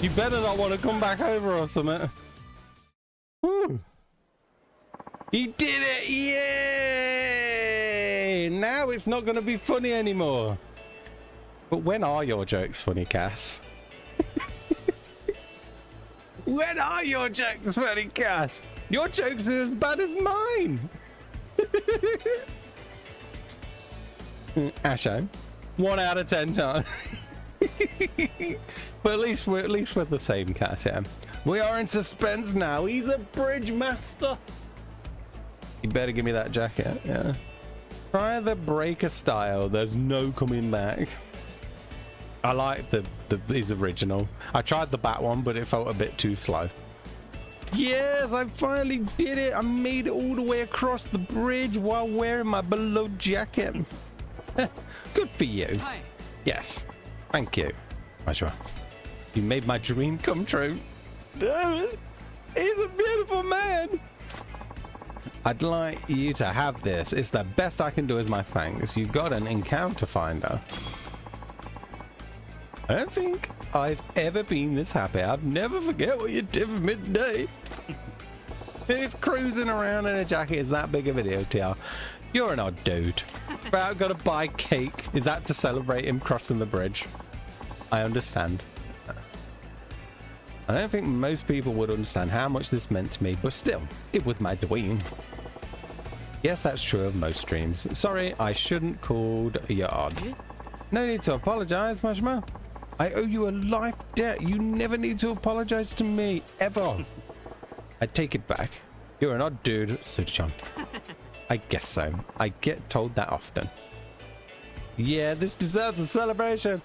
You better not want to come back over or something. Woo. He did it! Yay! Now it's not going to be funny anymore. But when are your jokes funny, Cass? When are your jokes funny, Cass? Your jokes are as bad as mine. Asho, 1 out of 10 times. But at least we're the same, Cass. Yeah. We are in suspense now. He's a bridge master. You better give me that jacket. Yeah. Try the breaker style. There's no coming back. I like his original. I tried the bat one, but it felt a bit too slow. Yes, I finally did it. I made it all the way across the bridge while wearing my beloved jacket. Good for you. Hi. Yes. Thank you. Joshua. You made my dream come true. He's a beautiful man. I'd like you to have this. It's the best I can do as my thanks. You got an encounter finder. I don't think I've ever been this happy. I've never forget what you did for me today. It's cruising around in a jacket. Is that big a video, TR? You're an odd dude. About gotta buy cake. Is that to celebrate him crossing the bridge? I understand. I don't think most people would understand how much this meant to me, but still, it was my dream. Yes, that's true of most streams. Sorry, I shouldn't called you odd. No need to apologize, Mashma. I owe you a life debt. You never need to apologize to me, ever. I take it back. You're an odd dude, Suchan. I guess so. I get told that often. Yeah, this deserves a celebration.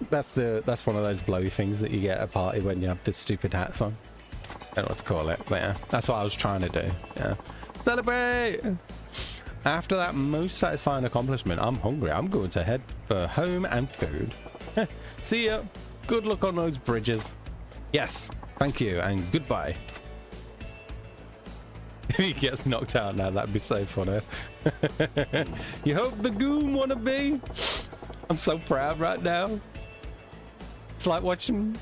That's one of those blowy things that you get at a party when you have the stupid hats on. I don't know what to call it, but yeah, that's what I was trying to do. Yeah, celebrate. After that most satisfying accomplishment, I'm hungry. I'm going to head for home and food. See ya. Good luck on those bridges. Yes, thank you and goodbye. If he gets knocked out now, that'd be so funny. You hope the goon wanna be? I'm so proud right now. It's like watching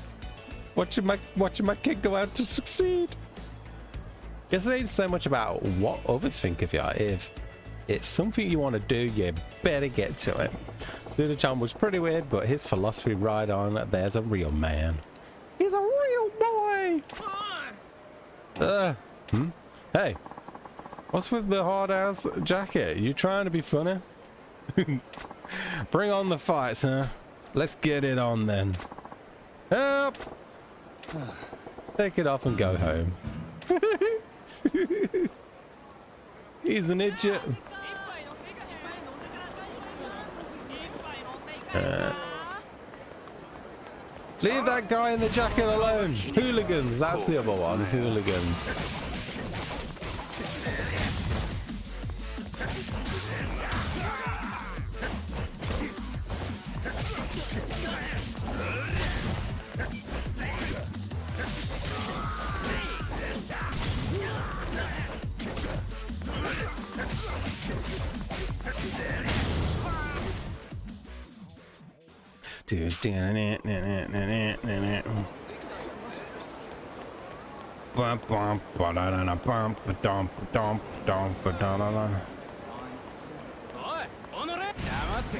my kid go out to succeed. Guess it ain't so much about what others think of you. If it's something you want to do, you better get to it. Suda-chan was pretty weird, but his philosophy right on. There's a real man. He's a real boy. Hey, what's with the hard-ass jacket? You trying to be funny? Bring on the fights, huh? Let's get it on then. Up. Take it off and go home. He's an idiot. Leave that guy in the jacket alone. Hooligans, that's the other one. Hooligans.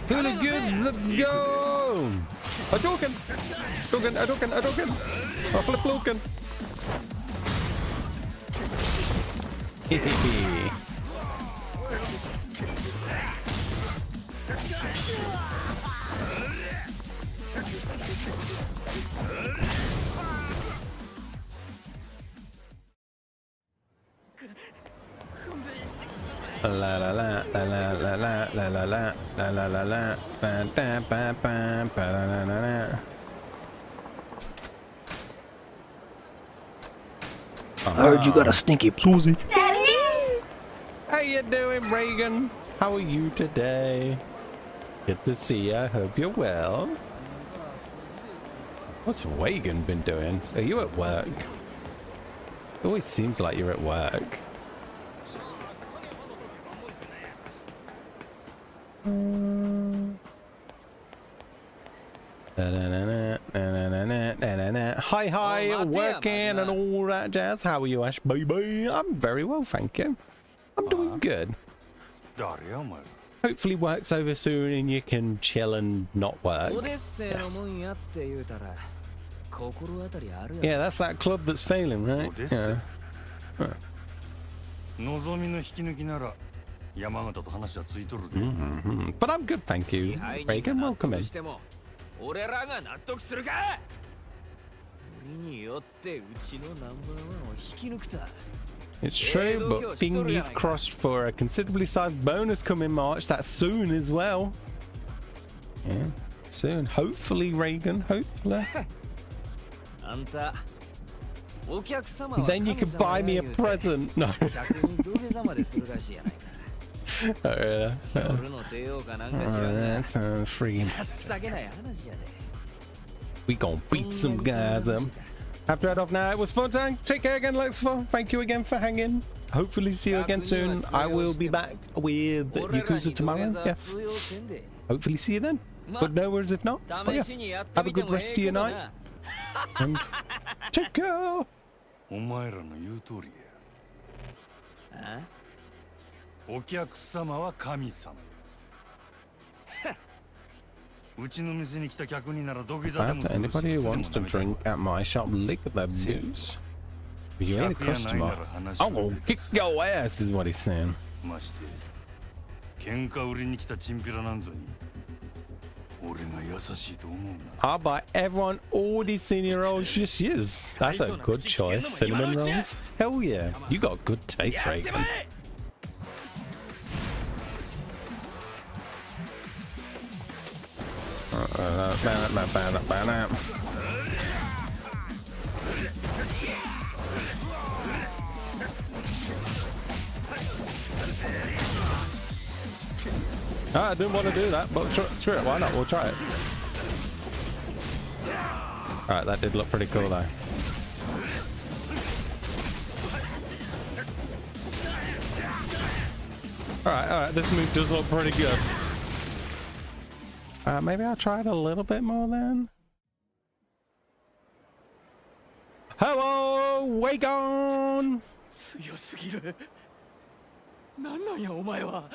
Hooligans, let's go! Hadouken! Hadouken! Flip-Luken! Hehehe. La la la la la la la la la la la la la la ba da ba ba ba la la la. I heard you got a stinky sausage. How you doing, Reagan? How are you today? Good to see you. I hope you're well. What's Reagan been doing? Are you at work? It always seems like you're at work. Hi, working and all that jazz. How are you, Ash baby? I'm very well, thank you. I'm doing good. Hopefully work's over soon and you can chill and not work. Yes. Yeah, that's that club that's failing, right? Yeah. Huh. But I'm good, thank you. Reagan, welcome in. It's true, but fingers crossed for a considerably sized bonus come in March. That's soon as well. Yeah, soon. Hopefully, Reagan, hopefully. Then you can buy me a present. No. That sounds freaking. We gon' beat some guys up. Have to head off now. It was fun time. Take care again, Lexford. Thank you again for hanging. Hopefully see you again soon. I will be back with Yakuza tomorrow. Yes. Hopefully see you then. But no worries if not. But yeah. Have a good rest of your night. And take care. お前らの言う通りや。お客様は神様や。うちの店に来た客になら土下座でもするし。Anybody who wants to drink at my shop, lick their boots. If you ain't a customer, I'm gonna kick your ass, is what he's saying. まして、喧嘩売りに来たチンピラなんぞに。I'll buy everyone all these cinnamon rolls just yes. That's a good choice. Cinnamon rolls? Hell yeah. You got good taste, Reagan. I didn't want to do that, but screw it, why not? We'll try it. Alright, that did look pretty cool though. Alright, this move does look pretty good. Maybe I'll try it a little bit more then. Hello, wake on! Hello!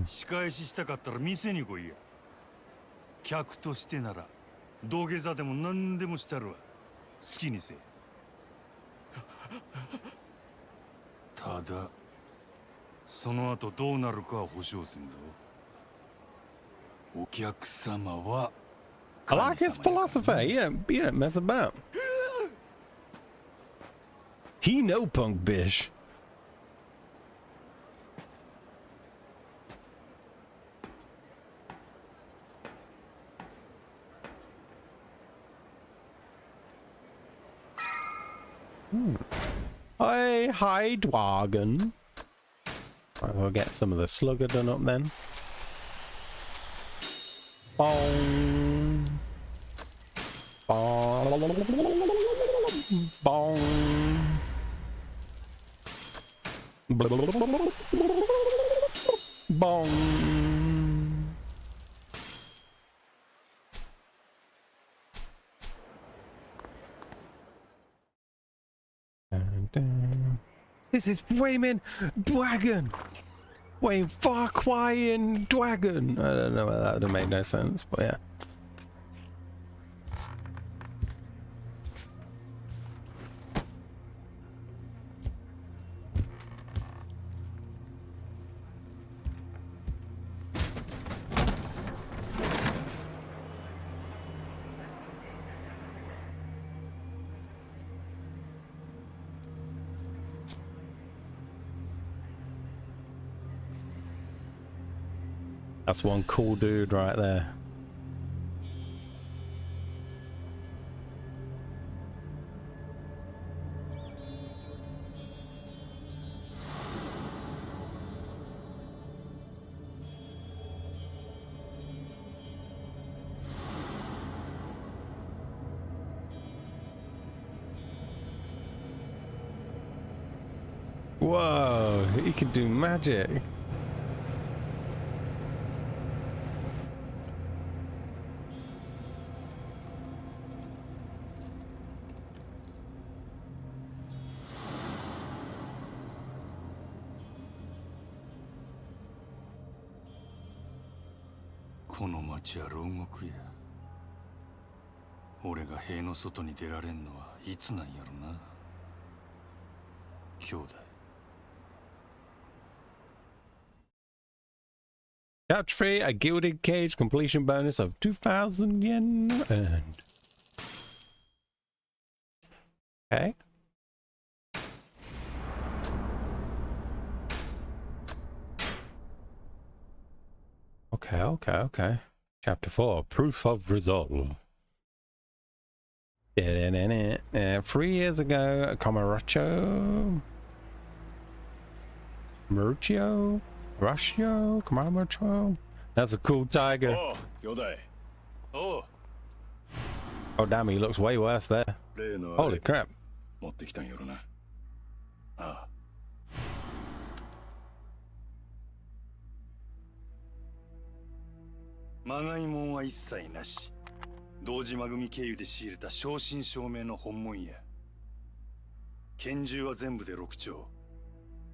仕返ししたかったら店に来いや。客としてなら土下座でも何でもしたるわ。好きにせえ。ただその後どうなるかは保証せんぞ。お客様は I like his philosophy. He don't mess about. He know punk bish. Hi, Dwagon. Right, we'll get some of the slugger done up then. Bong. Bong. Bong. Bong. This is Wayman Dwagon. Wayne Farquhar Dwagon. I don't know whether that would have made no sense, but yeah. That's one cool dude right there. Whoa, he can do magic.この町は牢獄や。俺が塀の外に出られんのはいつなんやろな。兄弟。Chapter 3, a gilded cage, completion bonus of 2,000 yen earned. Okay. Okay. Chapter 4, proof of resolve. 3 years ago, Comaracho. Ratio? Comaracho? That's a cool tiger. Oh, 兄弟。Oh. Oh, damn, he looks way worse there. Holy crap. 持ってきたんやろな。ああ。まがいもんは一切なし。堂島組経由で仕入れた正真正銘の本物や。拳銃は全部で6丁。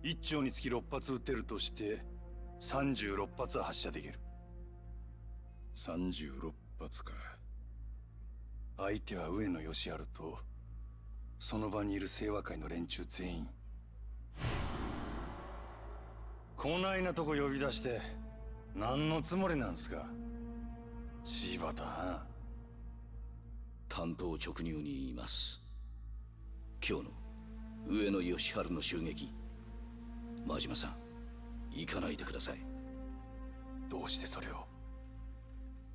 1丁につき6発撃てるとして36発は発射できる。36発か。相手は上野義治とその場にいる清和会の連中全員。こないなとこ呼び出して何のつもりなんすか、柴田。担当直入に言います。今日の上野義治の襲撃、真島さん行かないでください。どうしてそれを？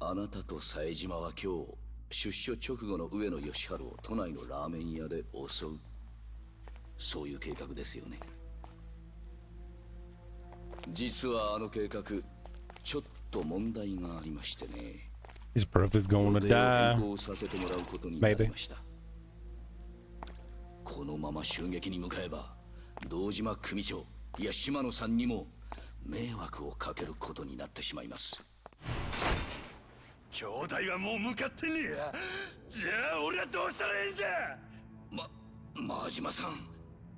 あなたと冴島は今日出所直後の上野義治を都内のラーメン屋で襲う、そういう計画ですよね。実はあの計画ちょっと問題がありましてね。His brother's going to die. 変更させてもらうことになりました。 Maybe. このまま襲撃に向かえば堂島組長いや島野さんにも迷惑をかけることになってしまいます。兄弟はもう向かってねえや。じゃあ俺はどうしたらいいんじゃ。真島さん、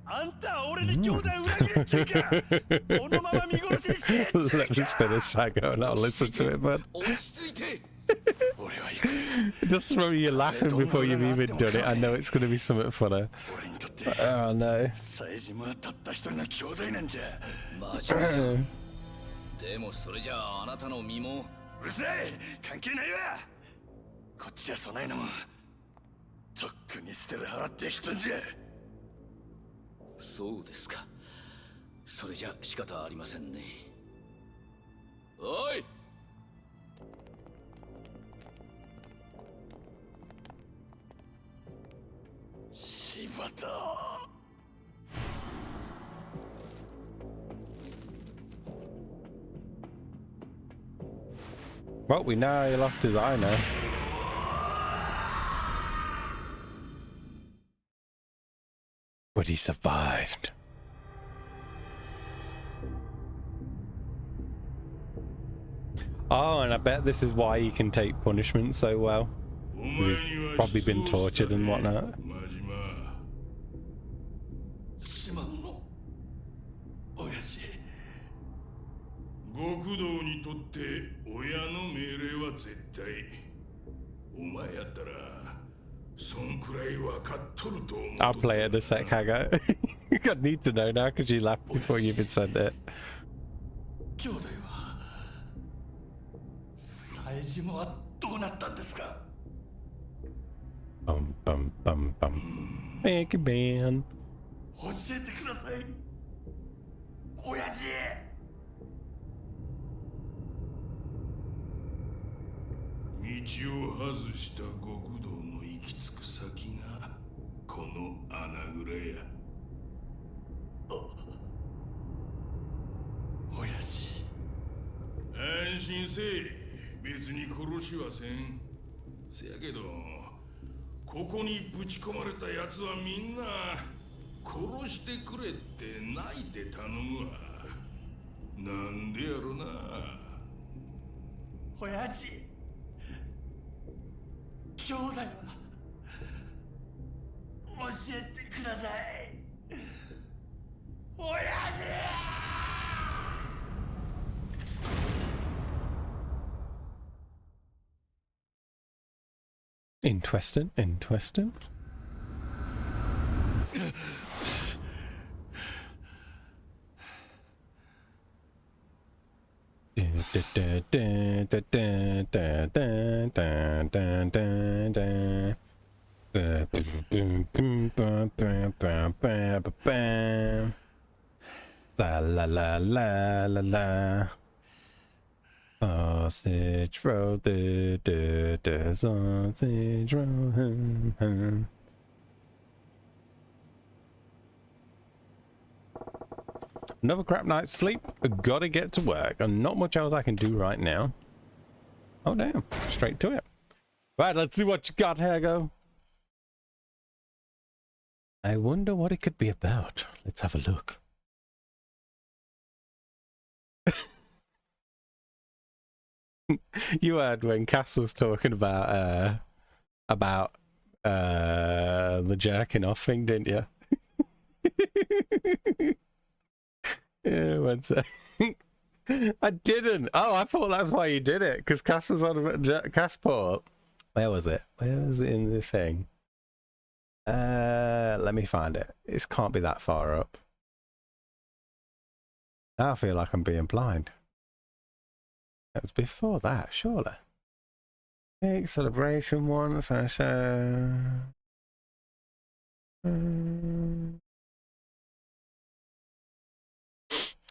あんたは俺に兄弟裏切れっちゅうか。このまま見殺しにしてやっちゃうか。 Let us finish. I go and I'll listen to it, but just from you laughing before you've even done it, I know it's going to be something funny. Oh no. 冴島はたった一人の兄弟なんじゃ。真島さん。でもそれじゃああなたの身も。うるさい、関係ないわ。こっちはそないなもんとっくに捨てる払ってきたんじゃ。そうですか。それじゃ仕方ありませんね。おい。柴田。Well, we know he lost his eye now. But he survived. Oh, and I bet this is why he can take punishment so well. He's probably been tortured and whatnot. 島野の親父。極道にとって親の命令は絶対。お前やったらそんくらい分かっとると思う。 I'll play it in a sec, Hago. I need to know now because you laughed before you even said it. 兄弟は冴島はどうなったんですか。 Bum bum bum bum. Make a band. 教えてください。親父。道を外した極道の行き着く先がこの穴蔵や。親父。安心せえ、別に殺しはせん。せやけどここにぶち込まれたやつはみんな殺してくれって泣いて頼むわ。なんでやろな。親父、兄弟は教えてください。親父。Interesting, interesting. La la la la la la. Sausage roll, sausage roll. Another crap night's sleep. Gotta get to work, and not much else I can do right now. Oh damn! Straight to it. Right, let's see what you got, Hago. I wonder what it could be about. Let's have a look. You heard when Cass was talking about the jerking off thing, didn't you? Yeah, one sec. I didn't. Oh, I thought that's why you did it, because Cass was on a Cassport. Where was it? Where was it in this thing? Let me find it. It can't be that far up. Now I feel like I'm being blind. It was before that, surely. Big celebration once, I show.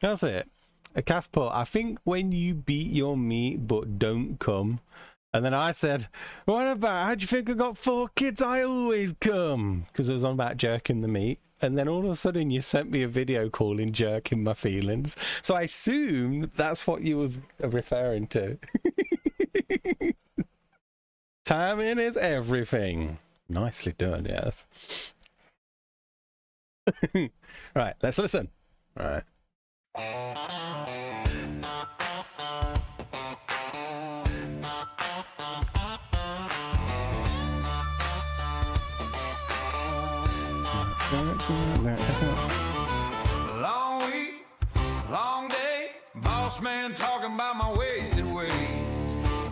That's it. A Cassport. I think when you beat your meat but don't come. And then I said, what about, how do you think I got 4 kids? I always come. Because it was on about jerking the meat. And then all of a sudden you sent me a video calling jerking my feelings. So I assumed that's what you was referring to. Timing is everything. Nicely done, yes. Right, let's listen. All right. Long week, long day, boss man talking about my wasted ways.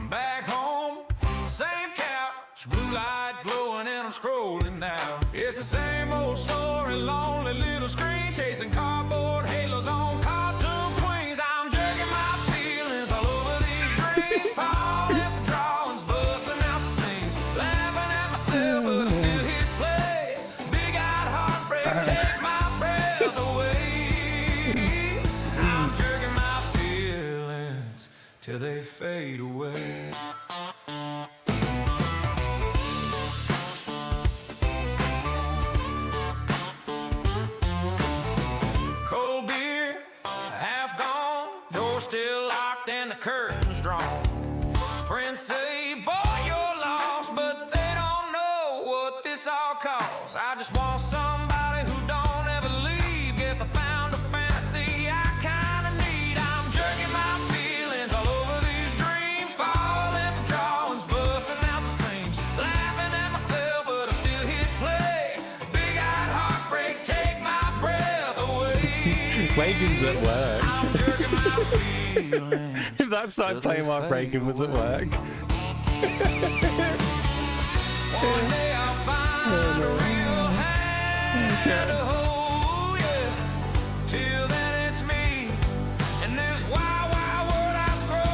Back home, same couch, blue light glowing and I'm scrolling now. It's the same old story, lonely little screen chasing cardboard halos on cartoon queens. I'm jerking my feelings all over these dreams, falling for drawings, busting out the seams, laughing at myself, but I still hit play. Big-eyed heartbreak, take my breath away. I'm jerking my feelings till they fade away. Cold beer, half gone, door still locked and the curtains drawn. Friends say, boy, you're lost, but they don't know what this all costs. I just want somebody who don't ever leave. Guess I found a fantasy I kinda need. I'm jerking my feelings all over these dreams, falling for drawings, busting out the seams, laughing at myself, but I still hit play. Big-eyed heartbreak, take my breath away. Reagan's at work. If that started playing while Reagan was at work. One day I'll find a real hand to hold, yeah. Till then it's me and this wild, wild world I scroll.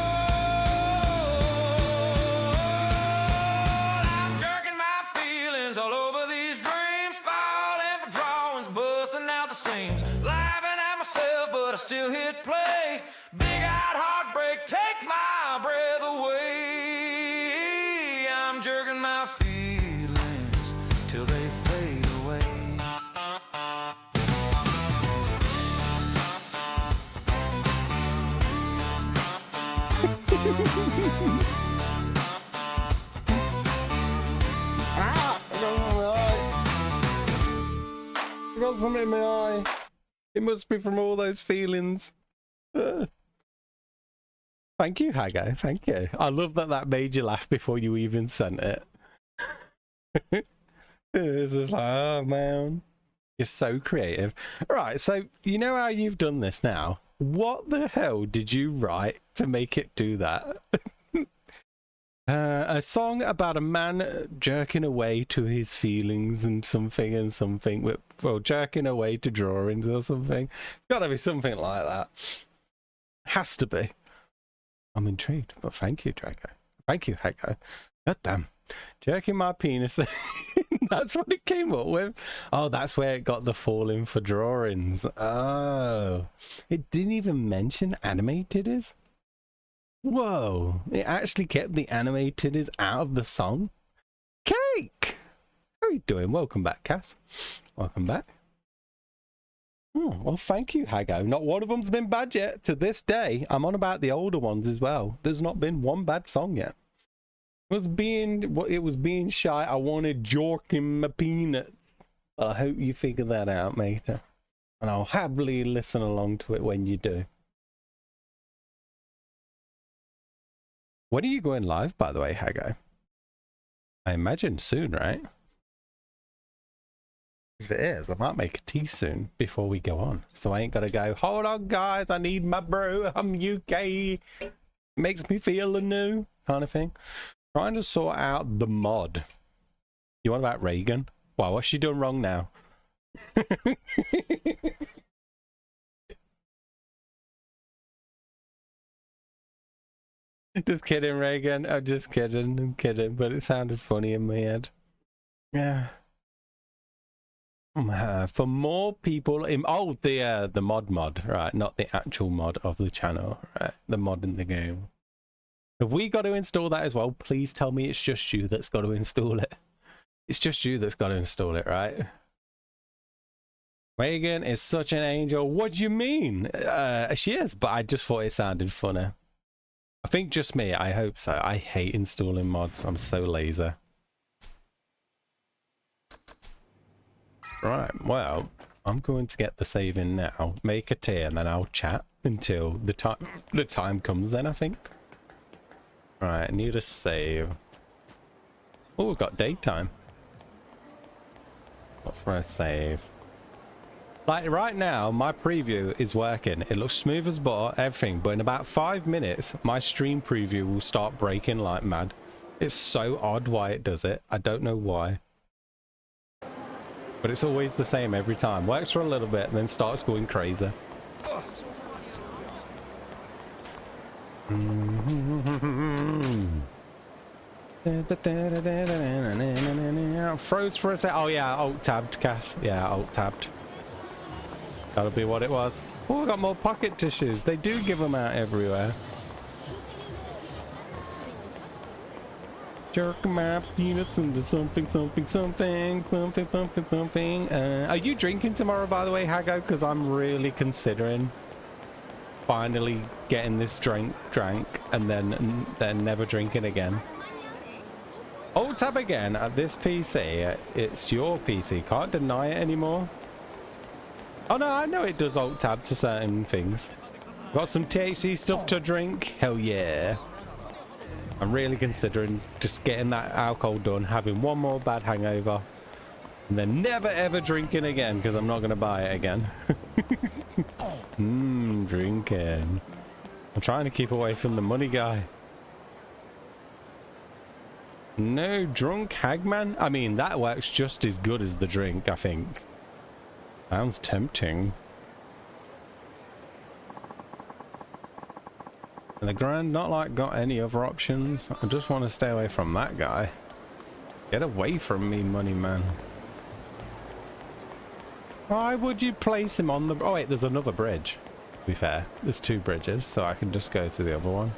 I'm jerking my feelings all over these dreams, falling for drawings, busting out the seams, laughing at myself, but I still hit play. Big-eyed heartbreak, take my breath away. jerking my feelings till they fade away. I got something in my eye. It must be from all those feelings. Thank you, Hago. Thank you. I love that that made you laugh before you even sent it. It's just like, oh man, you're so creative. Right, so you know how you've done this now? What the hell did you write to make it do that? A song about a man jerking away to his feelings and something, well, jerking away to drawings or something. It's got to be something like that. Has to be. I'm intrigued, but thank you, Draco. Thank you, Heko. God damn. Jerking my penis. That's what it came up with. Oh, that's where it got the falling for drawings. Oh. It didn't even mention anime titties? Whoa. It actually kept the anime titties out of the song? Cake! How are you doing? Welcome back, Cass. Welcome back. Oh, well, thank you, Hago. Not one of them's been bad yet. To this day, I'm on about the older ones as well. There's not been one bad song yet. It was being shy. I wanted jorking my peanuts. Well, I hope you figure that out, mate. And I'll happily listen along to it when you do. When are you going live, by the way, Hago? I imagine soon, right? If it is, I might make a tea soon before we go on. So I ain't got to go, hold on, guys, I need my brew. I'm UK. Makes me feel anew, kind of thing. Trying to sort out the mod. You want about Reagan? Wow, what's she done wrong now? Just kidding, Reagan. I'm just kidding. I'm kidding. But it sounded funny in my head. Yeah. For more people in the mod, right? Not the actual mod of the channel, right? The mod in the game. Have we got to install that as well? Please tell me it's just you that's got to install it. It's just you that's got to install it, right? Reagan is such an angel. What do you mean? She is, but I just thought it sounded funny. I think just me. I hope so. I hate installing mods. I'm so lazy. Right, well, I'm going to get the save in now, make a tea, and then I'll chat until the time comes then, I think. Right, I need a save. Oh, we've got daytime. What for a save? Like, right now, my preview is working. It looks smooth as butter, everything, but in about 5 minutes, my stream preview will start breaking like mad. It's so odd why it does it. I don't know why. But it's always the same every time. Works for a little bit and then starts going crazy. Froze for a sec. Oh yeah, alt-tabbed, Cass. Yeah, alt-tabbed. That'll be what it was. Oh, I got more pocket tissues. They do give them out everywhere. Jerk my peanuts into something. Are you drinking tomorrow, by the way, Hago? Because I'm really considering finally getting this drink drank and then never drinking again. Alt tab again at this PC. It's your PC. Can't deny it anymore. Oh no, I know it does alt tab to certain things. Got some THC stuff to drink? Hell yeah. I'm really considering just getting that alcohol done, having one more bad hangover, and then never ever drinking again because I'm not going to buy it again. Drinking. I'm trying to keep away from the money guy. No drunk hagman? I mean, that works just as good as the drink, I think. Sounds tempting. The Grand not like got any other options. I just want to stay away from that guy. Get away from me, money man. Why would you place him on the... Oh wait, there's another bridge. To be fair, there's 2 bridges, so I can just go to the other one.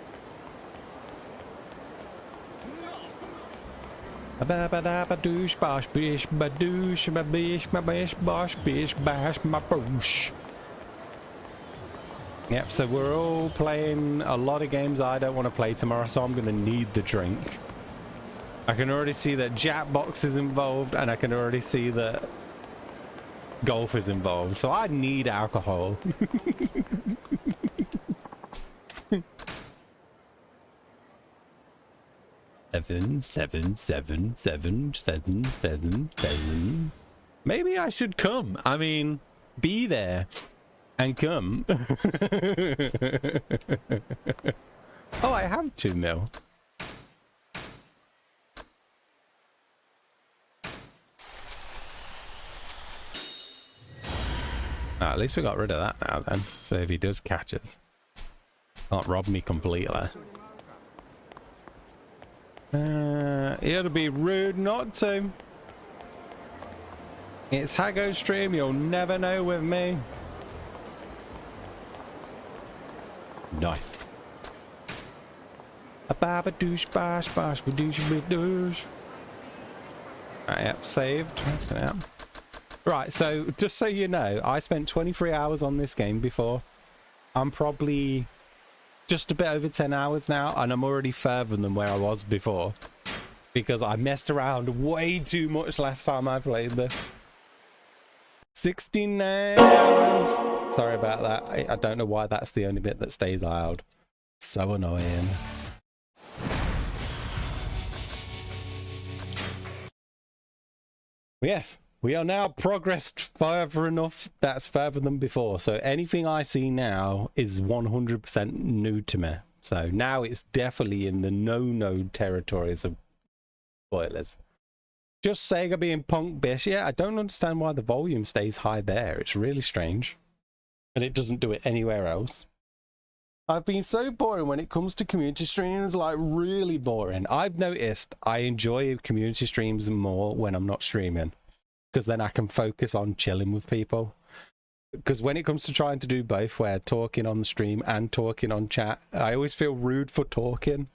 A ba ba da ba doosh bosh bish ba doosh ba bish ma bish bosh bish bash ma boosh. Yep, so we're all playing a lot of games I don't want to play tomorrow, so I'm going to need the drink. I can already see that Jackbox is involved, and I can already see that golf is involved, so I need alcohol. Seven. Maybe I should come. I mean, be there and come. Oh, I have 2 mil. Oh, at least we got rid of that now then. So if he does catch us, can't rob me completely. It'll be rude not to. It's Hago's stream, you'll never know with me. Nice. A baba douche bash bash ba douche ba douche. Yep, saved. That's it out. Right, so just so you know, I spent 23 hours on this game before. I'm probably just a bit over 10 hours now, and I'm already further than where I was before. Because I messed around way too much last time I played this. 69 hours. Sorry about that. I don't know why that's the only bit that stays loud. So annoying. Yes, we are now progressed further enough. That's further than before. So anything I see now is 100% new to me. So now it's definitely in the no-no territories of spoilers. Just Sega being punk bish. Yeah, I don't understand why the volume stays high there. It's really strange. And it doesn't do it anywhere else. I've been so boring when it comes to community streams, like really boring. I've noticed I enjoy community streams more when I'm not streaming, because then I can focus on chilling with people. Because when it comes to trying to do both, where talking on the stream and talking on chat, I always feel rude for talking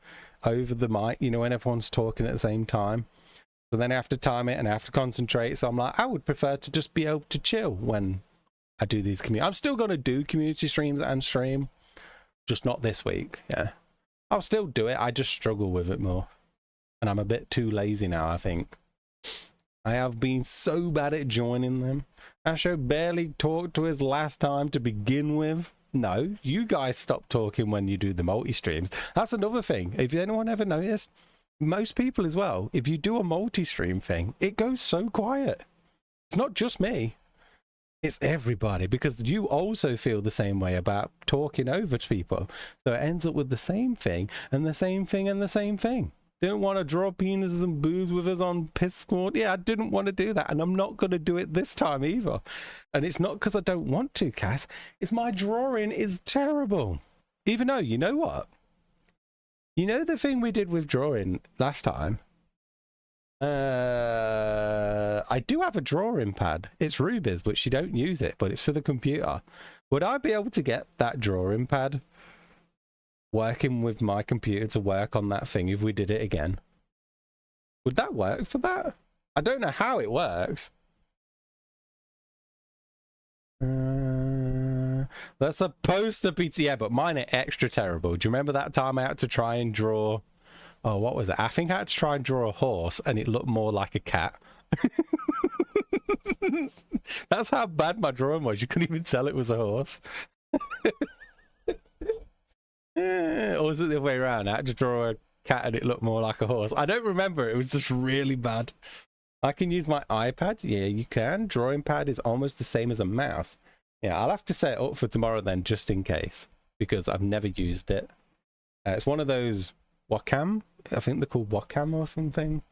over the mic, you know, when everyone's talking at the same time. So then I have to time it and I have to concentrate. So I'm like, I would prefer to just be able to chill when I do these community. I'm still going to do community streams and stream, just not this week. Yeah, I'll still do it. I just struggle with it more. And I'm a bit too lazy now, I think. I have been so bad at joining them. Asho barely talked to us last time to begin with. No, you guys stop talking when you do the multi-streams. That's another thing. If anyone ever noticed, most people as well, if you do a multi-stream thing, it goes so quiet. It's not just me. It's everybody, because you also feel the same way about talking over to people. So it ends up with the same thing and the same thing and the same thing. Didn't want to draw penises and boobs with us on Piss Squad. Yeah, I didn't want to do that, and I'm not going to do it this time either. And it's not because I don't want to, Cass. It's my drawing is terrible. Even though, you know what? You know the thing we did with drawing last time? I do have a drawing pad. It's Ruby's, but she don't use it, but it's for the computer. Would I be able to get that drawing pad working with my computer to work on that thing if we did it again? Would that work for that? I don't know how it works. That's a poster pizza, yeah, but mine are extra terrible. Do you remember that time I had to try and draw... Oh, what was it? I think I had to try and draw a horse and it looked more like a cat. That's how bad my drawing was. You couldn't even tell it was a horse. Or was it the other way around? I had to draw a cat and it looked more like a horse. I don't remember. It was just really bad. I can use my iPad. Yeah, you can. Drawing pad is almost the same as a mouse. Yeah, I'll have to set it up for tomorrow then, just in case, because I've never used it. It's one of those Wacom. I think they're called Wacom or something.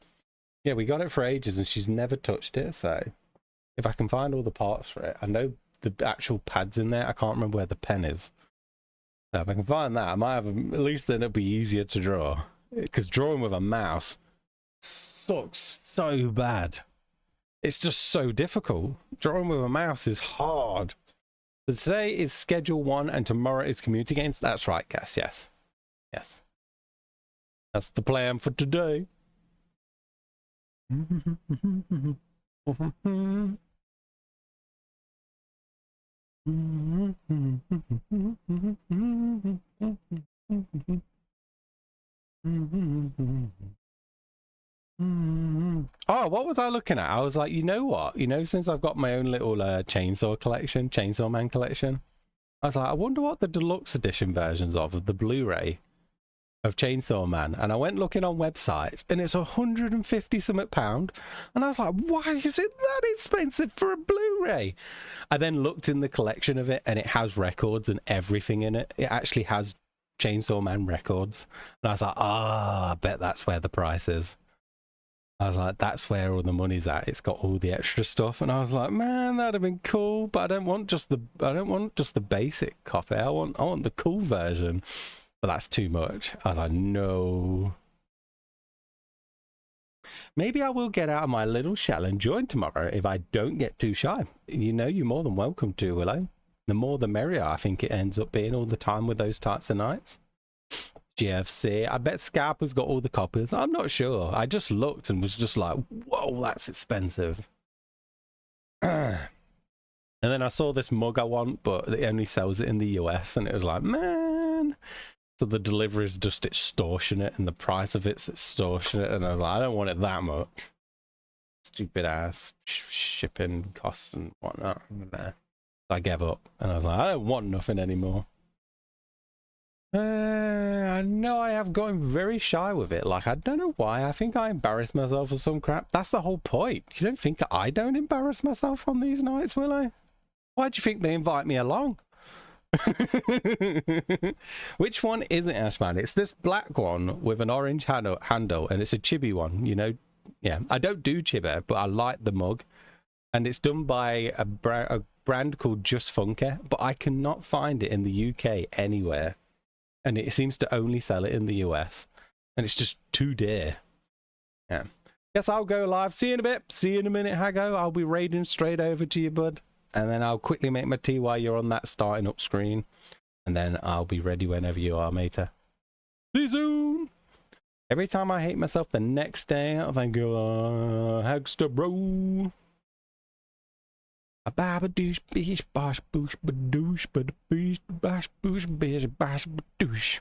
Yeah, we got it for ages and she's never touched it. So if I can find all the parts for it, I know the actual pad's in there. I can't remember where the pen is. So if I can find that, I might have, at least then it'll be easier to draw. Because drawing with a mouse sucks so bad. It's just so difficult. Drawing with a mouse is hard. So today is schedule 1 and tomorrow is community games. That's right, Cass. Yes. Yes. That's the plan for today. Oh, what was I looking at? I was like, you know what? You know, since I've got my own little chainsaw collection, Chainsaw Man collection, I was like, I wonder what the deluxe edition versions of the Blu-ray of Chainsaw Man. And I went looking on websites, and it's 150 something pound. And I was like, why is it that expensive for a Blu-ray? I then looked in the collection of it, and it has records and everything in it. It actually has Chainsaw Man records. And I was like, I bet that's where the price is. I was like, that's where all the money's at. It's got all the extra stuff, and I was like, man, that'd have been cool. But I don't want just the basic copy. I want the cool version. But that's too much. I was like, no. Maybe I will get out of my little shell and join tomorrow if I don't get too shy. You know, you're more than welcome to, Willow. The more the merrier, I think it ends up being all the time with those types of nights. GFC. I bet Scalper's got all the copies. I'm not sure. I just looked and was just like, whoa, that's expensive. And then I saw this mug I want, but it only sells it in the US, and it was like, man. So the delivery is just extortionate, and the price of it's extortionate, and I was like, I don't want it that much. Stupid ass shipping costs and whatnot. So I gave up, and I was like, I don't want nothing anymore. I know I have gotten very shy with it. Like, I don't know why. I think I embarrass myself for some crap. That's the whole point. You don't think I don't embarrass myself on these nights, will I? Why do you think they invite me along? Which one isn't Ashman? It's this black one with an orange handle, and it's a chibi one, you know? Yeah, I don't do chibi, but I like the mug. And it's done by a brand called Just Funky, but I cannot find it in the UK anywhere. And it seems to only sell it in the US. And it's just too dear. Yeah. Guess I'll go live. See you in a bit. See you in a minute, Hago. I'll be raiding straight over to you, bud. And then I'll quickly make my tea while you're on that starting up screen. And then I'll be ready whenever you are, mater. See you soon. Every time I hate myself the next day, I think, Hagster, bro. A baba douche, bish, bosh, boosh, badoosh, badoosh, bash, boosh, bish, bash, badoosh.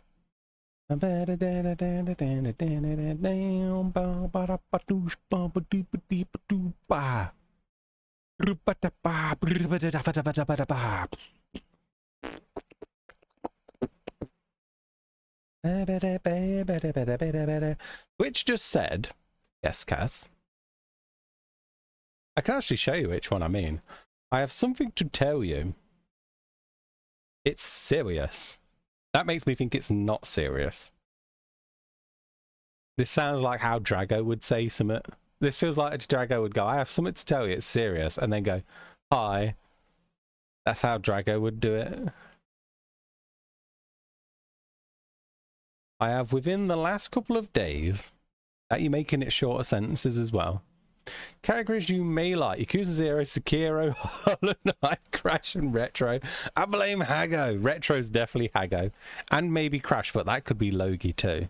Which just said, yes, Cass. I can actually show you which one I mean. I have something to tell you. It's serious. That makes me think it's not serious. This sounds like how Drago would say something. This feels like Drago would go, I have something to tell you, it's serious, and then go, hi. That's how Drago would do it. I have, within the last couple of days, that you're making it shorter sentences as well. Categories you may like: Yakuza 0, Sekiro, Hollow Knight, Crash, and Retro. I blame Hago. Retro's definitely Hago. And maybe Crash, but that could be Logi too.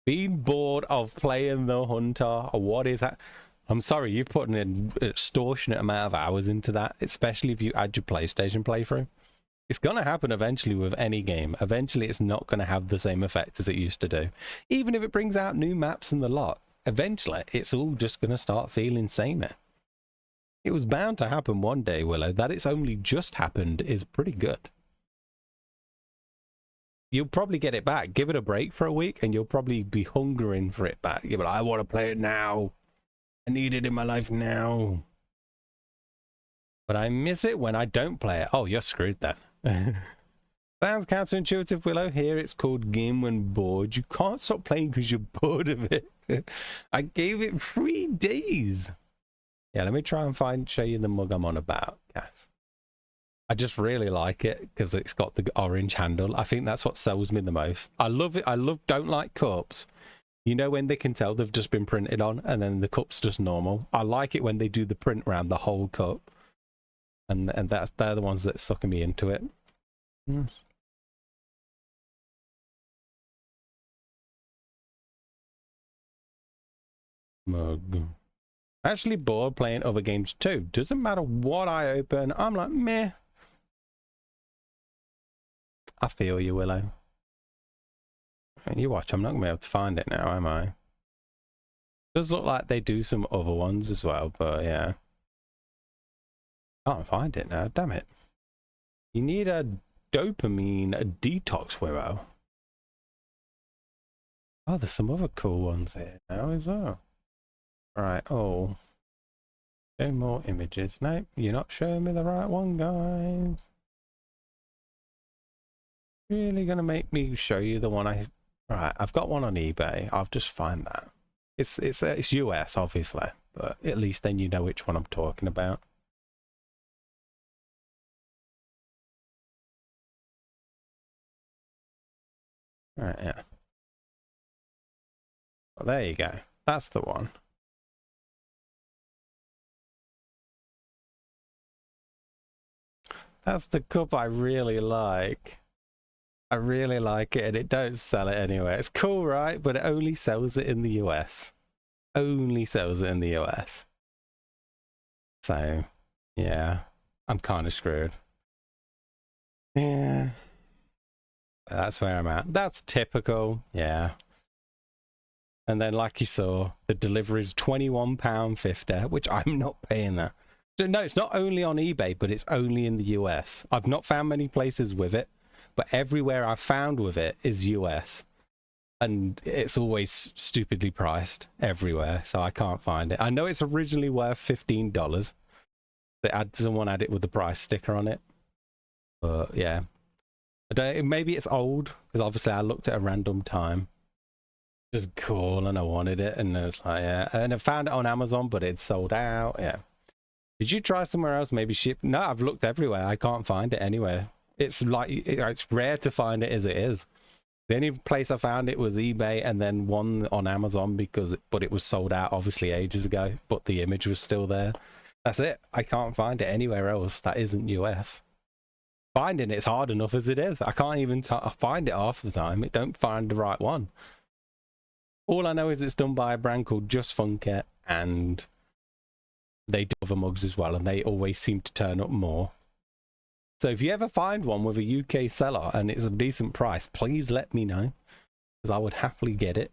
Being bored of playing the Hunter. What is that? I'm sorry, you've put an extortionate amount of hours into that, especially if you add your PlayStation playthrough. It's going to happen eventually with any game. Eventually, it's not going to have the same effect as it used to do. Even if it brings out new maps and the lot. Eventually, it's all just going to start feeling samey. It was bound to happen one day, Willow. That it's only just happened is pretty good. You'll probably get it back. Give it a break for a week, and you'll probably be hungering for it back. You'll be like, I want to play it now. I need it in my life now. But I miss it when I don't play it. Oh, you're screwed then. Sounds counterintuitive, Willow. Here it's called game when bored. You can't stop playing because you're bored of it. I gave it 3 days. Yeah, let me try and show you the mug I'm on about, guys. I just really like it because it's got the orange handle. I think that's what sells me the most. I love it. Don't like cups. You know when they can tell they've just been printed on and then the cup's just normal. I like it when they do the print around the whole cup. And they're the ones that sucking me into it. Mug. Actually bored playing other games too. Doesn't matter what I open, I'm like, meh. I feel you, Willow. And you watch, I'm not gonna be able to find it now, am I? Does look like they do some other ones as well, but yeah. Can't find it now, damn it. You need a dopamine detox, Willow. Oh, there's some other cool ones here now as well. Right, oh. Show more images. Nope, you're not showing me the right one, guys. Really gonna make me show you the one I... Right, I've got one on eBay. I'll just find that. It's US, obviously, but at least then you know which one I'm talking about. Right, yeah. Well, there you go. That's the one. That's the cup I really like. I really like it, and it don't sell it anywhere. It's cool, right? But it only sells it in the US. Only sells it in the US. So, yeah. I'm kind of screwed. Yeah. That's where I'm at. That's typical. Yeah. And then, like you saw, the delivery is £21.50, which I'm not paying that. No, it's not only on eBay, but it's only in the US. I've not found many places with it, but everywhere I've found with it is US. And it's always stupidly priced everywhere, so I can't find it. I know it's originally worth $15. Someone had it with the price sticker on it. But yeah. Maybe it's old, because obviously I looked at a random time. Just cool, and I wanted it, and it's like, yeah. And I found it on Amazon, but it's sold out, yeah. Did you try somewhere else? Maybe ship? No, I've looked everywhere. I can't find it anywhere. It's like, it's rare to find it as it is. The only place I found it was eBay, and then one on Amazon, but it was sold out obviously ages ago, but the image was still there. That's it. I can't find it anywhere else that isn't US. Finding it's hard enough as it is. I can't even find it half the time. It don't find the right one. All I know is it's done by a brand called Just Funket, and they do other mugs as well, and they always seem to turn up more. So if you ever find one with a UK seller and it's a decent price, please let me know, because I would happily get it.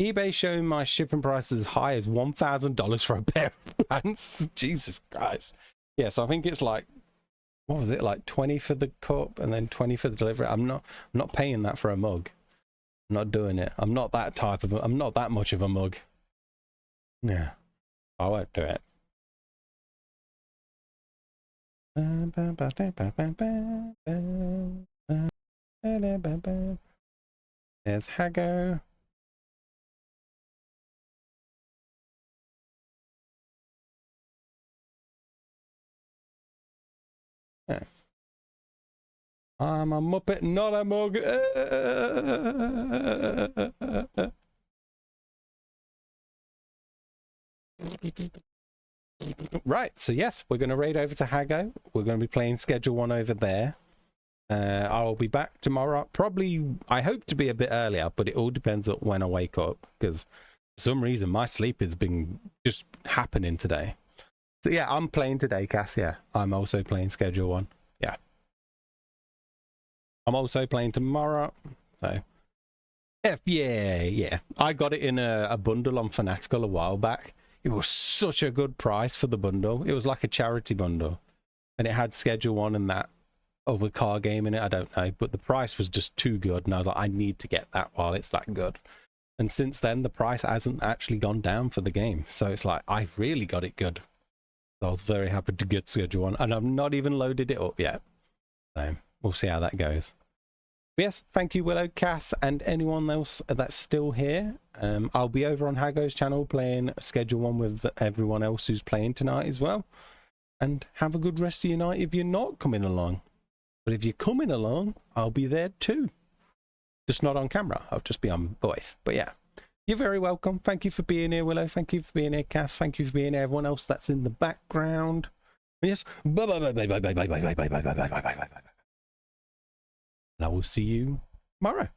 eBay showing my shipping price as high as $1,000 for a pair of pants. Jesus Christ. Yeah, so I think it's like, what was it, like 20 for the cup and then 20 for the delivery. I'm not paying that for a mug. I'm not doing it. I'm not that much of a mug. Yeah, I won't do it. There's Hago. Yeah. I'm a Muppet, not a mug. Right, so yes, we're going to raid over to Hago. We're going to be playing Schedule 1 over there. I'll be back tomorrow. Probably, I hope to be a bit earlier, but it all depends on when I wake up, because for some reason my sleep has been just happening today. So yeah, I'm playing today, Cass. Yeah, I'm also playing Schedule 1. Yeah. I'm also playing tomorrow. So, yeah. I got it in a bundle on Fanatical a while back. It was such a good price for the bundle. It was like a charity bundle. And it had Schedule 1 and that other car game in it. I don't know. But the price was just too good. And I was like, I need to get that while it's that good. And since then, the price hasn't actually gone down for the game. So it's like, I really got it good. So I was very happy to get Schedule 1. And I've not even loaded it up yet. So we'll see how that goes. But yes, thank you, Willow, Cass, and anyone else that's still here. I'll be over on Hago's channel playing Schedule 1 with everyone else who's playing tonight as well. And have a good rest of your night if you're not coming along. But if you're coming along, I'll be there too. Just not on camera. I'll just be on voice. But yeah, you're very welcome. Thank you for being here, Willow. Thank you for being here, Cass. Thank you for being here, everyone else that's in the background. Yes. Bye. And I will see you tomorrow.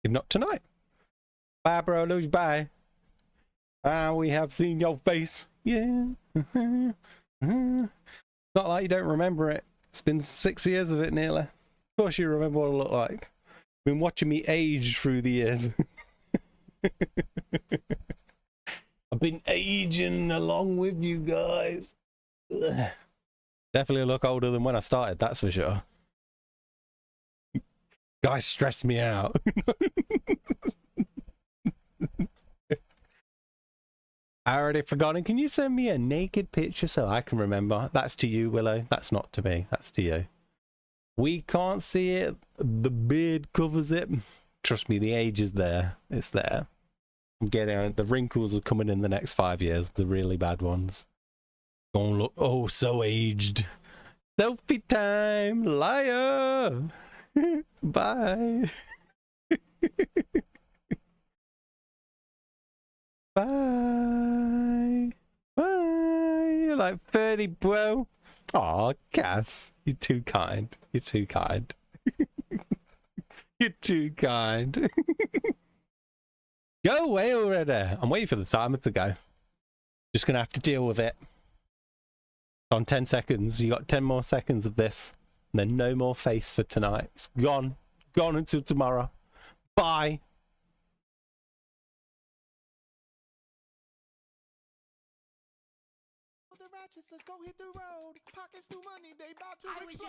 If not tonight. Bye, bro. Lose. Bye. Ah, we have seen your face. Yeah. Not like you don't remember it. It's been 6 years of it nearly. Of course you remember what I look like. Been watching me age through the years. I've been aging along with you guys. Ugh. Definitely look older than when I started, that's for sure. Guys stress me out. I already forgotten. Can you send me a naked picture so I can remember? That's to you, Willow. That's not to me. That's to you. We can't see it. The beard covers it. Trust me, the age is there. It's there. I'm getting the wrinkles are coming in the next 5 years. The really bad ones. Don't look so aged. Selfie time, liar. Bye. Bye. Bye. You're like 30, bro. Aw, Cass. You're too kind. You're too kind. You're too kind. Go away already. I'm waiting for the timer to go. Just gonna have to deal with it. On 10 seconds. You got 10 more seconds of this. And then no more face for tonight. It's gone. Gone until tomorrow. Bye. Let's go hit the road. Pockets new money, they about to explode.